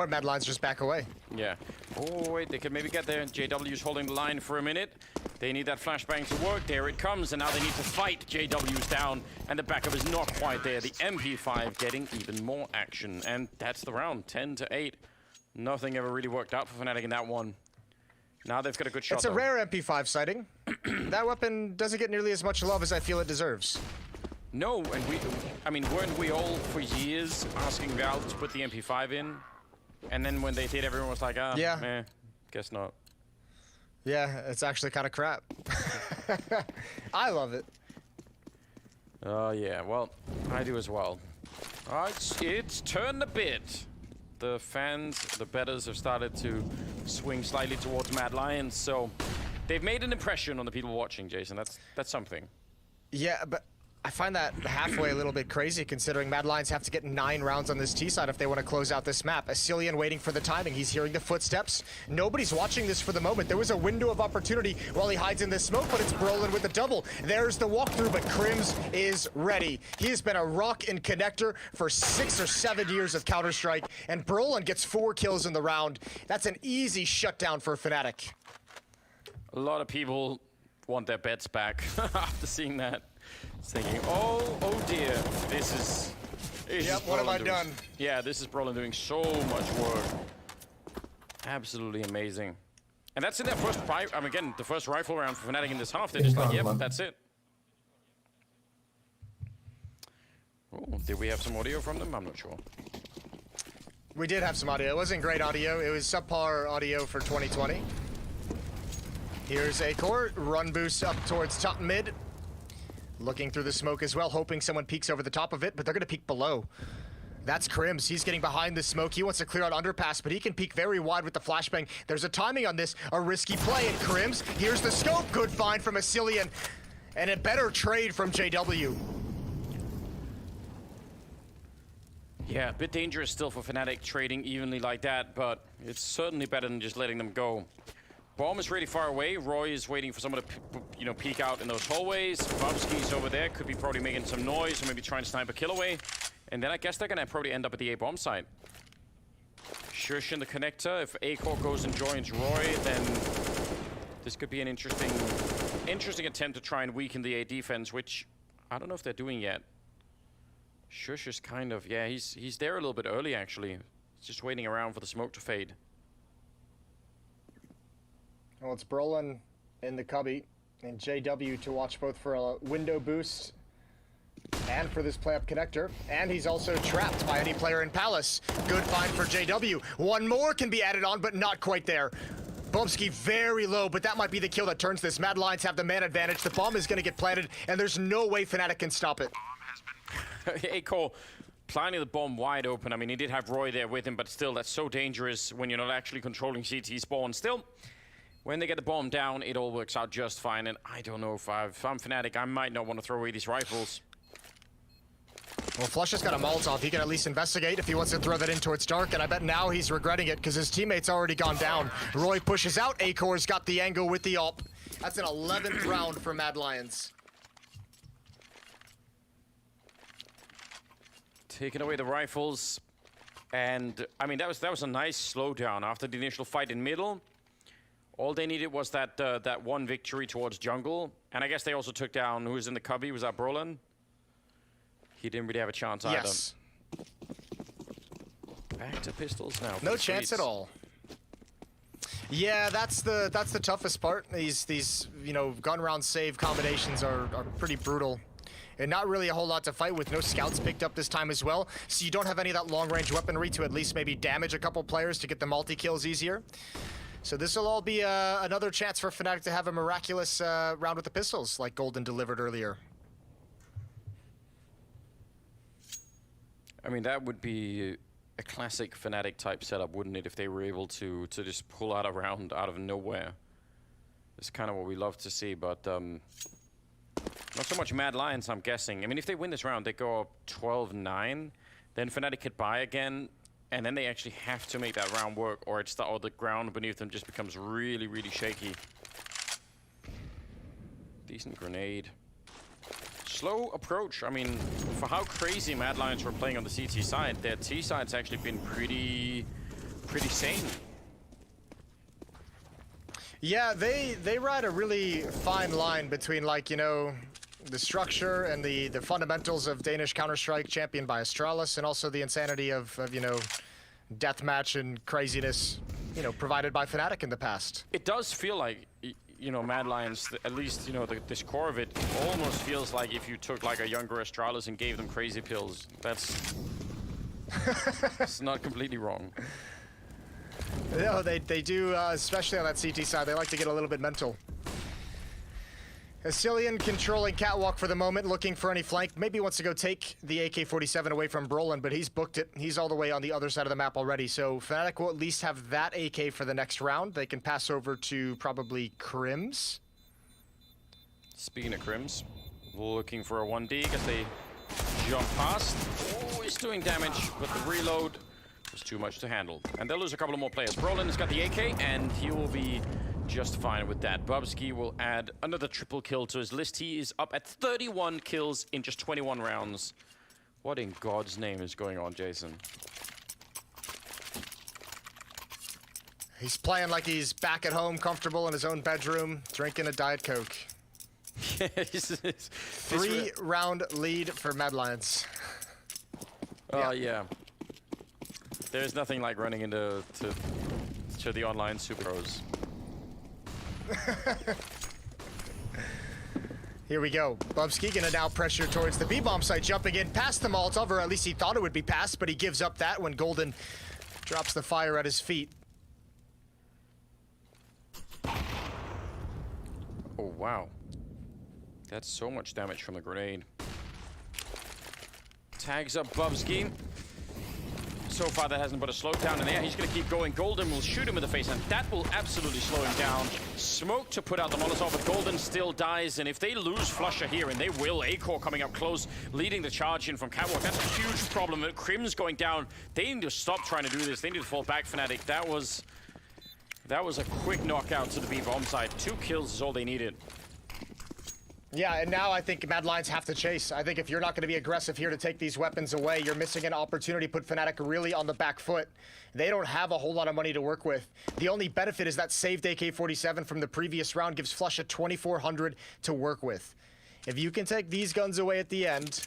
S5: Mad Lions just back away.
S4: Yeah. Oh, wait, they could maybe get there. JW's holding the line for a minute. They need that flashbang to work. There it comes, and now they need to fight. JW's down, and the backup is not quite there. The MP5 getting even more action, and that's the round, 10-8. Nothing ever really worked out for Fnatic in that one. Now they've got a good shot.
S5: It's a rare MP5 sighting. That weapon doesn't get nearly as much love as I feel it deserves.
S4: No, and I mean, weren't we all for years asking Valve to put the MP5 in? And then when they did, everyone was like, yeah, guess not.
S5: Yeah, it's actually kind of crap. I love it.
S4: Oh, yeah, well, I do as well. It's turned a bit. The fans, the bettors have started to swing slightly towards Mad Lions, so they've made an impression on the people watching, Jason. That's something.
S5: Yeah, but I find that halfway a little bit crazy, considering Mad Lions have to get 9 rounds on this T side if they want to close out this map. Asilian waiting for the timing. He's hearing the footsteps. Nobody's watching this for the moment. There was a window of opportunity while he hides in this smoke, but it's Brolin with the double. There's the walkthrough, but Crims is ready. He has been a rock and connector for 6 or 7 years of Counter-Strike, and Brolin gets 4 kills in the round. That's an easy shutdown for Fnatic.
S4: A lot of people want their bets back after seeing that. Thinking, oh dear, this is
S5: what have I done?
S4: Yeah, this is Brolin doing so much work. Absolutely amazing. And that's in their first, again, the first rifle round for Fnatic in this half. They're just like, yep, that's it. Oh, did we have some audio from them? I'm not sure.
S5: We did have some audio. It wasn't great audio. It was subpar audio for 2020. Here's Acor, run boost up towards top mid. Looking through the smoke as well, hoping someone peeks over the top of it, but they're going to peek below. That's Crims. He's getting behind the smoke. He wants to clear out underpass, but he can peek very wide with the flashbang. There's a timing on this, a risky play, and Crims, here's the scope. Good find from Asilian, and a better trade from JW.
S4: Yeah, a bit dangerous still for Fnatic trading evenly like that, but it's certainly better than just letting them go. Bomb is really far away. Roy is waiting for someone to, peek out in those hallways. Bubsky's over there. Could be probably making some noise or maybe trying to snipe a kill away. And then I guess they're going to probably end up at the A-bomb site. Shush in the connector. If Acor goes and joins Roy, then this could be an interesting attempt to try and weaken the A defense, which I don't know if they're doing yet. Shush is kind of, yeah, he's there a little bit early, actually. He's just waiting around for the smoke to fade.
S5: Well, it's Brolin in the cubby, and JW to watch both for a window boost and for this play-up connector. And he's also trapped by any player in Palace. Good find for JW. One more can be added on, but not quite there. Bubsky very low, but that might be the kill that turns this. Mad Lions have the man advantage. The bomb is going to get planted, and there's no way Fnatic can stop it.
S4: Acor planting the bomb wide open. I mean, he did have Roy there with him, but still, that's so dangerous when you're not actually controlling CT spawn. Still, when they get the bomb down, it all works out just fine. And I don't know if I'm Fnatic, I might not want to throw away these rifles.
S5: Well, Flush has got a Molotov. He can at least investigate if he wants to throw that in towards Dark, and I bet now he's regretting it because his teammate's already gone down. Roy pushes out. Acor's got the angle with the ult. That's an 11th round for Mad Lions.
S4: Taking away the rifles. And, I mean, that was a nice slowdown after the initial fight in middle. All they needed was that one victory towards jungle. And I guess they also took down, who was in the cubby? Was that Brolin? He didn't really have a chance either.
S5: Yes.
S4: Back to pistols now.
S5: No chance at all. Yeah, that's the toughest part. These gun round save combinations are pretty brutal. and not really a whole lot to fight with. No scouts picked up this time as well, so you don't have any of that long-range weaponry to at least maybe damage a couple players to get the multi-kills easier. So this will all be another chance for Fnatic to have a miraculous round with the pistols, like Golden delivered earlier.
S4: I mean, that would be a classic Fnatic type setup, wouldn't it, if they were able to just pull out a round out of nowhere. It's kind of what we love to see, but not so much Mad Lions, I'm guessing. I mean, if they win this round, they go up 12-9, then Fnatic hit buy again, and then they actually have to make that round work, or the ground beneath them just becomes really, really shaky. Decent grenade. Slow approach. I mean, for how crazy Mad Lions were playing on the CT side, their T side's actually been pretty sane.
S5: Yeah, they ride a really fine line between, like, you know, the structure and the fundamentals of Danish Counter-Strike championed by Astralis, and also the insanity of you know, deathmatch and craziness, you know, provided by Fnatic in the past.
S4: It does feel like, you know, Mad Lions, at least, you know, this core of it almost feels like if you took like a younger Astralis and gave them crazy pills. That's it's not completely wrong.
S5: No, they do, especially on that CT side, they like to get a little bit mental. Ascillion controlling Catwalk for the moment, looking for any flank. Maybe wants to go take the AK-47 away from Brolin, but he's booked it. He's all the way on the other side of the map already, so Fnatic will at least have that AK for the next round. They can pass over to probably Crims.
S4: Speaking of Crims, looking for a 1D because they jump past. Oh, he's doing damage, but the reload was too much to handle. And they'll lose a couple of more players. Brolin has got the AK, and he will be just fine with that. Bubsky will add another triple kill to his list. He is up at 31 kills in just 21 rounds. What in God's name is going on, Jason?
S5: He's playing like he's back at home, comfortable in his own bedroom, drinking a Diet Coke. 3-round lead for Mad Lions.
S4: Oh, yeah. There's nothing like running into the online super pros.
S5: Here we go. Bubsky gonna now pressure towards the B-bomb site, jumping in past the Molotov, or at least he thought it would be past, but he gives up that when Golden drops the fire at his feet.
S4: Oh, wow. That's so much damage from the grenade. Tags up Bubsky. So far, that hasn't put a slowdown in there. He's going to keep going. Golden will shoot him in the face, and that will absolutely slow him down. Smoke to put out the Molotov, but Golden still dies. And if they lose Flusher here, and they will, A-Core coming up close, leading the charge in from Catwalk. That's a huge problem. Crim's going down. They need to stop trying to do this. They need to fall back, Fnatic. That was a quick knockout to the B-bomb side. 2 kills is all they needed.
S5: Yeah, and now I think Mad Lions have to chase. I think if you're not going to be aggressive here to take these weapons away, you're missing an opportunity to put Fnatic really on the back foot. They don't have a whole lot of money to work with. The only benefit is that saved AK-47 from the previous round gives Flush a 2400 to work with. If you can take these guns away at the end,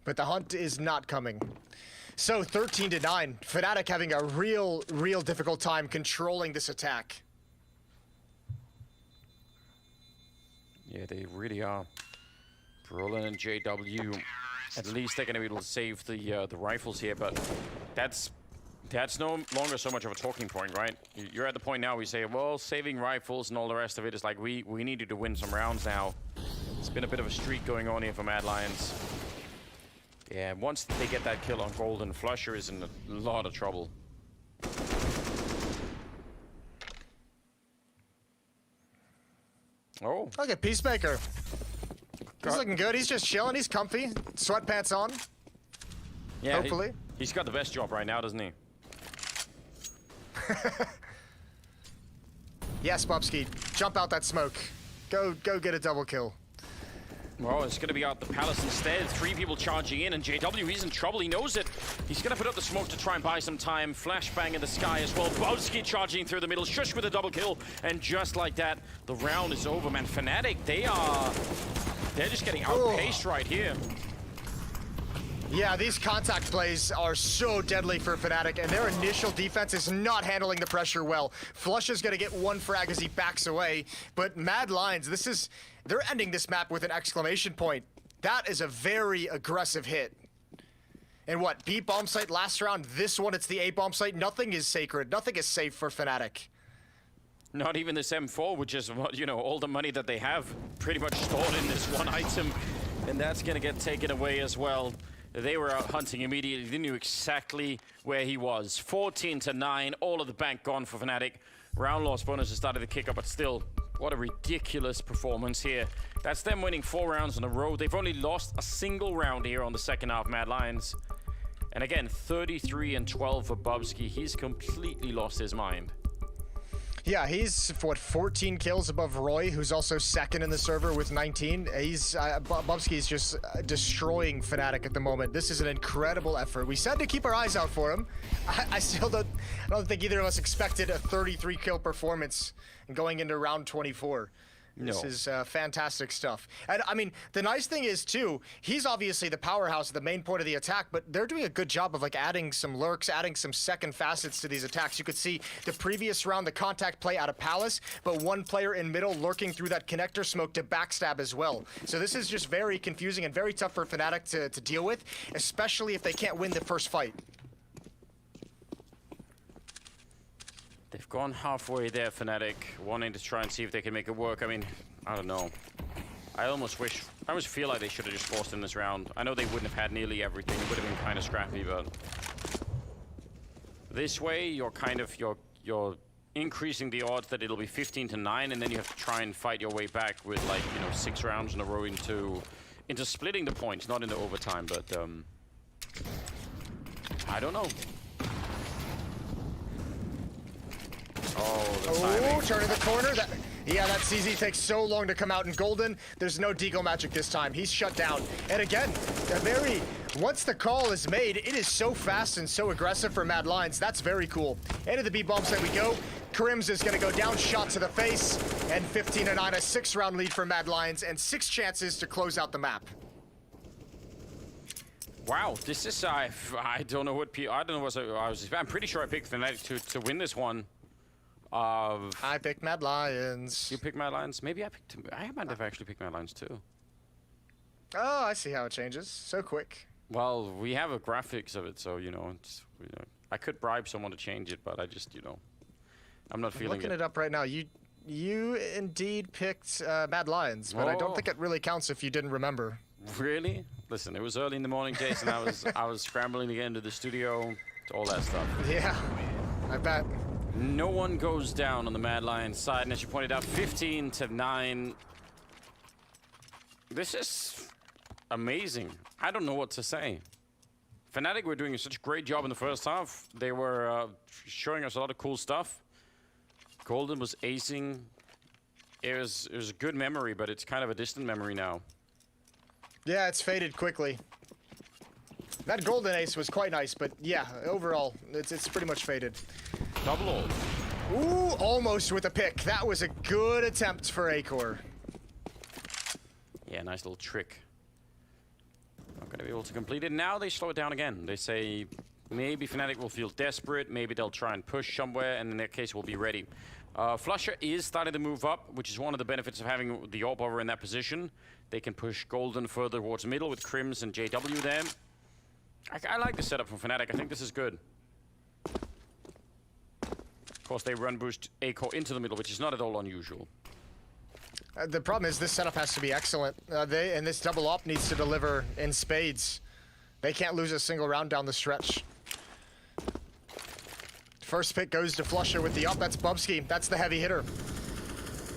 S5: but the hunt is not coming. So 13-9, Fnatic having a real difficult time controlling this attack.
S4: Yeah, they really are. Brolin and JW, at least they're going to be able to save the rifles here, but that's no longer so much of a talking point, right? You're at the point now we say, well, saving rifles and all the rest of it is like, we needed to win some rounds now. It's been a bit of a streak going on here for Mad Lions. Yeah, once they get that kill on Golden, Flusher is in a lot of trouble. Oh.
S5: Look at Peacemaker. He's looking good. He's just chilling. He's comfy. Sweatpants on.
S4: Yeah,
S5: hopefully.
S4: He's got the best job right now, doesn't he?
S5: Yes, Bubsky. Jump out that smoke. Go get a double kill.
S4: Well, it's going to be out the palace instead. 3 people charging in, and JW, he's in trouble. He knows it. He's going to put up the smoke to try and buy some time. Flashbang in the sky as well. Bubsky charging through the middle. Shush with a double kill. And just like that, the round is over, man. Fnatic, they're just getting outpaced right here.
S5: Yeah, these contact plays are so deadly for Fnatic, and their initial defense is not handling the pressure well. Flush is going to get 1 frag as he backs away, but Mad Lions, they're ending this map with an exclamation point. That is a very aggressive hit. And what, B bomb site last round? This one, it's the A bomb site. Nothing is sacred. Nothing is safe for Fnatic.
S4: Not even this M4, which is, you know, all the money that they have pretty much stored in this one item. And that's going to get taken away as well. They were out hunting immediately. They knew exactly where he was. 14-9, all of the bank gone for Fnatic. Round loss bonus has started to kick up, but still, what a ridiculous performance here. That's them winning 4 rounds in a row. They've only lost a single round here on the second half, Mad Lions. And again, 33-12 for Bubsky. He's completely lost his mind.
S5: Yeah, he's, what, 14 kills above Roy, who's also second in the server with 19. Bubsky's just destroying Fnatic at the moment. This is an incredible effort. We said to keep our eyes out for him. I still don't think either of us expected a 33 kill performance going into round 24. This is fantastic stuff. And I mean, the nice thing is too, he's obviously the powerhouse, the main point of the attack, but they're doing a good job of like adding some lurks, adding some second facets to these attacks. You could see the previous round, the contact play out of Palace, but one player in middle lurking through that connector smoke to backstab as well. So this is just very confusing and very tough for Fnatic to deal with, especially if they can't win the first fight.
S4: They've gone halfway there, Fnatic, wanting to try and see if they can make it work. I mean, I don't know. I almost feel like they should have just forced in this round. I know they wouldn't have had nearly everything. It would have been kind of scrappy, but this way, you're you're increasing the odds that it'll be 15-9, and then you have to try and fight your way back with, like, you know, 6 rounds in a row into splitting the points, not into overtime. But I don't know.
S5: Oh, turning the corner. That CZ takes so long to come out in Golden. There's no deagle magic this time. He's shut down. And again, once the call is made, it is so fast and so aggressive for Mad Lions. That's very cool. Into the B bomb site we go. Krims is going to go down, shot to the face, and 15-9, a 6-round lead for Mad Lions, and 6 chances to close out the map.
S4: Wow, this is I don't know what I'm pretty sure I picked Fnatic to win this one.
S5: I picked Mad Lions.
S4: You picked Mad Lions? Maybe I might have actually picked Mad Lions too.
S5: Oh, I see how it changes. So quick.
S4: Well, we have a graphics of it, so you know, I could bribe someone to change it, but I just, you know, I'm not feeling it.
S5: Looking it up right now. You indeed picked Mad Lions, but I don't think it really counts if you didn't remember.
S4: Really? Listen, it was early in the morning, Jason. I was scrambling to get into the studio, all that stuff.
S5: Yeah, I bet.
S4: No one goes down on the Mad Lions side, and as you pointed out, 15-9. This is amazing. I don't know what to say. Fnatic were doing such a great job in the first half. They were showing us a lot of cool stuff. Golden was acing. It was a good memory, but it's kind of a distant memory now.
S5: Yeah, it's faded quickly. That Golden Ace was quite nice, but yeah, overall, it's pretty much faded.
S4: Double ult.
S5: Ooh, almost with a pick. That was a good attempt for Acor.
S4: Yeah, nice little trick. Not going to be able to complete it. Now they slow it down again. They say maybe Fnatic will feel desperate. Maybe they'll try and push somewhere, and in that case, we'll be ready. Flusher is starting to move up, which is one of the benefits of having the AWP over in that position. They can push Golden further towards middle with Krims and JW there. I like the setup from Fnatic. I think this is good. Of course, they run boost Acor into the middle, which is not at all unusual.
S5: The problem is this setup has to be excellent. And this double op needs to deliver in spades. They can't lose a single round down the stretch. First pick goes to Flusher with the up. That's Bubsky. That's the heavy hitter.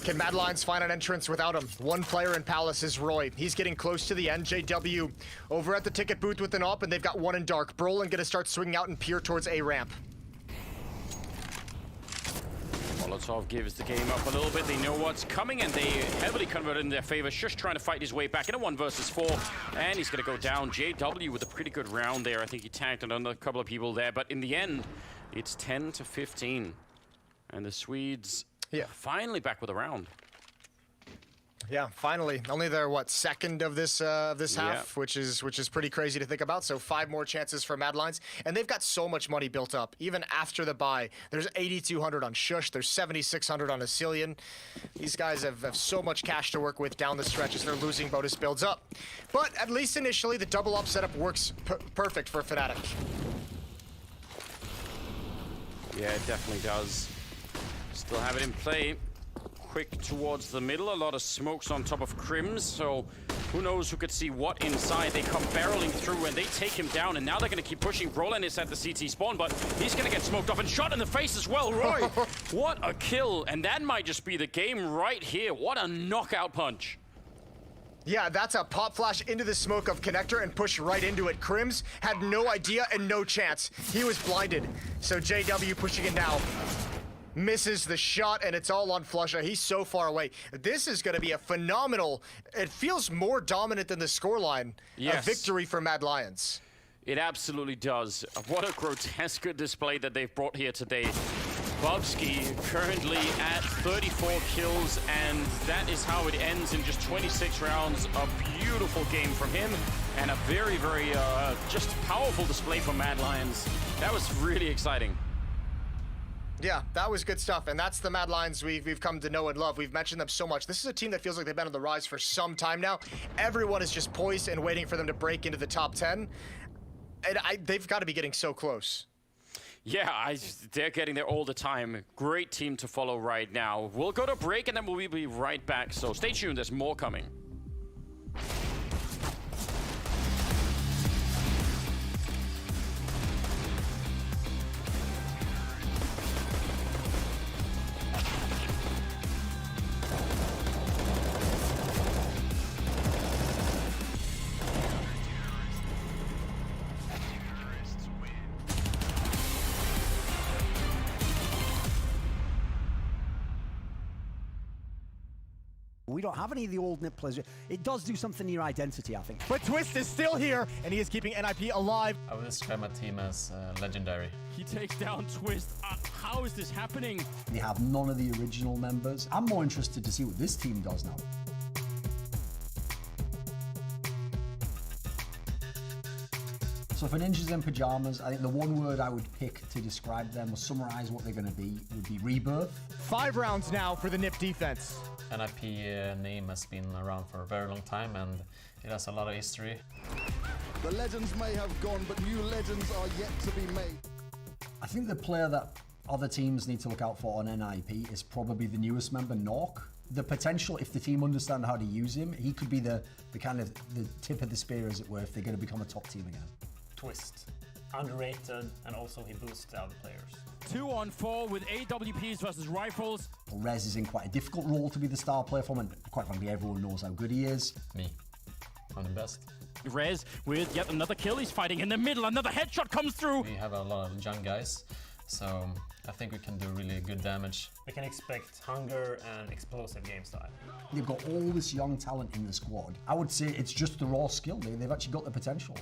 S5: Can Mad Lions find an entrance without him? One player in Palace is Roy. He's getting close to the end. JW over at the ticket booth with an op, and they've got one in dark. Brolin gonna start swinging out and peer towards A ramp.
S4: Molotov gives the game up a little bit. They know what's coming, and they heavily converted in their favor. Shush trying to fight his way back in a 1 versus 4, and he's going to go down. JW with a pretty good round there. I think he tanked another couple of people there, but in the end, it's 10-15. And the Swedes finally back with a round.
S5: Yeah, finally. Only their second of this half, which is pretty crazy to think about. So 5 more chances for Mad Lions, and they've got so much money built up. Even after the bye, there's 8,200 on Shush. There's 7,600 on Asilian. These guys have so much cash to work with down the stretch as their losing bonus builds up. But at least initially, the double up setup works perfect for Fnatic.
S4: Yeah, it definitely does. Still have it in play. Quick towards the middle. A lot of smokes on top of Crims, so who knows who could see what inside. They come barreling through and they take him down, and now they're going to keep pushing. Roland is at the CT spawn, but he's going to get smoked off and shot in the face as well. Roy, what a kill. And that might just be the game right here. What a knockout punch.
S5: Yeah, that's a pop flash into the smoke of Connector and push right into it. Crims had no idea and no chance. He was blinded. So JW pushing it now. Misses the shot, and it's all on Flusha. He's so far away. This is going to be a phenomenal, it feels more dominant than the scoreline.
S4: Yes.
S5: A victory for Mad Lions.
S4: It absolutely does. What a grotesque display that they've brought here today. Bubsky currently at 34 kills, and that is how it ends in just 26 rounds. A beautiful game from him, and a very, very just powerful display from Mad Lions. That was really exciting.
S5: Yeah, that was good stuff, and that's the Mad Lions we've come to know and love. We've mentioned them so much. This is a team that feels like they've been on the rise for some time now. Everyone is just poised and waiting for them to break into the top 10, and they've got to be getting so close.
S4: Yeah, they're getting there all the time. Great team to follow right now. We'll go to break, and then we'll be right back, so stay tuned. There's more coming.
S9: We don't have any of the old NIP players. It does do something to your identity, I think.
S10: But Twist is still here, and he is keeping NIP alive.
S18: I would describe my team as legendary.
S4: He takes down Twist. How is this happening?
S19: They have none of the original members. I'm more interested to see what this team does now. So for Ninjas in Pajamas, I think the one word I would pick to describe them or summarize what they're going to be would be rebirth.
S10: 5 rounds now for the NIP defense.
S18: NIP name has been around for a very long time, and it has a lot of history.
S20: The legends may have gone, but new legends are yet to be made.
S19: I think the player that other teams need to look out for on NIP is probably the newest member, Nork. The potential, if the team understand how to use him, he could be the kind of the tip of the spear, as it were, if they're going to become a top team again.
S21: Twist. Underrated, and also he boosts the other players.
S22: 2-on-4 with AWPs versus rifles.
S19: Rez is in quite a difficult role to be the star player for him, and quite frankly, everyone knows how good he is.
S18: Me. I'm the best.
S22: Rez with yet another kill. He's fighting in the middle. Another headshot comes through.
S18: We have a lot of young guys, so I think we can do really good damage.
S21: We can expect hunger and explosive game style.
S19: They've got all this young talent in the squad. I would say it's just the raw skill. They've actually got the potential.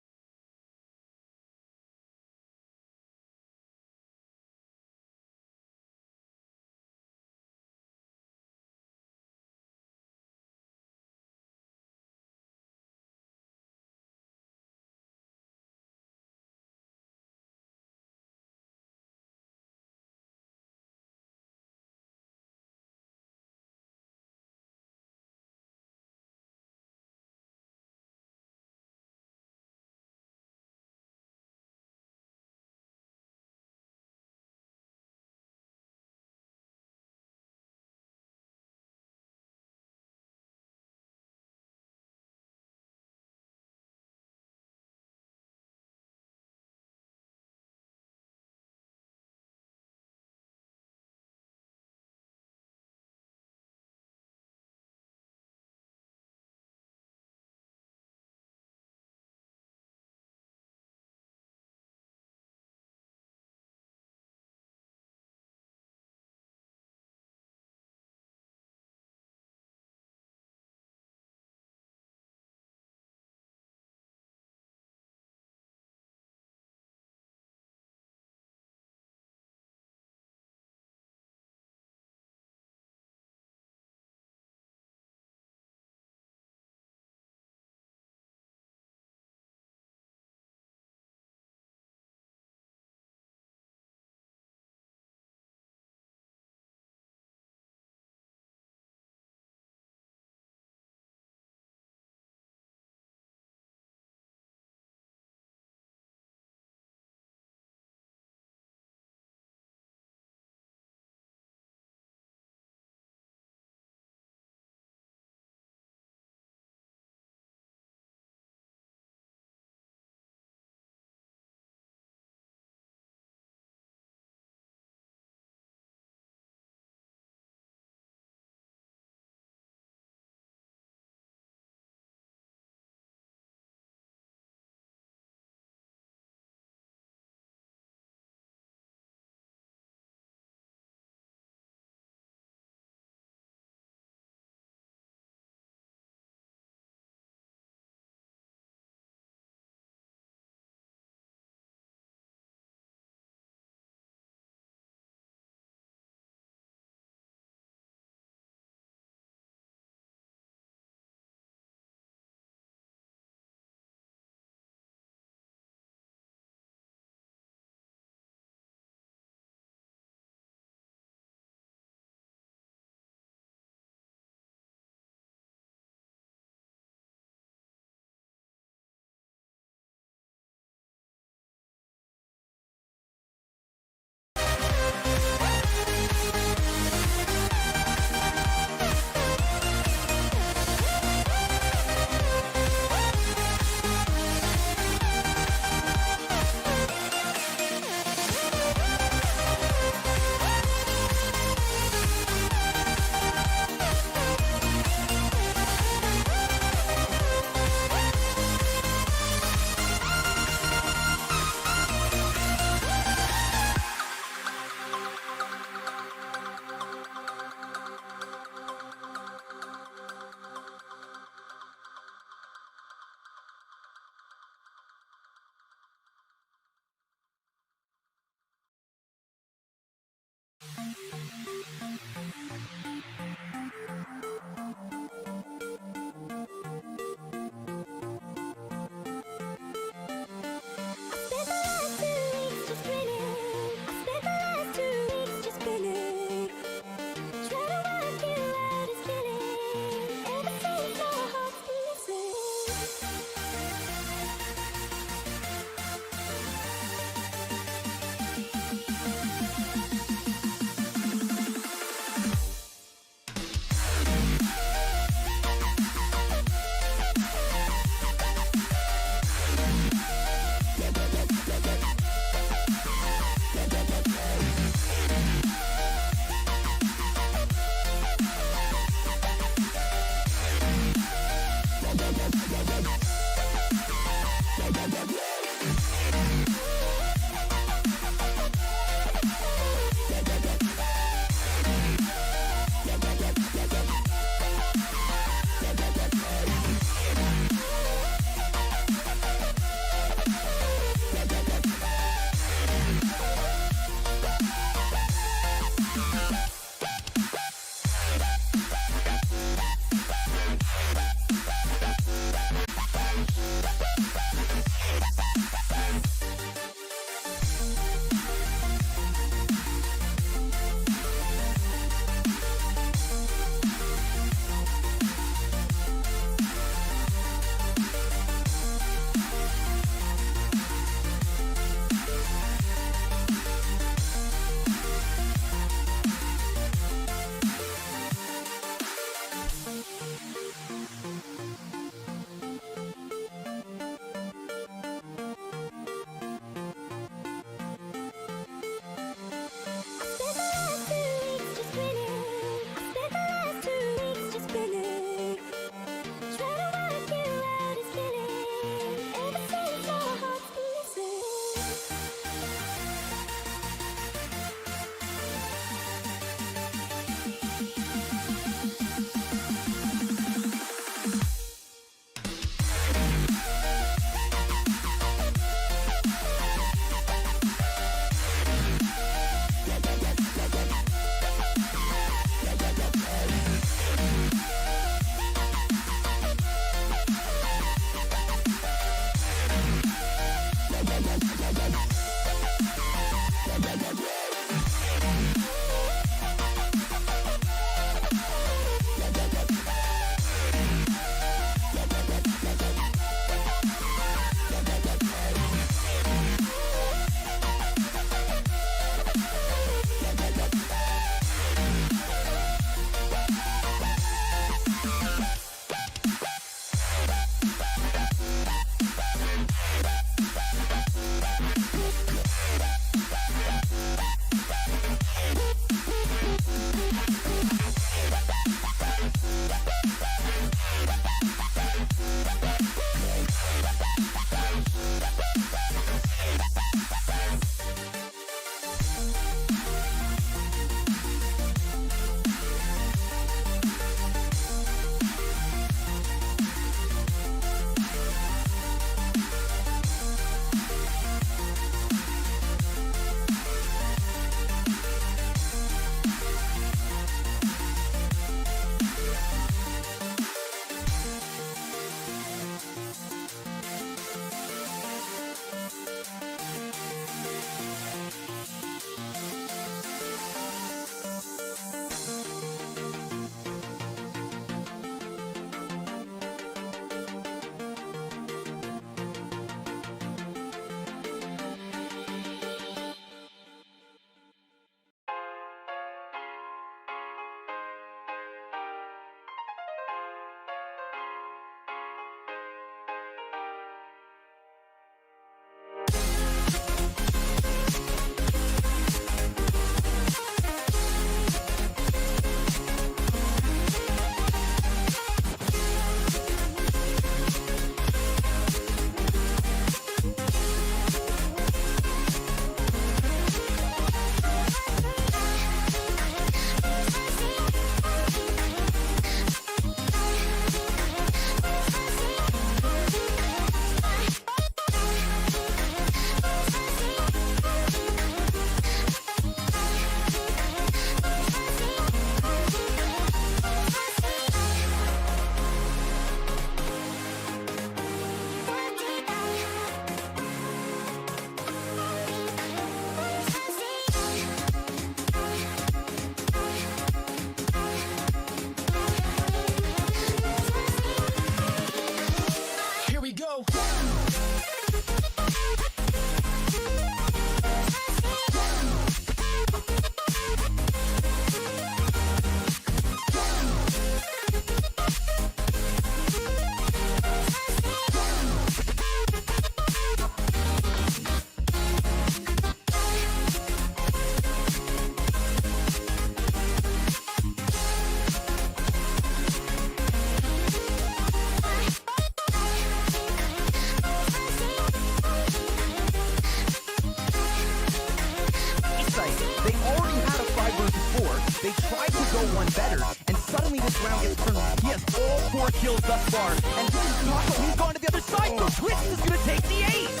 S10: better. And suddenly this round gets turned. He has all 4 kills thus far. And Taco, he's gone to the other side, so Twist is gonna take the ace!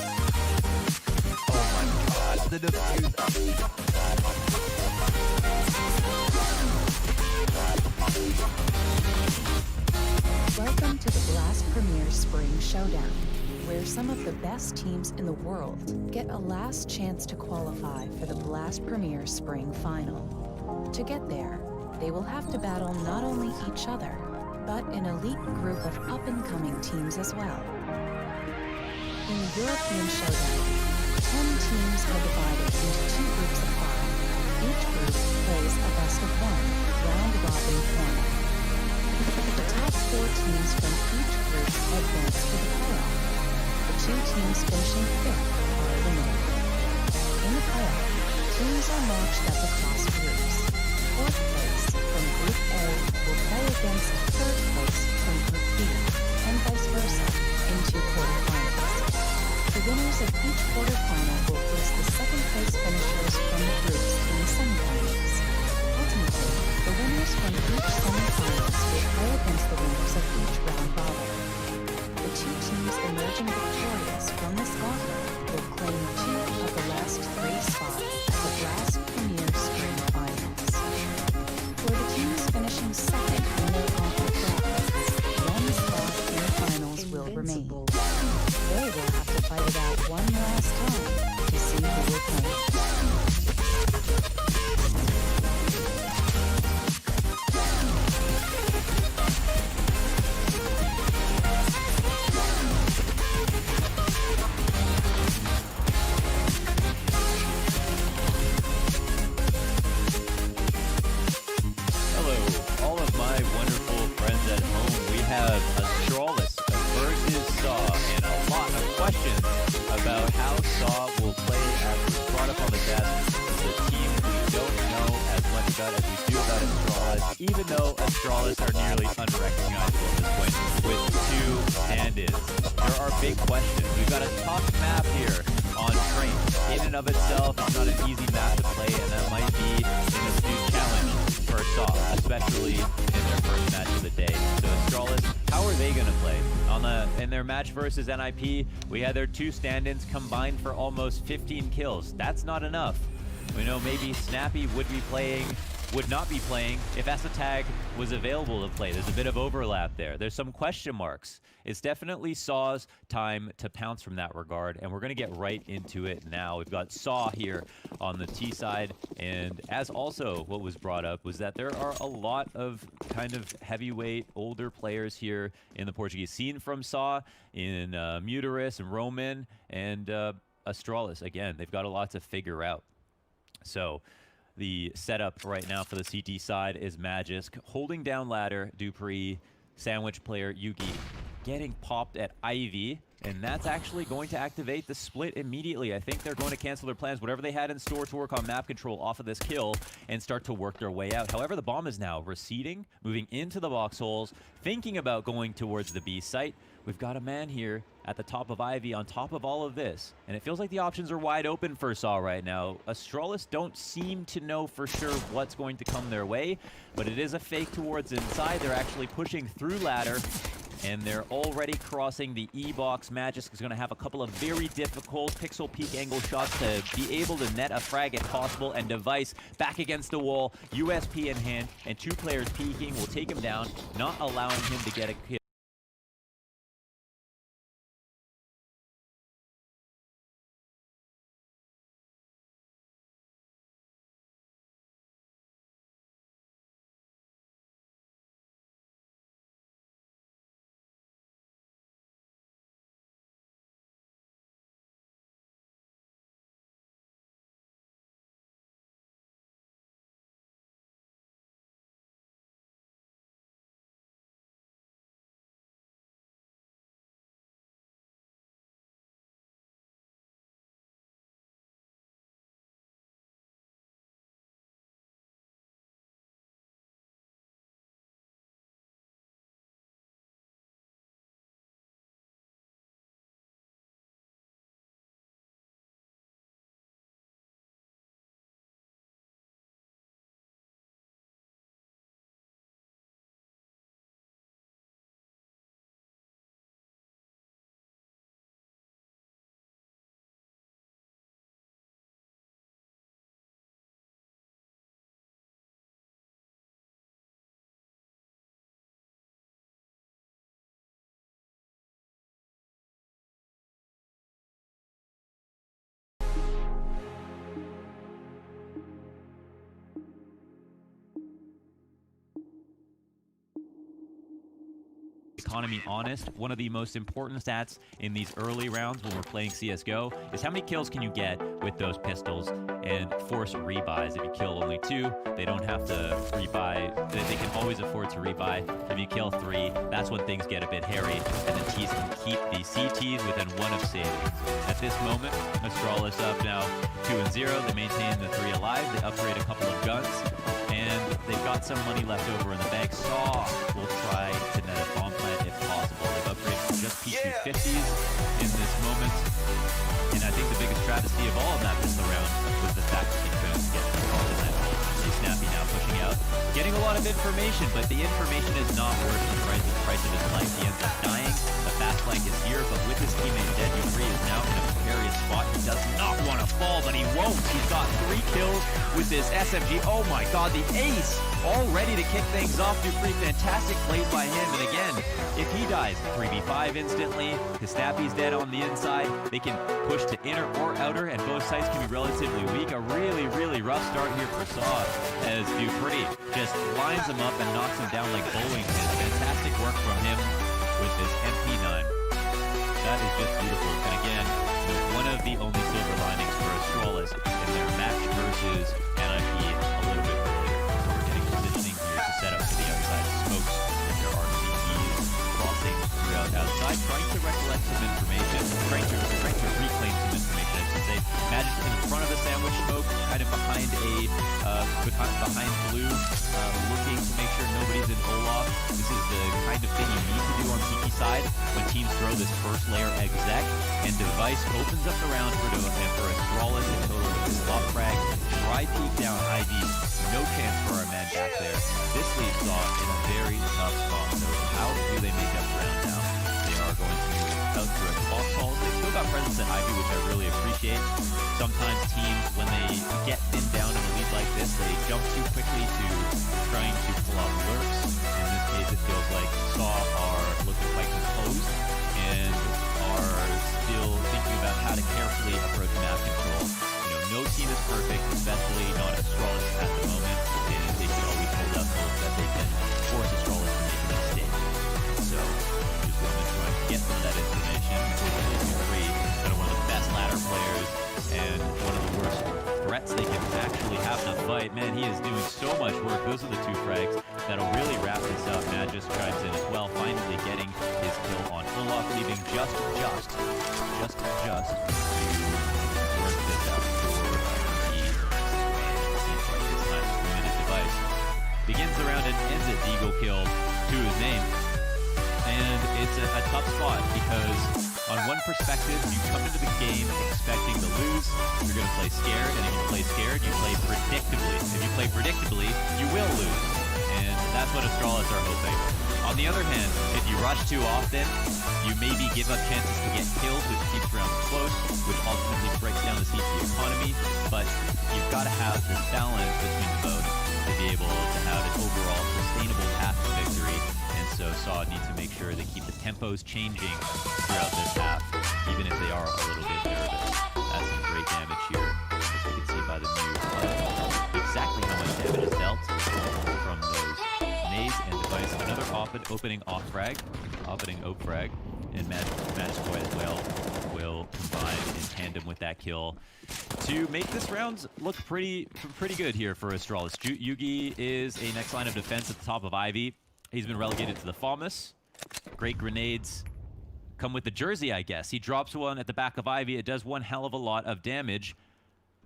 S10: Oh my god, the defuse.
S2: Welcome to the Blast Premier Spring Showdown, where some of the best teams in the world get a last chance to qualify for the Blast Premier Spring Final. To get there, they will have to battle not only each other, but an elite group of up-and-coming teams as well. In the European Showdown, 10 teams are divided into 2 groups of 5. Each group plays a best-of-1 round-robin format. The top 4 teams from each group advance to the playoff. The 2 teams finishing 5th are eliminated. In the playoff, teams are matched up across groups. 4th place from Group A will play against 3rd place from Group B, and vice versa, in 2 quarterfinals. The winners of each quarterfinal will face the 2nd place finishers from the groups in the semifinals. Ultimately, the winners from each semifinals will play against the winners of each round robin. The 2 teams emerging victorious from this gauntlet will claim 2 of the last 3 spots at the Blast Premier Spring Finals. For the teams finishing 2nd in their gauntlet brackets, 1 spot in the finals will remain. They will have to fight it out one last time to see who will claim.
S13: Astralis versus Saw, and a lot of questions about how Saw will play as was brought up on the desk. It's a team we don't know as much about as we do about Astralis, even though Astralis are nearly unrecognizable at this point with 2 stand-ins. There are big questions. We've got a tough map here on Train. In and of itself, it's not an easy map to play, and that might be an astute challenge for Saw, especially in their first match of the day. So Astralis, how are they going to play? In their match versus NIP, we had their 2 stand-ins combined for almost 15 kills. That's not enough. We know maybe Snappy would not be playing if Esatag was available to play. There's a bit of overlap there. There's some question marks. It's definitely Saw's time to pounce from that regard, and we're going to get right into it now. We've got Saw here on the T side, and as also what was brought up was that there are a lot of kind of heavyweight, older players here in the Portuguese scene from Saw, in Mutarus and Roman, and Astralis. Again, they've got a lot to figure out. So the setup right now for the CT side is Magisk holding down ladder, Dupree, sandwich player Yugi getting popped at Ivy, and that's actually going to activate the split immediately. I think they're going to cancel their plans, whatever they had in store to work on map control off of this kill, and start to work their way out. However, the bomb is now receding, moving into the box holes, thinking about going towards the B site. We've got a man here at the top of Ivy on top of all of this, and it feels like the options are wide open for Saw right now. Astralis don't seem to know for sure what's going to come their way, but it is a fake towards inside. They're actually pushing through ladder, and they're already crossing the E-box. Magisk is going to have a couple of very difficult pixel peek angle shots to be able to net a frag if possible, and Device back against the wall, USP in hand, and 2 players peeking will take him down, not allowing him to get a kill. economy honest, one of the most important stats in these early rounds when we're playing CSGO is how many kills can you get with those pistols and force rebuys. If you kill only 2, they don't have to rebuy. They can always afford to rebuy. If you kill 3, that's when things get a bit hairy, and the T's can keep the CTs within 1 of savings. At this moment, Astralis up now 2-0. They maintain the 3 alive. They upgrade a couple of guns, and they've got some money left over in the bank. Saw will try to net a bomb plant if possible. They've upgraded to just P250s in this moment, and I think the biggest travesty of all of that pistol round was the fact that they couldn't get the ball in that. Snappy now pushing out, getting a lot of information, but the information is not worth the price of his life. He ends up dying. The fast flank is here, but with his teammate dead, Yuri is now in a precarious spot. He does not want to fall, but he won't. He's got 3 kills with this SMG. Oh my god, the ace! All ready to kick things off. Dupree, fantastic plays by him. And again, if he dies, 3v5 instantly. His Snappy's dead on the inside. They can push to inner or outer, and both sides can be relatively weak. A really, really rough start here for Saw, as Dupree just lines him up and knocks him down like bowling pins. Fantastic work from him with this MP9. That is just beautiful. And again, one of the only silver linings for Astralis in their match versus NIP a little bit earlier. We're getting positioning here to set up to the outside smokes with their RCTs crossing throughout outside, trying to recollect some information, trying to reclaim some information, I should say. Magic in front of the sandwich smoke, kind of behind behind blue, looking to make sure nobody's in Olaf. This is the kind of thing you need to do on CT side when teams throw this first layer exec, and Device opens up the round for Astralis in total with his lock frag. Try peek down IV. No chance for our man back there. This leaves Saw in a very tough spot. So how do they make up ground now? They are going to move out through box halls. They've still got presence at Ivy, which I really appreciate. Sometimes teams, when they get pinned down in a lead like this, they jump too quickly to trying to pull off lurks. In this case, it feels like Saw are looking quite composed and are still thinking about how to carefully approach map control. You know, no team is perfect, especially not Astralis at the moment, and they should always hold out hope that they can force Astralis to make a mistake. So, just want to try to get some of that information. Dupree, kind of one of the best ladder players, and one of the worst threats they can actually have in a fight. Man, he is doing so much work. Those are the 2 frags that'll really wrap this up. Matt just chimes in as well, finally getting his kill on Olaf, leaving just to work this out for the seems like this time limited Device. Begins the round and ends it, Eagle kill to his name. And it's a tough spot because on one perspective, you come into the game expecting to lose, you're going to play scared, and if you play scared, you play predictably. If you play predictably, you will lose. And that's what Astralis are hoping. On the other hand, if you rush too often, you maybe give up chances to get kills, which keeps rounds close, which ultimately breaks down the CT economy, but you've got to have this balance between both to be able to have an overall sustainable path to victory. And so Saw needs to make sure they keep the tempos changing throughout this half, even if they are a little bit nervous. That's some great damage here, as you can see by the new exactly how much damage is dealt from those nades and Device. Another opening off frag, opening op frag, and Magic as well will combine in tandem with that kill to make this round look pretty good here for Astralis. Yugi is a next line of defense at the top of Ivy. He's been relegated to the Falmus. Great grenades come with the jersey, I guess. He drops one at the back of Ivy. It does one hell of a lot of damage.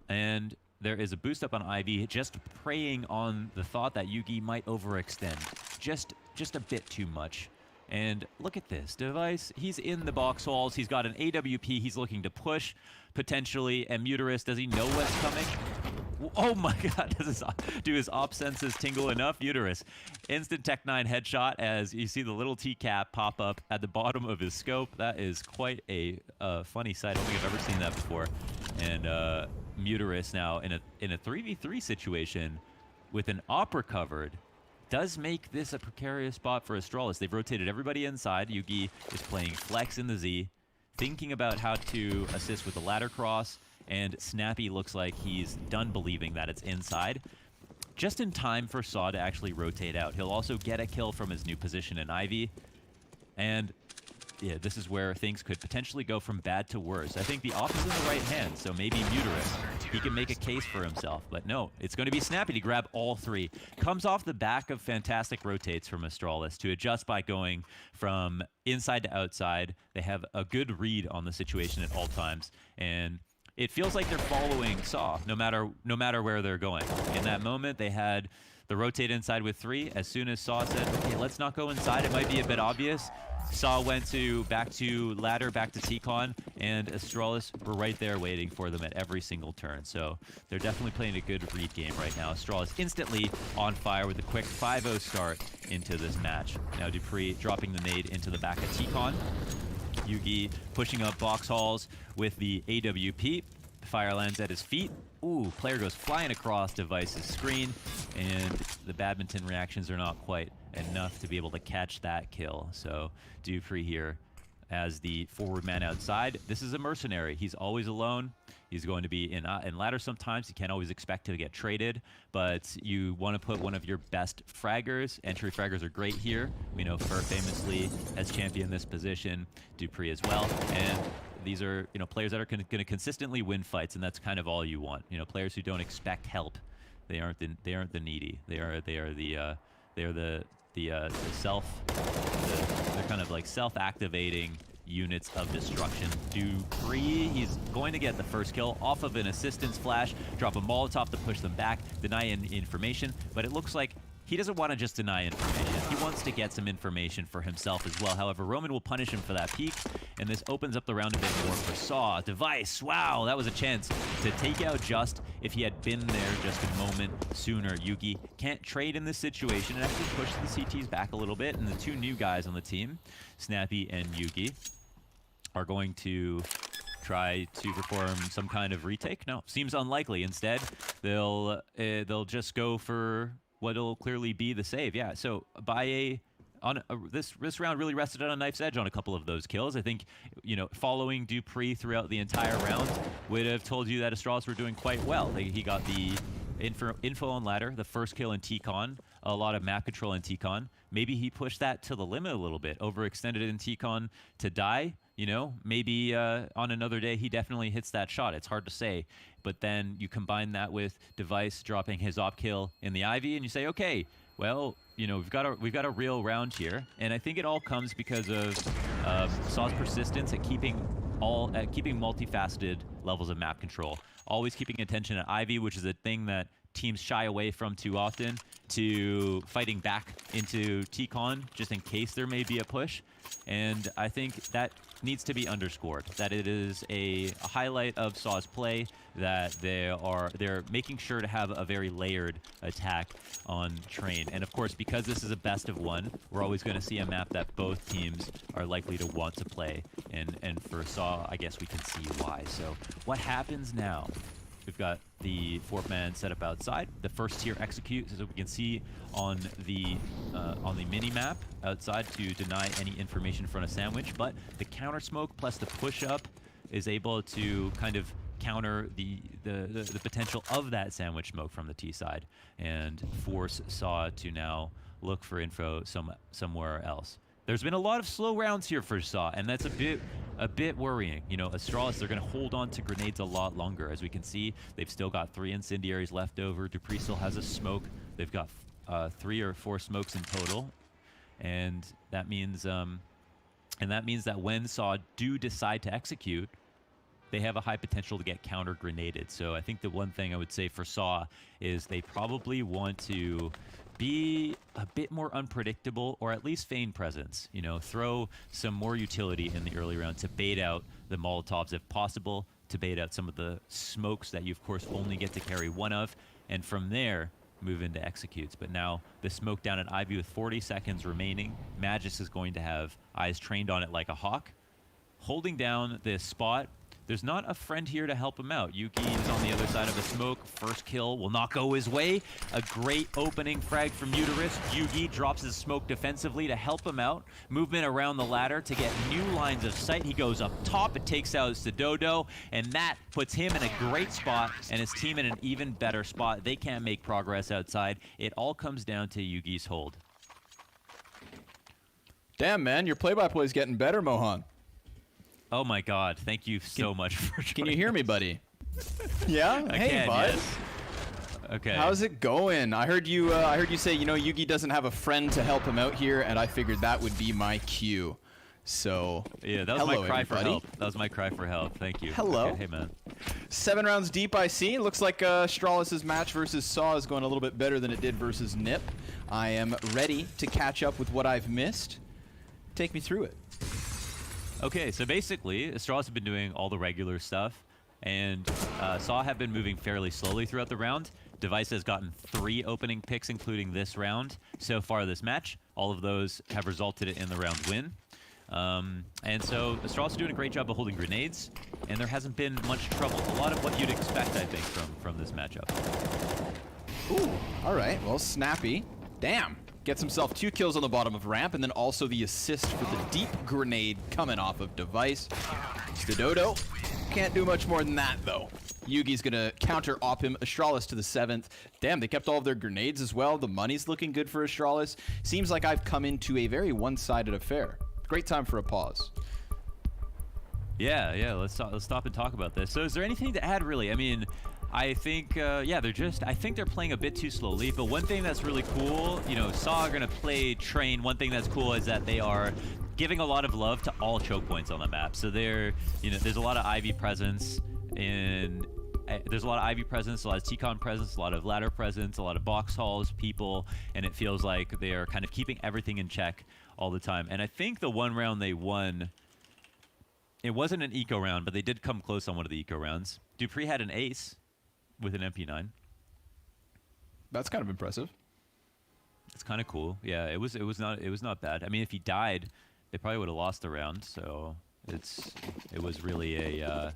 S13: And there is a boost up on Ivy, just preying on the thought that Yugi might overextend. Just a bit too much. And look at this. Device, he's in the box halls. He's got an AWP. He's looking to push, potentially. And Muterus, does he know what's coming? Oh my god, do his op senses tingle enough? Muterus, instant Tech 9 headshot as you see the little T-cap pop up at the bottom of his scope. That is quite a funny sight. I don't think I've ever seen that before. And Muterus now in a 3v3 situation with an op recovered does make this a precarious spot for Astralis. They've rotated everybody inside. Yugi is playing flex in the Z, thinking about how to assist with the ladder cross, and Snappy looks like he's done believing that it's inside. Just in time for Saw to actually rotate out. He'll also get a kill from his new position in Ivy. And yeah, this is where things could potentially go from bad to worse. I think the off is in the right hand, so maybe Muterus, he can make a case for himself. But no, it's going to be Snappy to grab all three. Comes off the back of fantastic rotates from Astralis to adjust by going from inside to outside. They have a good read on the situation at all times, and it feels like they're following Saw no matter where they're going. In that moment, they had the rotate inside with 3. As soon as Saw said, okay, let's not go inside, it might be a bit obvious, Saw went back to ladder, back to T-Con, and Astralis were right there waiting for them at every single turn. So they're definitely playing a good read game right now. Astralis instantly on fire with a quick 5-0 start into this match. Now Dupree dropping the nade into the back of T-Con. Yugi pushing up box halls with the AWP. Fire lands at his feet. Ooh, player goes flying across Device's screen, and the badminton reactions are not quite enough to be able to catch that kill. So Dupree here as the forward man outside. This is a mercenary. He's always alone. He's going to be in ladder sometimes. You can't always expect to get traded, but you want to put one of your best fraggers. Entry fraggers are great here. We know Fur famously has championed this position, Dupree as well, and these are, you know, players that are going to consistently win fights, and that's kind of all you want. You know, players who don't expect help. They aren't the needy. They're kind of like self-activating units of destruction. Dupree, he's going to get the first kill off of an assistance flash, drop a Molotov to push them back, deny information, but it looks like he doesn't want to just deny information. He wants to get some information for himself as well. However, Roman will punish him for that peek, and this opens up the round a bit more for Saw. Device, wow, that was a chance to take out Just if he had been there just a moment sooner. Yugi can't trade in this situation and actually push the CTs back a little bit, and the two new guys on the team, Snappy and Yugi, are going to try to perform some kind of retake. No, seems unlikely. Instead, they'll just go for what'll clearly be the save. Yeah, so this round really rested on a knife's edge on a couple of those kills. I think, you know, following Dupree throughout the entire round would have told you that Astralis were doing quite well. He got the info on ladder, the first kill in T-Con, a lot of map control in T-Con. Maybe he pushed that to the limit a little bit, overextended in T-Con to die. You know, maybe on another day he definitely hits that shot. It's hard to say. But then you combine that with Device dropping his op kill in the Ivy, and you say, okay, well, you know, we've got a real round here. And I think it all comes because of Saw's persistence at keeping multifaceted levels of map control. Always keeping attention at Ivy, which is a thing that teams shy away from too often, to fighting back into T-Con just in case there may be a push. And I think that needs to be underscored, that it is a highlight of Saw's play, that they're making sure to have a very layered attack on Train. And of course, because this is a best of one, we're always going to see a map that both teams are likely to want to play. And for Saw, I guess we can see why. So what happens now? We've got the fourth man set up outside. The first tier executes, as we can see on the mini map outside, to deny any information in front of Sandwich. But the counter smoke plus the push up is able to kind of counter the potential of that Sandwich smoke from the T side and force Saw to now look for info somewhere else. There's been a lot of slow rounds here for Saw, and that's a bit worrying. You know, Astralis, they're going to hold on to grenades a lot longer. As we can see, they've still got 3 incendiaries left over. Dupree still has a smoke. They've got 3 or 4 smokes in total, and that means that when Saw do decide to execute, they have a high potential to get counter grenaded. So I think the one thing I would say for Saw is they probably want to be a bit more unpredictable, or at least feign presence. You know, throw some more utility in the early round to bait out the Molotovs if possible, to bait out some of the smokes that you of course only get to carry one of, and from there move into executes. But now the smoke down at Ivy with 40 seconds remaining, Magis is going to have eyes trained on it like a hawk, holding down this spot. There's not a friend here to help him out. Yuki is on the other side of the smoke. First kill will not go his way. A great opening frag from Muterus. Yugi drops his smoke defensively to help him out. Movement around the ladder to get new lines of sight. He goes up top. It takes out Sidodo, and that puts him in a great spot and his team in an even better spot. They can't make progress outside. It all comes down to Yugi's hold.
S15: Damn, man, your play-by-play is getting better, Mohan.
S13: Oh my God! Thank you so much for.
S15: Can you hear me, buddy? Yeah.
S13: I
S15: Hey,
S13: can,
S15: bud.
S13: yes. Okay.
S15: How's it going? I heard you say, you know, Yugi doesn't have a friend to help him out here, and I figured that would be my cue. So
S13: yeah, that was
S15: hello,
S13: my cry for
S15: everybody.
S13: help. That was my cry for help. Thank you.
S15: Hello.
S13: Okay, hey man.
S15: 7 rounds deep, I see. Looks like Astralis' match versus Saw is going a little bit better than it did versus Nip. I am ready to catch up with what I've missed. Take me through it.
S13: Okay, so basically, Astralis have been doing all the regular stuff, and Saw have been moving fairly slowly throughout the round. Device has gotten 3 opening picks, including this round. So far this match, all of those have resulted in the round win. And so Astralis are doing a great job of holding grenades, and there hasn't been much trouble. A lot of what you'd expect, I think, from this matchup.
S15: Ooh, all right. Well, Snappy, damn, gets himself 2 kills on the bottom of ramp, and then also the assist for the deep grenade coming off of Device. Stododo can't do much more than that, though. Yugi's gonna counter-op him. Astralis to the 7th. Damn, they kept all of their grenades as well. The money's looking good for Astralis. Seems like I've come into a very one-sided affair. Great time for a pause.
S13: Yeah, let's stop and talk about this. So is there anything to add, really? I mean, I think, yeah, I think they're playing a bit too slowly, but one thing that's really cool, you know, Saw are gonna play Train. One thing that's cool is that they are giving a lot of love to all choke points on the map. So they're, you know, there's a lot of Ivy presence there's a lot of Ivy presence, a lot of T-Con presence, a lot of ladder presence, a lot of box halls, people, and it feels like they are kind of keeping everything in check all the time. And I think the one round they won, it wasn't an eco round, but they did come close on one of the eco rounds. Dupree had an ace with an MP9.
S15: That's kind of impressive.
S13: It's kind of cool. Yeah, it was not bad. I mean, if he died, they probably would have lost the round. So it was really a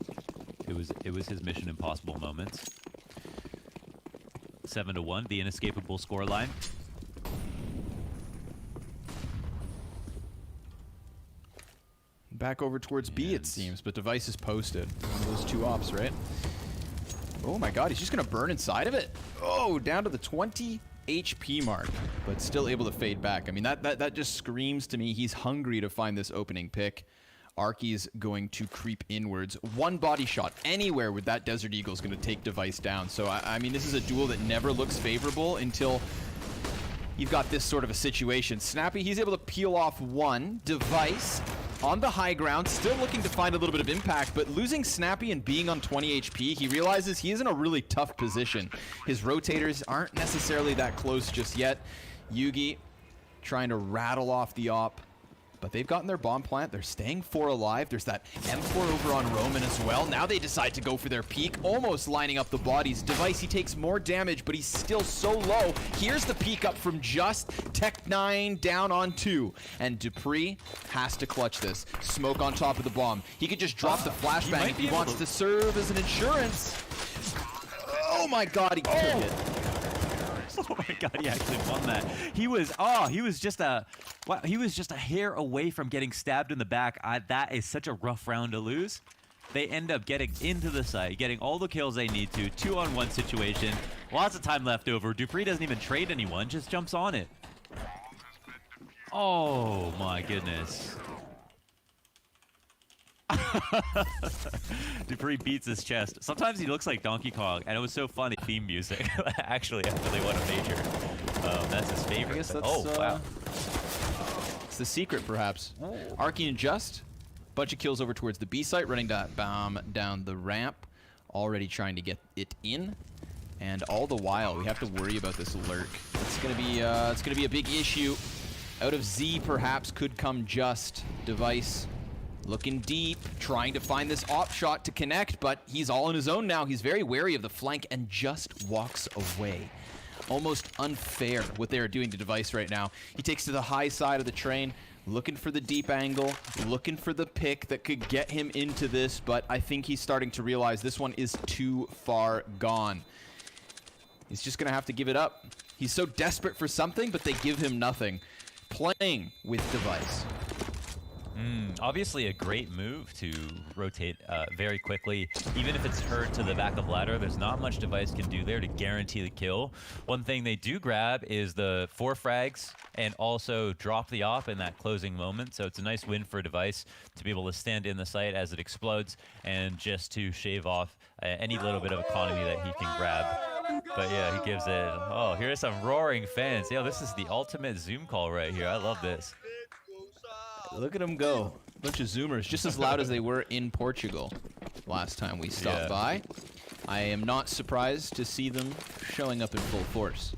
S13: it was his Mission Impossible moment. 7-1, the inescapable scoreline.
S15: Back over towards B, it seems, but Device is posted. One of those 2 ops, right? Oh my God, he's just gonna burn inside of it. Oh, down to the 20 HP mark, but still able to fade back. I mean, that just screams to me he's hungry to find this opening pick. Arky's going to creep inwards. 1 body shot anywhere with that Desert Eagle is going to take Device down. So, I mean, this is a duel that never looks favorable until you've got this sort of a situation. Snappy, he's able to peel off 1. Device on the high ground, still looking to find a little bit of impact, but losing Snappy and being on 20 HP, he realizes he is in a really tough position. His rotators aren't necessarily that close just yet. Yugi trying to rattle off the op, but they've gotten their bomb plant. They're staying 4 alive. There's that M4 over on Roman as well. Now they decide to go for their peek, almost lining up the bodies. Device, he takes more damage, but he's still so low. Here's the peek up from Just. Tech9 down on 2. And Dupree has to clutch this. Smoke on top of the bomb. He could just drop the flashbang if he wants to serve as an insurance. Oh my God, he killed it.
S13: Oh my God, he actually won that. He was just a hair away from getting stabbed in the back. That is such a rough round to lose. They end up getting into the site, getting all the kills they need to. 2-on-1 situation. Lots of time left over. Dupree doesn't even trade anyone, just jumps on it. Oh my goodness. Dupree beats his chest. Sometimes he looks like Donkey Kong, and it was so funny. Theme music, actually, after they won a major. That's his favorite.
S15: I guess that's,
S13: oh, wow.
S15: It's the secret, perhaps. Arky and Just, bunch of kills over towards the B site, running that bomb down the ramp, already trying to get it in. And all the while, we have to worry about this lurk. It's gonna be a big issue. Out of Z, perhaps, could come Just. Device looking deep, trying to find this op shot to connect, but he's all on his own now. He's very wary of the flank and just walks away. Almost unfair what they are doing to Device right now. He takes to the high side of the train, looking for the deep angle, looking for the pick that could get him into this, but I think he's starting to realize this one is too far gone. He's just gonna have to give it up. He's so desperate for something, but they give him nothing. Playing with Device.
S13: Obviously a great move to rotate very quickly. Even if it's hurt to the back of ladder, there's not much Device can do there to guarantee the kill. One thing they do grab is the 4 frags and also drop the op in that closing moment. So it's a nice win for Device to be able to stand in the site as it explodes and just to shave off any little bit of economy that he can grab. But yeah, he gives it. Oh, here's some roaring fans. Yo, this is the ultimate Zoom call right here. I love this.
S15: Look at them go. Bunch of Zoomers, just as loud as they were in Portugal last time we stopped by. I am not surprised to see them showing up in full force.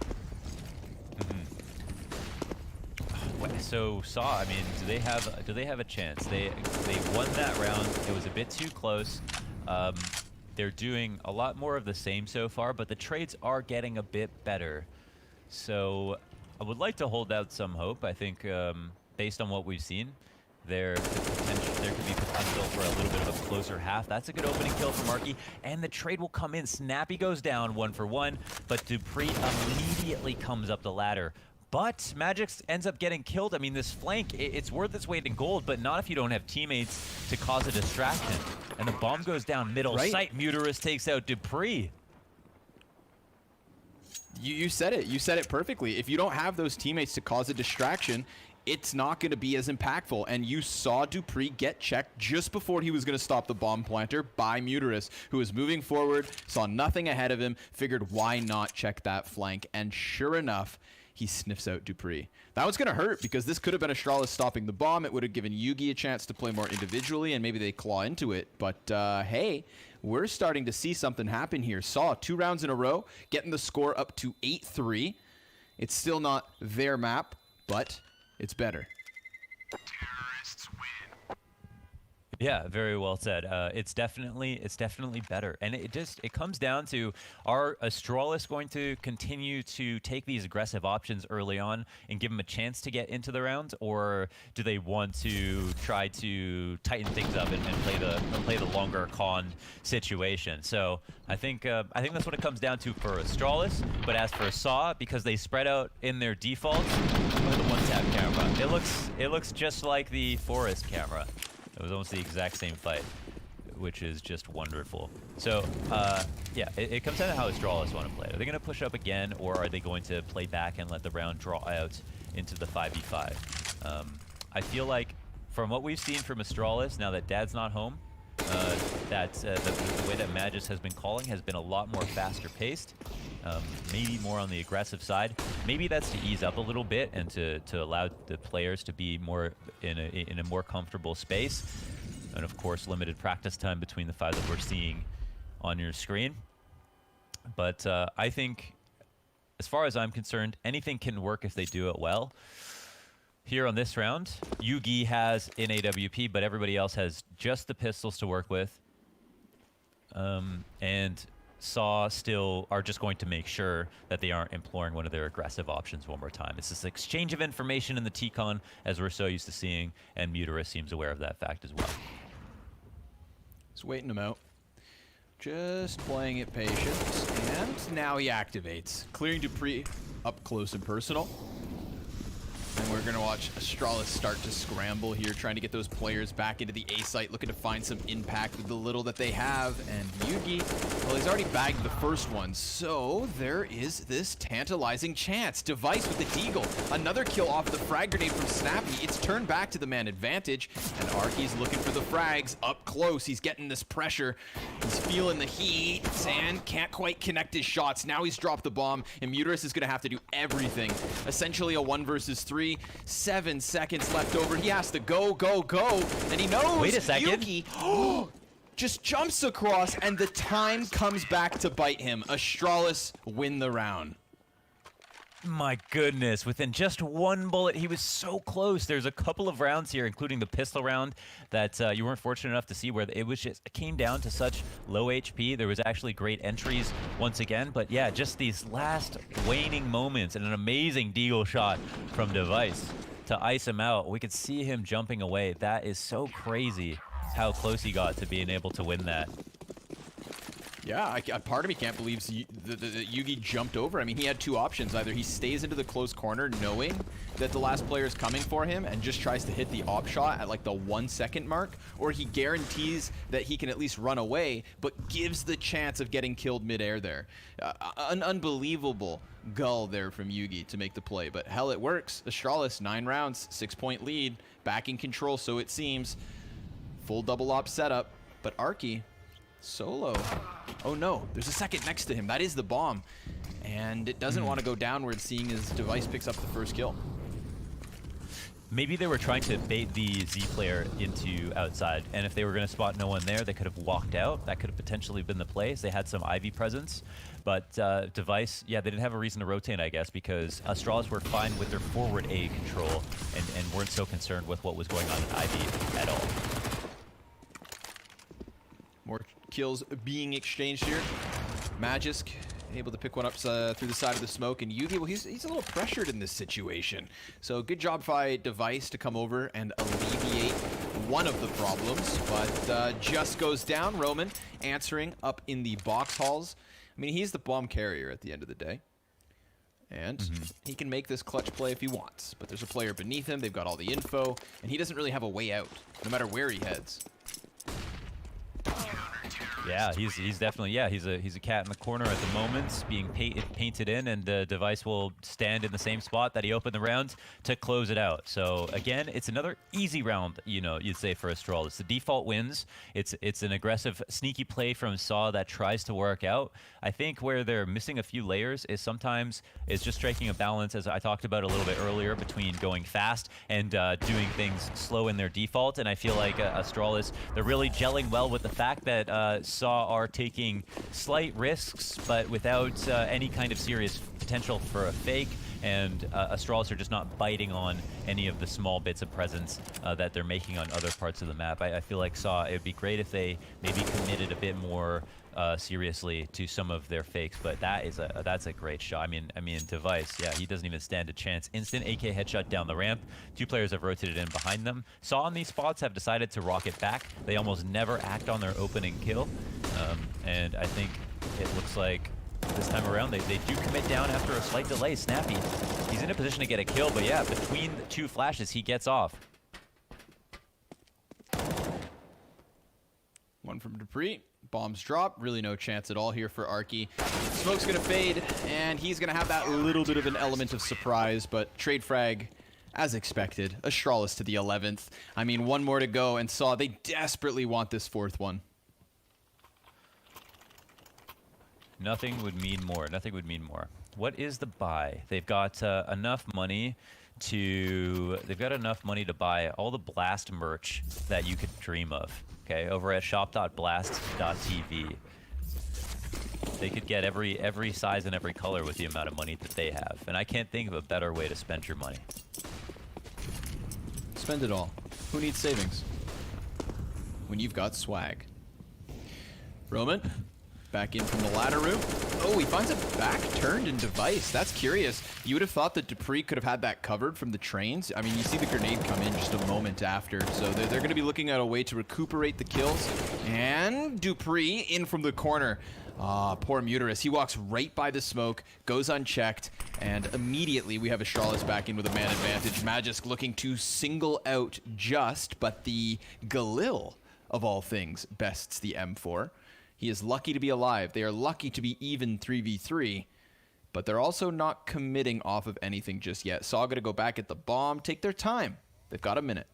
S13: So Saw, I mean, do they have a chance? They won that round. It was a bit too close. They're doing a lot more of the same so far, but the trades are getting a bit better. So I would like to hold out some hope. I think based on what we've seen, there could be potential for a little bit of a closer half. That's a good opening kill for Marky, and the trade will come in. Snappy goes down 1 for 1, but Dupree immediately comes up the ladder. But Magix ends up getting killed. I mean, this flank, it's worth its weight in gold, but not if you don't have teammates to cause a distraction. And the bomb goes down middle. Site Muterus takes out Dupree.
S15: You said it. You said it perfectly. If you don't have those teammates to cause a distraction, it's not going to be as impactful. And you saw Dupree get checked just before he was going to stop the bomb planter by Muterus, who was moving forward, saw nothing ahead of him, figured why not check that flank. And sure enough, he sniffs out Dupree. That was going to hurt because this could have been Astralis stopping the bomb. It would have given Yugi a chance to play more individually, and maybe they claw into it. But hey, we're starting to see something happen here. Saw 2 rounds in a row, getting the score up to 8-3. It's still not their map, but it's better.
S13: Yeah, very well said. It's definitely better, and it comes down to, are Astralis going to continue to take these aggressive options early on and give them a chance to get into the round, or do they want to try to tighten things up and play the longer con situation? So I think that's what it comes down to for Astralis. But as for Saw, because they spread out in their default, look at the one-tap camera. It looks just like the Forest camera. It was almost the exact same fight, which is just wonderful. So, yeah, it comes down to how Astralis want to play. Are they going to push up again, or are they going to play back and let the round draw out into the 5v5? I feel like, from what we've seen from Astralis, now that Dad's not home, the way that Magis has been calling has been a lot more faster paced, maybe more on the aggressive side. Maybe that's to ease up a little bit and to allow the players to be more in a more comfortable space. And of course, limited practice time between the 5 that we're seeing on your screen. But I think, as far as I'm concerned, anything can work if they do it well. Here on this round, Yugi has an AWP, but everybody else has just the pistols to work with. And Saw still are just going to make sure that they aren't employing one of their aggressive options one more time. It's this exchange of information in the T-Con, as we're so used to seeing, and Muterus seems aware of that fact as well.
S15: Just waiting him out. Just playing it patient, and now he activates. Clearing Dupree up close and personal. And we're going to watch Astralis start to scramble here, trying to get those players back into the A site, looking to find some impact with the little that they have. And Yugi, well, he's already bagged the first one, so there is this tantalizing chance. Device with the deagle. Another kill off the frag grenade from Snappy. It's turned back to the man advantage, and Arky's looking for the frags up close. He's getting this pressure. He's feeling the heat, and can't quite connect his shots. Now he's dropped the bomb, and Muterus is going to have to do everything. Essentially a 1 versus 3. 7 seconds left over. He has to go, and he knows.
S13: Wait a second.
S15: Yugi just jumps across, and the time comes back to bite him. Astralis win the round.
S13: My goodness, within just 1 bullet, he was so close. There's a couple of rounds here, including the pistol round, that you weren't fortunate enough to see, where it came down to such low HP. There was actually great entries once again, but yeah, just these last waning moments and an amazing deagle shot from Device to ice him out. We could see him jumping away. That is so crazy how close he got to being able to win that.
S15: Yeah, part of me can't believe that Yugi jumped over. I mean, he had two options. Either he stays into the close corner knowing that the last player is coming for him and just tries to hit the op shot at like the 1 second mark, or he guarantees that he can at least run away, but gives the chance of getting killed midair there. An unbelievable gull there from Yugi to make the play, but hell, it works. Astralis, 9 rounds, 6-point lead, back in control, so it seems. Full double op setup, but Arky solo. Oh no, there's a second next to him. That is the bomb. And it doesn't want to go downward, seeing as Device picks up the first kill.
S13: Maybe they were trying to bait the Z player into outside, and if they were going to spot no one there, they could have walked out. That could have potentially been the plays. They had some Ivy presence, but Device, yeah, they didn't have a reason to rotate, I guess, because Astralis were fine with their forward A control and weren't so concerned with what was going on in Ivy at all.
S15: More kills being exchanged here. Magisk able to pick one up through the side of the smoke, and Yugi, well, he's a little pressured in this situation. So good job by Device to come over and alleviate one of the problems, but just goes down. Roman answering up in the box halls. I mean, he's the bomb carrier at the end of the day. And he can make this clutch play if he wants, but there's a player beneath him. They've got all the info, and he doesn't really have a way out, no matter where he heads.
S13: Yeah, he's definitely, yeah, he's a cat in the corner at the moment, being painted in, and Device will stand in the same spot that he opened the round to close it out. So again, it's another easy round, you know, you'd say, for Astralis. The default wins. It's an aggressive, sneaky play from Saw that tries to work out. I think where they're missing a few layers is sometimes it's just striking a balance, as I talked about a little bit earlier, between going fast and doing things slow in their default. And I feel like Astralis, they're really gelling well with the fact that Saw are taking slight risks, but without any kind of serious potential for a fake, and Astralis are just not biting on any of the small bits of presence that they're making on other parts of the map. I feel like Saw, it would be great if they maybe committed a bit more seriously to some of their fakes, but that's a great shot. I mean, Device, yeah, he doesn't even stand a chance. Instant AK headshot down the ramp. Two players have rotated in behind them. Saw on these spots have decided to rocket back. They almost never act on their opening kill, and I think it looks like this time around they do commit down after a slight delay. Snappy, he's in a position to get a kill, but yeah, between the two flashes, he gets off.
S15: One from Dupree. Bombs drop. Really no chance at all here for Arky. Smoke's going to fade, and he's going to have that little bit of an element of surprise, but trade frag, as expected. Astralis to the 11th. I mean, one more to go, and Saw, they desperately want this fourth one.
S13: Nothing would mean more. Nothing would mean more. What is the buy? They've got enough money to buy all the Blast merch that you could dream of. Okay, over at shop.blast.tv. They could get every size and every color with the amount of money that they have. And I can't think of a better way to spend your money.
S15: Spend it all. Who needs savings when you've got swag? Roman, back in from the ladder room. Oh, he finds a back turned in Device. That's curious. You would have thought that Dupree could have had that covered from the trains. I mean, you see the grenade come in just a moment after, so they're going to be looking at a way to recuperate the kills. And Dupree in from the corner. Poor Muterus. He walks right by the smoke, goes unchecked, and immediately we have Astralis back in with a man advantage. Magisk looking to single out Just, but the Galil, of all things, bests the M4. He is lucky to be alive. They are lucky to be even 3v3, but they're also not committing off of anything just yet. Saw gonna go back at the bomb, take their time. They've got a minute.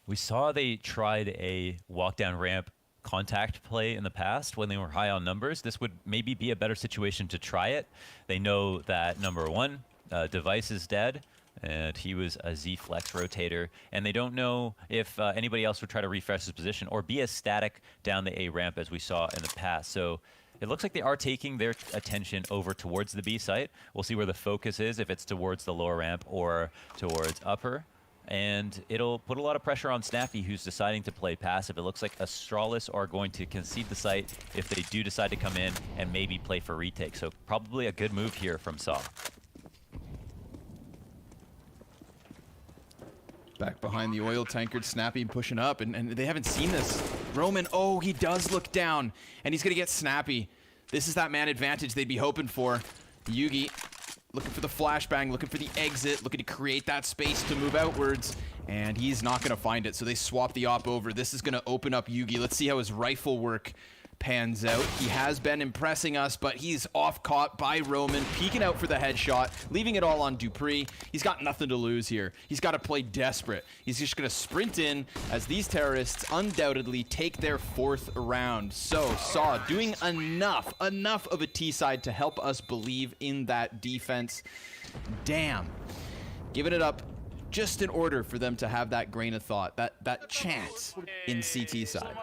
S13: We saw they tried a walk down ramp contact play in the past when they were high on numbers. This would maybe be a better situation to try it. They know that number one, Device is dead, and he was a Z-Flex rotator, and they don't know if anybody else would try to refresh his position or be as static down the A ramp as we saw in the past. So it looks like they are taking their attention over towards the B site. We'll see where the focus is, if it's towards the lower ramp or towards upper. And it'll put a lot of pressure on Snappy, who's deciding to play passive. It looks like Astralis are going to concede the site if they do decide to come in and maybe play for retake. So probably a good move here from Saw.
S15: Back behind the oil tankard, Snappy pushing up, and they haven't seen this Roman, oh, he does look down, and he's going to get snappy. This is that man advantage they'd be hoping for. Yugi looking for the flashbang, looking for the exit, looking to create that space to move outwards, and he's not going to find it, so they swap the op over. This is going to open up Yugi. Let's see how his rifle work pans out. He has been impressing us, but he's off caught by Roman, peeking out for the headshot, leaving it all on Dupree. He's got nothing to lose here. He's got to play desperate. He's just going to sprint in as these terrorists undoubtedly take their 4th round. So, Saw doing enough of a T-side to help us believe in that defense. Damn. Giving it up just in order for them to have that grain of thought, that chance in CT side.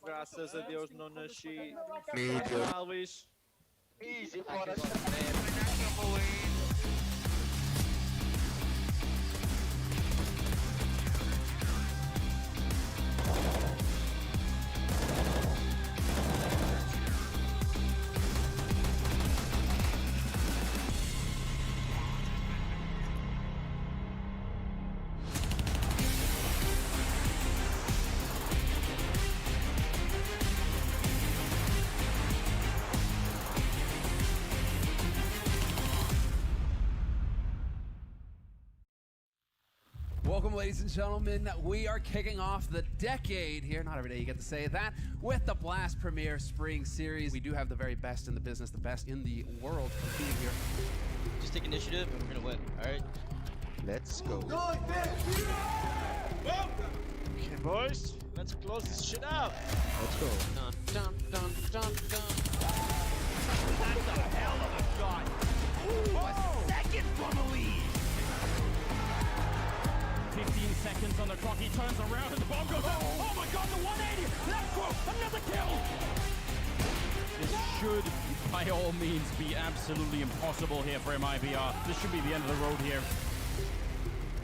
S6: Graças a Deus não nasci. Luís. Easy,
S3: Welcome, ladies and gentlemen. We are kicking off the decade here. Not every day you get to say that. With the Blast Premier Spring Series. We do have the very best in the business, the best in the world competing here.
S7: Just take initiative and we're gonna win, alright? Let's go.
S6: Okay, boys. Let's close this shit out.
S7: Let's go.
S3: Dun, dun, dun, dun, dun. That's a hell of a shot. Ooh, a second from the lead.
S22: 15 seconds on the clock, he turns around and the bomb goes out. Oh my god, the 180! Let's go! Another kill! This should, by all means, be absolutely impossible here for MIBR. This should be the end of the road here.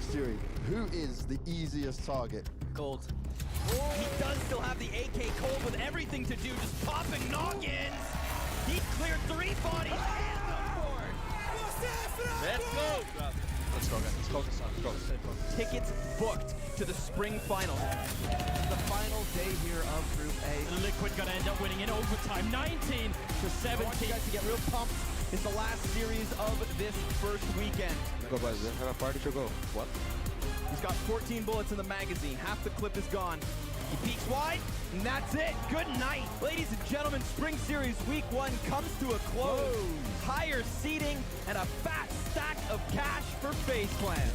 S20: Stewie, who is the easiest target?
S7: Cold.
S10: Oh, he does still have the AK Cold with everything to do, just popping noggins. He cleared 3 bodies and the 4th.
S7: Let's go! Let's go, guys. Let's go. Let's go.
S10: Tickets booked to the spring finals.
S3: The final day here of Group A.
S22: Liquid gonna end up winning in overtime, 19 to 17.
S10: I want you guys to get real pumped. It's the last series of this first weekend.
S7: Go, guys. Let's have a party to go. What?
S10: He's got 14 bullets in the magazine. Half the clip is gone. He peeks wide, and that's it. Good night. Ladies and gentlemen, Spring Series Week 1 comes to a close. Higher seating and a fat stack of cash for FaZe Clan.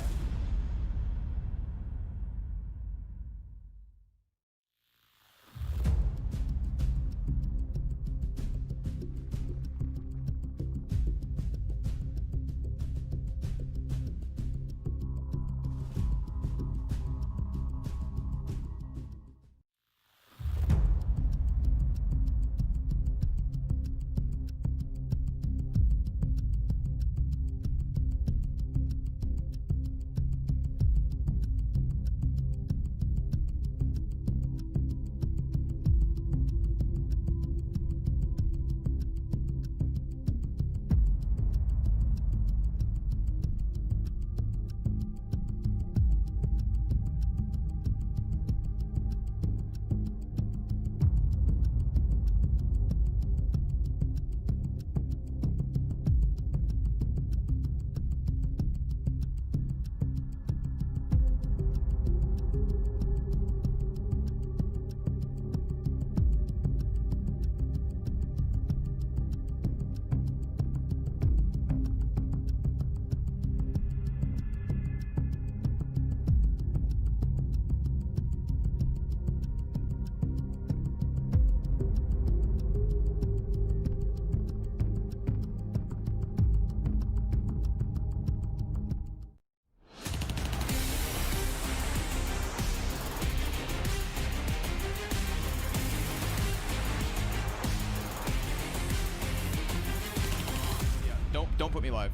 S15: Don't put me live.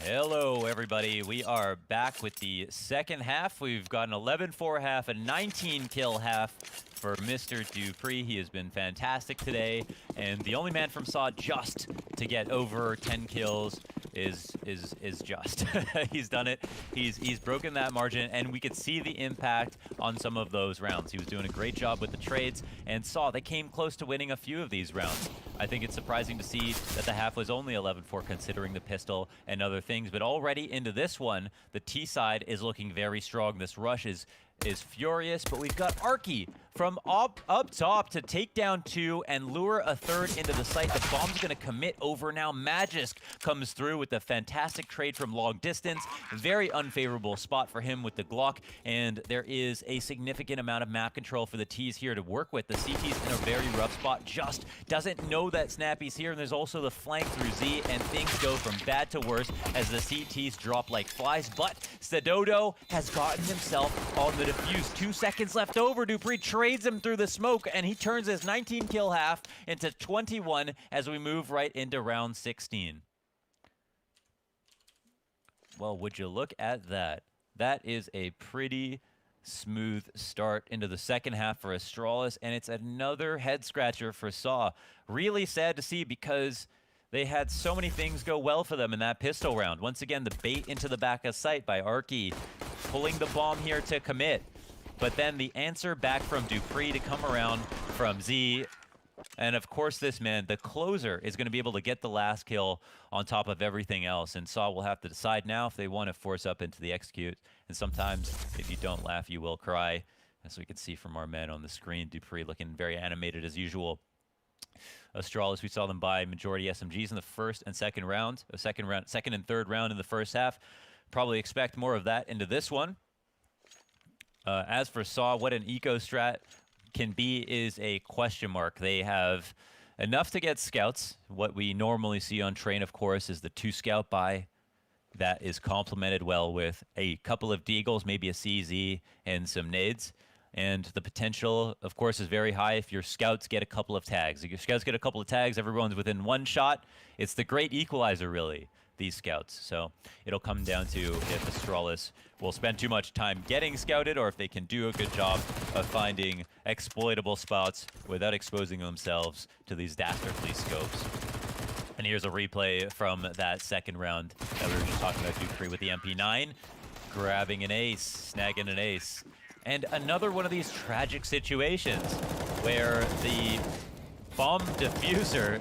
S13: Hello, everybody. We are back with the second half. We've got an 11-4 half, a 19-kill half for Mr. Dupree. He has been fantastic today, and the only man from SAW just to get over 10 kills is just. He's done it. He's broken that margin, and we could see the impact on some of those rounds. He was doing a great job with the trades, and SAW, they came close to winning a few of these rounds. I think it's surprising to see that the half was only 11-4 considering the pistol and other things, but already into this one, the T side is looking very strong. This rush is furious, but we've got Arky from up top to take down 2 and lure a 3rd into the site. The bomb's going to commit over now. Magisk comes through with a fantastic trade from long distance. Very unfavorable spot for him with the Glock, and there is a significant amount of map control for the T's here to work with. The CT's in a very rough spot, just doesn't know that Snappy's here, and there's also the flank through Z, and things go from bad to worse as the CT's drop like flies, but Sedodo has gotten himself on the defuse. 2 seconds left over. Dupree trades him through the smoke, and he turns his 19 kill half into 21 as we move right into round 16. Well, would you look at that? That is a pretty smooth start into the second half for Astralis, and it's another head scratcher for SAW. Really sad to see because they had so many things go well for them in that pistol round. Once again, the bait into the back of sight by Arky, pulling the bomb here to commit. But then the answer back from Dupree to come around from Z. And of course this man, the closer, is going to be able to get the last kill on top of everything else. And SAW will have to decide now if they want to force up into the execute. And sometimes, if you don't laugh, you will cry. As we can see from our man on the screen, Dupree looking very animated as usual. Astralis, we saw them buy majority SMGs in the first and second round. Second and third round in the first half. Probably expect more of that into this one. As for SAW, what an eco strat can be is a question mark. They have enough to get scouts. What we normally see on Train, of course, is the 2 scout buy that is complemented well with a couple of deagles, maybe a CZ, and some nades. And the potential, of course, is very high if your scouts get a couple of tags. If your scouts get a couple of tags, everyone's within 1 shot. It's the great equalizer, really, these scouts. So it'll come down to if Astralis will spend too much time getting scouted or if they can do a good job of finding exploitable spots without exposing themselves to these dastardly scopes. And here's a replay from that second round that we were just talking about. Dupree with the MP9, grabbing an ace, snagging an ace. And another one of these tragic situations where the bomb diffuser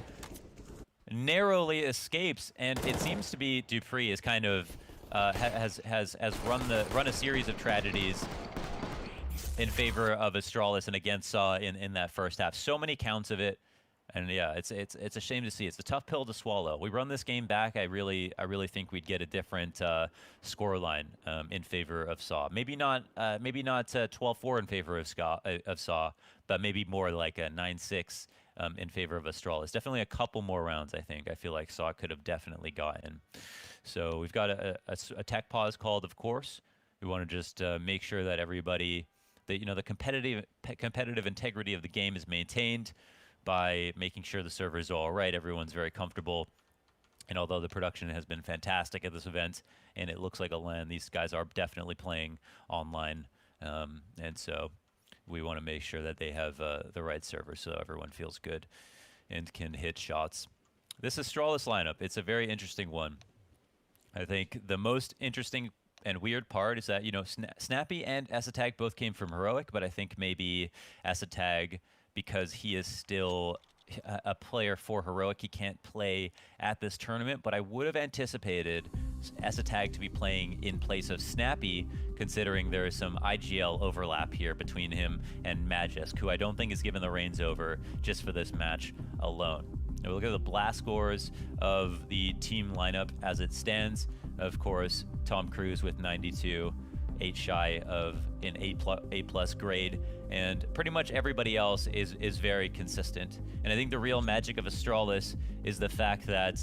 S13: narrowly escapes, and it seems to be Dupree is kind of has run a series of tragedies in favor of Astralis and against SAW in that first half. So many counts of it, and yeah, it's a shame to see. It's a tough pill to swallow. We run this game back, I really think we'd get a different score line in favor of SAW. Maybe not 12-4 in favor of SAW, but maybe more like a 9-6 in favor of Astralis. Definitely a couple more rounds, I think. I feel like SAW could have definitely gotten. So we've got a tech pause called, of course. We want to just make sure that everybody, the competitive integrity of the game is maintained by making sure the servers are all right. Everyone's very comfortable. And although the production has been fantastic at this event, and it looks like a LAN, these guys are definitely playing online. And so we want to make sure that they have the right server so everyone feels good and can hit shots. This Astralis lineup, it's a very interesting one. I think the most interesting and weird part is that, Snappy and Esatag both came from Heroic, but I think maybe Esatag, because he is still a player for Heroic, he can't play at this tournament, but I would have anticipated Esatag to be playing in place of Snappy, considering there is some IGL overlap here between him and Magisk, who I don't think is given the reins over just for this match alone. Now we look at the blast scores of the team lineup as it stands. Of course, Tom Cruise with 92, 8 shy of an A+ grade, and pretty much everybody else is very consistent. And I think the real magic of Astralis is the fact that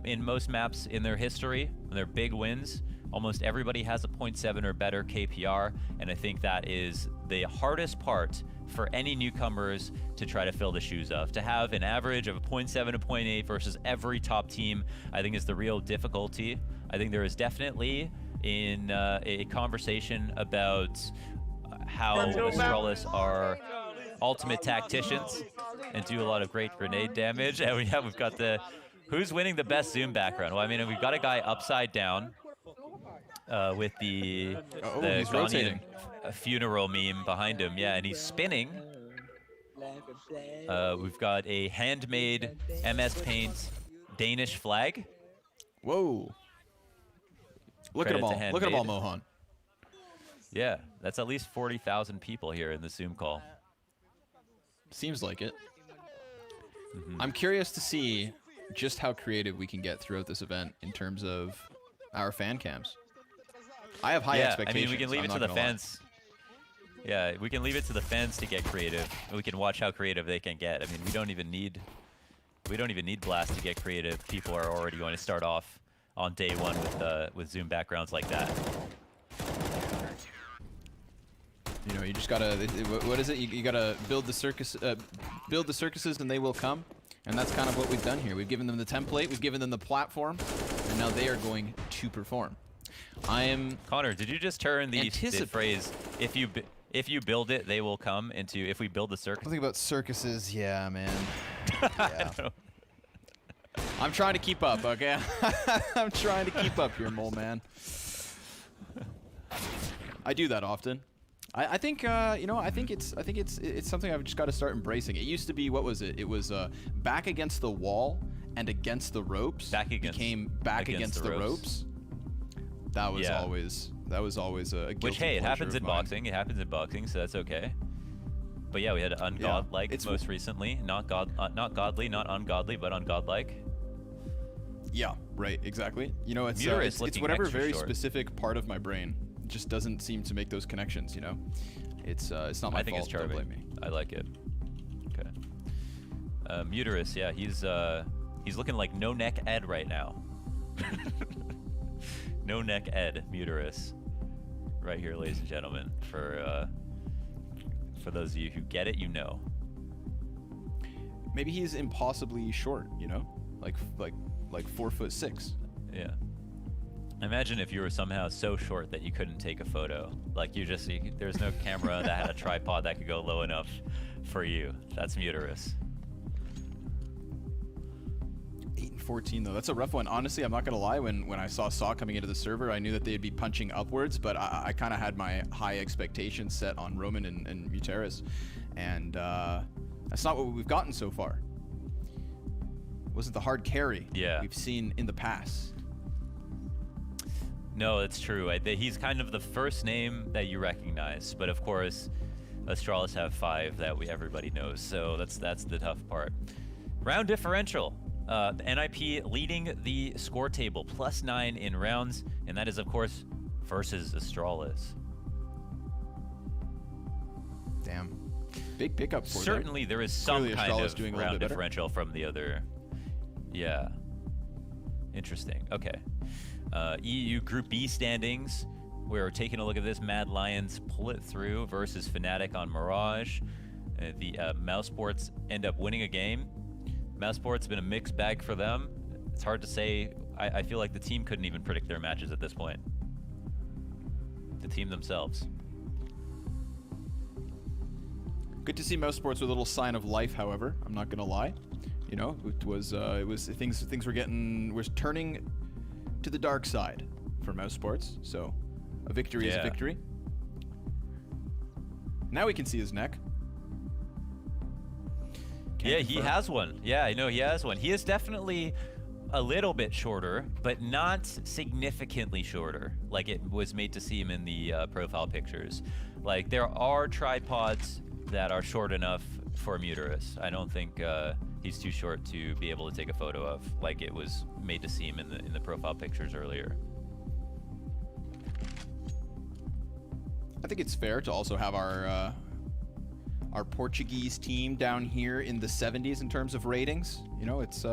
S13: in most maps in their history, in their big wins, almost everybody has a 0.7 or better KPR, and I think that is the hardest part for any newcomers to try to fill the shoes of. To have an average of a 0.7 to 0.8 versus every top team, I think is the real difficulty. I think there is definitely in a conversation about how Astralis are ultimate tacticians and do a lot of great grenade damage. And we've got the who's winning the best zoom background. Well, I mean, we've got a guy upside down with the
S15: he's rotating.
S13: Funeral meme behind him. Yeah, and he's spinning. We've got a handmade MS Paint Danish flag.
S15: Whoa. Look at them all. Look at them all, Mohan.
S13: Yeah, that's at least 40,000 people here in the Zoom call.
S15: Seems like it. I'm curious to see just how creative we can get throughout this event in terms of our fan cams. I have high expectations.
S13: I mean, we can leave it to the fans. Yeah, we can leave it to the fans to get creative. We can watch how creative they can get. I mean, we don't even need Blast to get creative. People are already going to start off on day one with Zoom backgrounds like that.
S15: You know, you just gotta. What is it? You gotta build the circuses, and they will come. And that's kind of what we've done here. We've given them the template, we've given them the platform, and now they are going to perform.
S13: Connor, did you just turn the phrase if you build it, they will come into if we build the circus?
S15: Something about circuses, yeah, man. Yeah. I'm trying to keep up, okay? I'm trying to keep up here, mole man. I do that often. I think you know, I think it's something I've just got to start embracing. It used to be, what was it? It was back against the wall and against the ropes. Became back against the ropes. That was always a guilty
S13: Which, hey, it happens in
S15: mine.
S13: boxing. It happens in boxing, so that's okay. But yeah, we had ungodlike most recently. Not godly, not ungodly, but ungodlike.
S15: Yeah, right, exactly. You know, it's
S13: Muterus
S15: whatever
S13: extra
S15: very
S13: short.
S15: specific part of my brain just doesn't seem to make those connections. You know, it's not my
S13: I think
S15: fault.
S13: it's charming.
S15: Don't blame me.
S13: I like it. Okay. Muterus, yeah, he's looking like no neck Ed right now. No neck Ed Muterus, right here, ladies and gentlemen. For those of you who get it, you know.
S15: Maybe he's impossibly short. You know, like 4'6".
S13: Yeah. Imagine if you were somehow so short that you couldn't take a photo. Like there's no camera that had a tripod that could go low enough for you. That's Muterus.
S15: 8-14 though, that's a rough one. Honestly, I'm not gonna lie. When I saw Saw coming into the server, I knew that they'd be punching upwards, but I kind of had my high expectations set on Roman and Muterus, and that's not what we've gotten so far. It wasn't the hard carry we've seen in the past.
S13: No, it's true. He's kind of the first name that you recognize, but of course, Astralis have 5 that everybody knows. So that's the tough part. Round differential. The NIP leading the score table, +9 in rounds, and that is of course versus Astralis.
S15: Damn, big pickup for
S13: Certainly there is some
S15: Clearly
S13: kind
S15: Astralis
S13: of
S15: doing a
S13: round
S15: little bit
S13: differential from the other. Yeah. Interesting. Okay. EU Group B standings. We're taking a look at this. Mad Lions pull it through versus Fnatic on Mirage. The Mousesports end up winning a game. Mousesports been a mixed bag for them. It's hard to say. I feel like the team couldn't even predict their matches at this point. The team themselves.
S15: Good to see Mousesports with a little sign of life, however. I'm not gonna lie. You know, it was things were turning to the dark side for Mousesports. So a victory is a victory. Now we can see his neck.
S13: Yeah, he has one. Yeah, I know he has one. He is definitely a little bit shorter, but not significantly shorter, like it was made to seem in the profile pictures. Like, there are tripods that are short enough for Muterus. I don't think he's too short to be able to take a photo of, like it was made to seem in the profile pictures earlier.
S15: I think it's fair to also have our Portuguese team down here in the 70s in terms of ratings. You know, it's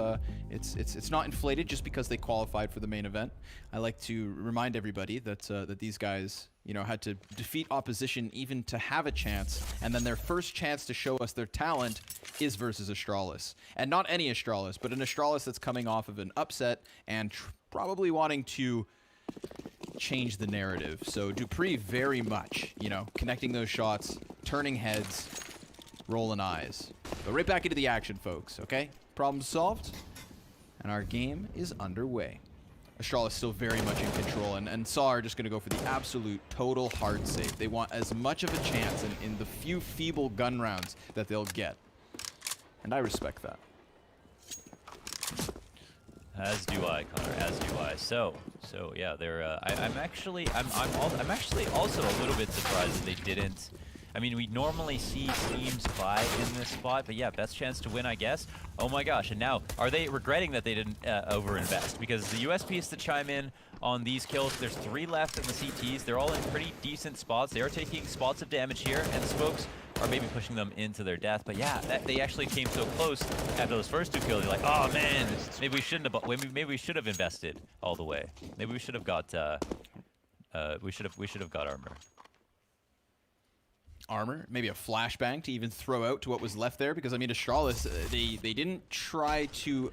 S15: not inflated just because they qualified for the main event. I like to remind everybody that that these guys, you know, had to defeat opposition even to have a chance, and then their first chance to show us their talent is versus Astralis, and not any Astralis, but an Astralis that's coming off of an upset and probably wanting to change the narrative. So Dupree very much, you know, connecting those shots, turning heads, rolling eyes. But right back into the action, folks, okay? Problem solved, and our game is underway. Astralis still very much in control, and SAW are just going to go for the absolute total hard save. They want as much of a chance in the few feeble gun rounds that they'll get. And I respect that.
S13: As do I, Connor. As do I. So yeah, they're. I'm actually also a little bit surprised that they didn't. I mean, we normally see teams buy in this spot, but yeah, best chance to win, I guess. Oh my gosh! And now, are they regretting that they didn't overinvest? Because the USP is to chime in on these kills. There's 3 left in the CTs. They're all in pretty decent spots. They are taking spots of damage here, and the smokes are maybe pushing them into their death. But yeah, they actually came so close after those first 2 kills. You're like, oh man, maybe we shouldn't have. Maybe we should have invested all the way. Maybe we should have got. We should have got
S15: armor, maybe a flashbang to even throw out to what was left there, because I mean Astralis, they didn't try to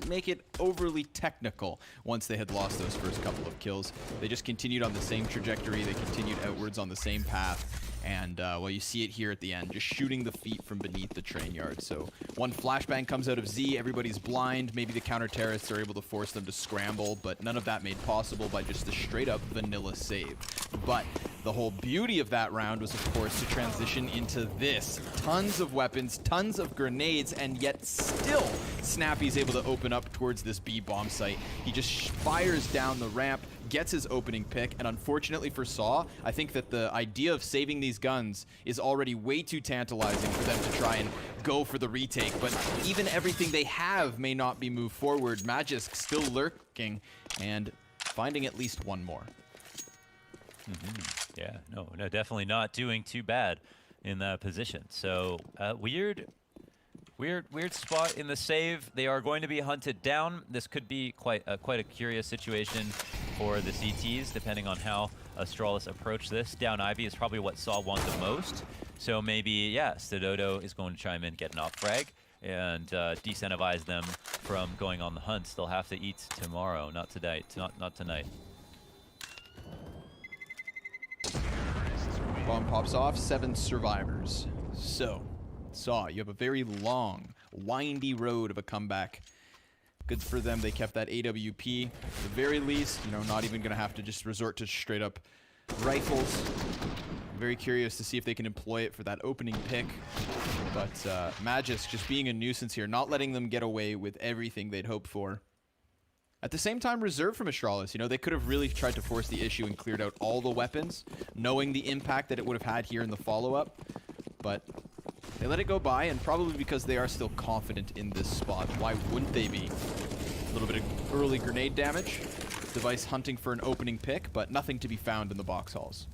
S15: make it overly technical once they had lost those first couple of kills. They just continued on the same trajectory, they continued outwards on the same path, and well, you see it here at the end, just shooting the feet from beneath the train yard. So one flashbang comes out of Z, everybody's blind, maybe the counter terrorists are able to force them to scramble, but none of that made possible by just the straight up vanilla save. But the whole beauty of that round was, of course, to transition into this. Tons of weapons, tons of grenades, and yet still Snappy's able to open up towards this B bomb site. He just fires down the ramp, gets his opening pick, and unfortunately for SAW, I think that the idea of saving these guns is already way too tantalizing for them to try and go for the retake. But even everything they have may not be moved forward. Magisk still lurking and finding at least one more.
S13: Yeah, no, definitely not doing too bad in that position. So weird spot in the save. They are going to be hunted down. This could be quite a curious situation for the CTs, depending on how Astralis approach this. Down Ivy is probably what SAW want the most. So maybe, yeah, Stododo is going to chime in, get an off frag, and decentivize them from going on the hunt. They'll have to eat tomorrow, not tonight. Not tonight.
S15: Bomb pops off, 7 survivors. So, SAW, you have a very long, windy road of a comeback. Good for them, they kept that AWP. At the very least, you know, not even gonna have to just resort to straight up rifles. I'm very curious to see if they can employ it for that opening pick. But Magisk just being a nuisance here, not letting them get away with everything they'd hoped for. At the same time, reserved from Astralis, you know, they could have really tried to force the issue and cleared out all the weapons, knowing the impact that it would have had here in the follow-up. But they let it go by, and probably because they are still confident in this spot. Why wouldn't they be? A little bit of early grenade damage. Device hunting for an opening pick, but nothing to be found in the box halls.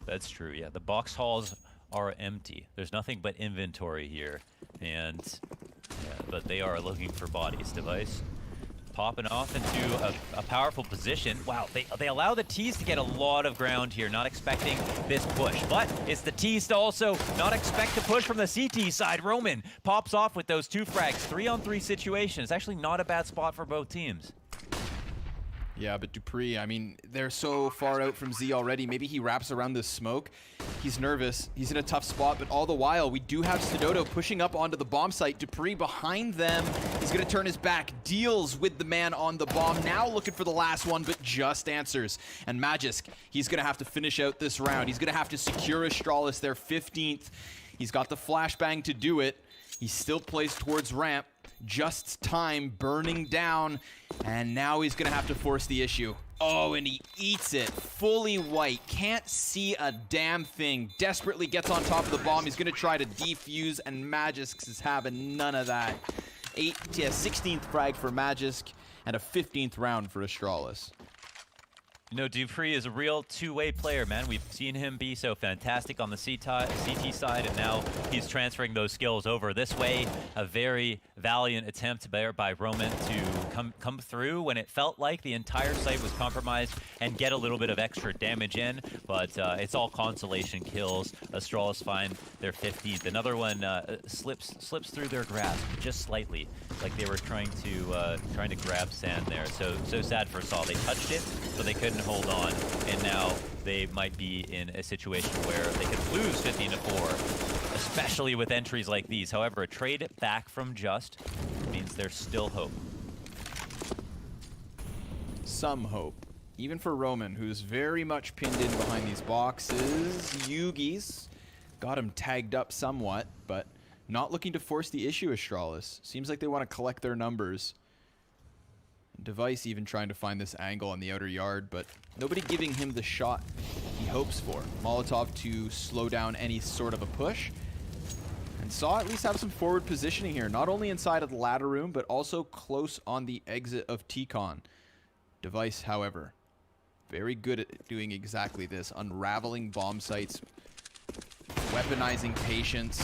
S13: That's true, yeah. The box halls are empty. There's nothing but inventory here. And yeah, but they are looking for bodies. Device popping off into a powerful position. Wow, they allow the T's to get a lot of ground here, not expecting this push. But it's the T's to also not expect the push from the CT side. Roman pops off with those 2 frags. 3-on-3 situation. It's actually not a bad spot for both teams.
S15: Yeah, but Dupree, I mean, they're so far out from Z already. Maybe he wraps around this smoke. He's nervous. He's in a tough spot, but all the while, we do have Stododo pushing up onto the bomb site. Dupree behind them. He's going to turn his back, deals with the man on the bomb. Now looking for the last one, but just answers. And Magisk, he's going to have to finish out this round. He's going to have to secure Astralis, their 15th. He's got the flashbang to do it. He still plays towards ramp. Just time burning down, and now he's gonna have to force the issue. Oh, and he eats it. Fully white, can't see a damn thing. Desperately gets on top of the bomb. He's gonna try to defuse, and Magisk is having none of that. 16th frag for Magisk, and a 15th round for Astralis.
S13: You know, Dupree is a real two-way player, man. We've seen him be so fantastic on the CT side, and now he's transferring those skills over this way. A very valiant attempt there by Roman to come through when it felt like the entire site was compromised and get a little bit of extra damage in, but it's all consolation kills. Astralis find their 15th. Another one slips through their grasp just slightly, like they were trying to grab sand there. So sad for Saw. They touched it, so they couldn't hold on, and now they might be in a situation where they could lose 15-4, especially with entries like these. However, a trade back from Just means there's still hope.
S15: Some hope. Even for Roman, who's very much pinned in behind these boxes. Yugi's got him tagged up somewhat, but not looking to force the issue, Astralis. Seems like they want to collect their numbers. Device even trying to find this angle on the outer yard, but nobody giving him the shot he hopes for. Molotov to slow down any sort of a push. And Saw at least have some forward positioning here, not only inside of the ladder room, but also close on the exit of T-Con. Device, however, very good at doing exactly this, unraveling bomb sites, weaponizing patience,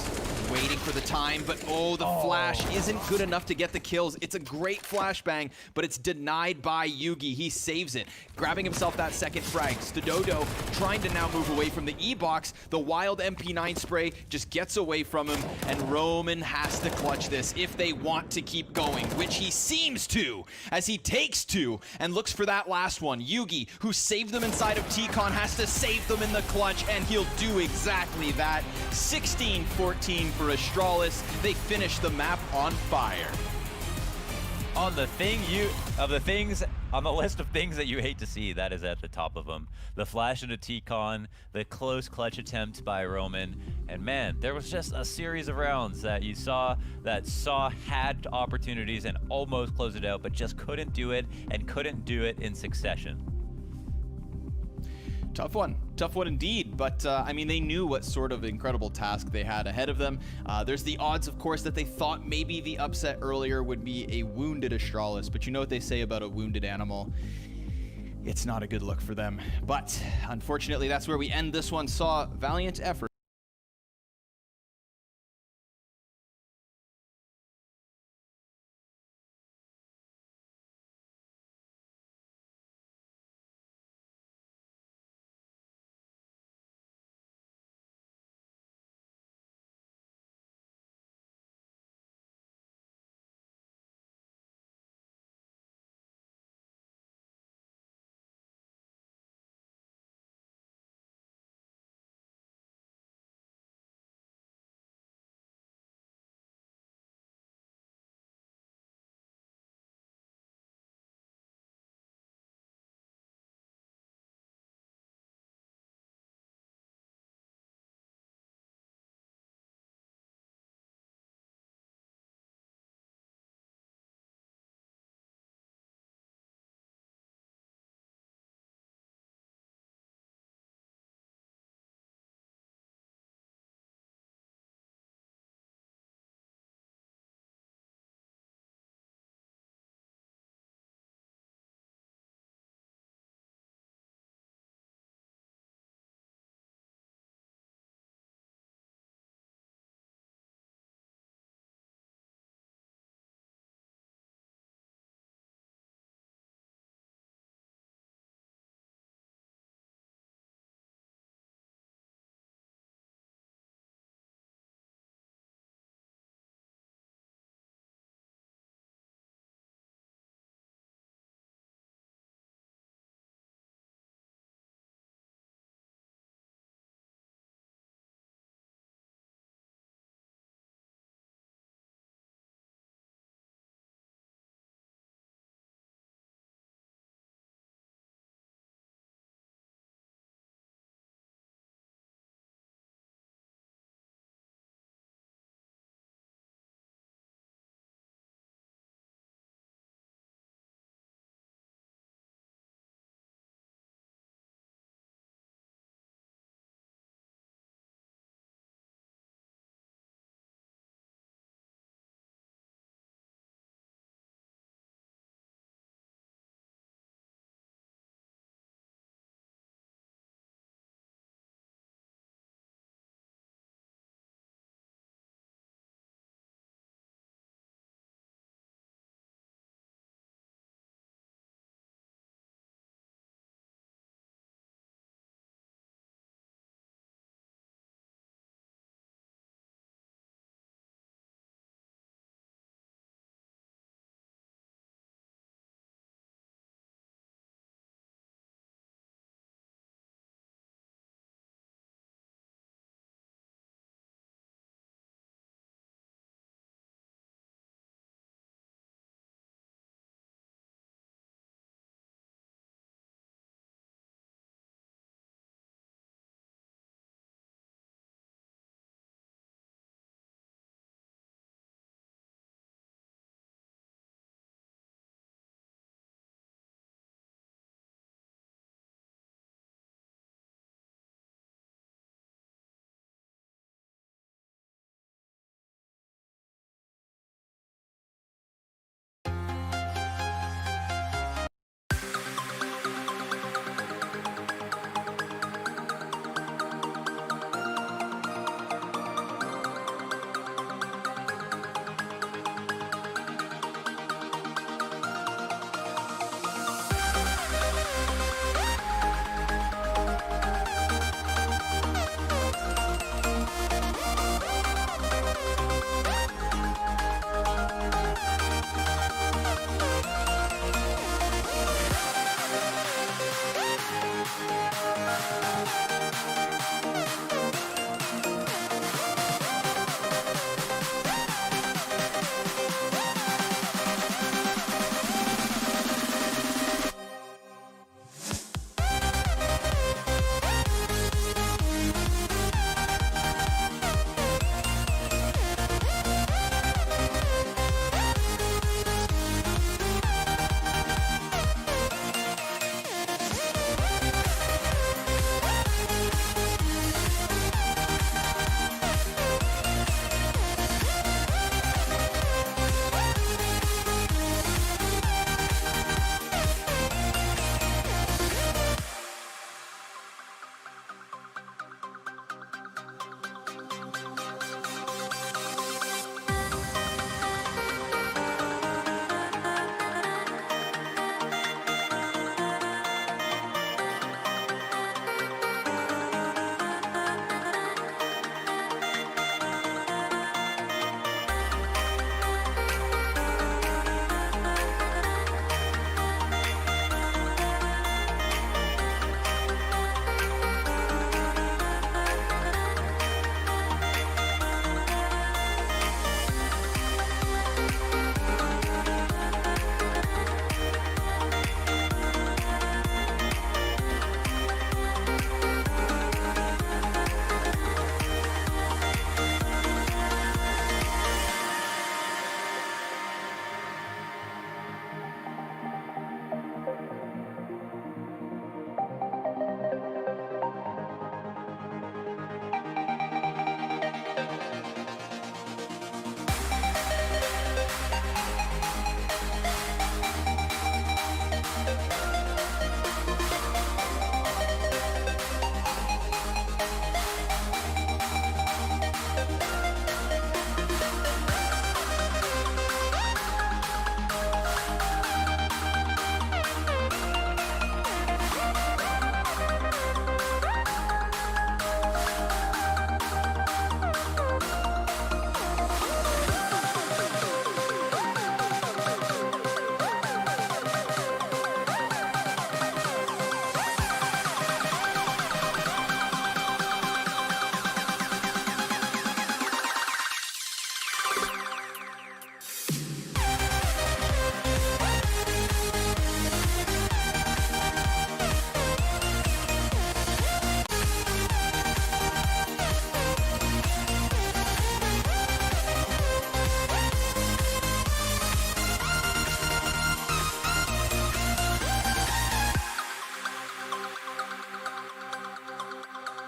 S15: waiting for the time, but the flash isn't good enough to get the kills. It's a great flashbang, but it's denied by Yugi. He saves it, grabbing himself that second frag. Stododo trying to now move away from the E-box. The wild MP9 spray just gets away from him, and Roman has to clutch this if they want to keep going, which he seems to, as he takes two and looks for that last one. Yugi, who saved them inside of T-Con, has to save them in the clutch, and he'll do exactly that. 16-14 for Astralis. They finish the map on fire.
S13: On the list of things that you hate to see, that is at the top of them. The flash into T-Con, the close clutch attempt by Roman, and man, there was just a series of rounds that you saw that Saw had opportunities and almost closed it out, but just couldn't do it, and couldn't do it in succession.
S15: Tough one indeed, but I mean, they knew what sort of incredible task they had ahead of them. There's the odds, of course, that they thought maybe the upset earlier would be a wounded Astralis, but you know what they say about a wounded animal. It's not a good look for them, but unfortunately, that's where we end this one. Saw valiant effort.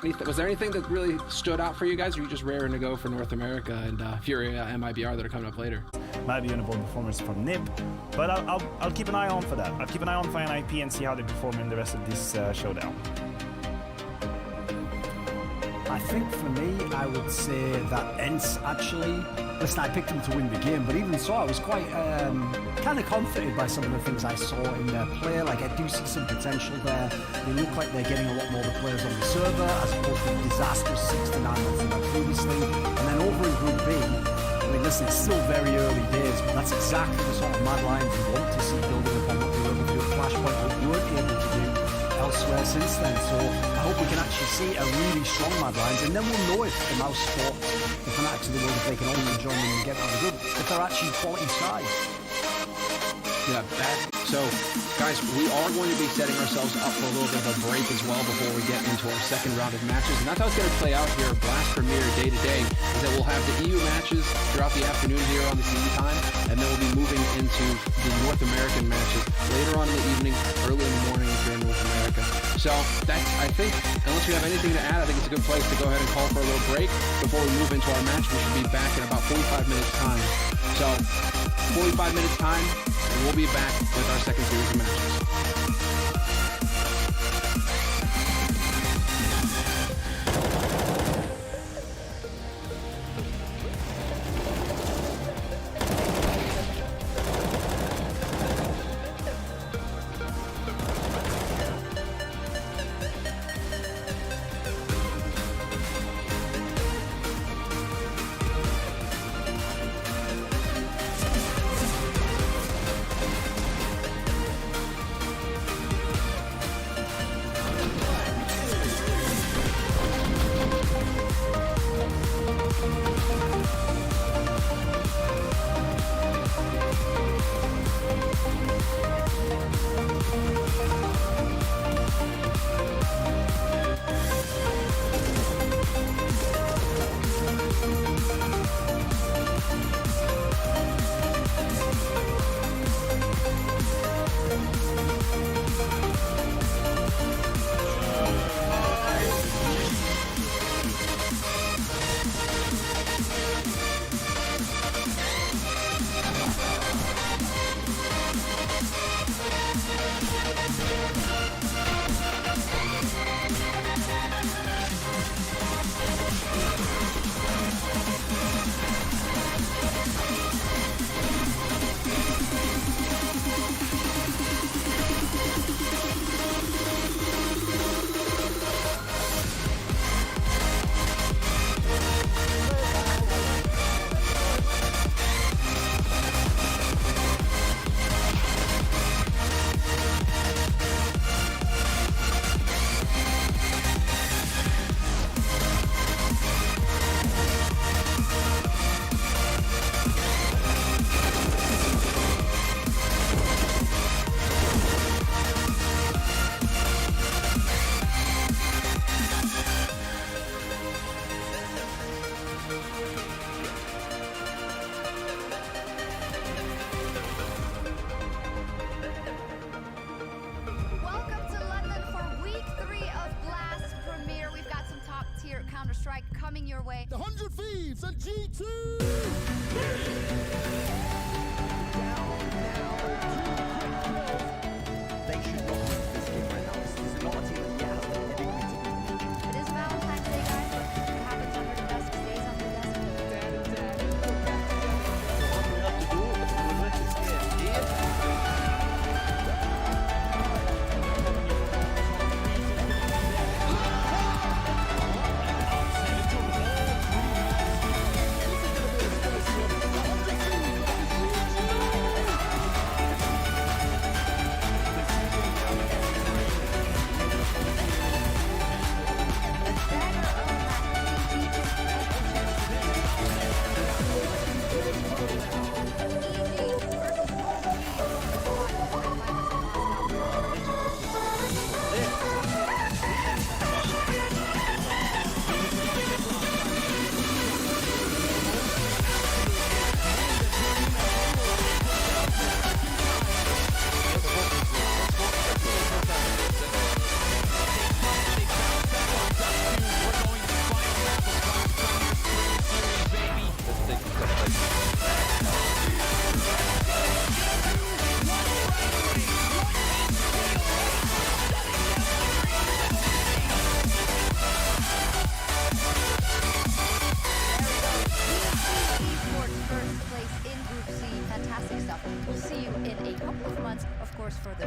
S3: Was there anything that really stood out for you guys, or are you just raring to go for North America and Fury MIBR that are coming up later?
S1: Might be an important performance from Nip, but I'll keep an eye on for that. I'll keep an eye on for NIP and see how they perform in the rest of this showdown.
S19: I think for me, I would say that Ents actually, listen, I picked him to win the game, but even so, I was quite kind of comforted by some of the things I saw in their play. Like, I do see some potential there. They look like they're getting a lot more of the players on the server, as opposed to the disastrous 6 to 9 months they had previously. And then over in Group B, I mean, listen, it's still very early days, but that's exactly the sort of Mad Lions we want to see building upon what they were able to do at Flashpoint, but weren't able to do elsewhere since then. So I hope we can actually see a really strong Mad Lions, and then we'll know if the Mouse Sport, the Fanatics of the world, if they can only join them and get out of the group, if they're actually quality sides.
S3: Yeah, so guys, we are going to be setting ourselves up for a little bit of a break as well before we get into our second round of matches. And that's how it's going to play out here at Blast Premier day to day, is that we'll have the EU matches throughout the afternoon here on the CE time, and then we'll be moving into the North American matches later on in the evening, early in the morning if you're in North America. So that's, I think, unless we have anything to add, I think it's a good place to go ahead and call for a little break before we move into our match. We should be back in about 45 minutes time. So 45 minutes time, and we'll be back with our second series of matches.
S8: coming your way.
S20: The 100 Thieves and G2!
S9: They should not lose this game right now. This is not a team that yet has the pedigree to win.
S8: It is Valentine's Day, guys. It happens under the desk, stays on the desk.
S2: for the